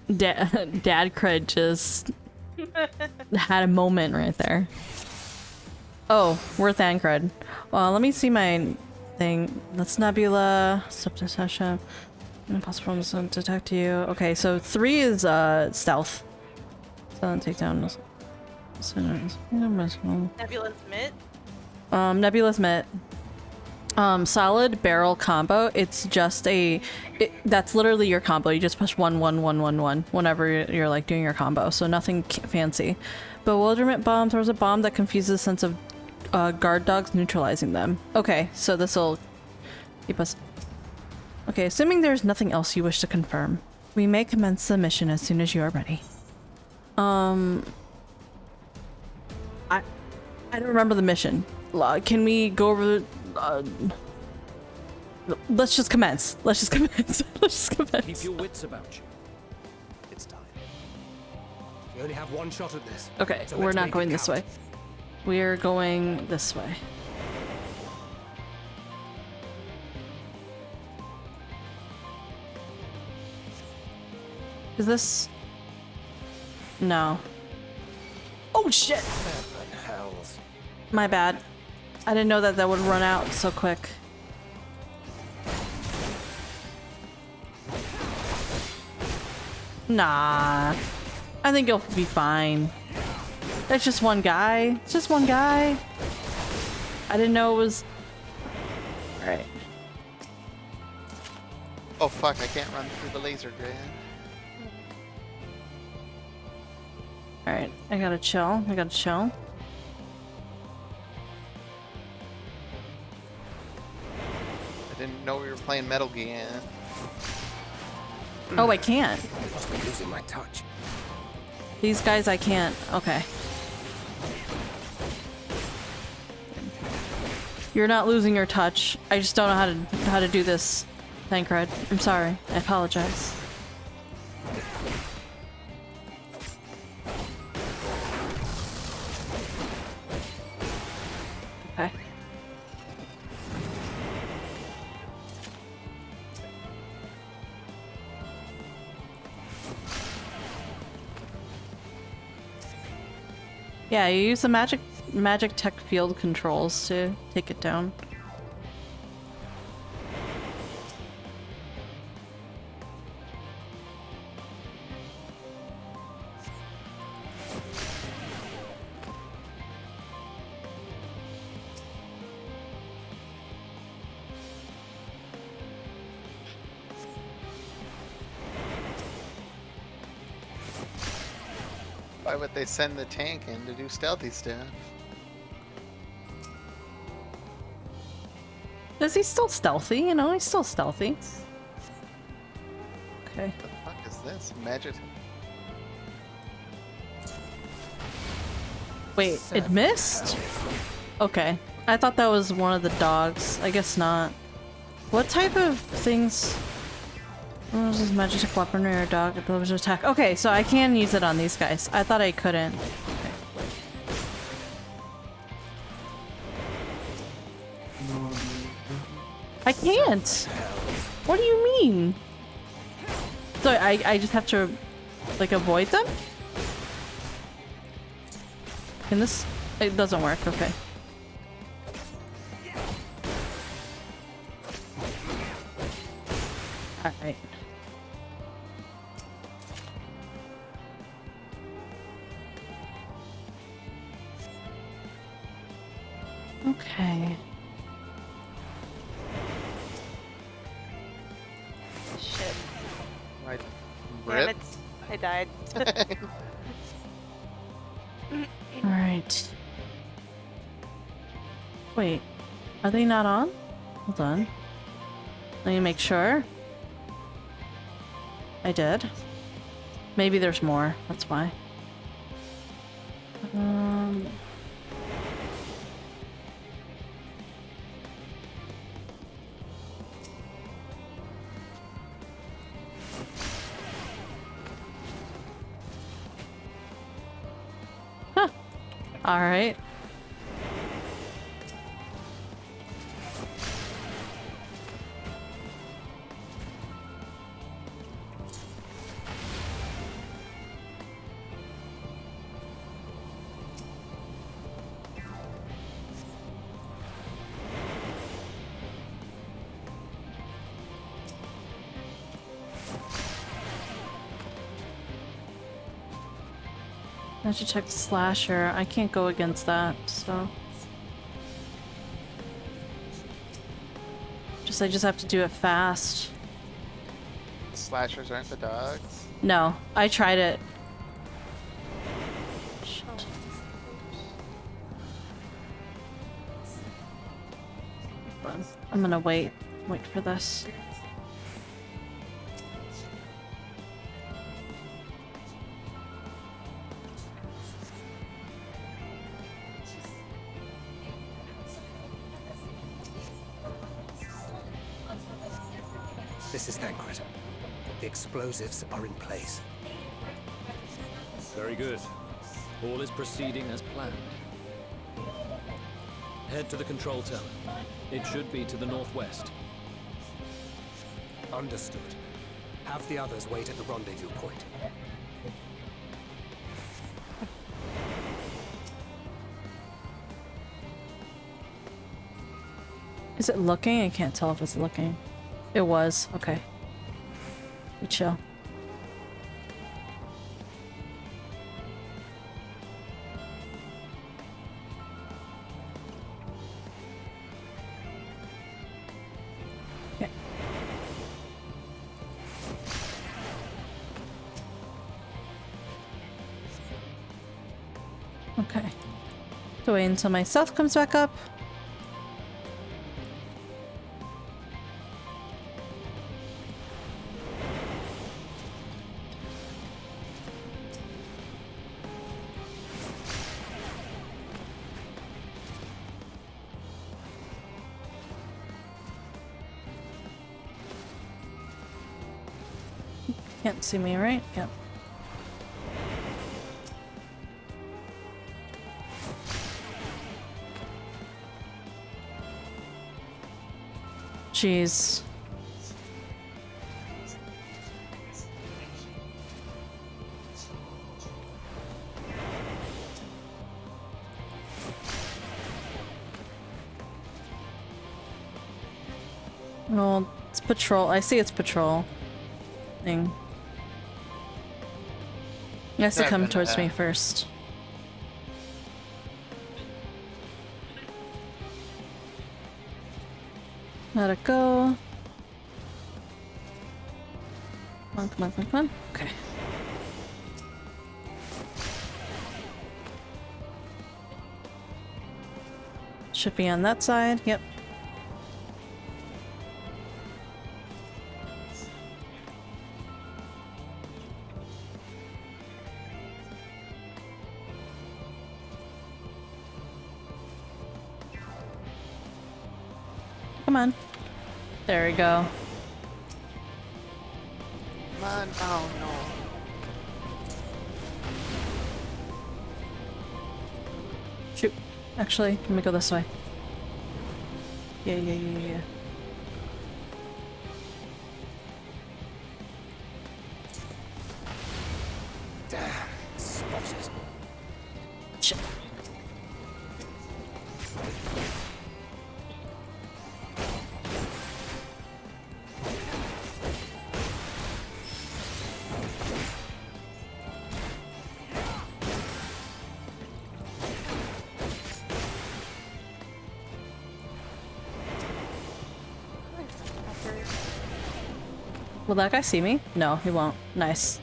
A: Dad Cred just had a moment right there. Oh, we're Thancred. Well, let me see my thing. That's Nebula. Subdiscussion. Impossible to detect you. Okay, so 3 is stealth. So take down this.
B: Nebulous Mitt.
A: Nebulous Mitt. Solid barrel combo. It's just that's literally your combo. You just push 1 1 1 1 1 whenever you're like doing your combo. So nothing fancy. Bewilderment bomb throws a bomb that confuses the sense of guard dogs, neutralizing them. Okay, so this will keep us. Okay, assuming there's nothing else you wish to confirm, we may commence the mission as soon as you are ready. I don't remember the mission. Can we go over? Let's just commence. Let's just commence. Let's just commence.
S: Keep your wits about you.
H: It's time. We only have one shot at this.
A: Okay,
H: so
A: we're
H: let's
A: not
H: make
A: going
H: it
A: this
H: count.
A: way. We're going this way. Is this? No. Oh shit!
H: Hells.
A: My bad. I didn't know that that would run out so quick. Nah. I think it'll be fine. That's just one guy. It's just one guy. I didn't know it was... Alright.
C: Oh fuck, I can't run through the laser grid.
A: Alright, I gotta chill. I gotta chill.
C: didn't know we were playing Metal Gear.
A: Oh, I can't.
H: I must be losing my touch.
A: These guys I can't. Okay. You're not losing your touch. I just don't know how to do this. Thancred. I'm sorry. I apologize. Okay. Yeah, you use the magic tech field controls to take it down.
C: Why would they send the tank in to do stealthy stuff?
A: Is he still stealthy? You know, he's still stealthy. Okay.
C: What the fuck is this? Magic.
A: Wait, it missed? Okay. I thought that was one of the dogs. I guess not. What type of things... What was this magic weaponry or dog ability attack? Okay, so I can use it on these guys. I thought I couldn't. Okay. I can't! What do you mean? So I just have to, like, avoid them? Can this... It doesn't work, okay. Alright. Okay.
B: Shit.
C: Right.
B: Damn it. I died.
A: Alright. Wait. Are they not on? Hold on. Let me make sure. I did. Maybe there's more. That's why. Huh. All right. Magitech Slasher. I can't go against that, so... I just have to do it fast.
C: Slashers aren't the dogs?
A: No, I tried it. I'm gonna wait for this.
H: This is Thancred. The explosives are in place.
S: Very good. All is proceeding as planned. Head to the control tower. It should be to the northwest.
H: Understood. Have the others wait at the rendezvous point.
A: Is it looking? I can't tell if it's looking. It was. Okay. We chill. Okay. Okay. So wait until my stealth comes back up. Can't see me, right? Yep. Jeez. Well, it's patrol. I see it's patrol thing. He has to come towards me first. Let it go. Come on, come on, come on, come on. Okay. Should be on that side. Yep. Come on. There we go.
C: Come on. Oh no.
A: Shoot. Actually, let me go this way. Yeah, yeah, yeah, yeah.
O: Damn, spotted.
A: Shit. Will that guy see me? No, he won't. Nice.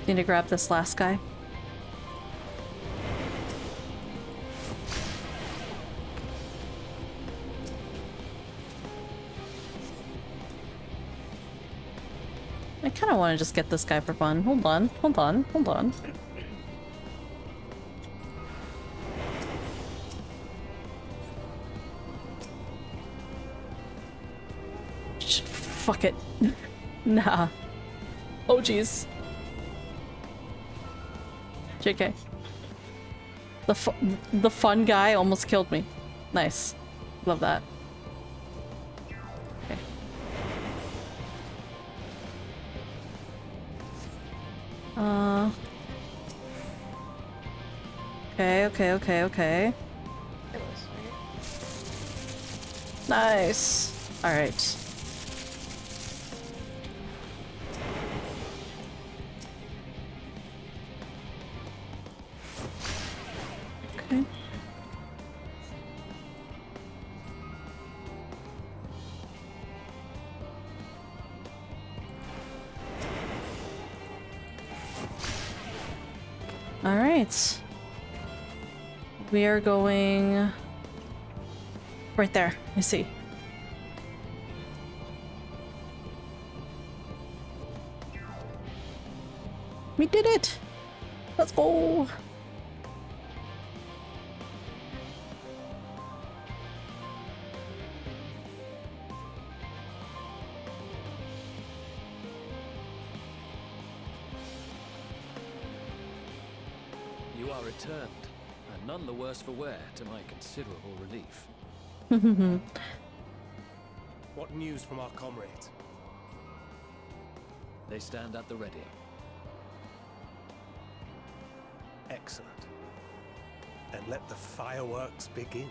A: Need to grab this last guy. I kind of want to just get this guy for fun. Hold on, hold on, hold on. Fuck it. Nah. Oh jeez. JK. The fun guy almost killed me. Nice. Love that. Okay. Okay. Nice. Alright. Okay. All right. We are going right there. I see. We did it. Let's go.
S: You are returned, and none the worse for wear, to my considerable relief.
H: What news from our comrades?
S: They stand at the ready.
H: Excellent. Then let the fireworks begin.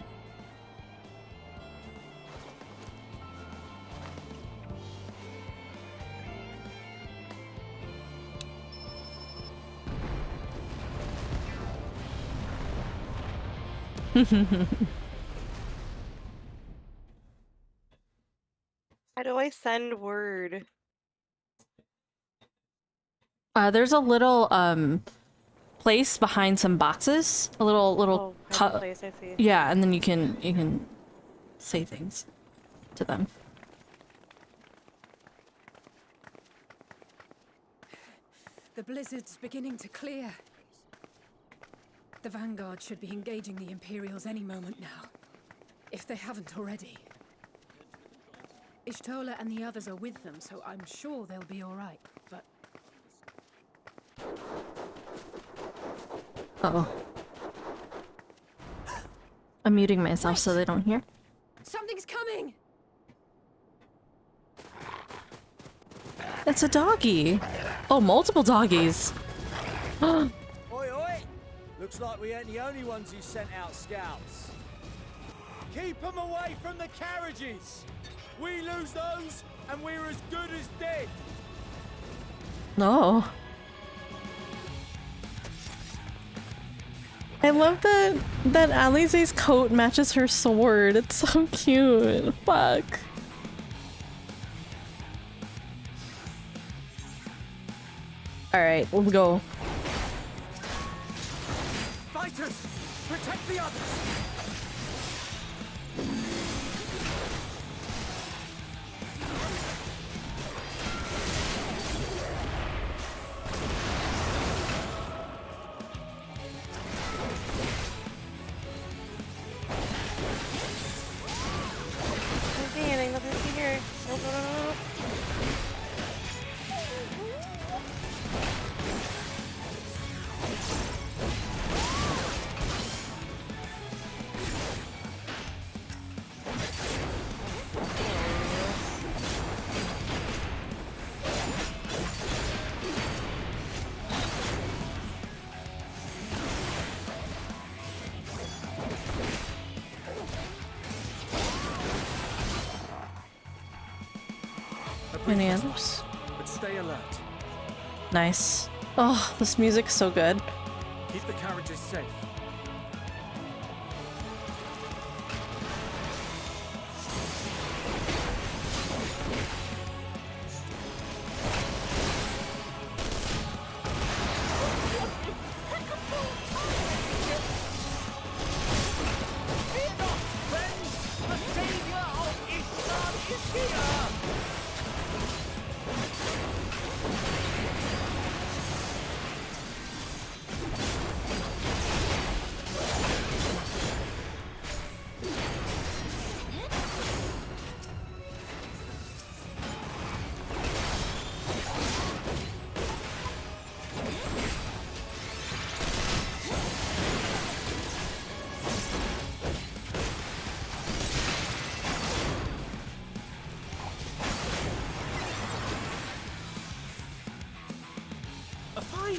B: How do I send word?
A: There's a little place behind some boxes. A little
B: place, I see.
A: Yeah, and then you can say things to them.
J: The blizzard's beginning to clear. The Vanguard should be engaging the Imperials any moment now, if they haven't already. Ishtola and the others are with them, so I'm sure they'll be alright, but...
A: Uh-oh. I'm muting myself so they don't hear.
I: Something's coming!
A: It's a doggy. Oh, multiple doggies.
O: Oi, oi! Looks like we ain't the only ones who sent out scouts. Keep them away from the carriages! We lose those, and we're as good as dead!
A: No. I love that Alize's coat matches her sword. It's so cute. Fuck. Alright, let's go.
O: Fighters! Protect the others!
B: Nothing here. No, no, no, no.
A: Any others?
K: But stay alert.
A: Nice. Oh, this music's so good.
K: Keep the carriages safe.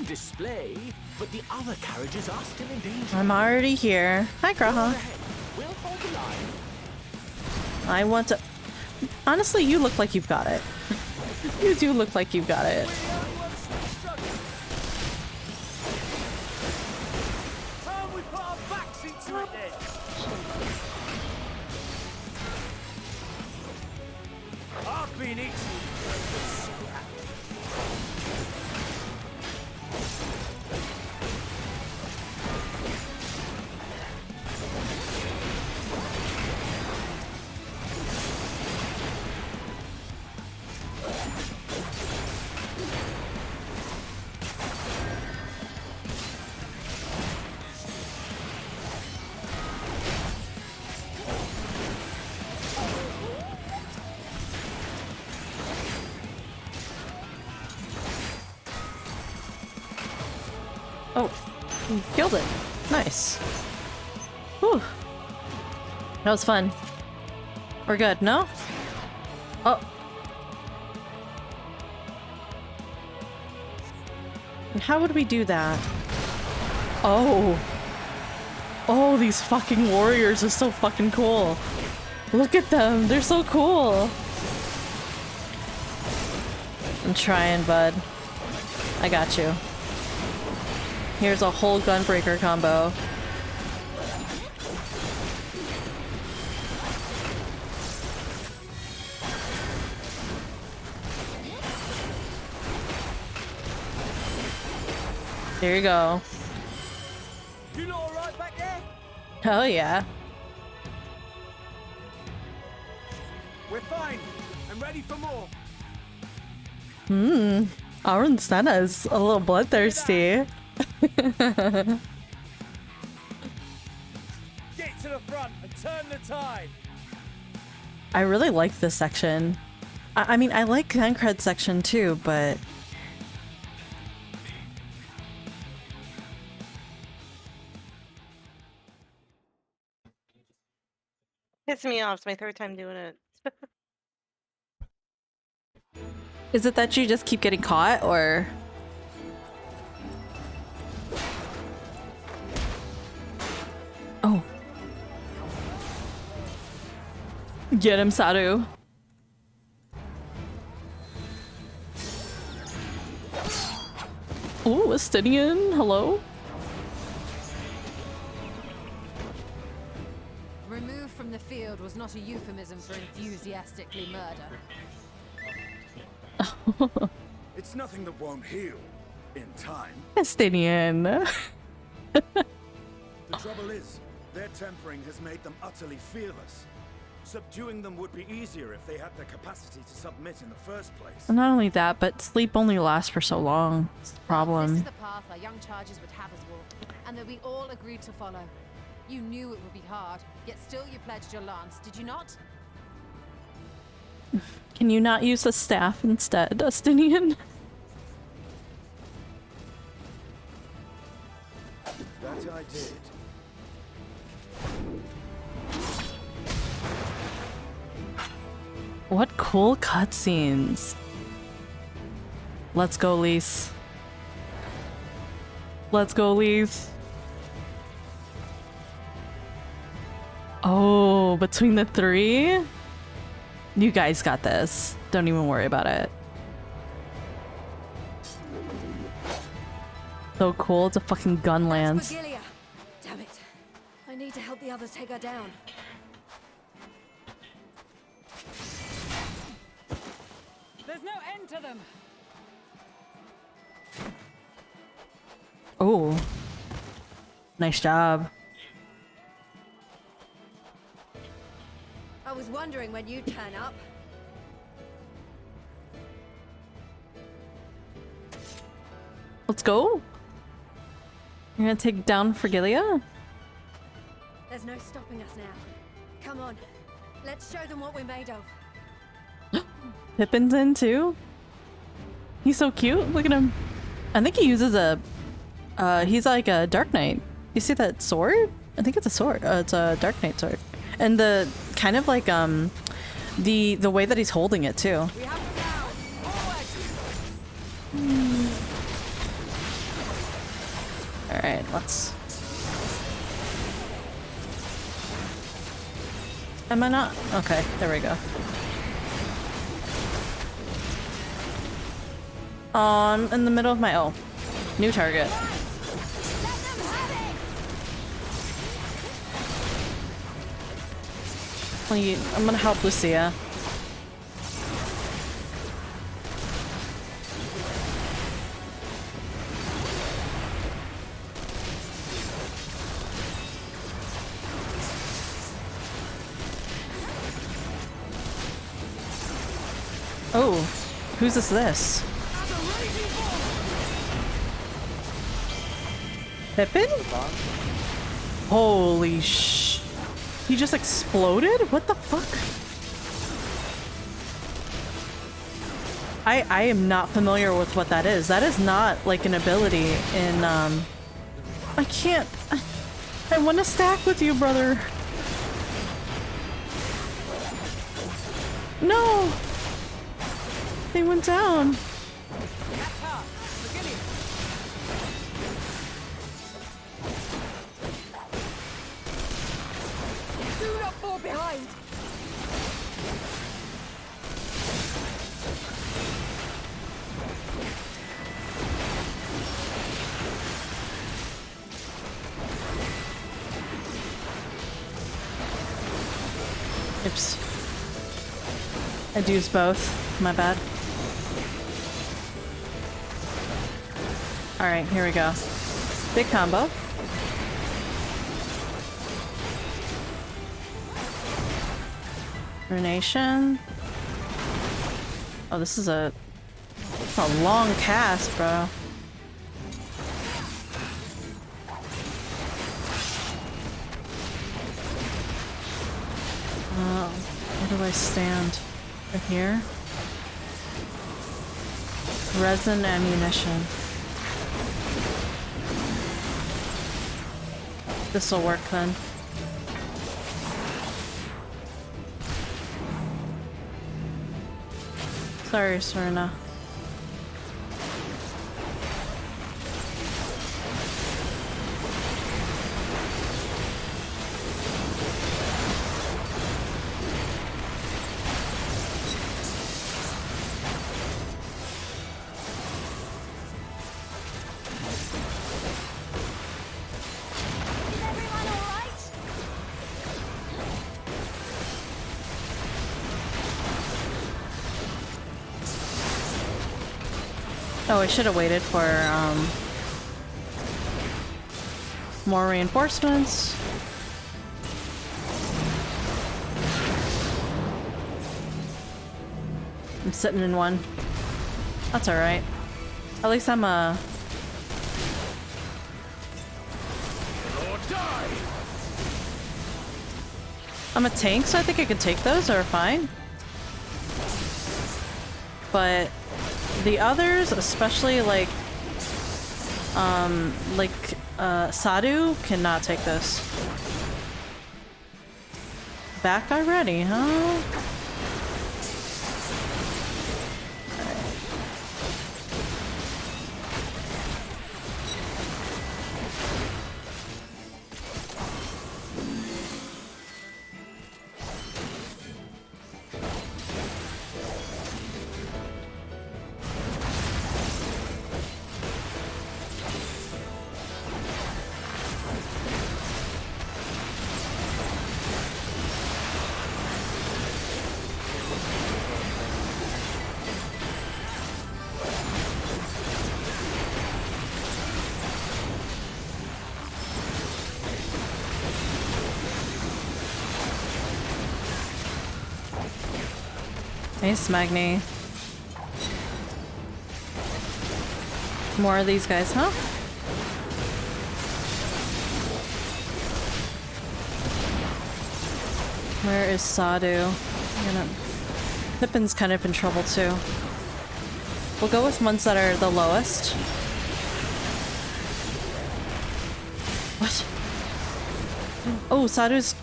Q: Display, but the other carriages are still in danger.
A: I'm already here. Hi, Graha.
Q: We'll hold the line.
A: I want to... Honestly, you look like you've got it. You do look like you've got it.
O: Time we put our backs into it then. I've been eating scrap.
A: Oh, you killed it. Nice. Whew. That was fun. We're good, no? Oh. And how would we do that? Oh. Oh, these fucking warriors are so fucking cool. Look at them. They're so cool. I'm trying, bud. I got you. Here's a whole gunbreaker combo. There you go.
O: You lot alright back there?
A: Hell yeah.
O: We're fine. I'm ready for more.
A: Aaron Senna's a little bloodthirsty.
O: Get to the front and turn the tide.
A: I really like this section. I mean, I like Tancred's section too, but...
B: Pissed me off. It's my third time doing it.
A: Is it that you just keep getting caught, or...? Oh. Get him, Saru. Ooh, Estinian, hello?
T: Removed from the field was not a euphemism for enthusiastically murder.
U: It's nothing that won't heal in time.
A: Estinian.
U: The trouble is, their tempering has made them utterly fearless. Subduing them would be easier if they had the capacity to submit in the first place.
A: Not only that, but sleep only lasts for so long. It's the problem.
T: This is the path our young charges would have us walk, and that we all agreed to follow. You knew it would be hard, yet still you pledged your lance, did you not?
A: Can you not use a staff instead, Estinian?
U: That I did.
A: What cool cutscenes. Let's go, Lise. Let's go, Lise. Oh, between the three? You guys got this. Don't even worry about it. So cool, it's a fucking gun lands.
P: Damn it. I need to help the others take her down.
N: There's no end to them.
A: Oh. Nice job.
P: I was wondering when you'd turn up.
A: Let's go. You're gonna take down Frigilia?
P: There's no stopping us now. Come on. Let's show them what we're made of.
A: Pippin's in too. He's so cute. Look at him. I think he uses a he's like a Dark Knight. You see that sword? I think it's a sword. It's a Dark Knight sword. And the kind of like the way that he's holding it too. All right, let's. Am I not? Okay, there we go. I'm in the middle of my new target. I'm gonna help Lucia. Oh, whose is this? Pippin? Holy sh... He just exploded? What the fuck? I am not familiar with what that is. That is not like an ability in I can't... I want to stack with you, brother. No! They went down.
T: Do not fall behind!
A: Oops. I'd use both. My bad. Alright, here we go. Big combo. Ruination. Oh, this is a long cast, bro. Where do I stand? Right here? Resin ammunition. This'll work then. Sorry, Serena. Oh, I should have waited for more reinforcements. I'm sitting in one. That's alright. At least I'm a... I'm a tank, so I think I could take those, or fine. But the others, especially like Sadu, cannot take this. Back already, huh? Nice, Magni. More of these guys, huh? Where is Sadu? Pippin's kind of in trouble too. We'll go with ones that are the lowest. What? Oh, Sadu's...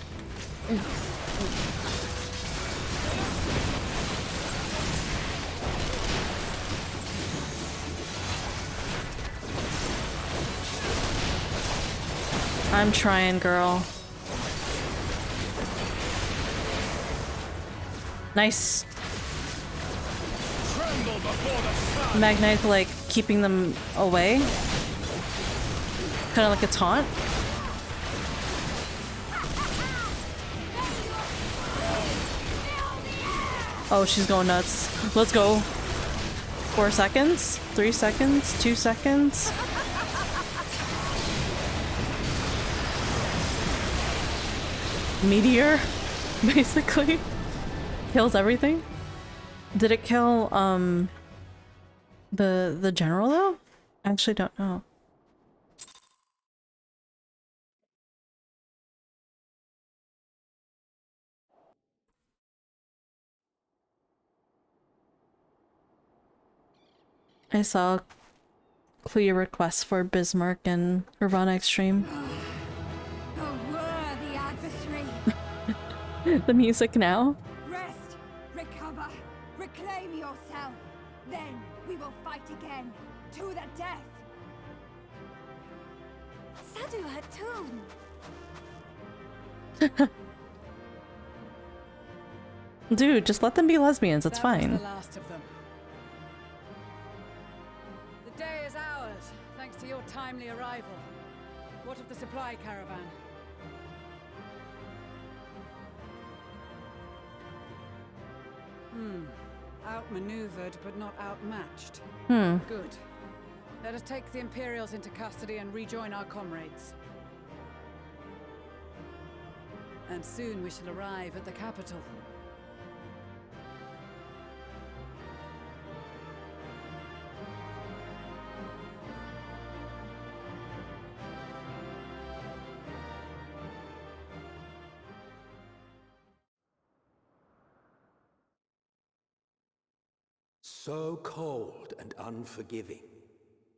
A: I'm trying, girl. Nice. Magnite, like, keeping them away. Kind of like a taunt. Oh, she's going nuts. Let's go. 4 seconds? 3 seconds? 2 seconds? Meteor, basically. Kills everything. Did it kill, the general, though? I actually don't know. I saw clear requests for Bismarck and Ravana Extreme.
E: A worthy adversary.
A: The music now?
E: Rest, recover, reclaim yourself. Then we will fight again, to the death. Sadu Hatun.
A: Dude, just let them be lesbians, it's fine.
N: The last of them. The day is ours, thanks to your timely arrival. What of the supply caravan? Outmaneuvered, but not outmatched. Good. Let us take the Imperials into custody and rejoin our comrades. And soon we shall arrive at the capital.
G: So cold and unforgiving.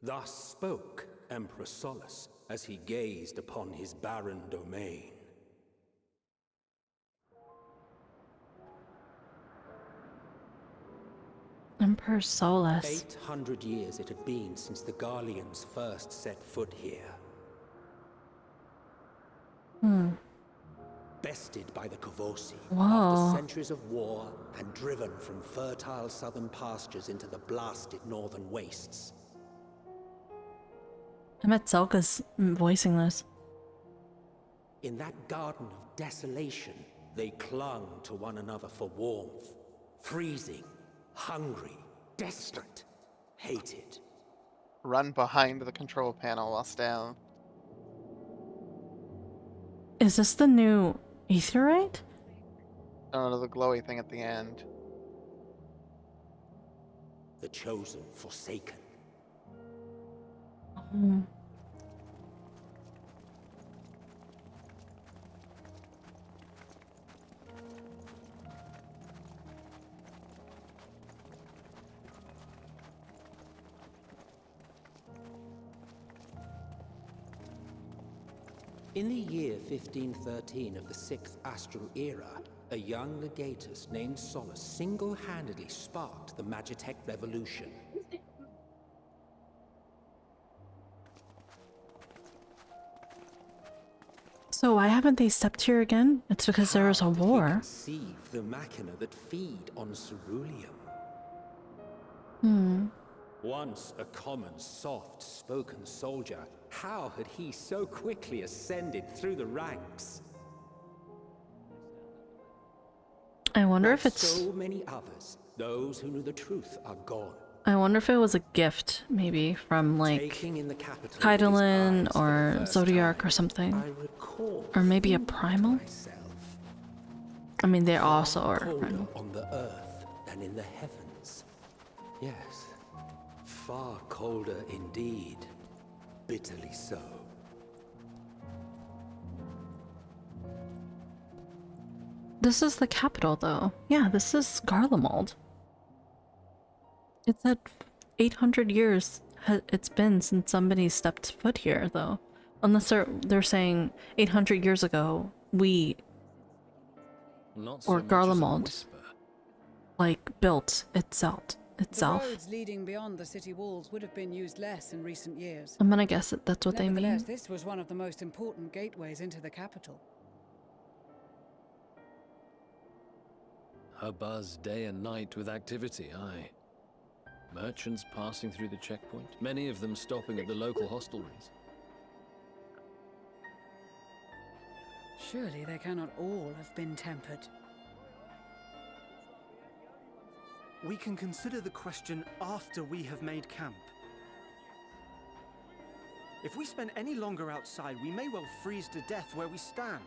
G: Thus spoke Emperor Solus as he gazed upon his barren domain.
A: Emperor Solus.
G: 800 years it had been since the Garleans first set foot here. Bested by the Kavosi after centuries of war and driven from fertile southern pastures into the blasted northern wastes.
A: I met Zelka's voicing this.
G: In that garden of desolation, they clung to one another for warmth, freezing, hungry, desperate, hated.
C: Run behind the control panel while down.
A: Is this the new Aetherite?
C: Oh, the glowy thing at the end.
G: The chosen, forsaken. In the year 1513 of the 6th Astral Era, a young legatus named Solus single-handedly sparked the Magitech Revolution.
A: So why haven't they stepped here again? It's because there was a war.
G: Conceive the machina that feed on ceruleum. Once a common, soft-spoken soldier, how had he so quickly ascended through the ranks?
A: I wonder if it's...
G: So many others, those who knew the truth are gone.
A: I wonder if it was a gift, maybe, from, like, Heidelin or Zodiac or something. Or maybe a primal? I mean, they also are primal.
G: On the earth than in the heavens. Yes, far colder indeed. Bitterly so.
A: This is the capital, though. Yeah, this is Garlemald. It's at 800 years it's been since somebody stepped foot here, though. Unless they're saying 800 years ago, we, or Garlemald, like, built itself.
N: The roads leading beyond the city walls would have been used less in recent years.
A: I'm gonna guess that that's what they mean.
N: Nevertheless, this was one of the most important gateways into the capital.
S: A buzz day and night with activity, aye. Merchants passing through the checkpoint, many of them stopping at the local hostelries.
N: Surely they cannot all have been tempered.
K: We can consider the question after we have made camp. If we spend any longer outside, we may well freeze to death where we stand.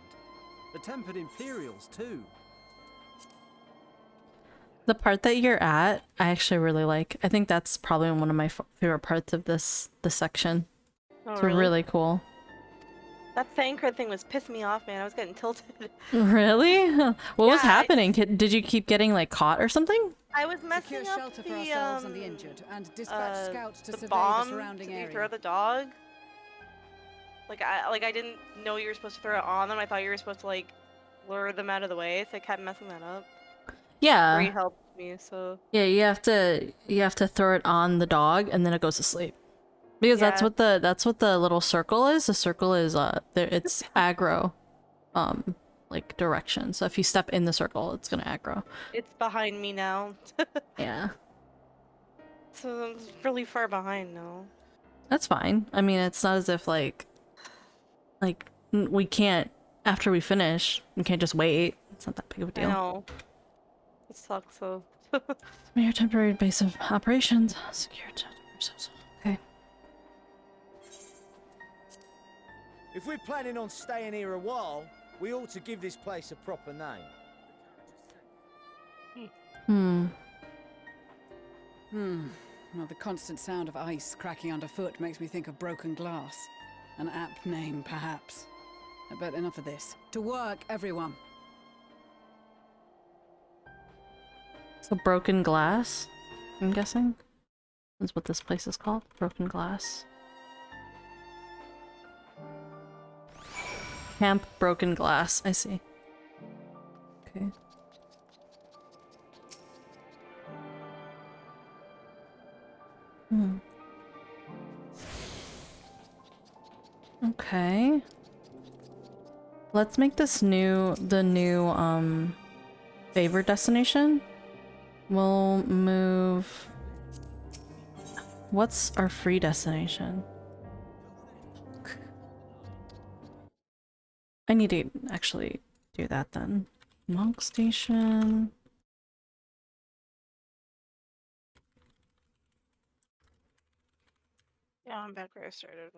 K: The tempered Imperials, too.
A: The part that you're at, I actually really like. I think that's probably one of my favorite parts of this section.
B: Oh,
A: it's
B: really?
A: really cool.
B: That Thancred thing was pissing me off, man. I was getting tilted.
A: Really? What was happening? Did you keep getting, like, caught or something?
B: I was messing
N: Secure
B: up
N: shelter for ourselves and the injured, and dispatch scouts to
B: the
N: survey
B: bomb
N: the surrounding area.
B: to throw the dog. Like I didn't know you were supposed to throw it on them. I thought you were supposed to, like, lure them out of the way. So I kept messing that up.
A: Yeah.
B: Bree helped me, so.
A: Yeah, you have to throw it on the dog and then it goes to sleep. Because that's what the little circle is. The circle is it's aggro like direction. So if you step in the circle, it's gonna aggro.
B: It's behind me now.
A: Yeah.
B: So it's really far behind now.
A: That's fine. I mean, it's not as if like we can't, after we finish, we can't just wait. It's not that big of a deal.
B: I know. It sucks though.
A: Your temporary base of operations. Secure. Okay.
O: If we're planning on staying here a while, we ought to give this place a proper name.
N: Well, the constant sound of ice cracking underfoot makes me think of broken glass. An apt name, perhaps. But enough of this. To work, everyone.
A: So broken glass? I'm guessing. That's what this place is called. Broken Glass. Camp Broken Glass, I see. Okay. Okay. Let's make this the new favorite destination. We'll move. What's our free destination? I need to actually do that then. Monk Station.
B: Yeah, I'm back where I started.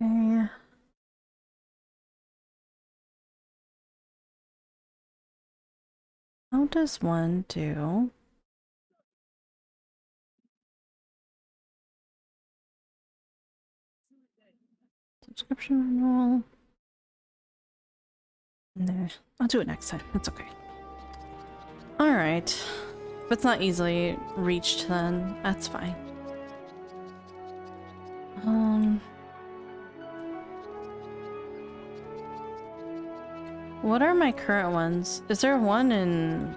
A: Okay. How does one do? Subscription renewal. Nah, I'll do it next time. It's okay. Alright. If it's not easily reached, then that's fine. What are my current ones? Is there one in...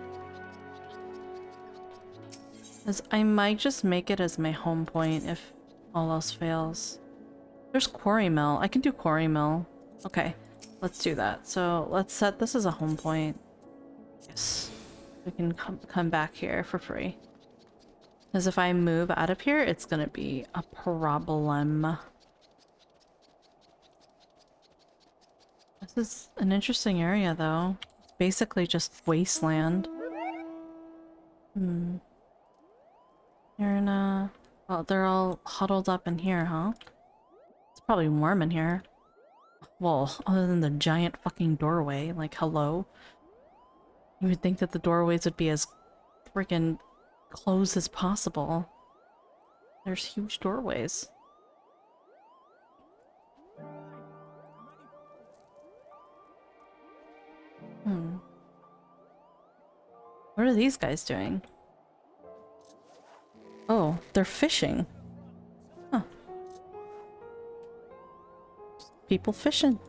A: I might just make it as my home point if all else fails. There's Quarry Mill. I can do Quarry Mill. Okay, let's do that. So let's set this as a home point. Yes. We can come back here for free. Because if I move out of here, it's gonna be a problem. This is an interesting area, though. It's basically just wasteland. You're in a... Well, they're all huddled up in here, huh? It's probably warm in here. Well, other than the giant fucking doorway. Like, hello? You would think that the doorways would be as freaking closed as possible. There's huge doorways. What are these guys doing? Oh, they're fishing. Huh. People fishing.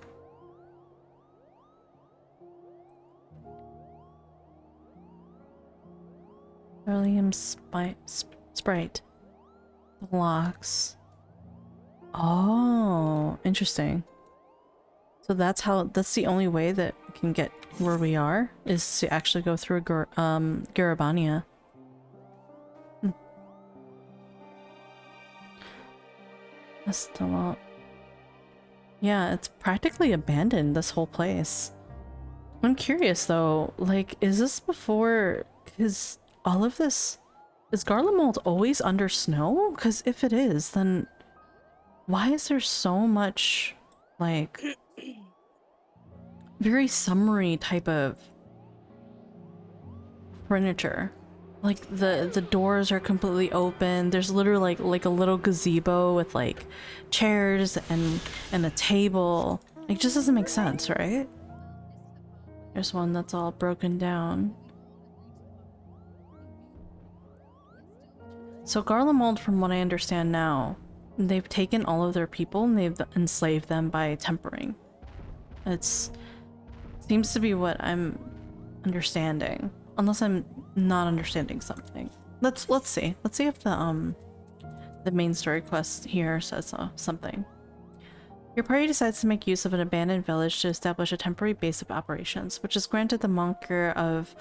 A: Garlean Sprite. The locks. Oh, interesting. So that's the only way that we can get where we are, is to actually go through Garabania. That's still up. Yeah, it's practically abandoned, this whole place. I'm curious though, like, is this before, because all of this, is Garlemald always under snow? Because if it is, then why is there so much, like, very summery type of furniture? Like, the doors are completely open. There's literally like a little gazebo with like chairs and a table. It just doesn't make sense, right? There's one that's all broken down. So Garlemald, from what I understand now, they've taken all of their people and they've enslaved them by tempering. Seems to be what I'm understanding. Unless I'm not understanding something. Let's see. Let's see if the main story quest here says something. Your party decides to make use of an abandoned village to establish a temporary base of operations, which is granted the moniker of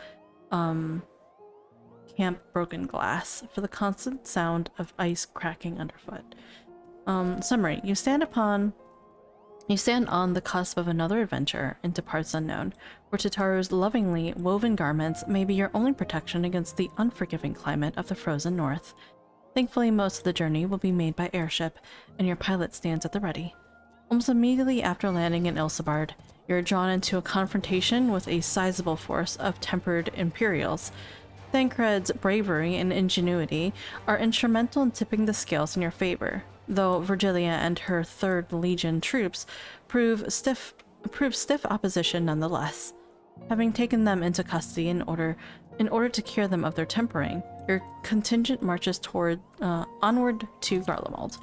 A: Camp Broken Glass for the constant sound of ice cracking underfoot. Summary: you stand on the cusp of another adventure into parts unknown, where Tataru's lovingly woven garments may be your only protection against the unforgiving climate of the frozen north. Thankfully, most of the journey will be made by airship, and your pilot stands at the ready. Almost immediately after landing in Ilsabard, you're drawn into a confrontation with a sizable force of tempered Imperials. Thancred's bravery and ingenuity are instrumental in tipping the scales in your favor, though Virgilia and her 3rd Legion troops prove stiff opposition nonetheless. Having taken them into custody in order to cure them of their tempering, your contingent marches onward to Garlemald.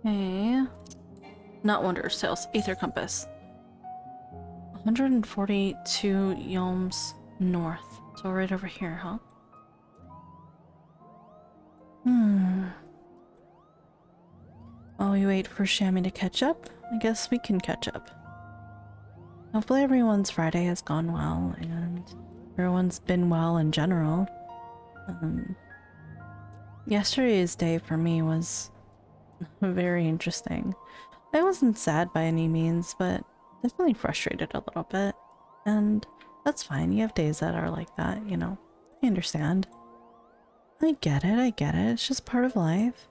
A: Okay. Not Wanderer's Tales. Aether Compass. 142 yalms north. So right over here, huh? While we wait for Shammy to catch up, I guess we can catch up. Hopefully everyone's Friday has gone well, and everyone's been well in general. Yesterday's day for me was very interesting. I wasn't sad by any means, but definitely frustrated a little bit. And that's fine, you have days that are like that, you know. I understand. I get it, it's just part of life.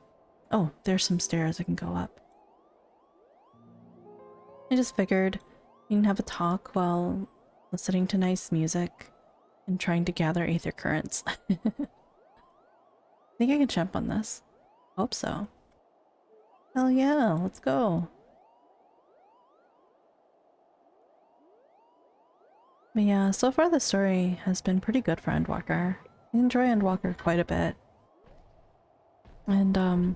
A: Oh, there's some stairs I can go up. I just figured we can have a talk while listening to nice music and trying to gather aether currents. I think I can jump on this. Hope so. Hell yeah, let's go. But yeah, so far the story has been pretty good for Endwalker. I enjoy Endwalker quite a bit. And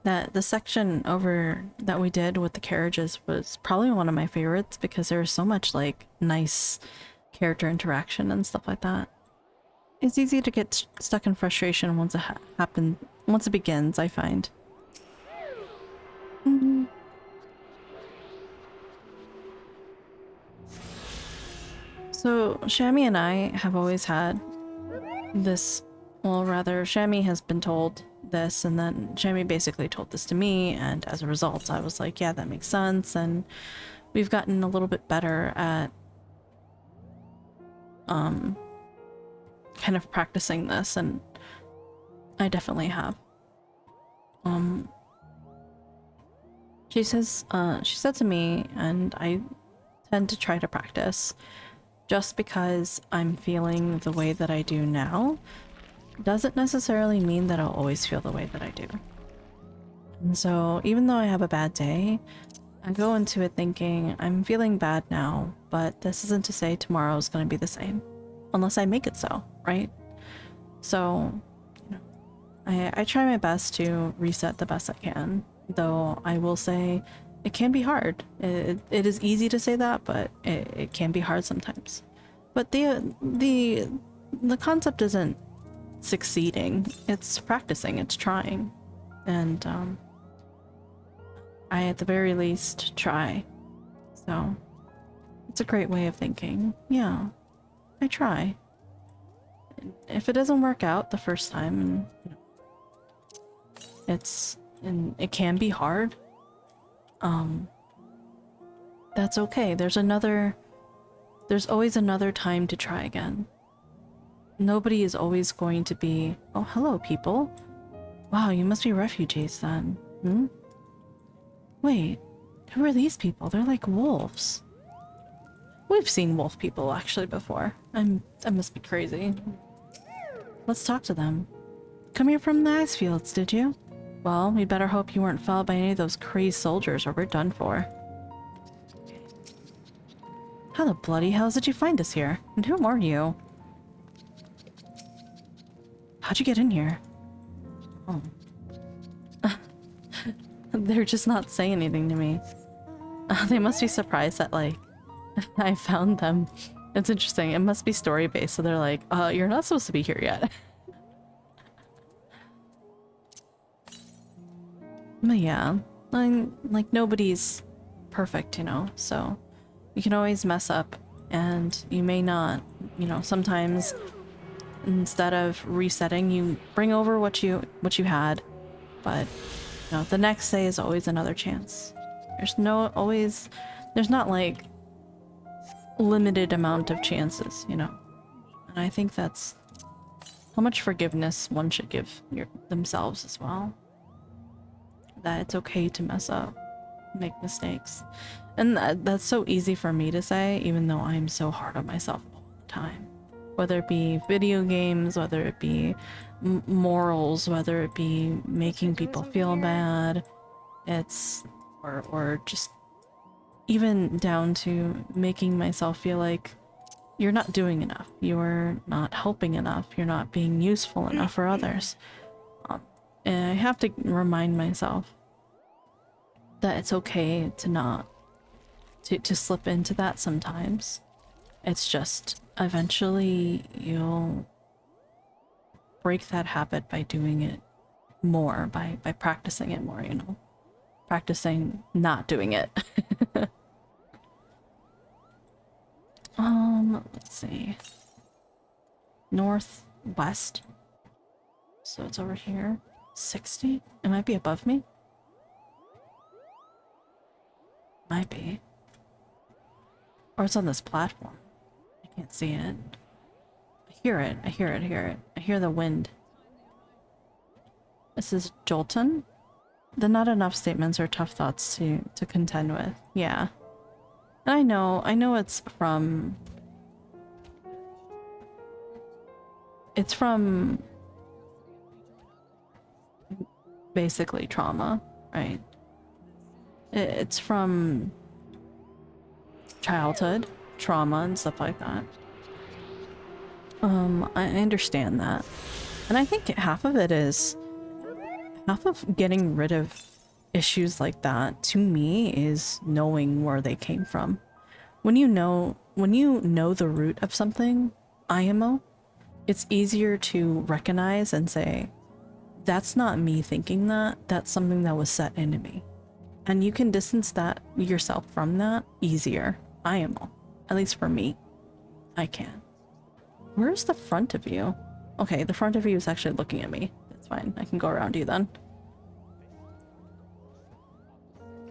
A: the section over that we did with the carriages was probably one of my favorites because there was so much like nice character interaction and stuff like that. It's easy to get stuck in frustration once it begins, I find. So Shammy and I have always had this, well rather Shammy has been told this and then Shammy basically told this to me, and as a result I was like, yeah, that makes sense, and we've gotten a little bit better at kind of practicing this, and I definitely have. She said to me, and I tend to try to practice, just because I'm feeling the way that I do now doesn't necessarily mean that I'll always feel the way that I do. And so even though I have a bad day, I go into it thinking I'm feeling bad now, but this isn't to say tomorrow is going to be the same, unless I make it so, right? So, you know, I try my best to reset the best I can, though I will say it can be hard. It is easy to say that, but it can be hard sometimes. But the concept isn't succeeding, it's practicing, it's trying. And I at the very least try. So it's a great way of thinking. Yeah, I try. If it doesn't work out the first time, and it can be hard, that's okay. There's always another time to try again. Nobody is always going to be, oh, hello, people. Wow, you must be refugees then. Hmm? Wait, who are these people? They're like wolves. We've seen wolf people actually before. I must be crazy. Let's talk to them. Come here from the ice fields, did you? Well, we'd better hope you weren't followed by any of those crazed soldiers or we're done for. How the bloody hell did you find us here? And who are you? How'd you get in here? Oh. They're just not saying anything to me. They must be surprised that, like, I found them. It's interesting. It must be story-based, so they're like, you're not supposed to be here yet. But yeah, like, nobody's perfect, you know, so you can always mess up, and you may not, you know, sometimes instead of resetting, you bring over what you had, but you know, the next day is always another chance. There's not like limited amount of chances, you know. And I think that's how much forgiveness one should give themselves as well. That it's okay to mess up, make mistakes. And that's so easy for me to say, even though I'm so hard on myself all the time. Whether it be video games, whether it be morals, whether it be making people feel bad, or just even down to making myself feel like you're not doing enough, you're not helping enough, you're not being useful enough for others. And I have to remind myself that it's okay to not to slip into that sometimes. It's just eventually you'll break that habit by doing it more, by practicing it more, you know. Practicing not doing it. Let's see. Northwest. So it's over here. 60? It might be above me. Might be. Or it's on this platform. I can't see it. I hear it. I hear it. I hear it. I hear the wind. This is Jolton. The not enough statements are tough thoughts to contend with. Yeah. And I know it's from basically trauma, right? It's from childhood trauma and stuff like that. I understand that. And I think half of getting rid of issues like that, to me, is knowing where they came from. When you know the root of something, IMO, it's easier to recognize and say, that's not me thinking that, that's something that was set into me. And you can distance that yourself from that easier. IMO. At least for me. I can. Where's the front of you? Okay, the front of you is actually looking at me. That's fine. I can go around you then.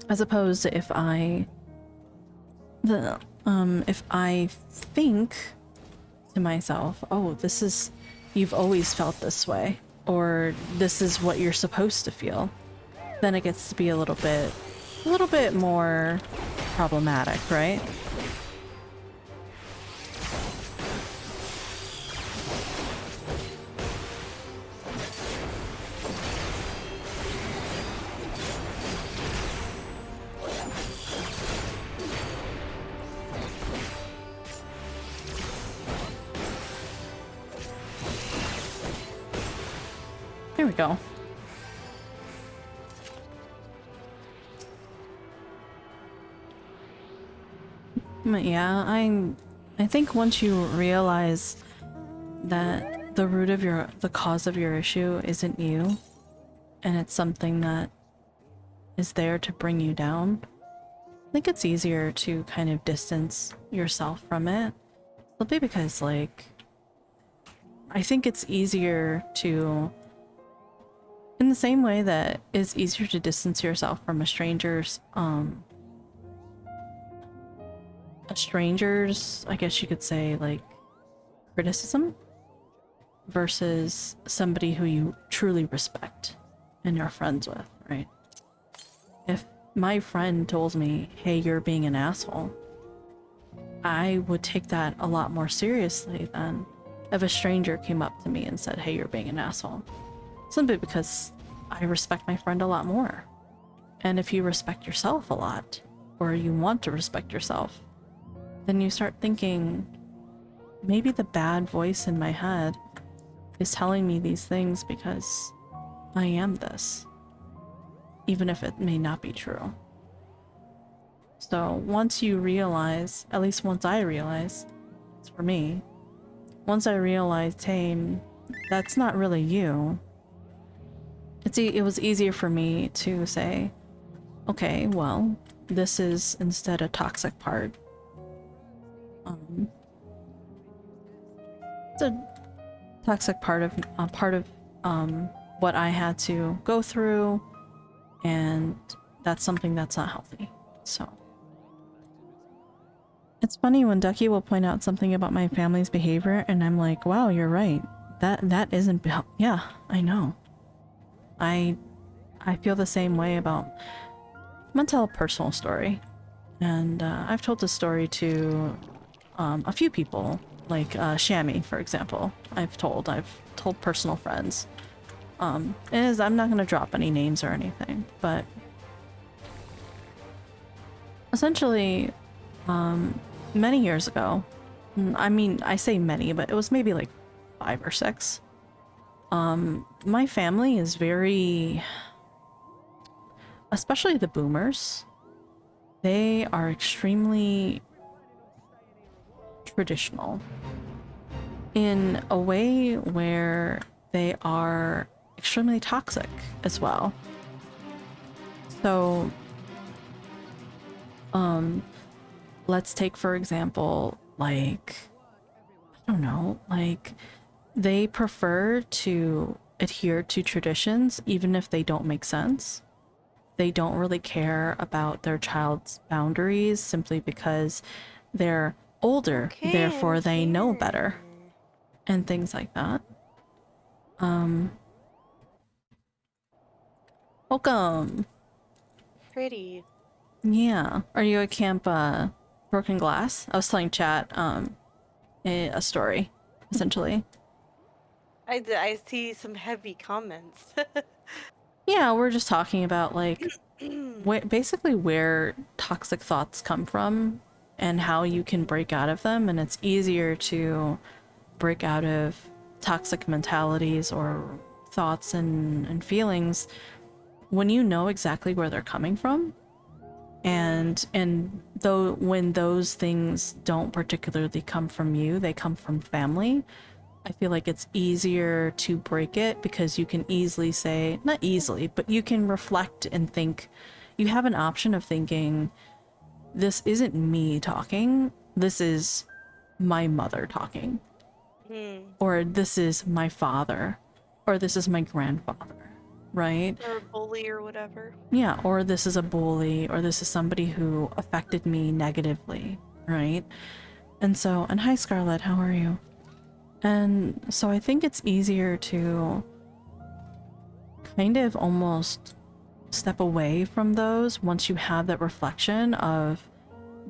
A: As opposed to if I think to myself, oh, you've always felt this way, or this is what you're supposed to feel, then it gets to be a little bit more problematic, right? There we go. But yeah, I think once you realize that the root of the cause of your issue isn't you, and it's something that is there to bring you down, I think it's easier to kind of distance yourself from it. Simply because, like, I think it's easier to, in the same way that it's easier to distance yourself from a stranger's, I guess you could say, like, criticism versus somebody who you truly respect and you're friends with, right? If my friend told me, hey, you're being an asshole, I would take that a lot more seriously than if a stranger came up to me and said, hey, you're being an asshole. Simply because I respect my friend a lot more. And if you respect yourself a lot, or you want to respect yourself, then you start thinking, maybe the bad voice in my head is telling me these things because I am this, even if it may not be true. So once you realize, at least once I realize, it's for me, once I realized, hey, that's not really you, it was easier for me to say, okay, well, this is instead a toxic part. toxic part of what I had to go through, and that's something that's not healthy. So it's funny when Ducky will point out something about my family's behavior, and I'm like, wow, you're right. That isn't yeah, I know. I feel the same way about. I'm gonna tell a personal story, and I've told this story to a few people, like Shammy, for example. I've told personal friends. I'm not gonna drop any names or anything, but essentially, many years ago, I mean, I say many, but it was maybe like 5 or 6. My family is very, especially the boomers, they are extremely traditional in a way where they are extremely toxic as well. So, let's take, for example, like, I don't know, like, they prefer to adhere to traditions even if they don't make sense. They don't really care about their child's boundaries simply because they're older, therefore they know better, and things like that. Welcome.
B: Pretty.
A: Yeah. Are you at Camp Broken Glass? I was telling chat a story, essentially.
B: I see some heavy comments.
A: Yeah, we're just talking about like basically where toxic thoughts come from and how you can break out of them, and it's easier to break out of toxic mentalities or thoughts and feelings when you know exactly where they're coming from. And though when those things don't particularly come from you, they come from family, I feel like it's easier to break it because you can easily say, not easily, but you can reflect and think. You have an option of thinking, this isn't me talking, this is my mother talking. Or this is my father, or this is my grandfather, right?
B: Or a bully or whatever.
A: Yeah, or this is a bully, or this is somebody who affected me negatively, right? And so, and hi Scarlett, how are you? And so I think it's easier to kind of almost step away from those once you have that reflection of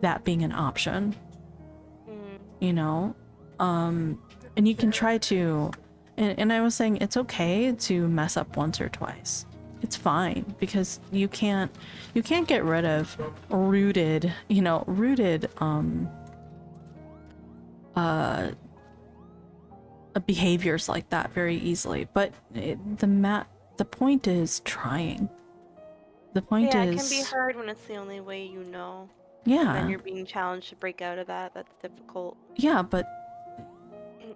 A: that being an option, you know? And you can try to, and I was saying it's okay to mess up once or twice. It's fine, because you can't get rid of rooted behaviors like that very easily. But the point is trying. The point
B: yeah,
A: is,
B: it can be hard when it's the only way you know.
A: Yeah.
B: And then you're being challenged to break out of that. That's difficult.
A: yeah, but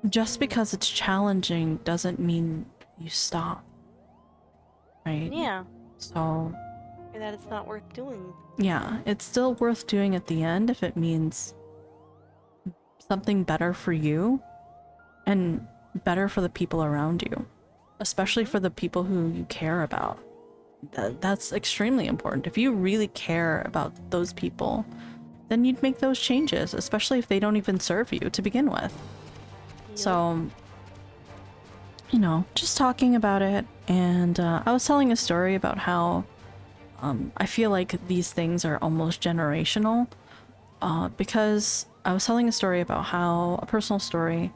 A: just because it's challenging doesn't mean you stop, right?
B: Yeah.
A: So
B: And that it's not worth doing.
A: yeah, it's still worth doing at the end if it means something better for you and better for the people around you, especially for the people who you care about. That's extremely important. If you really care about those people, then you'd make those changes, especially if they don't even serve you to begin with. So, you know, just talking about it. And I was telling a story about how I feel like these things are almost generational, because I was telling a story about how, a personal story,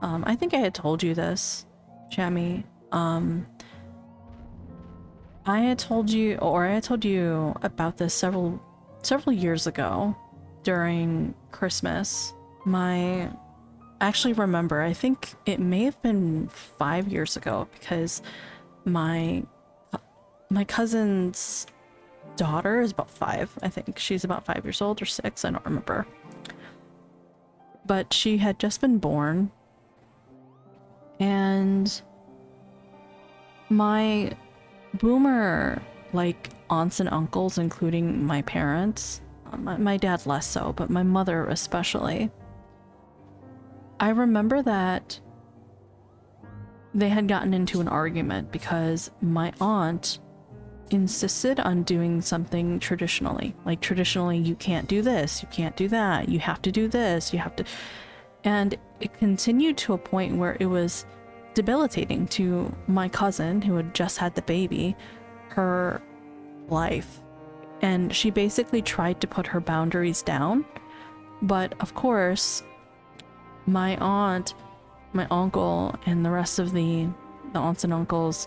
A: I think I had told you this, Jamie. I had told you about this several years ago during Christmas. I actually remember, I think it may have been 5 years ago, because my cousin's daughter is about 5, I think. She's about 5 years old or 6, I don't remember. But she had just been born, and my boomer, like, aunts and uncles, including my parents, my dad less so, but my mother especially, I remember that they had gotten into an argument because my aunt insisted on doing something traditionally. Like, traditionally, you can't do this, you can't do that, you have to do this, you have to... And it continued to a point where it was debilitating to my cousin, who had just had the baby, her life. And she basically tried to put her boundaries down. But, of course, my aunt, my uncle, and the rest of the aunts and uncles,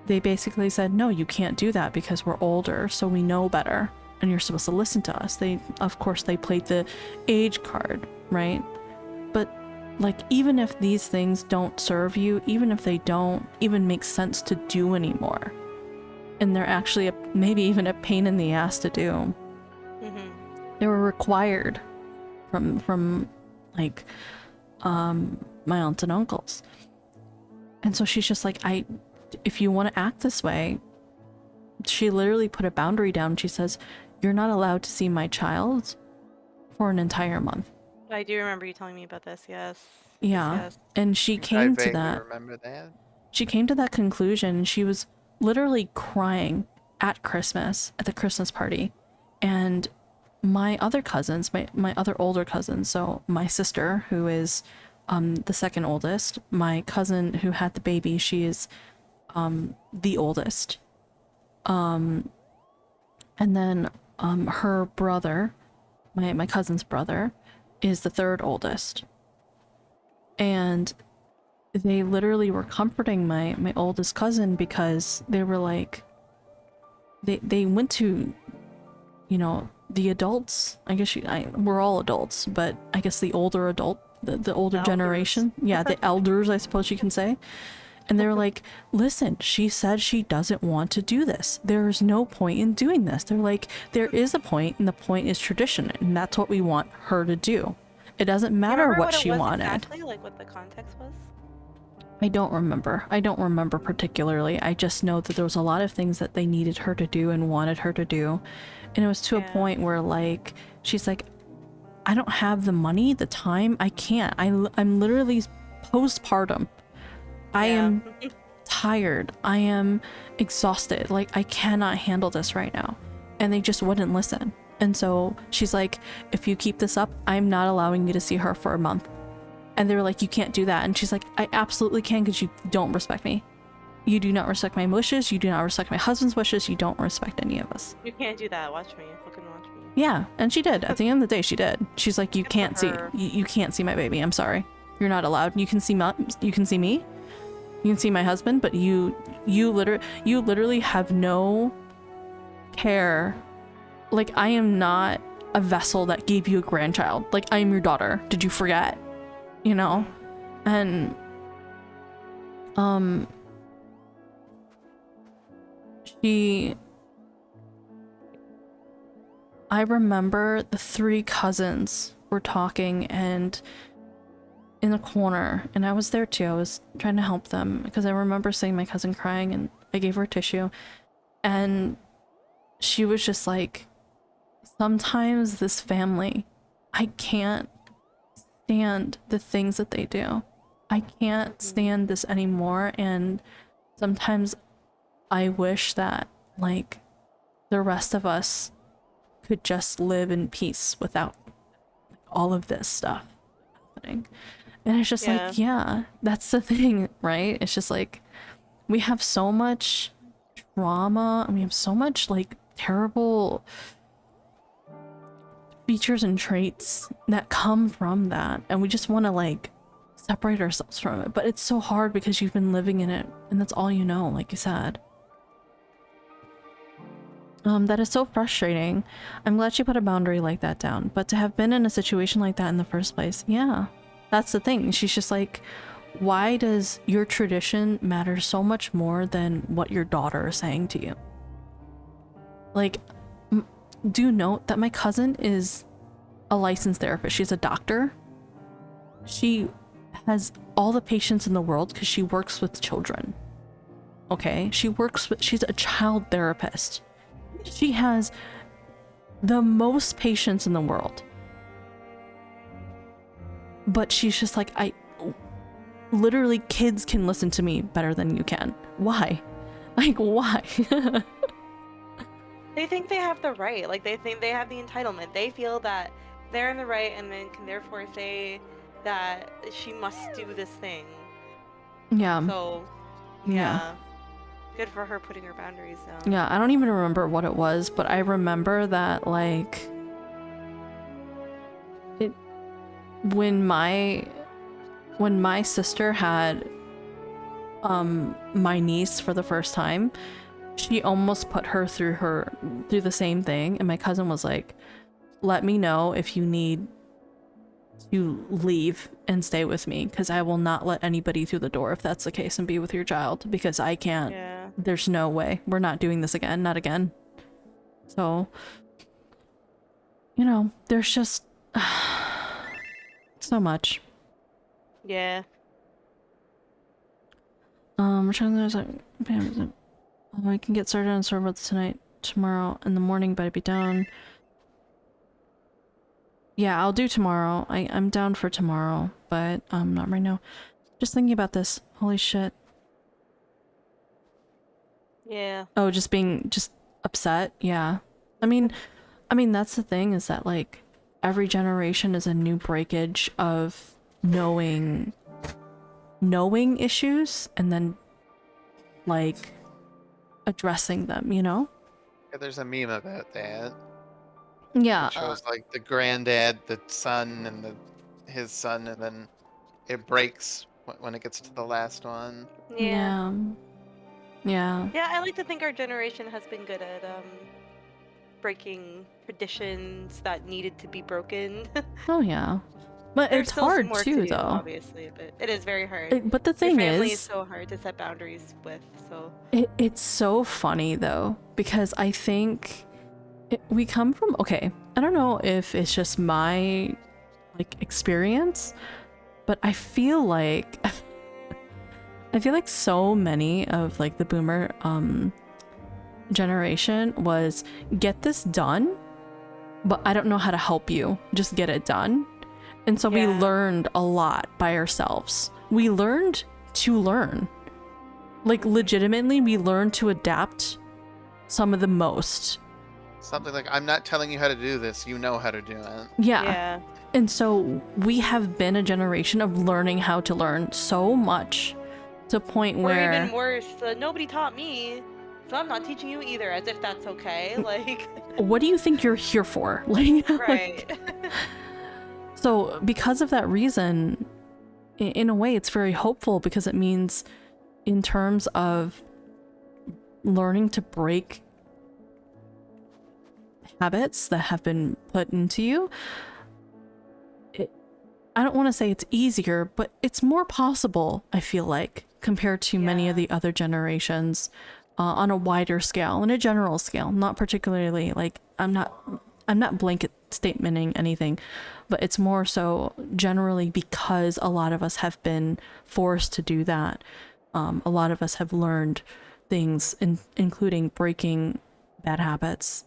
A: they basically said, no, you can't do that because we're older, so we know better, and you're supposed to listen to us. Of course, they played the age card, right? But, like, even if these things don't serve you, even if they don't even make sense to do anymore, and they're actually maybe even a pain in the ass to do, they were required from like, my aunts and uncles. And so she's just like, if you want to act this way, she literally put a boundary down. She says, you're not allowed to see my child for an entire month.
B: I do remember you telling me about this, yes.
A: Yeah.
B: Yes.
A: And she came to
C: vaguely
A: that.
C: remember that.
A: She came to that conclusion, and she was literally crying at Christmas, at the Christmas party. And my other cousins, my other older cousins, so my sister, who is the second oldest, my cousin who had the baby, she is the oldest. And then her brother, my cousin's brother, is the third oldest. And they literally were comforting my oldest cousin because they were like, they went to, you know, the adults. I guess we're all adults, but I guess the older adult, the older generation. Yeah, the elders, I suppose you can say. And they were like, listen, she said she doesn't want to do this. There's no point in doing this. They're like, there is a point, and the point is tradition, and that's what we want her to do. It doesn't matter what she wanted.
B: Exactly, like what the context was?
A: I don't remember. I don't remember particularly. I just know that there was a lot of things that they needed her to do and wanted her to do. And it was to a point where, like, she's like, I don't have the money, the time, I can't. I'm literally postpartum. I am tired. I am exhausted. Like, I cannot handle this right now. And they just wouldn't listen. And so she's like, if you keep this up, I'm not allowing you to see her for a month. And they were like, you can't do that. And she's like, I absolutely can, because you don't respect me. You do not respect my wishes. You do not respect my husband's wishes. You don't respect any of us.
B: You can't do that. Watch me. Fucking watch me.
A: Yeah, and she did. At the end of the day, she did. She's like, you can't see. You can't see my baby. I'm sorry. You're not allowed. You can see me. You can see me. You can see my husband, but you literally have no care. Like, I am not a vessel that gave you a grandchild. Like, I am your daughter. Did you forget? You know? And I remember the three cousins were talking and in the corner, and I was there too. I was trying to help them because I remember seeing my cousin crying, and I gave her a tissue, and she was just like, sometimes this family, I can't stand the things that they do. I can't stand this anymore, and sometimes I wish that, like, the rest of us could just live in peace without all of this stuff happening. And it's just like, yeah, that's the thing, right? It's just like, we have so much trauma, and we have so much, like, terrible features and traits that come from that, and we just want to, like, separate ourselves from it. But it's so hard because you've been living in it, and that's all you know, like you said. That is so frustrating. I'm glad she put a boundary like that down, but to have been in a situation like that in the first place, yeah, that's the thing. She's just like, why does your tradition matter so much more than what your daughter is saying to you? Like, do note that my cousin is a licensed therapist. She's a doctor. She has all the patience in the world because she works with children. Okay? She's a child therapist. She has the most patience in the world. But she's just like, literally kids can listen to me better than you can. Why? Like, why?
B: They think they have the right. Like, they think they have the entitlement. They feel that they're in the right and then can therefore say that she must do this thing.
A: Yeah.
B: So, yeah. Good for her putting her boundaries down.
A: Yeah, I don't even remember what it was, but I remember that, like, when my sister had my niece for the first time, she almost put her through the same thing, and my cousin was like, let me know if you need to leave and stay with me, because I will not let anybody through the door if that's the case and be with your child, because I can't. There's no way. We're not doing this again. Not again. So, you know, there's just so much.
B: Yeah.
A: We're trying to I can get started on servers tonight, tomorrow in the morning, but I'd be down. Yeah, I'll do tomorrow. I'm down for tomorrow, but not right now. Just thinking about this. Holy shit.
B: Yeah.
A: Oh, just being upset. Yeah. I mean that's the thing, is that like every generation is a new breakage of knowing issues and then like addressing them, you know?
C: Yeah, there's a meme about that.
A: Yeah.
C: It shows like the granddad, the son, and his son, and then it breaks when it gets to the last one.
B: Yeah.
A: Yeah.
B: Yeah, I like to think our generation has been good at breaking traditions that needed to be broken.
A: Oh yeah. But
B: There's
A: it's
B: still some
A: hard
B: work
A: too,
B: to do,
A: though.
B: Obviously, but it is very hard.
A: But the
B: Your
A: thing
B: family is
A: is,
B: so hard to set boundaries with. So
A: it's so funny though, because I think we come from, okay, I don't know if it's just my like experience, but I feel like so many of like the boomer generation was get this done, but I don't know how to help you, just get it done. And so we learned a lot by ourselves. We learned to learn. Like legitimately, we learned to adapt some of the most.
C: Something like, I'm not telling you how to do this, you know how to do it.
A: Yeah. And so we have been a generation of learning how to learn so much to a point where...
B: Or even worse, nobody taught me, so I'm not teaching you either, as if that's okay. Like...
A: What do you think you're here for? Like,
B: right.
A: So because of that reason, in a way, it's very hopeful, because it means in terms of learning to break habits that have been put into you, I don't want to say it's easier, but it's more possible, I feel like, compared to many of the other generations on a wider scale, on a general scale, not particularly like, I'm not blanket statementing anything, but it's more so generally because a lot of us have been forced to do that. A lot of us have learned things, including breaking bad habits,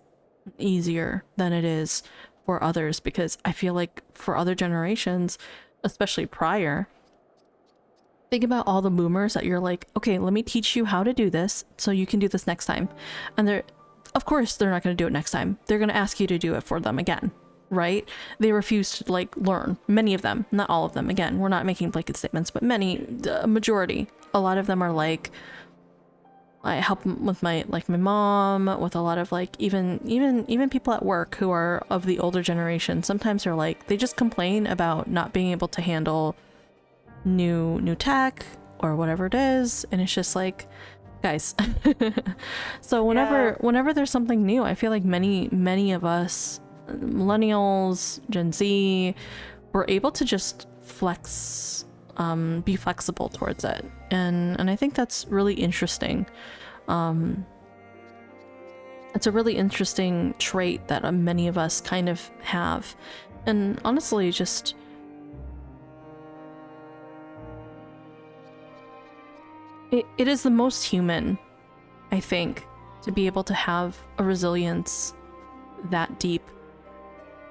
A: easier than it is for others, because I feel like for other generations, especially prior, think about all the boomers that you're like, okay, let me teach you how to do this so you can do this next time. And of course they're not going to do it next time. They're going to ask you to do it for them again, right? They refuse to like learn. Many of them, not all of them. Again, we're not making blanket statements, but a majority, a lot of them are like, I help with my mom, with a lot of like even people at work who are of the older generation. Sometimes they're like, they just complain about not being able to handle new tech or whatever it is, and it's just like, guys. So whenever there's something new, I feel like many of us millennials, Gen Z, we're able to just be flexible towards it, and I think that's really interesting. It's a really interesting trait that many of us kind of have, and honestly, just it is the most human, I think, to be able to have a resilience that deep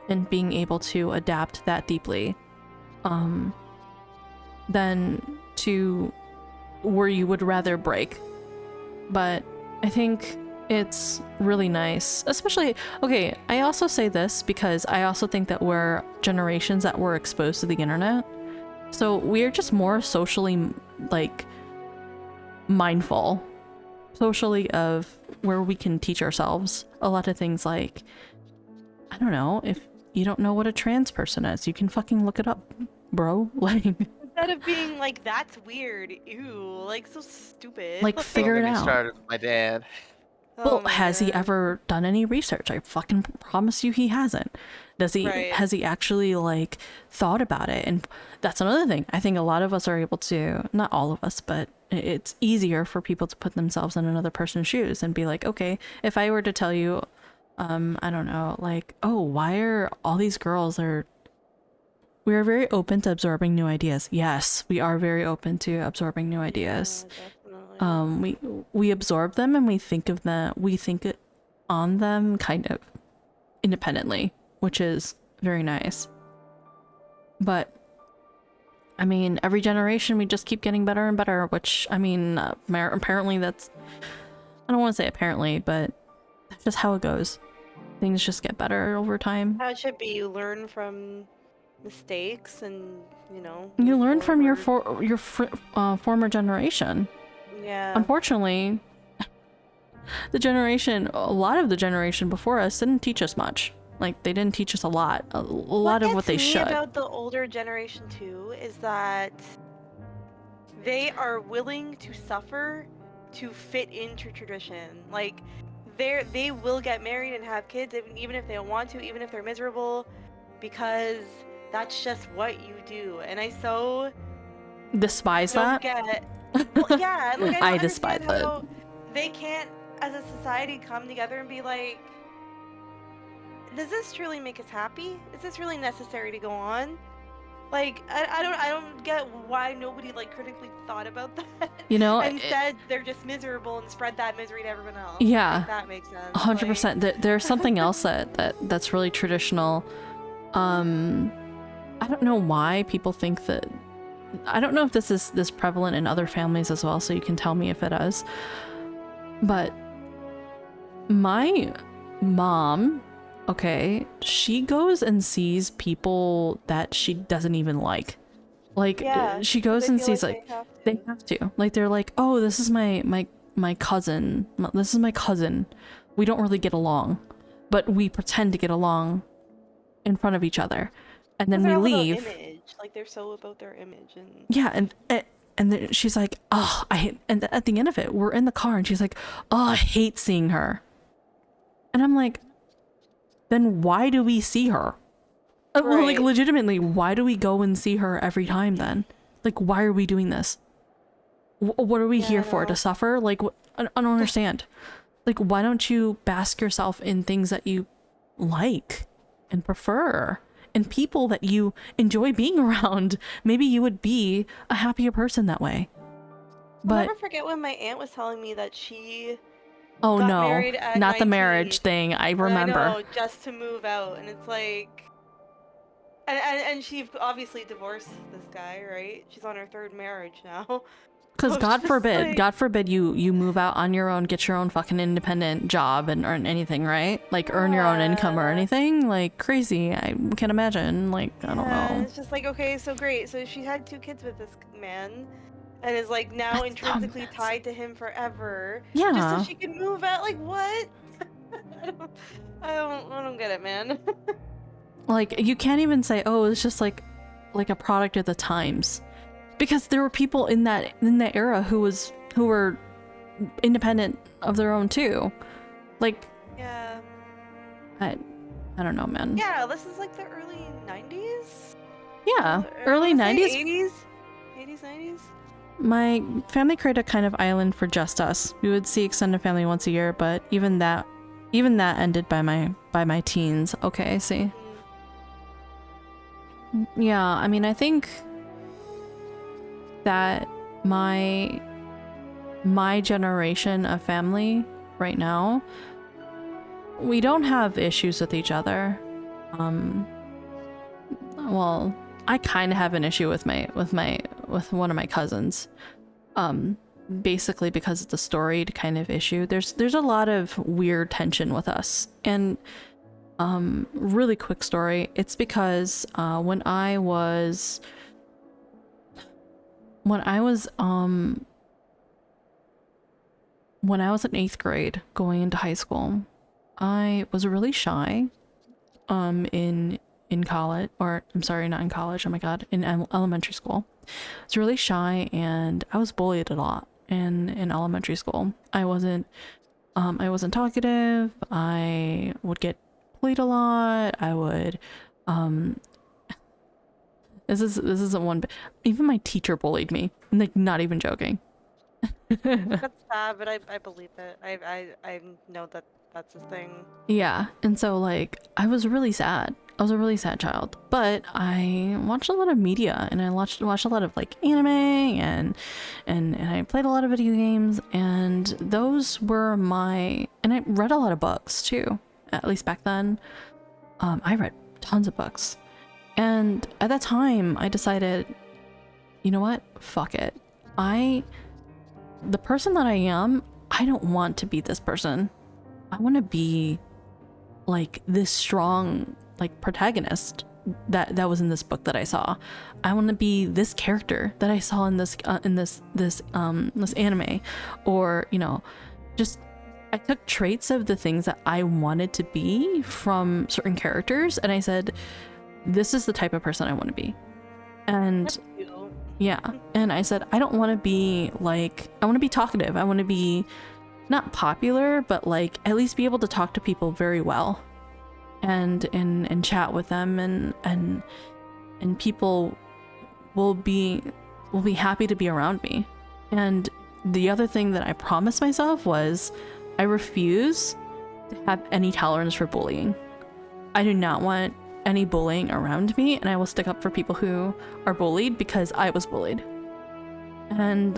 A: and being able to adapt that deeply. Then to where you would rather break. But I think it's really nice, especially, okay, I also say this because I also think that we're generations that were exposed to the internet. So we're just more socially, like, mindful. Socially of where we can teach ourselves a lot of things, like, I don't know, if you don't know what a trans person is, you can fucking look it up, bro. Like,
B: Instead of being like, that's weird, ew, like so stupid.
A: like, figure it
C: Don't get me
A: out.
C: started with my dad.
B: Oh
A: Well,
B: my
A: has he
B: God.
A: ever done any research? I fucking promise you he hasn't. Does he,
B: Right.
A: has he actually, like, thought about it? And that's another thing. I think a lot of us are able to, not all of us, but it's easier for people to put themselves in another person's shoes and be like, okay, if I were to tell you, I don't know, like, oh, why are all these girls we are very open to absorbing new ideas. Yes, we are very open to absorbing new ideas. We absorb them and we think it on them kind of independently, which is very nice. But I mean, every generation we just keep getting better and better, which, I mean, apparently that's, I don't want to say apparently, but that's just how it goes. Things just get better over time.
B: How it should be. You learn from mistakes, and you know.
A: You learn from your former generation.
B: Yeah.
A: Unfortunately, a lot of the generation before us didn't teach us much. Like, they didn't teach us a lot of what they should.
B: What gets me about the older generation too is that they are willing to suffer to fit into tradition. Like, they will get married and have kids even if they don't want to, even if they're miserable, because that's just what you do. And I so
A: despise
B: don't
A: that.
B: get. Well, yeah, like,
A: I
B: I
A: despise
B: understand how
A: that.
B: they can't, as a society, come together and be like, does this truly make us happy? Is this really necessary to go on? Like, I don't get why nobody, like, critically thought about that.
A: You know,
B: instead they're just miserable and spread that misery to everyone else.
A: Yeah,
B: Like, that makes sense.
A: 100%. There's something else that's really traditional. I don't know why people think that. I don't know if this is prevalent in other families as well, so you can tell me if it is. But my mom, okay, she goes and sees people that she doesn't even like. Like,
B: Yeah,
A: she goes
B: they
A: and
B: feel
A: sees,
B: like
A: like, they have to. Like, they're like, oh, this is my cousin. This is my cousin. We don't really get along, but we pretend to get along in front of each other. And then we
B: they're all about
A: leave.
B: image. Like, they're so about their image. And
A: Yeah, and then she's like, oh, and at the end of it, we're in the car and she's like, oh, I hate seeing her. And I'm like, then why do we see her? Like, legitimately, why do we go and see her every time then? Like, why are we doing this? What are we here for? To suffer? Like, I don't understand. Like, why don't you bask yourself in things that you like and prefer? And people that you enjoy being around. Maybe you would be a happier person that way. But
B: I'll never forget when my aunt was telling me that she
A: oh
B: got
A: no,
B: married at
A: not the
B: 19.
A: marriage thing. I remember.
B: I know, just to move out, and it's like, and she obviously divorced this guy, right? She's on her third marriage now.
A: Because
B: So
A: God
B: it's just
A: forbid,
B: like-
A: God forbid you move out on your own, get your own fucking independent job and earn anything, right? Like, earn your own income or anything. Like, crazy. I can't imagine. Like, I don't
B: Yeah,
A: know.
B: it's just like, okay, so great. So she had 2 kids with this man, and is like now intrinsically tied to him forever. Just
A: Yeah.
B: so she can move out. Like, what? I don't get it, man.
A: Like, you can't even say, oh, it's just like a product of the times. Because there were people in that era who were independent of their own too. Like,
B: Yeah.
A: I don't know, man.
B: Yeah, this is like the early 90s?
A: Yeah,
B: Or
A: early
B: I wanna
A: 90s.
B: say 80s? 80s, 90s?
A: My family created a kind of island for just us. We would see extended family once a year, but even that ended by my teens. Okay, I see. Yeah, I mean, I think that my generation of family right now, we don't have issues with each other. Well, I kind of have an issue with my one of my cousins. Basically because it's a storied kind of issue. There's a lot of weird tension with us. And really quick story. It's because when I was in 8th grade going into high school, I was really shy in college, or I'm sorry, not in college, oh my god, in elementary school. I was really shy and I was bullied a lot in elementary school. I wasn't talkative. I would get bullied a lot. I would this isn't one, but even my teacher bullied me. Like, not even joking.
B: That's sad, but I believe it. I know that that's a thing.
A: Yeah, and so like I was really sad. I was a really sad child, but I watched a lot of media, and I watched a lot of like anime, and I played a lot of video games, and those were and I read a lot of books too. At least back then, I read tons of books, and at that time I decided, you know what? Fuck it. The person that I am, I don't want to be this person. I want to be like this strong like protagonist that was in this book that I saw. I want to be this character that I saw in this anime, or just I took traits of the things that I wanted to be from certain characters, and I said, this is the type of person I want to be. And yeah, and I said, I don't want to be like, I want to be talkative. I want to be not popular, but like at least be able to talk to people very well, and chat with them, and people will be happy to be around me. And the other thing that I promised myself was I refuse to have any tolerance for bullying. I do not want any bullying around me, and I will stick up for people who are bullied because I was bullied. And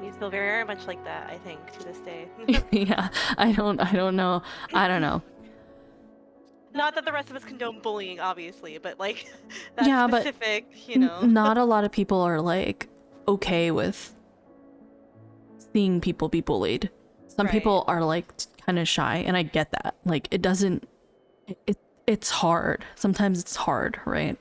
B: you feel very much like that, I think, to this day.
A: yeah, I don't know.
B: Not that the rest of us condone bullying, obviously, but like that
A: yeah,
B: specific,
A: but not a lot of people are like okay with seeing people be bullied. Some people are like kind of shy, and I get that. Like it's hard. Sometimes it's hard, right?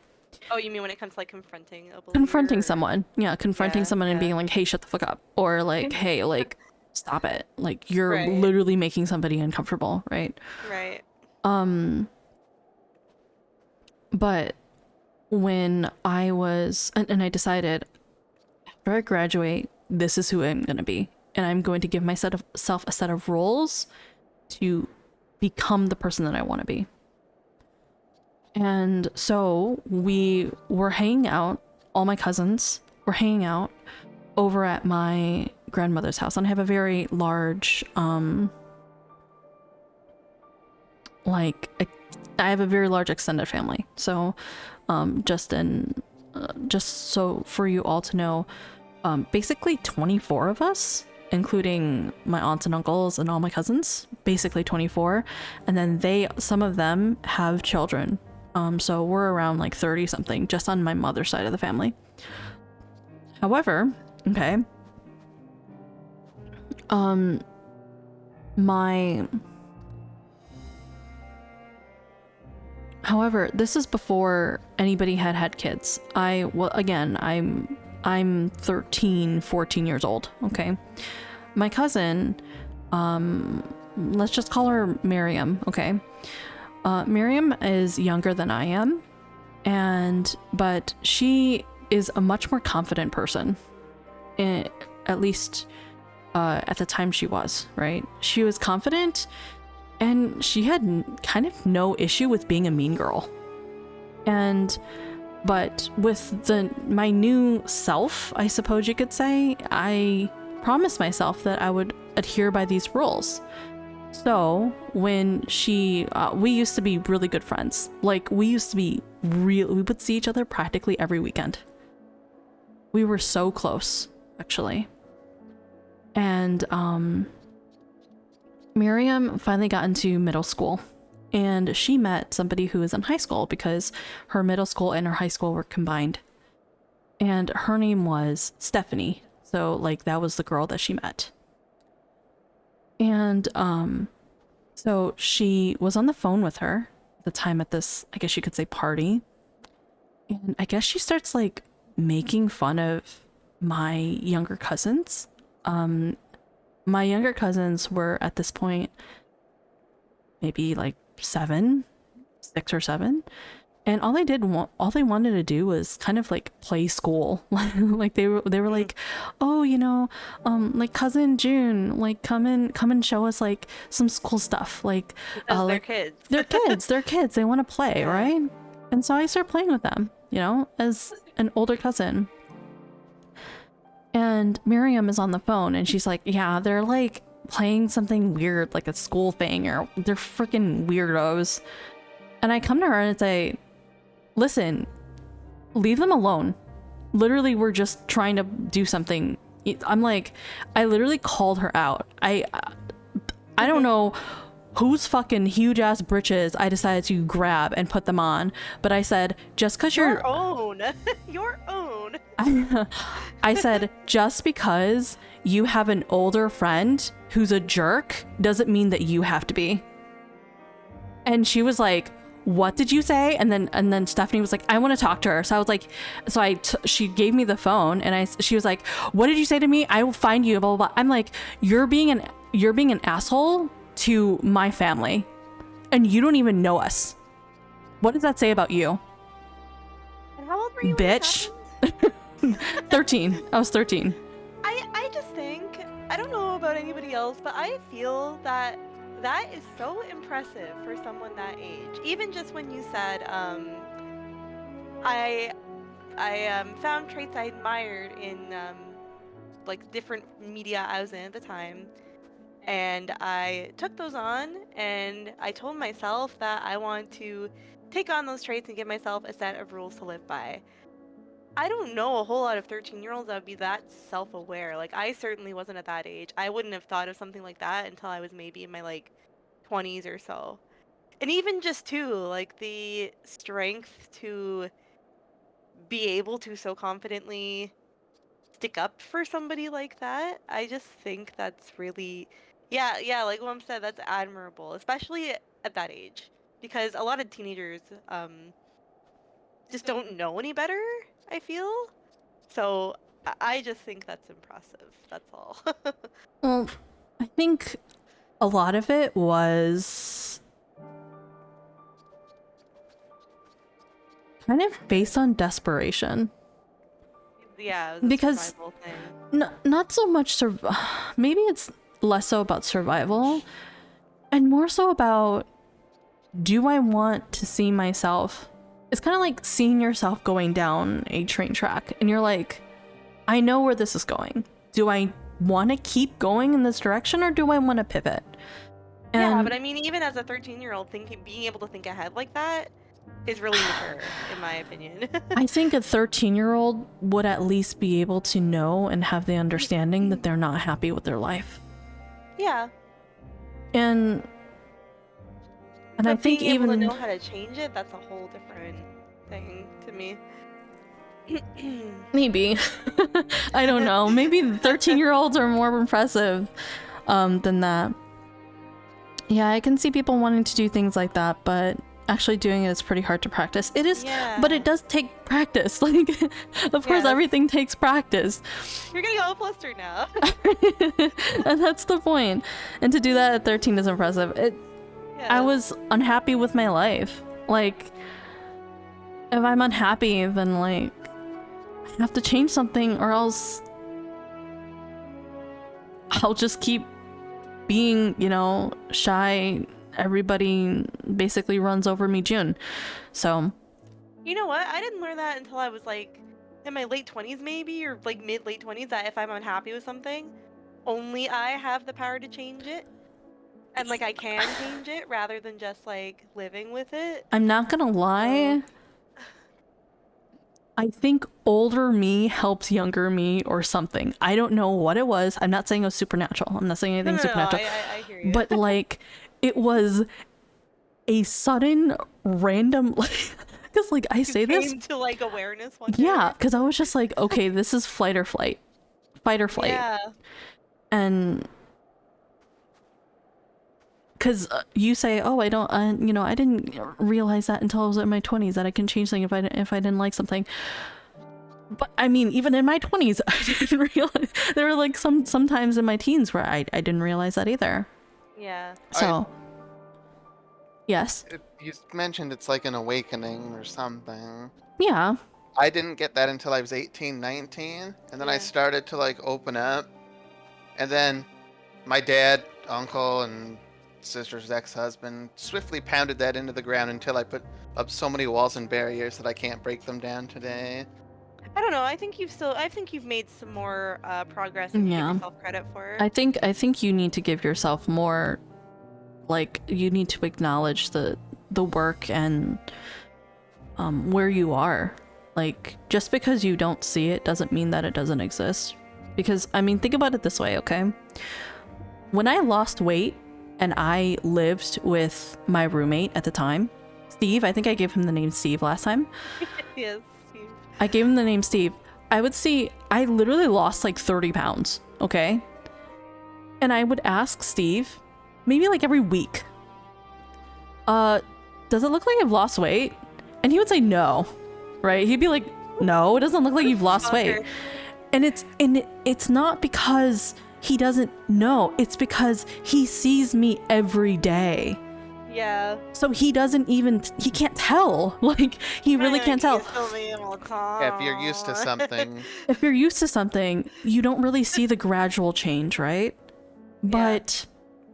B: Oh, you mean when it comes to like confronting a bully?
A: Confronting someone. Yeah, confronting someone and being like, hey, shut the fuck up. Or like, hey, like, stop it. Like, you're literally making somebody uncomfortable, right?
B: Right.
A: But when I was, and I decided, after I graduate, this is who I'm going to be. And I'm going to give myself a set of roles to become the person that I want to be. And so we were hanging out, all my cousins were hanging out over at my grandmother's house. And I have a very large, I have a very large extended family. So, just so for you all to know, basically 24 of us, including my aunts and uncles and all my cousins, basically 24. And then some of them have children. So we're around like 30 something just on my mother's side of the family. However, okay. However, this is before anybody had kids. I'm 13, 14 years old, okay? My cousin, let's just call her Miriam, okay? Miriam is younger than I am, but she is a much more confident person, at least at the time she was, right? She was confident, and she had kind of no issue with being a mean girl. But with my new self, I suppose you could say, I promised myself that I would adhere by these rules. So when we used to be really good friends. Like, we would see each other practically every weekend. We were so close, actually. And Miriam finally got into middle school, and she met somebody who was in high school because her middle school and her high school were combined. and her name was Stephanie. So like that was the girl that she met. And so she was on the phone with her at the time at this, I guess you could say, party. And I guess she starts like making fun of my younger cousins. My younger cousins were at this point maybe like 6 or 7. And all they wanted to do was kind of like play school. Like they were like, oh, you know, like cousin Jun, like come and show us like some school stuff. Like,
B: Because they're kids.
A: They're kids. They want to play, right? And so I start playing with them, you know, as an older cousin. And Miriam is on the phone and she's like, yeah, they're like playing something weird, like a school thing, or they're freaking weirdos. And I come to her and say, listen, leave them alone. Literally, we're just trying to do something. I'm like, I literally called her out. I don't know whose fucking huge ass britches I decided to grab and put them on, but I said, just because
B: your own, your own.
A: I said, just because you have an older friend who's a jerk doesn't mean that you have to be. And she was like, what did you say? And then Stephanie was like, I want to talk to her. So I was like, she gave me the phone and she was like, what did you say to me? I will find you, blah, blah, blah. I'm like, you're being an asshole to my family and you don't even know us. What does that say about you?
B: And how old were you?
A: Bitch. 13. I was 13.
B: I just think, I don't know about anybody else, but I feel that is so impressive for someone that age. Even just when you said, I found traits I admired in like different media I was in at the time, and I took those on, and I told myself that I want to take on those traits and give myself a set of rules to live by. I don't know a whole lot of 13-year-olds that would be that self-aware. Like, I certainly wasn't at that age. I wouldn't have thought of something like that until I was maybe in my, like, 20s or so. And even just, too, like, the strength to be able to so confidently stick up for somebody like that, I just think that's really... Yeah, like Mom said, that's admirable, especially at that age. Because a lot of teenagers, just don't know any better, I feel. So I just think that's impressive. That's all.
A: Well, I think a lot of it was kind of based on desperation.
B: Yeah, it was a
A: because
B: survival thing.
A: not so much maybe it's less so about survival and more so about, do I want to see myself? It's kind of like seeing yourself going down a train track and you're like, I know where this is going. Do I want to keep going in this direction or do I want to pivot? And
B: yeah, but I mean, even as a 13-year-old, being able to think ahead like that is really mature, in my opinion.
A: I think a 13-year-old would at least be able to know and have the understanding that they're not happy with their life.
B: Yeah.
A: And I think
B: being
A: even
B: able to know how to change it, that's a whole different thing to me.
A: Maybe. I don't know. Maybe 13-year-olds are more impressive than that. Yeah, I can see people wanting to do things like that, but actually doing it is pretty hard to practice. It is, but it does take practice. Like, of course, everything takes practice.
B: You're getting all flustered now.
A: And that's the point. And to do that at 13 is impressive. I was unhappy with my life. Like, if I'm unhappy, then like, I have to change something or else I'll just keep being, you know, shy. Everybody basically runs over me, Jun. So.
B: You know what? I didn't learn that until I was like in my late 20s maybe, or like mid-late 20s, that if I'm unhappy with something, only I have the power to change it. And like I can change it rather than just like living with it.
A: I'm not gonna lie. I think older me helps younger me or something. I don't know what it was. I'm not saying it was supernatural. I'm not saying anything supernatural.
B: I hear you.
A: But like, it was a sudden random, because because like I say this
B: Came to like awareness one day.
A: yeah, because I was just like, okay, this is fight or flight.
B: Yeah.
A: And because you say, oh, I don't, I didn't realize that until I was in my 20s that I can change things if I didn't like something. But I mean, even in my 20s, I didn't realize. There were like sometimes in my teens where I didn't realize that either.
B: Yeah.
A: So yes.
C: You mentioned it's like an awakening or something.
A: Yeah.
C: I didn't get that until I was 18, 19, and then I started to like open up. And then my dad, uncle, and sister's ex-husband swiftly pounded that into the ground until I put up so many walls and barriers that I can't break them down today.
B: I don't know. I think you've made some more progress and give yourself credit for it.
A: I think you need to give yourself more, like, you need to acknowledge the work and where you are. Like, just because you don't see it doesn't mean that it doesn't exist. Because, I mean, think about it this way, okay? When I lost weight and I lived with my roommate at the time, Steve, I think I gave him the name Steve last time.
B: Yes, Steve.
A: I gave him the name Steve. I would see, I literally lost like 30 pounds, okay? And I would ask Steve, maybe like every week, does it look like I've lost weight? And he would say no, right? He'd be like, no, it doesn't look like you've lost weight. And it's not because he doesn't know, it's because he sees me every day.
B: Yeah.
A: So he can't tell. Like, he really can't tell.
C: Yeah, if you're used to something.
A: If you're used to something, you don't really see the gradual change, right? But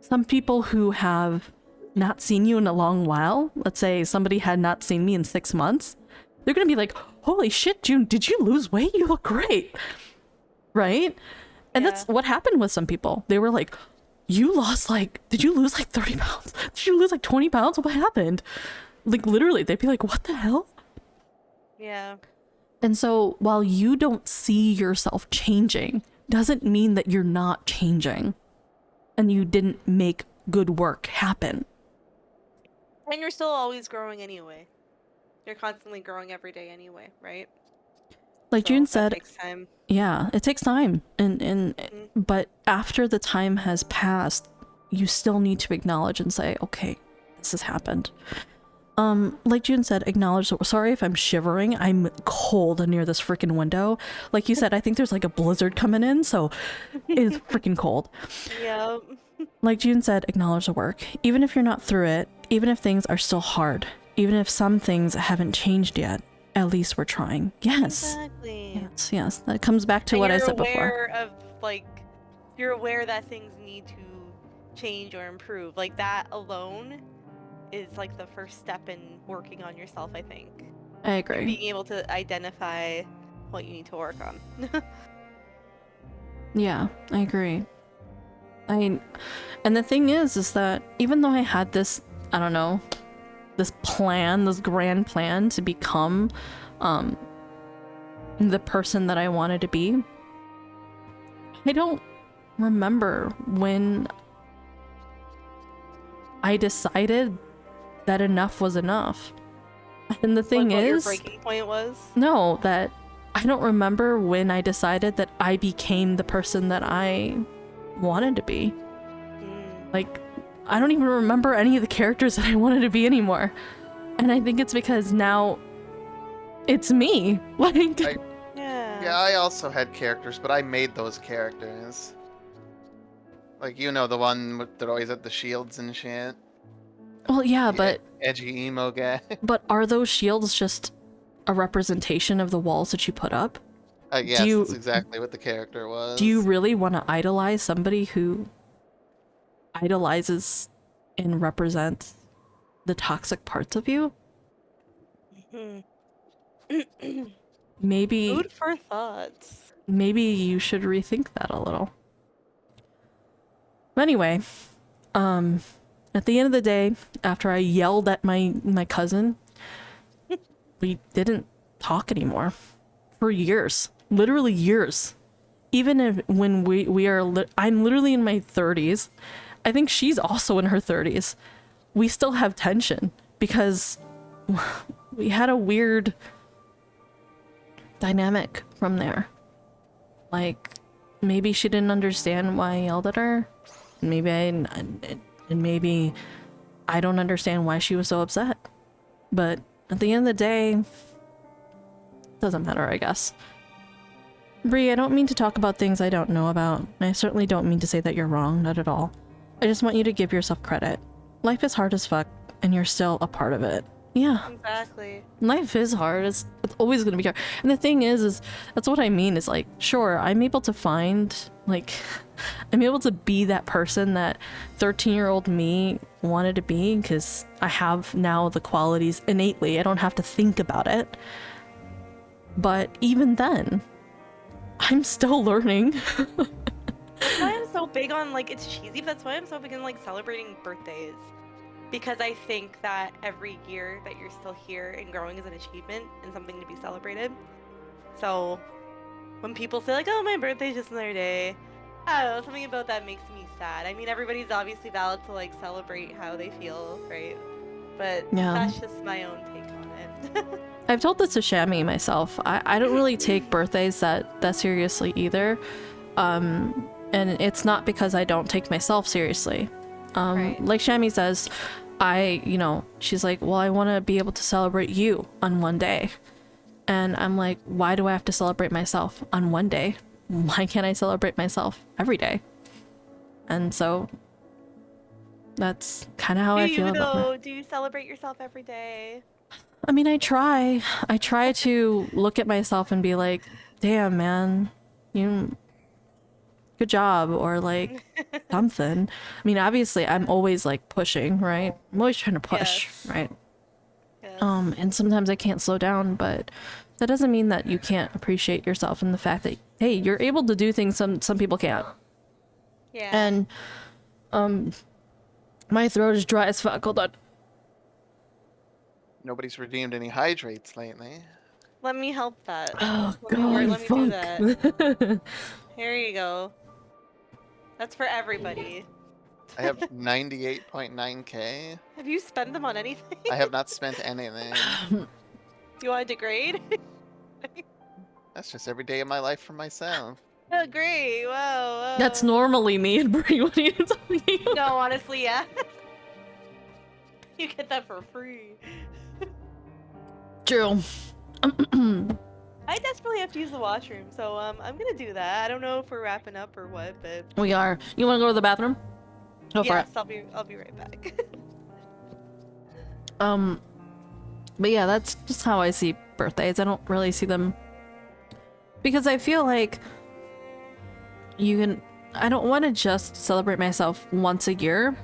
A: some people who have not seen you in a long while, let's say somebody had not seen me in 6 months, they're gonna be like, holy shit, Jun, did you lose weight? You look great. Right? And that's what happened with some people. They were like, you lost did you lose like 30 pounds? Did you lose like 20 pounds? What happened? Like, literally, they'd be like, what the hell?
B: Yeah.
A: And so while you don't see yourself changing, doesn't mean that you're not changing and you didn't make good work happen.
B: And you're still always growing anyway. You're constantly growing every day anyway, right?
A: Like Jun said,
B: takes time.
A: Yeah, it takes time. But after the time has passed, you still need to acknowledge and say, okay, this has happened. Like Jun said, acknowledge, sorry if I'm shivering. I'm cold near this freaking window. Like you said, I think there's like a blizzard coming in, so it's freaking cold.
B: Yeah.
A: Like Jun said, acknowledge the work. Even if you're not through it, even if things are still hard, even if some things haven't changed yet, at least we're trying. Yes.
B: Exactly.
A: Yes. That comes back to what I said before.
B: You're aware that things need to change or improve. Like, that alone is like the first step in working on yourself, I think.
A: I agree.
B: Being able to identify what you need to work on.
A: Yeah, I agree. And the thing is that even though I had this, I don't know, this grand plan to become the person that I wanted to be, I don't remember when I decided that enough was enough. And the thing
B: what your
A: is,
B: breaking point was?
A: no, that I don't remember when I decided that I became the person that I wanted to be. Like, I don't even remember any of the characters that I wanted to be anymore. And I think it's because now it's me. Like,
C: yeah, I also had characters, but I made those characters. Like, you know, the one with that always had the shields and shit.
A: well, yeah, but
C: Edgy emo guy.
A: but are those shields just a representation of the walls that you put up?
C: Yes, that's exactly what the character was.
A: Do you really want to idolize somebody who idolizes and represents the toxic parts of you? Maybe
B: Food for thoughts.
A: maybe you should rethink that a little. But anyway, at the end of the day, after I yelled at my cousin, we didn't talk anymore for years, literally years. Even if when I'm literally in my 30s. I think she's also in her 30s. We still have tension because we had a weird dynamic from there. Like, maybe she didn't understand why I yelled at her. Maybe maybe I don't understand why she was so upset. But at the end of the day, doesn't matter, I guess. Bree, I don't mean to talk about things I don't know about. I certainly don't mean to say that you're wrong, not at all. I just want you to give yourself credit. Life is hard as fuck, and you're still a part of it. Yeah.
B: Exactly.
A: Life is hard. It's always gonna be hard. And the thing is that's what I mean is like, sure, I'm able to find, like, I'm able to be that person that 13-year-old me wanted to be because I have now the qualities innately. I don't have to think about it. But even then, I'm still learning.
B: That's why I'm so big on, like, it's cheesy, but that's why I'm so big on, like, celebrating birthdays. Because I think that every year that you're still here and growing is an achievement and something to be celebrated. So when people say, like, oh, my birthday's just another day, I don't know, something about that makes me sad. I mean, everybody's obviously valid to, like, celebrate how they feel, right? But
A: Yeah.
B: that's just my own take on it.
A: I've told this to Shammy myself. I don't really take birthdays that seriously either. And it's not because I don't take myself seriously. Like Shammy says, she's like, well, I want to be able to celebrate you on one day. And I'm like, why do I have to celebrate myself on one day? Why can't I celebrate myself every day? And so that's kind of how I feel about it.
B: Do you celebrate yourself every day?
A: I mean, I try to look at myself and be like, damn, man, good job, or like something. I mean, obviously I'm always like pushing, right? I'm always trying to push, right? Yes. And sometimes I can't slow down, but that doesn't mean that you can't appreciate yourself and the fact that, hey, you're able to do things some people can't.
B: Yeah.
A: And my throat is dry as fuck. Hold on.
C: Nobody's redeemed any hydrates lately.
B: Let me help that.
A: Oh,
B: let me do that.
A: fuck.
B: Here you go. That's for everybody.
C: I have 98.9k.
B: Have you spent them on anything?
C: I have not spent anything.
B: You want to degrade?
C: That's just every day of my life for myself.
B: Oh, great. Wow.
A: That's normally me and Brie. What are you talking about?
B: No, honestly, yeah. You get that for free.
A: True.
B: I desperately have to use the washroom, so I'm gonna do that. I don't know if we're wrapping up or what, but
A: We are. You want to go to the bathroom? Go for it.
B: Yes, I'll be right back.
A: But yeah, that's just how I see birthdays. I don't really see them because I feel like I don't want to just celebrate myself once a year.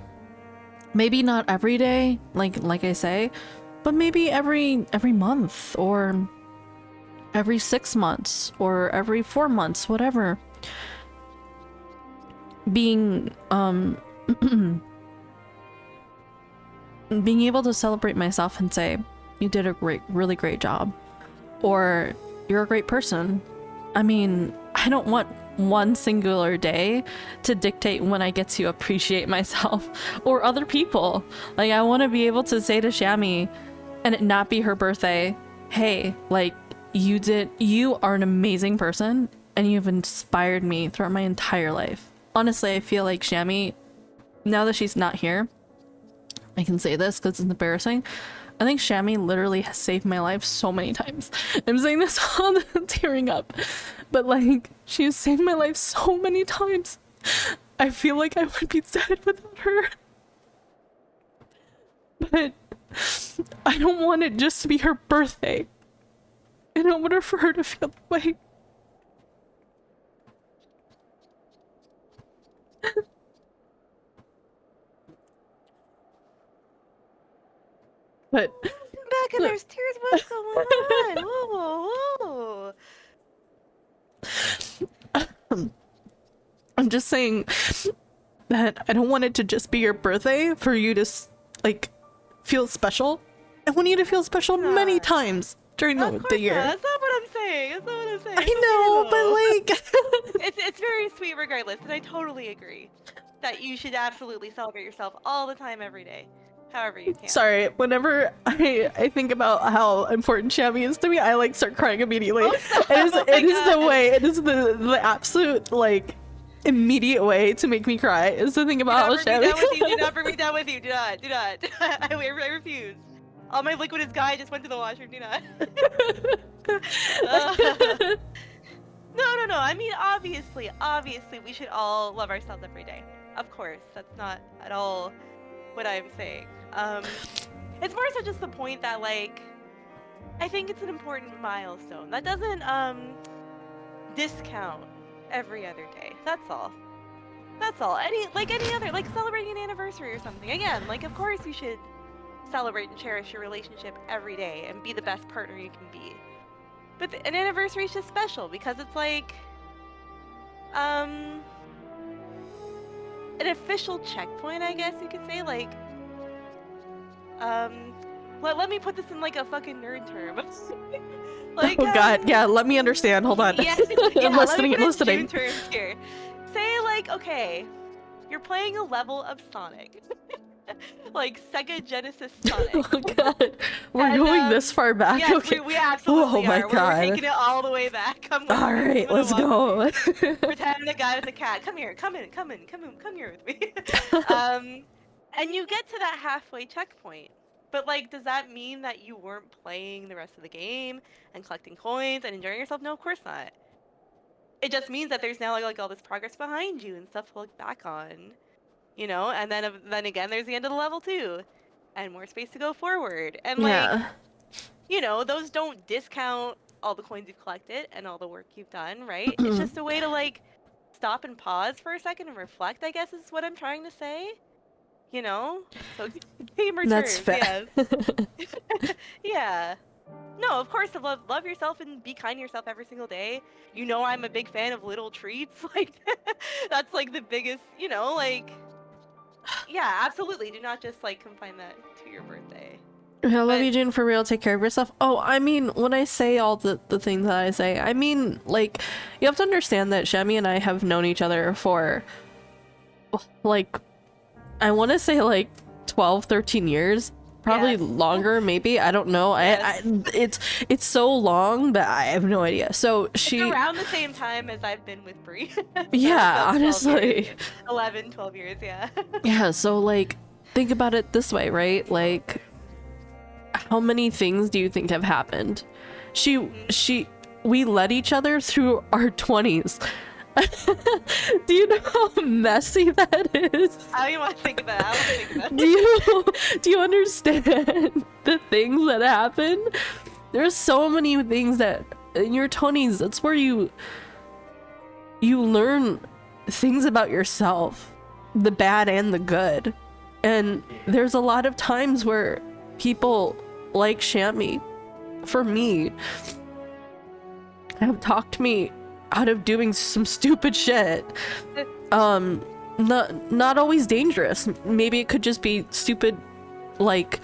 A: Maybe not every day, like I say, but maybe every month or every 6 months or every 4 months, whatever. Being being able to celebrate myself and say, you did a really great job, or you're a great person. I mean, I don't want one singular day to dictate when I get to appreciate myself or other people. Like, I want to be able to say to Shammy, and it not be her birthday, hey, like, you are an amazing person and you've inspired me throughout my entire life. Honestly, I feel like Shammy, now that she's not here, I can say this because it's embarrassing. I think Shammy literally has saved my life so many times. I'm saying this all tearing up, but like, she has saved my life so many times. I feel like I would be dead without her. But I don't want it just to be her birthday. I don't want for her to feel that way. But
B: back and there's tears. What's going on? Whoa, whoa.
A: I'm just saying that I don't want it to just be your birthday for you to like feel special. I want you to feel special many times during the year.
B: That's not what I'm saying. That's not what I'm saying.
A: I know, but like
B: it's very sweet regardless, and I totally agree that you should absolutely celebrate yourself all the time, every day. However you can.
A: Sorry, whenever I think about how important Shammy is to me, I like start crying immediately. It is the absolute like immediate way to make me cry is to think about how Shammy.
B: Do not bring me down with you. Do not. I refuse. All my liquid is guy just went to the washroom. Do not. No. I mean, obviously, we should all love ourselves every day. Of course, that's not at all what I'm saying. It's more so just the point that, like, I think it's an important milestone. That doesn't, discount every other day. That's all. Any other, like, celebrating an anniversary or something. Again, like, of course you should celebrate and cherish your relationship every day and be the best partner you can be. But an anniversary is just special because it's like, an official checkpoint, I guess you could say. Like, let me put this in like a fucking nerd term. Like,
A: oh god, yeah, let me understand. Hold on.
B: Yeah,
A: I'm listening.
B: let me put it in Jun terms here. Say like, okay, you're playing a level of Sonic. Like Sega Genesis Sonic.
A: Oh god, we're going this far back.
B: Yes,
A: okay.
B: we absolutely
A: oh my
B: are.
A: god.
B: We're taking it all the way back. Come on.
A: All right, let's go.
B: Pretend the guy with the cat. Come here. Come here with me. And you get to that halfway checkpoint. But like, does that mean that you weren't playing the rest of the game and collecting coins and enjoying yourself? No, of course not. It just means that there's now like all this progress behind you and stuff to look back on. You know, and then again, there's the end of the level too, and more space to go forward. And like, you know, those don't discount all the coins you've collected and all the work you've done, right? It's just a way to like stop and pause for a second and reflect, I guess is what I'm trying to say. You know, so gamer
A: That's
B: terms,
A: fair.
B: yes. Yeah. No, of course, love yourself and be kind to yourself every single day. You know, I'm a big fan of little treats. Like, that's like the biggest, you know, like. Yeah, absolutely. Do not just like confine that to your birthday.
A: I love you, Jun, for real. Take care of yourself. Oh, I mean, when I say all the things that I say, I mean, like, you have to understand that Shammy and I have known each other for, like, I want to say, like, 12, 13 years. Probably longer, maybe. I don't know. Yes. It's so long that I have no idea. So it's
B: around the same time as I've been with Bree. So
A: yeah, honestly.
B: 11, 12 years, yeah.
A: Yeah, so like, think about it this way, right? Like, how many things do you think have happened? We led each other through our 20s. Do you know how messy that is?
B: I don't even want to think about it.
A: Do you understand the things that happen? There's so many things that in your 20s, that's where you learn things about yourself, the bad and the good. And there's a lot of times where people like Shammy, for me, have talked me out of doing some stupid shit. Not always dangerous. Maybe it could just be stupid, like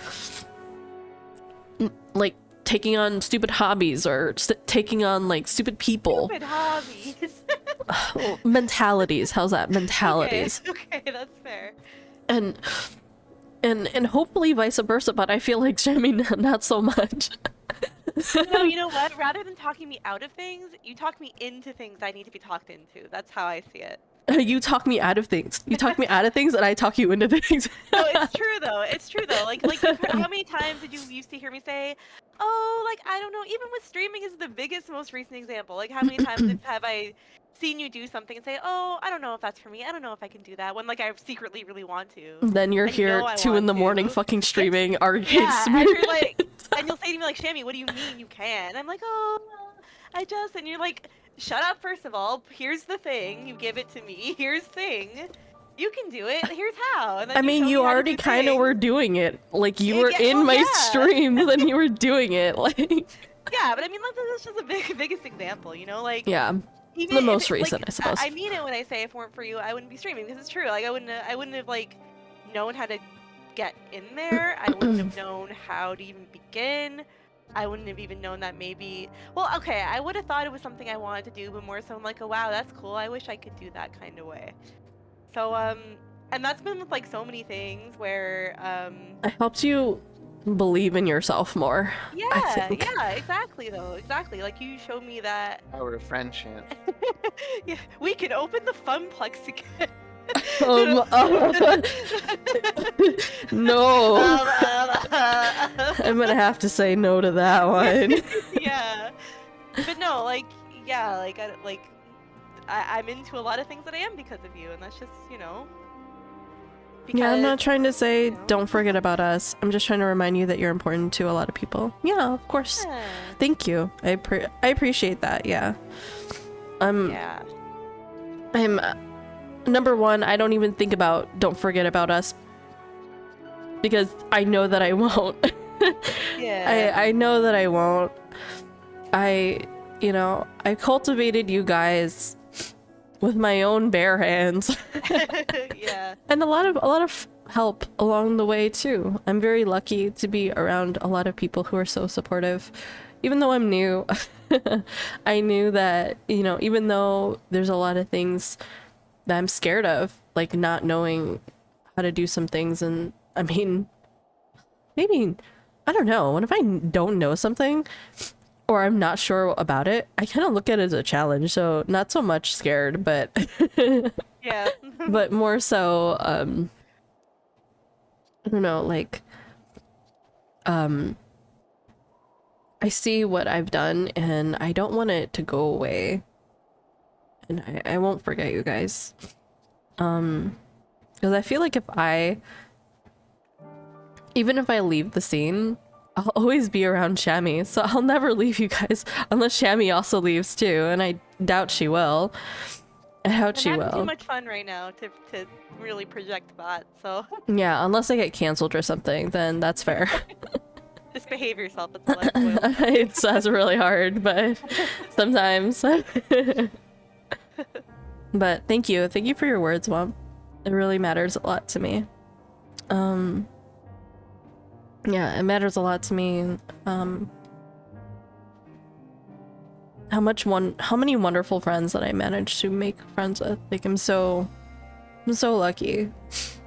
A: taking on stupid hobbies or taking on like stupid people.
B: Stupid hobbies.
A: Mentalities. How's that? Mentalities.
B: Okay, that's fair.
A: And hopefully vice versa, but I feel like Shammy not so much.
B: No, you know what? Rather than talking me out of things, you talk me into things I need to be talked into. That's how I see it.
A: You talk me out of things. You talk me out of things, and I talk you into things.
B: No, it's true though. It's true though. Like how many times did you used to hear me say, "Oh, like I don't know." Even with streaming is the biggest, most recent example. Like how many times have I seen you do something and say, "Oh, I don't know if that's for me. I don't know if I can do that." When like I secretly really want to.
A: Then you're here 2 in the morning, fucking streaming, arguing.
B: Yeah, and you're like, and you'll say to me like, "Shammy, what do you mean you can?" I'm like, "Oh, I just," and you're like, "Shut up, first of all. Here's the thing. You give it to me. Here's the thing. You can do it. Here's how." And then
A: I mean, you already kind of were doing it. Like, you were in my streams and you were doing it. Like.
B: Yeah, but I mean, that's just the biggest example, you know? Like.
A: Yeah.
B: Even
A: the most recent, I suppose.
B: I mean it when I say if it weren't for you, I wouldn't be streaming, because it's true. Like, I wouldn't have like known how to get in there. I wouldn't have known how to even begin. I wouldn't have even known that maybe, well, okay, I would have thought it was something I wanted to do, but more so I'm like, oh wow, that's cool. I wish I could do that kind of way. So, And that's been with like so many things where
A: It helps you believe in yourself more. I
B: yeah,
A: think.
B: yeah, exactly though. Exactly. Like you showed me that
C: Power of friendship.
B: yeah, we can open the funplex again.
A: No. I'm gonna have to say no to that one.
B: Yeah. But no, like yeah, like I'm into a lot of things that I am because of you, and that's just, you know.
A: Yeah, I'm not trying to say don't forget about us. I'm just trying to remind you that you're important to a lot of people. Yeah, of course.
B: Yeah.
A: Thank you. I appreciate that. Yeah.
B: Yeah.
A: I'm number one, I don't even think about don't forget about us because I know that I won't.
B: Yeah.
A: I know that I won't. You know, I cultivated you guys with my own bare hands.
B: Yeah.
A: And a lot of help along the way too. I'm very lucky to be around a lot of people who are so supportive. Even though I'm new, I knew that, you know, even though there's a lot of things that I'm scared of, like not knowing how to do some things, and I mean, maybe, I don't know, what if I don't know something or I'm not sure about it? I kind of look at it as a challenge, so not so much scared, but
B: yeah.
A: but more so, I don't know, like, I see what I've done and I don't want it to go away. And I won't forget you guys. Because I feel like even if I leave the scene, I'll always be around Shammy, so I'll never leave you guys unless Shammy also leaves too, and I doubt she will. I doubt she
B: I'm having
A: will.
B: too much fun right now to really project that, so
A: Yeah, unless I get canceled or something, then that's fair.
B: just behave yourself. It's less spoiled.
A: That's really hard, but sometimes. But thank you for your words, Mom. It really matters a lot to me. Yeah, it matters a lot to me. How many wonderful friends that I managed to make friends with. Like I'm so lucky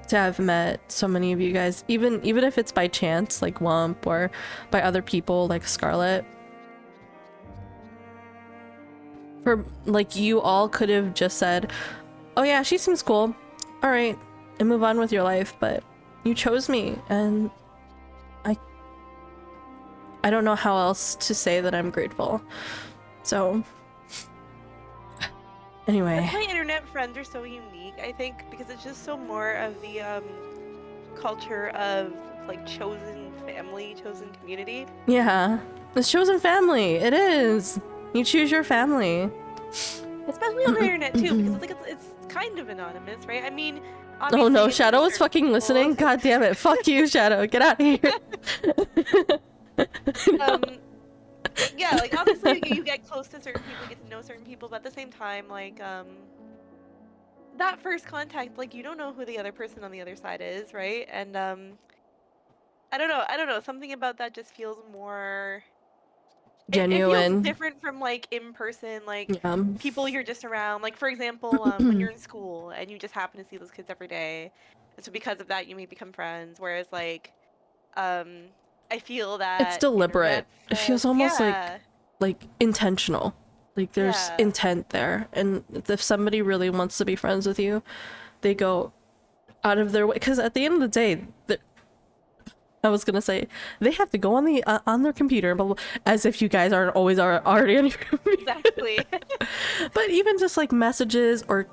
A: to have met so many of you guys, even if it's by chance, like Wump, or by other people like Scarlet. For like, you all could have just said, oh yeah, she seems cool, all right, and move on with your life, but you chose me, and I don't know how else to say that I'm grateful. So anyway,
B: That's why internet friends are so unique, I think, because it's just so more of the culture of like chosen family, chosen community.
A: yeah, it's chosen family. It is. You choose your family.
B: Especially on the internet too, because it's like it's kind of anonymous, right? I mean,
A: Oh no, Shadow is fucking listening. God damn it. Fuck you, Shadow. Get out of here.
B: Yeah, like obviously you get close to certain people, you get to know certain people, but at the same time, like that first contact, like you don't know who the other person on the other side is, right? And I don't know, something about that just feels more
A: Genuine.
B: It feels different from like in person, like people you're just around. Like for example, when you're in school and you just happen to see those kids every day, and so because of that you may become friends. Whereas like, I feel that
A: It's deliberate. It feels almost like intentional. Like there's intent there, and if somebody really wants to be friends with you, they go out of their way. Because at the end of the day, I was gonna say they have to go on their computer, blah, blah, as if you guys aren't always already on your computer.
B: Exactly.
A: But even just like messages or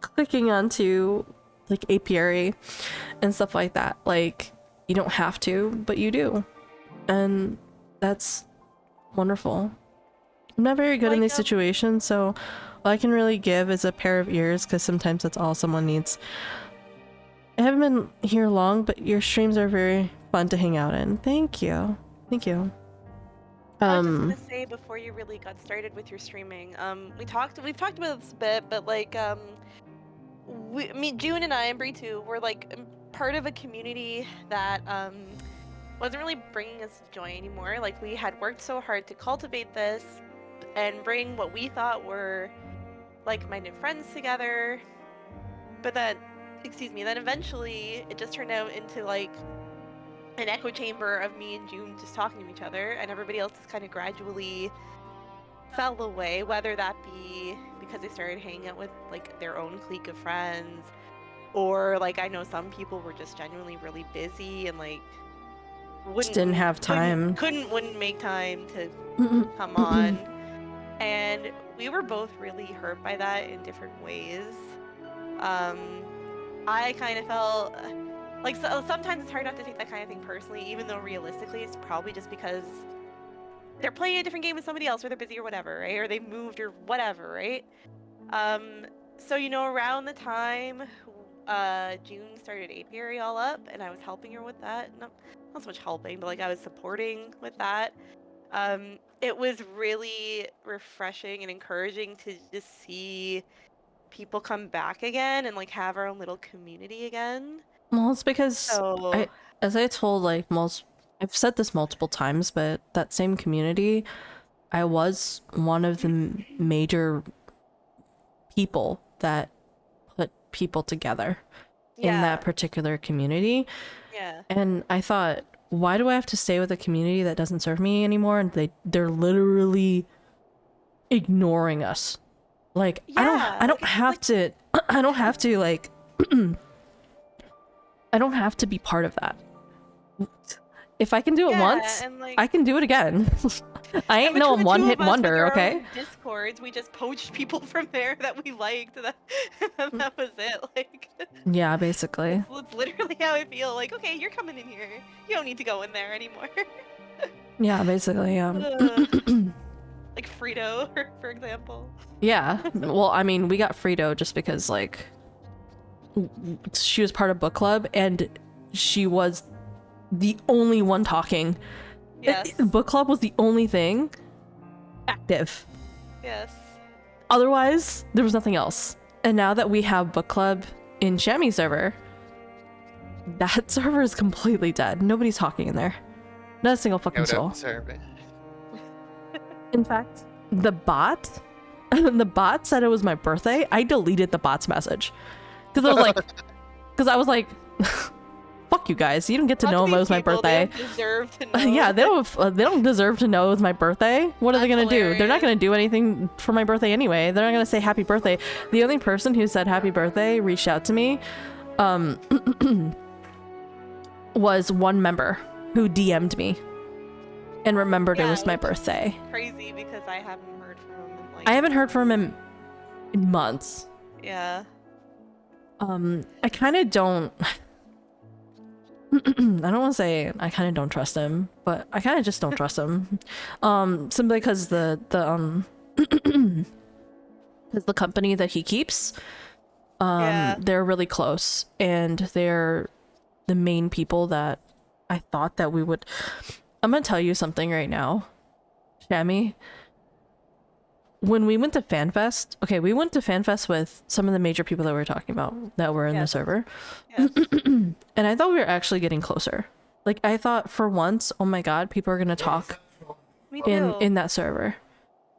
A: clicking onto like apiary and stuff like that, like you don't have to, but you do, and that's wonderful. I'm not very good in these situations, so all I can really give is a pair of ears, because sometimes that's all someone needs. I haven't been here long, but your streams are very fun to hang out in. Thank you. Thank you.
B: I was just gonna say before you really got started with your streaming, we've talked about this a bit, but like Jun and I and Bree too, were like part of a community that wasn't really bringing us joy anymore. Like we had worked so hard to cultivate this and bring what we thought were like-minded friends together, but that excuse me, then eventually it just turned out into like an echo chamber of me and June just talking to each other, and everybody else just kind of gradually fell away, whether that be because they started hanging out with like their own clique of friends, or like I know some people were just genuinely really busy and like
A: Didn't have time.
B: wouldn't make time to come on. And we were both really hurt by that in different ways. I kind of felt like sometimes it's hard not to take that kind of thing personally, even though realistically it's probably just because they're playing a different game with somebody else, or they're busy or whatever, right? Or they moved or whatever, right? So, you know, around the time June started apiary all up, and I was helping her with that. Not so much helping, but like I was supporting with that. It was really refreshing and encouraging to just see people come back again and like have our own little community again.
A: Well, it's because as I told like I've said this multiple times, but that same community, I was one of the major people that put people together in that particular community.
B: Yeah.
A: And I thought, why do I have to stay with a community that doesn't serve me anymore? And they're literally ignoring us. Like, I don't have to I don't have to like I don't have to be part of that. If I can do it once, like, I can do it again. I ain't no one-hit wonder, okay?
B: Discords, we just poached people from there that we liked. And that was it. Like,
A: yeah, basically.
B: It's literally how I feel. Like, okay, you're coming in here. You don't need to go in there anymore.
A: Yeah, basically.
B: Like Frito, for example.
A: Yeah. Well, I mean, we got Frito just because, like, she was part of book club and she was the only one talking.
B: Yes.
A: Book club was the only thing active.
B: Yes.
A: Otherwise, there was nothing else. And now that we have book club in Shammy server, that server is completely dead. Nobody's talking in there. Not a single fucking soul. In fact, the bot said it was my birthday. I deleted the bot's message because I was like, fuck you guys. You don't get to know it was my birthday.
B: They don't deserve to know.
A: Yeah, they don't deserve to know it was my birthday. What are they gonna do? They're not gonna do anything for my birthday anyway. They're not gonna say happy birthday. The only person who said happy birthday reached out to me was one member who DM'd me and remembered it was my birthday.
B: Crazy because I haven't heard from him in like...
A: I haven't heard from him in months.
B: Yeah.
A: I kind of don't... I don't want to say I kind of don't trust him, but I kind of just don't trust him. Simply because the company that he keeps, they're really close, and they're the main people that I thought that we would... I'm gonna tell you something right now, Shammy. When we went to FanFest, okay, we went to FanFest with some of the major people that we were talking about that were in the server.
B: Yes.
A: And I thought we were actually getting closer. Like, I thought for once, oh my god, people are gonna talk in that server.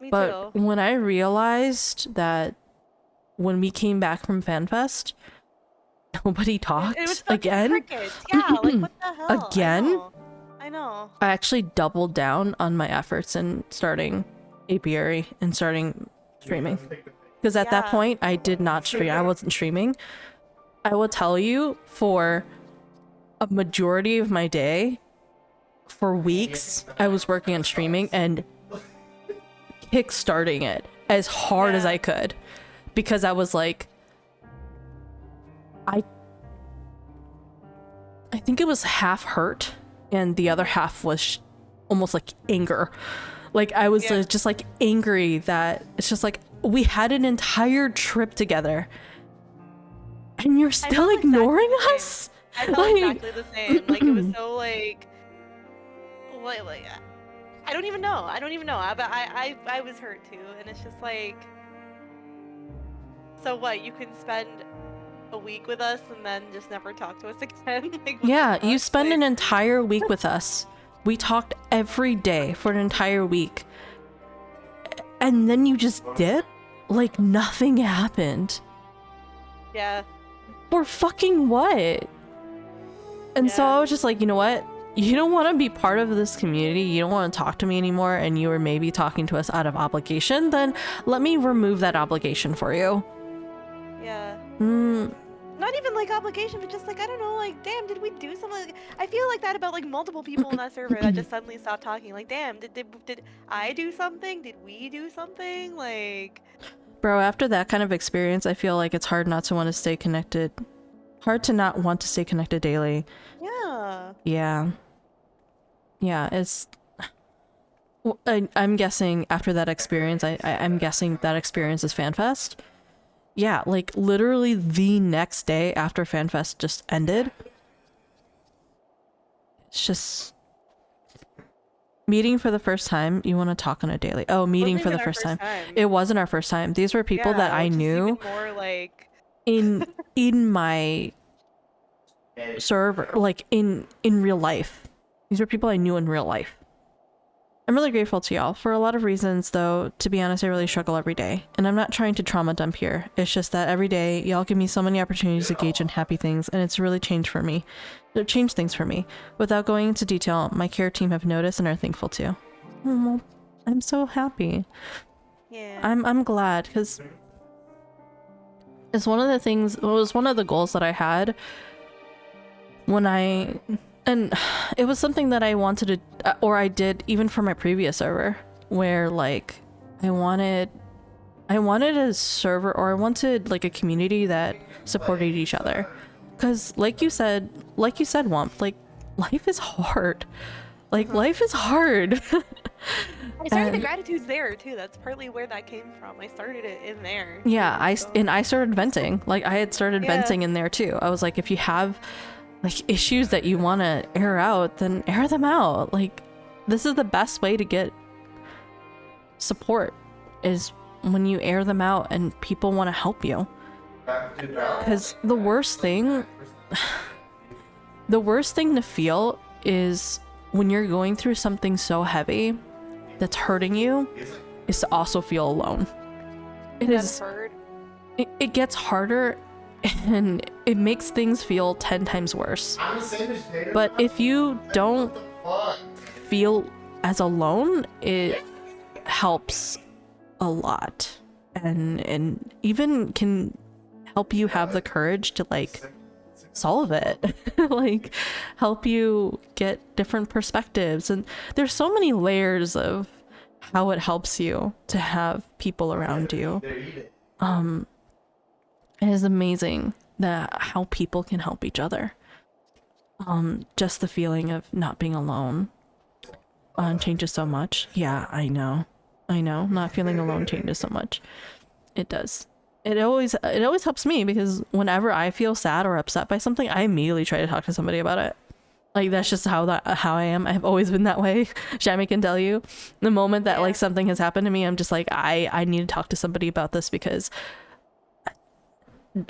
B: Me
A: but
B: too.
A: when I realized that when we came back from FanFest, nobody talked
B: It was
A: again.
B: crickets. Yeah, like what the hell?
A: Again?
B: I know.
A: I actually doubled down on my efforts in starting apiary and starting streaming. Because at that point, I did not stream. I wasn't streaming. I will tell you, for a majority of my day, for weeks, I was working on streaming and kickstarting it as hard as I could. Because I was like, I think it was half hurt and the other half was almost like anger. Like I was just like angry that it's just like we had an entire trip together and you're still ignoring us.
B: I felt exactly the same. Like it was so like I don't even know. But I was hurt too, and it's just like, so what? You can spend a week with us and then just never talk to us again? Like,
A: yeah, you spend an entire week with us. We talked every day for an entire week. And then you just dip? Like nothing happened.
B: Yeah.
A: For fucking what? And so I was just like, you know what? You don't want to be part of this community, you don't want to talk to me anymore, and you are maybe talking to us out of obligation, then let me remove that obligation for you.
B: Yeah.
A: Mm,
B: Not even like obligation, but just like, I don't know, like, damn, did we do something? Like, I feel like that about like multiple people in that server that just suddenly stopped talking. Like, damn, did I do something? Did we do something? Like,
A: bro, after that kind of experience, I feel like it's hard not to want to stay connected. Hard to not want to stay connected daily.
B: yeah.
A: Yeah. Yeah, it's... I'm guessing after that experience, I'm guessing that experience is FanFest. Yeah, like literally the next day after FanFest just ended. It's just... Meeting for the first time, you want to talk on a daily. Oh, meeting for the first time. It wasn't our first time. These were people that I knew
B: Even more like...
A: in my server, like in real life. These were people I knew in real life. I'm really grateful to y'all for a lot of reasons, though. To be honest, I really struggle every day, and I'm not trying to trauma dump here. It's just that every day y'all give me so many opportunities to gauge in happy things, and it's really changed for me. It changed things for me. Without going into detail, my care team have noticed and are thankful too. Oh, I'm so happy.
B: Yeah.
A: I'm glad, because it's one of the things. It was one of the goals that I had when and it was something that I wanted to, or I did even for my previous server, where like I wanted a server, or I wanted like a community that supported each other, because like you said, Womp, like life is hard. Like life is hard.
B: I started the gratitudes there too. That's partly where that came from. I started it in there.
A: Yeah, I started venting. Like I had started venting in there too. I was like, if you have like issues that you want to air out, then air them out. Like this is the best way to get support, is when you air them out and people want to help you. Because the worst thing to feel is when you're going through something so heavy that's hurting you, is to also feel alone. It gets harder, and it makes things feel 10 times worse. But if you don't feel as alone, it helps a lot, and even can help you have the courage to like solve it. Like help you get different perspectives, and there's so many layers of how it helps you to have people around you. It is amazing that how people can help each other. Just the feeling of not being alone changes so much. Yeah, I know, not feeling alone changes so much. It does. It always helps me, because whenever I feel sad or upset by something, I immediately try to talk to somebody about it. Like that's just how I am. I've always been that way. Shammy can tell you. The moment that like something has happened to me, I'm just like, I need to talk to somebody about this, because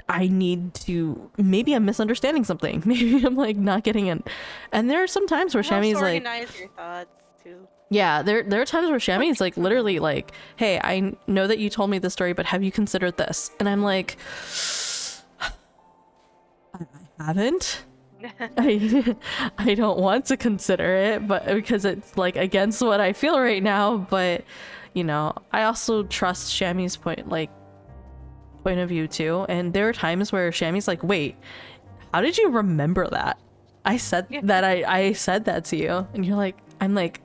A: I need to, maybe I'm misunderstanding something. Maybe I'm like not getting it. And there are some times where Shammy's like,
B: organize your thoughts too.
A: Yeah, there are times where Shammy's like literally like, hey, I know that you told me this story, but have you considered this? And I'm like, I haven't. I don't want to consider it, but because it's like against what I feel right now. But you know, I also trust Shammy's point of view too. And there are times where Shammy's like, wait, how did you remember that? I said that I said that to you, and you're like, I'm like,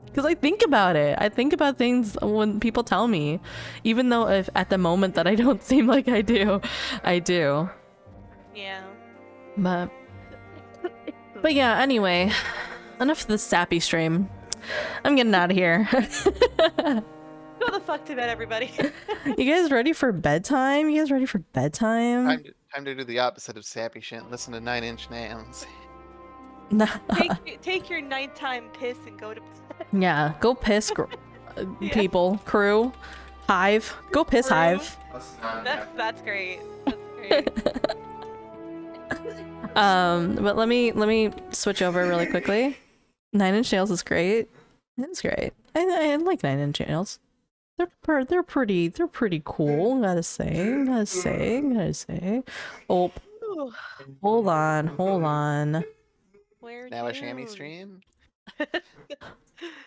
A: because I think about it. I think about things when people tell me, even though if at the moment that I don't seem like I do.
B: Yeah.
A: But yeah, anyway, enough of the sappy stream. I'm getting out of here.
B: Go the fuck to bed, everybody.
A: You guys ready for bedtime?
C: Time to do the opposite of sappy shit and listen to 9 Inch Nails.
B: Take your nighttime piss and go to bed.
A: Yeah, go piss, people, crew, Hive. Go piss,
B: Crew.
A: Hive.
B: That's great. That's great.
A: But let me switch over really quickly. 9 Inch Nails is great. It's great. I like 9 Inch Nails. They're pretty cool. Gotta say. Oh, Hold on.
B: Where
C: Now a chamois stream.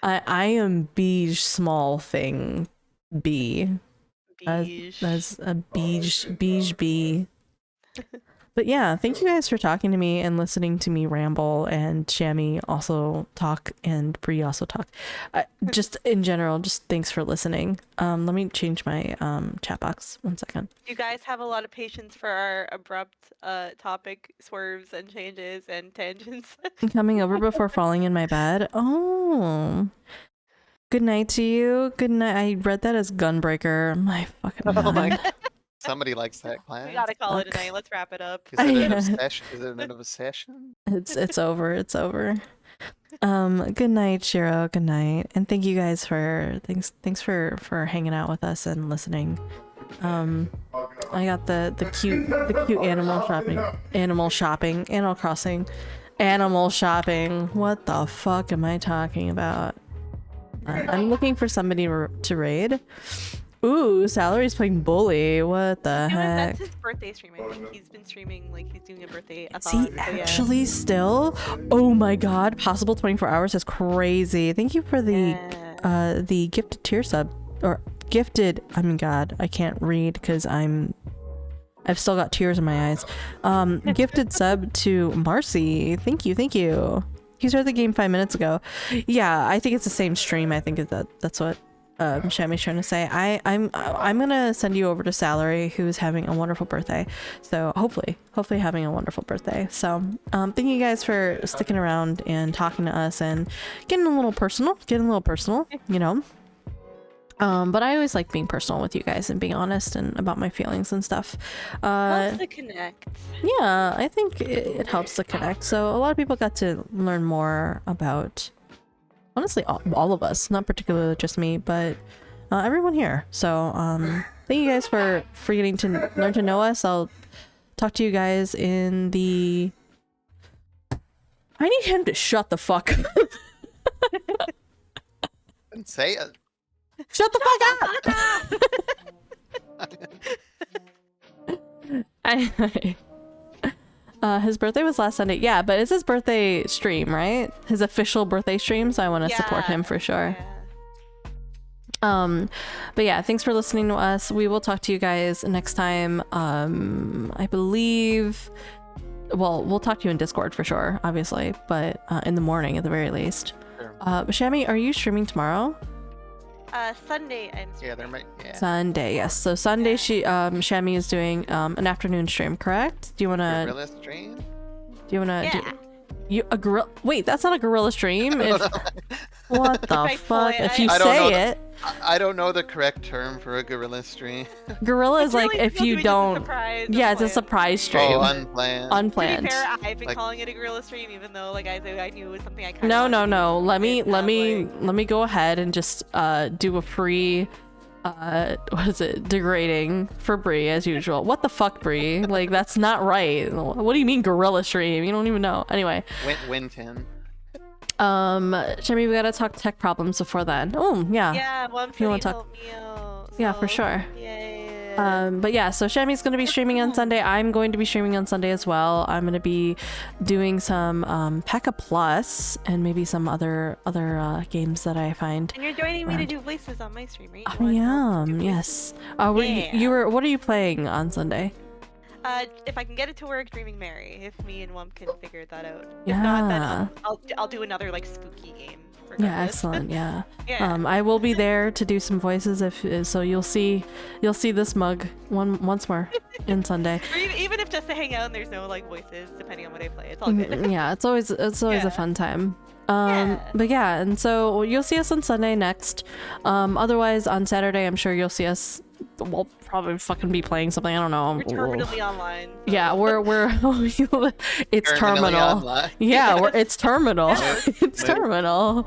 A: I am beige small thing B. As a beige bee. But yeah, thank you guys for talking to me and listening to me ramble, and Shammy also talk and Bree also talk. Just in general, just thanks for listening. Let me change my chat box 1 second.
B: You guys have a lot of patience for our abrupt topic swerves and changes and tangents.
A: Coming over before falling in my bed. Oh. Good night to you. Good night. I read that as Gunbreaker. My fucking
C: Oh my
A: god.
C: God. Somebody likes that class.
B: We gotta call it a night. Let's wrap it up.
C: Is it an obsession? Is it an obsession?
A: It's over. It's over. Good night, Shiro. Good night. And thank you guys for thanks for hanging out with us and listening. I got the cute Animal Crossing. Animal shopping. What the fuck am I talking about? I'm looking for somebody to raid. Ooh, Salary's playing Bully. What the heck?
B: That's his birthday stream. I think he's been streaming like he's doing a birthday.
A: Is he actually still? Oh my god, possible 24 hours is crazy. Thank you for the gifted tier sub, or gifted. I mean, god, I can't read because I've still got tears in my eyes. Gifted sub to Marcy. Thank you. He started the game 5 minutes ago. Yeah, I think it's the same stream. I think that's what Shammy's trying to say. I'm gonna send you over to Salary, who's having a wonderful birthday. So hopefully having a wonderful birthday. So thank you guys for sticking around and talking to us and getting a little personal, you know. But I always like being personal with you guys and being honest and about my feelings and stuff.
B: Helps to connect.
A: Yeah, I think it helps to connect. So a lot of people got to learn more about, honestly, all of us, not particularly just me, but everyone here. So thank you guys for getting to learn to know us. I'll talk to you guys in the... I need him to shut the fuck up.
C: And say it.
A: Shut the fuck up! His birthday was last Sunday. Yeah, but it's his birthday stream, right? His official birthday stream, so I want to support him for sure. Yeah. But yeah, thanks for listening to us. We will talk to you guys next time. I believe... Well, we'll talk to you in Discord for sure, obviously, but in the morning at the very least. Sure. Shammy, are you streaming tomorrow?
B: Sunday I'm streaming.
A: Sunday, yes. So Sunday, Shammy is doing an afternoon stream, correct? Do you wanna?
C: Gorilla stream?
A: Do you wanna? Yeah. A gorilla? Wait, that's not a gorilla stream. What the fuck? If you say it.
C: I don't know the correct term for a gorilla stream.
A: Gorilla is like if you don't. Yeah, it's a surprise stream.
C: Oh, unplanned.
A: Unplanned.
B: To be fair, I've been calling it a gorilla stream, even though like I knew it was something I kind
A: of. No. Let me go ahead and just do a free. What is it? Degrading for Bree as usual. What the fuck, Bree? Like that's not right. What do you mean gorilla stream? You don't even know. Anyway.
C: Win 10.
A: Jimmy, we gotta talk tech problems before then. Oh yeah.
B: Yeah, well,
A: you want to talk? Yeah, for sure. But yeah, so Shammy's gonna be streaming on Sunday. I'm going to be streaming on Sunday as well. I'm gonna be doing some P.E.K.K.A Plus and maybe some other games that I find.
B: And you're joining me to do voices on my stream, right?
A: I am. Yes. You were. What are you playing on Sunday?
B: If I can get it to work, Dreaming Mary. If me and Wump can figure that out.
A: Yeah.
B: If not, then I'll do another like spooky game. Regardless.
A: Yeah, excellent. Yeah.
B: Yeah.
A: I will be there to do some voices so you'll see this mug once more in Sunday.
B: Or even if just to hang out and there's no like voices, depending on what I play, it's all good.
A: Yeah, it's always a fun time. But yeah, and so you'll see us on Sunday next. Otherwise on Saturday, I'm sure you'll see us. We'll probably fucking be playing something. I don't know.
B: We're terminally online. So.
A: Yeah, we're it's terminal. Yeah, it's terminal. It's terminal.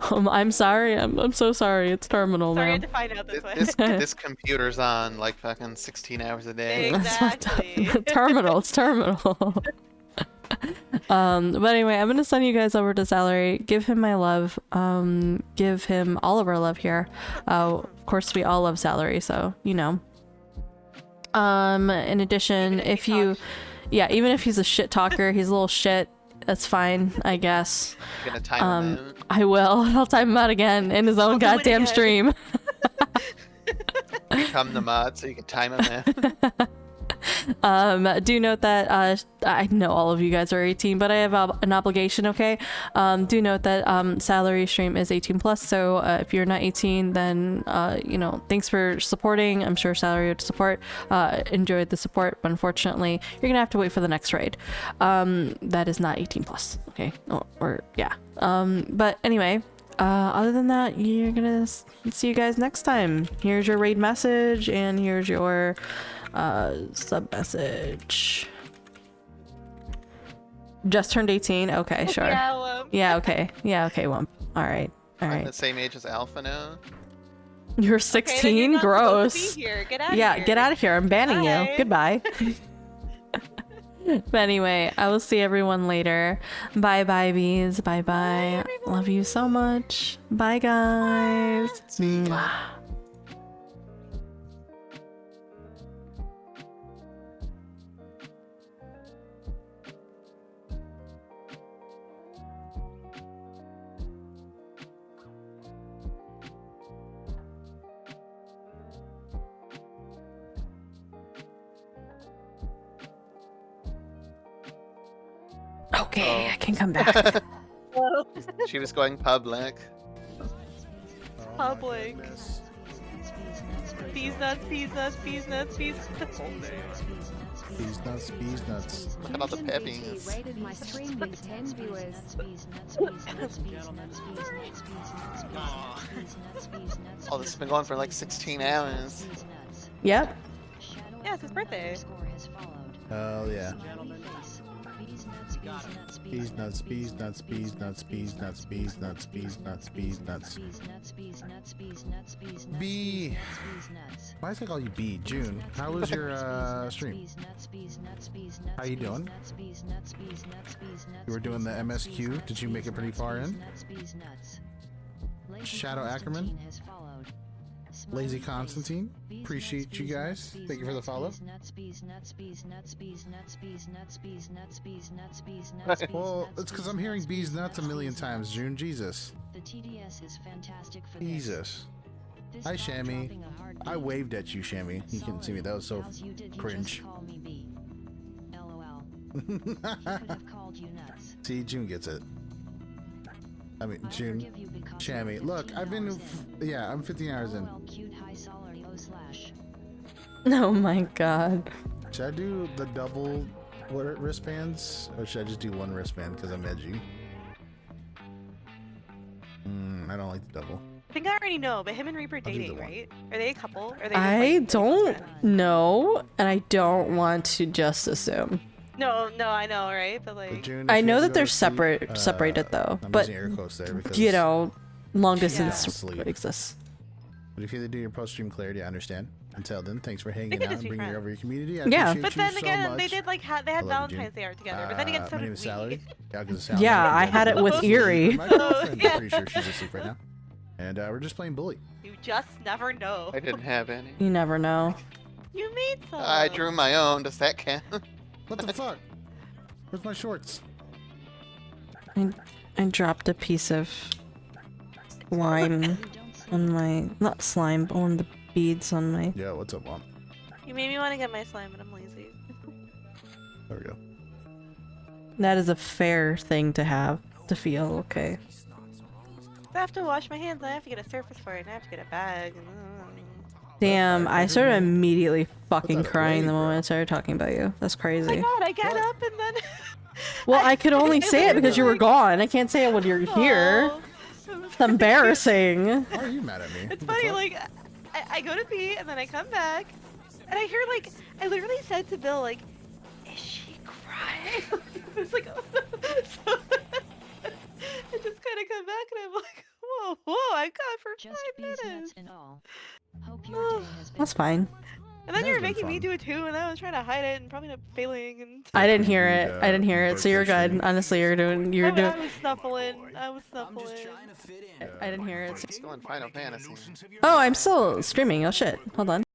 A: I'm sorry. I'm so sorry. It's terminal.
B: Sorry, I
A: man.
B: had to find out this way.
C: This computer's on like fucking 16 hours a day.
B: Exactly.
A: Terminal. It's terminal. But anyway, I'm gonna send you guys over to Salary. Give him my love. Give him all of our love here. Of course, we all love Salary, so you know. In addition, if you Yeah, even if he's a shit talker, he's a little shit. That's fine, I guess.
C: You're gonna time him out.
A: I will. I'll time him out again in his own goddamn stream.
C: Become the mod so you can time him out.
A: Do note that I know all of you guys are 18, but I have an obligation. Okay. Do note that salary stream is 18 plus. So if you're not 18, then you know, thanks for supporting. I'm sure salary would support. Enjoyed the support, but unfortunately, you're gonna have to wait for the next raid. That is not 18 plus. Okay. Or yeah. But anyway. Other than that, you're gonna see you guys next time. Here's your raid message, and here's your sub message. Just turned 18. Okay, sure. Yeah, okay. Yeah, okay, Wump. All right.
C: I'm the same age as Alpha now.
A: You're 16.
B: you're
A: Gross.
B: Get out of
A: yeah,
B: here.
A: get out of here. I'm banning you. Goodbye. But anyway, I will see everyone later. Bye bye, bees. Bye bye. Love you so much. Bye, guys. Mwah. Okay, I can come back.
C: She was going public.
B: Public. Bees nuts, bees nuts, bees nuts, bees nuts.
D: Bees nuts, bees nuts.
C: Look at all the peppies.
L: Rated my stream with 10 viewers.
C: Oh, this has been going for like 16 hours.
A: Yep.
B: Yeah, it's his birthday.
D: Hell yeah. Bees nuts, bees nuts, bees nuts, bees nuts, bees nuts, bees nuts, bees nuts. Bee. Why is I call you B? June. How was your stream? How you doing? You were doing the MSQ. Did you make it pretty far in? Shadow Ackerman. Lazy Constantine. Appreciate you guys. Thank you for the follow. Well, it's because I'm hearing bees nuts a million times, June. Jesus. Jesus. Hi, Shammy. I waved at you, Shammy. You couldn't see me. That was so cringe. See, June gets it. I mean, June. Shammy. Look, I've been... Yeah, I'm 15 hours in.
A: Oh my god.
D: Should I do the double wristbands? Or should I just do one wristband because I'm edgy? I don't like the double.
B: I think I already know, but him and Reaper dating, right? Are they a couple? Are they just,
A: I don't know, and I don't want to just assume.
B: No, I know, right? But like,
D: June,
A: I know that they're separated though,
D: I'm
A: but
D: using air quotes there because
A: you know, long distance
D: sleep.
A: exists.
D: But if you do your post-stream clarity, I understand. Until then, thanks for hanging
B: could
D: out
B: just
D: and
B: be
D: bringing it over your community. I
A: Yeah.
D: appreciate
B: but
D: you
B: then
D: so
B: again,
D: much.
B: they did like they had
D: I love you,
B: Valentine's Day art together. But then again, so
D: my
B: did
D: name is
B: we.
D: Salary. Yeah, 'cause it's Salary.
A: Yeah, I had it with Eerie.
D: My girlfriend, I'm pretty sure she's asleep right now. And we're just playing Bully.
B: You just never know.
C: I didn't have any.
A: You never know.
B: You made some.
C: I drew my own. Does that count?
D: What the fuck? Where's my shorts?
A: I dropped a piece of slime on my, not slime, but one of the beads on my.
D: Yeah, what's up, Mom?
B: You made me want to get my slime, but I'm lazy.
D: There we go.
A: That is a fair thing to have, to feel, okay.
B: I have to wash my hands. I have to get a surface for it. And I have to get a bag.
A: Damn, I started immediately fucking crying the moment I started talking about you. That's crazy.
B: Oh my god, I get up and then...
A: Well, I could only say it because you were gone. I can't say it when you're here. It's embarrassing.
D: Why are you mad at me?
B: It's funny, like, I go to pee and then I come back and I hear, like, I literally said to Bill, like, is she crying? I was like, oh. So I just kind of come back and I'm like, whoa, I got for just 5 minutes. And all. Hope your day has been.
A: That's fine.
B: And then you're making me do it too, and I was trying to hide it and probably not failing. And
A: I didn't hear it. I didn't hear it. So you're good. Honestly, you're doing.
B: I was snuffling. I didn't hear it.
C: Still in Final Fantasy.
A: Oh, I'm still streaming. Oh shit. Hold on.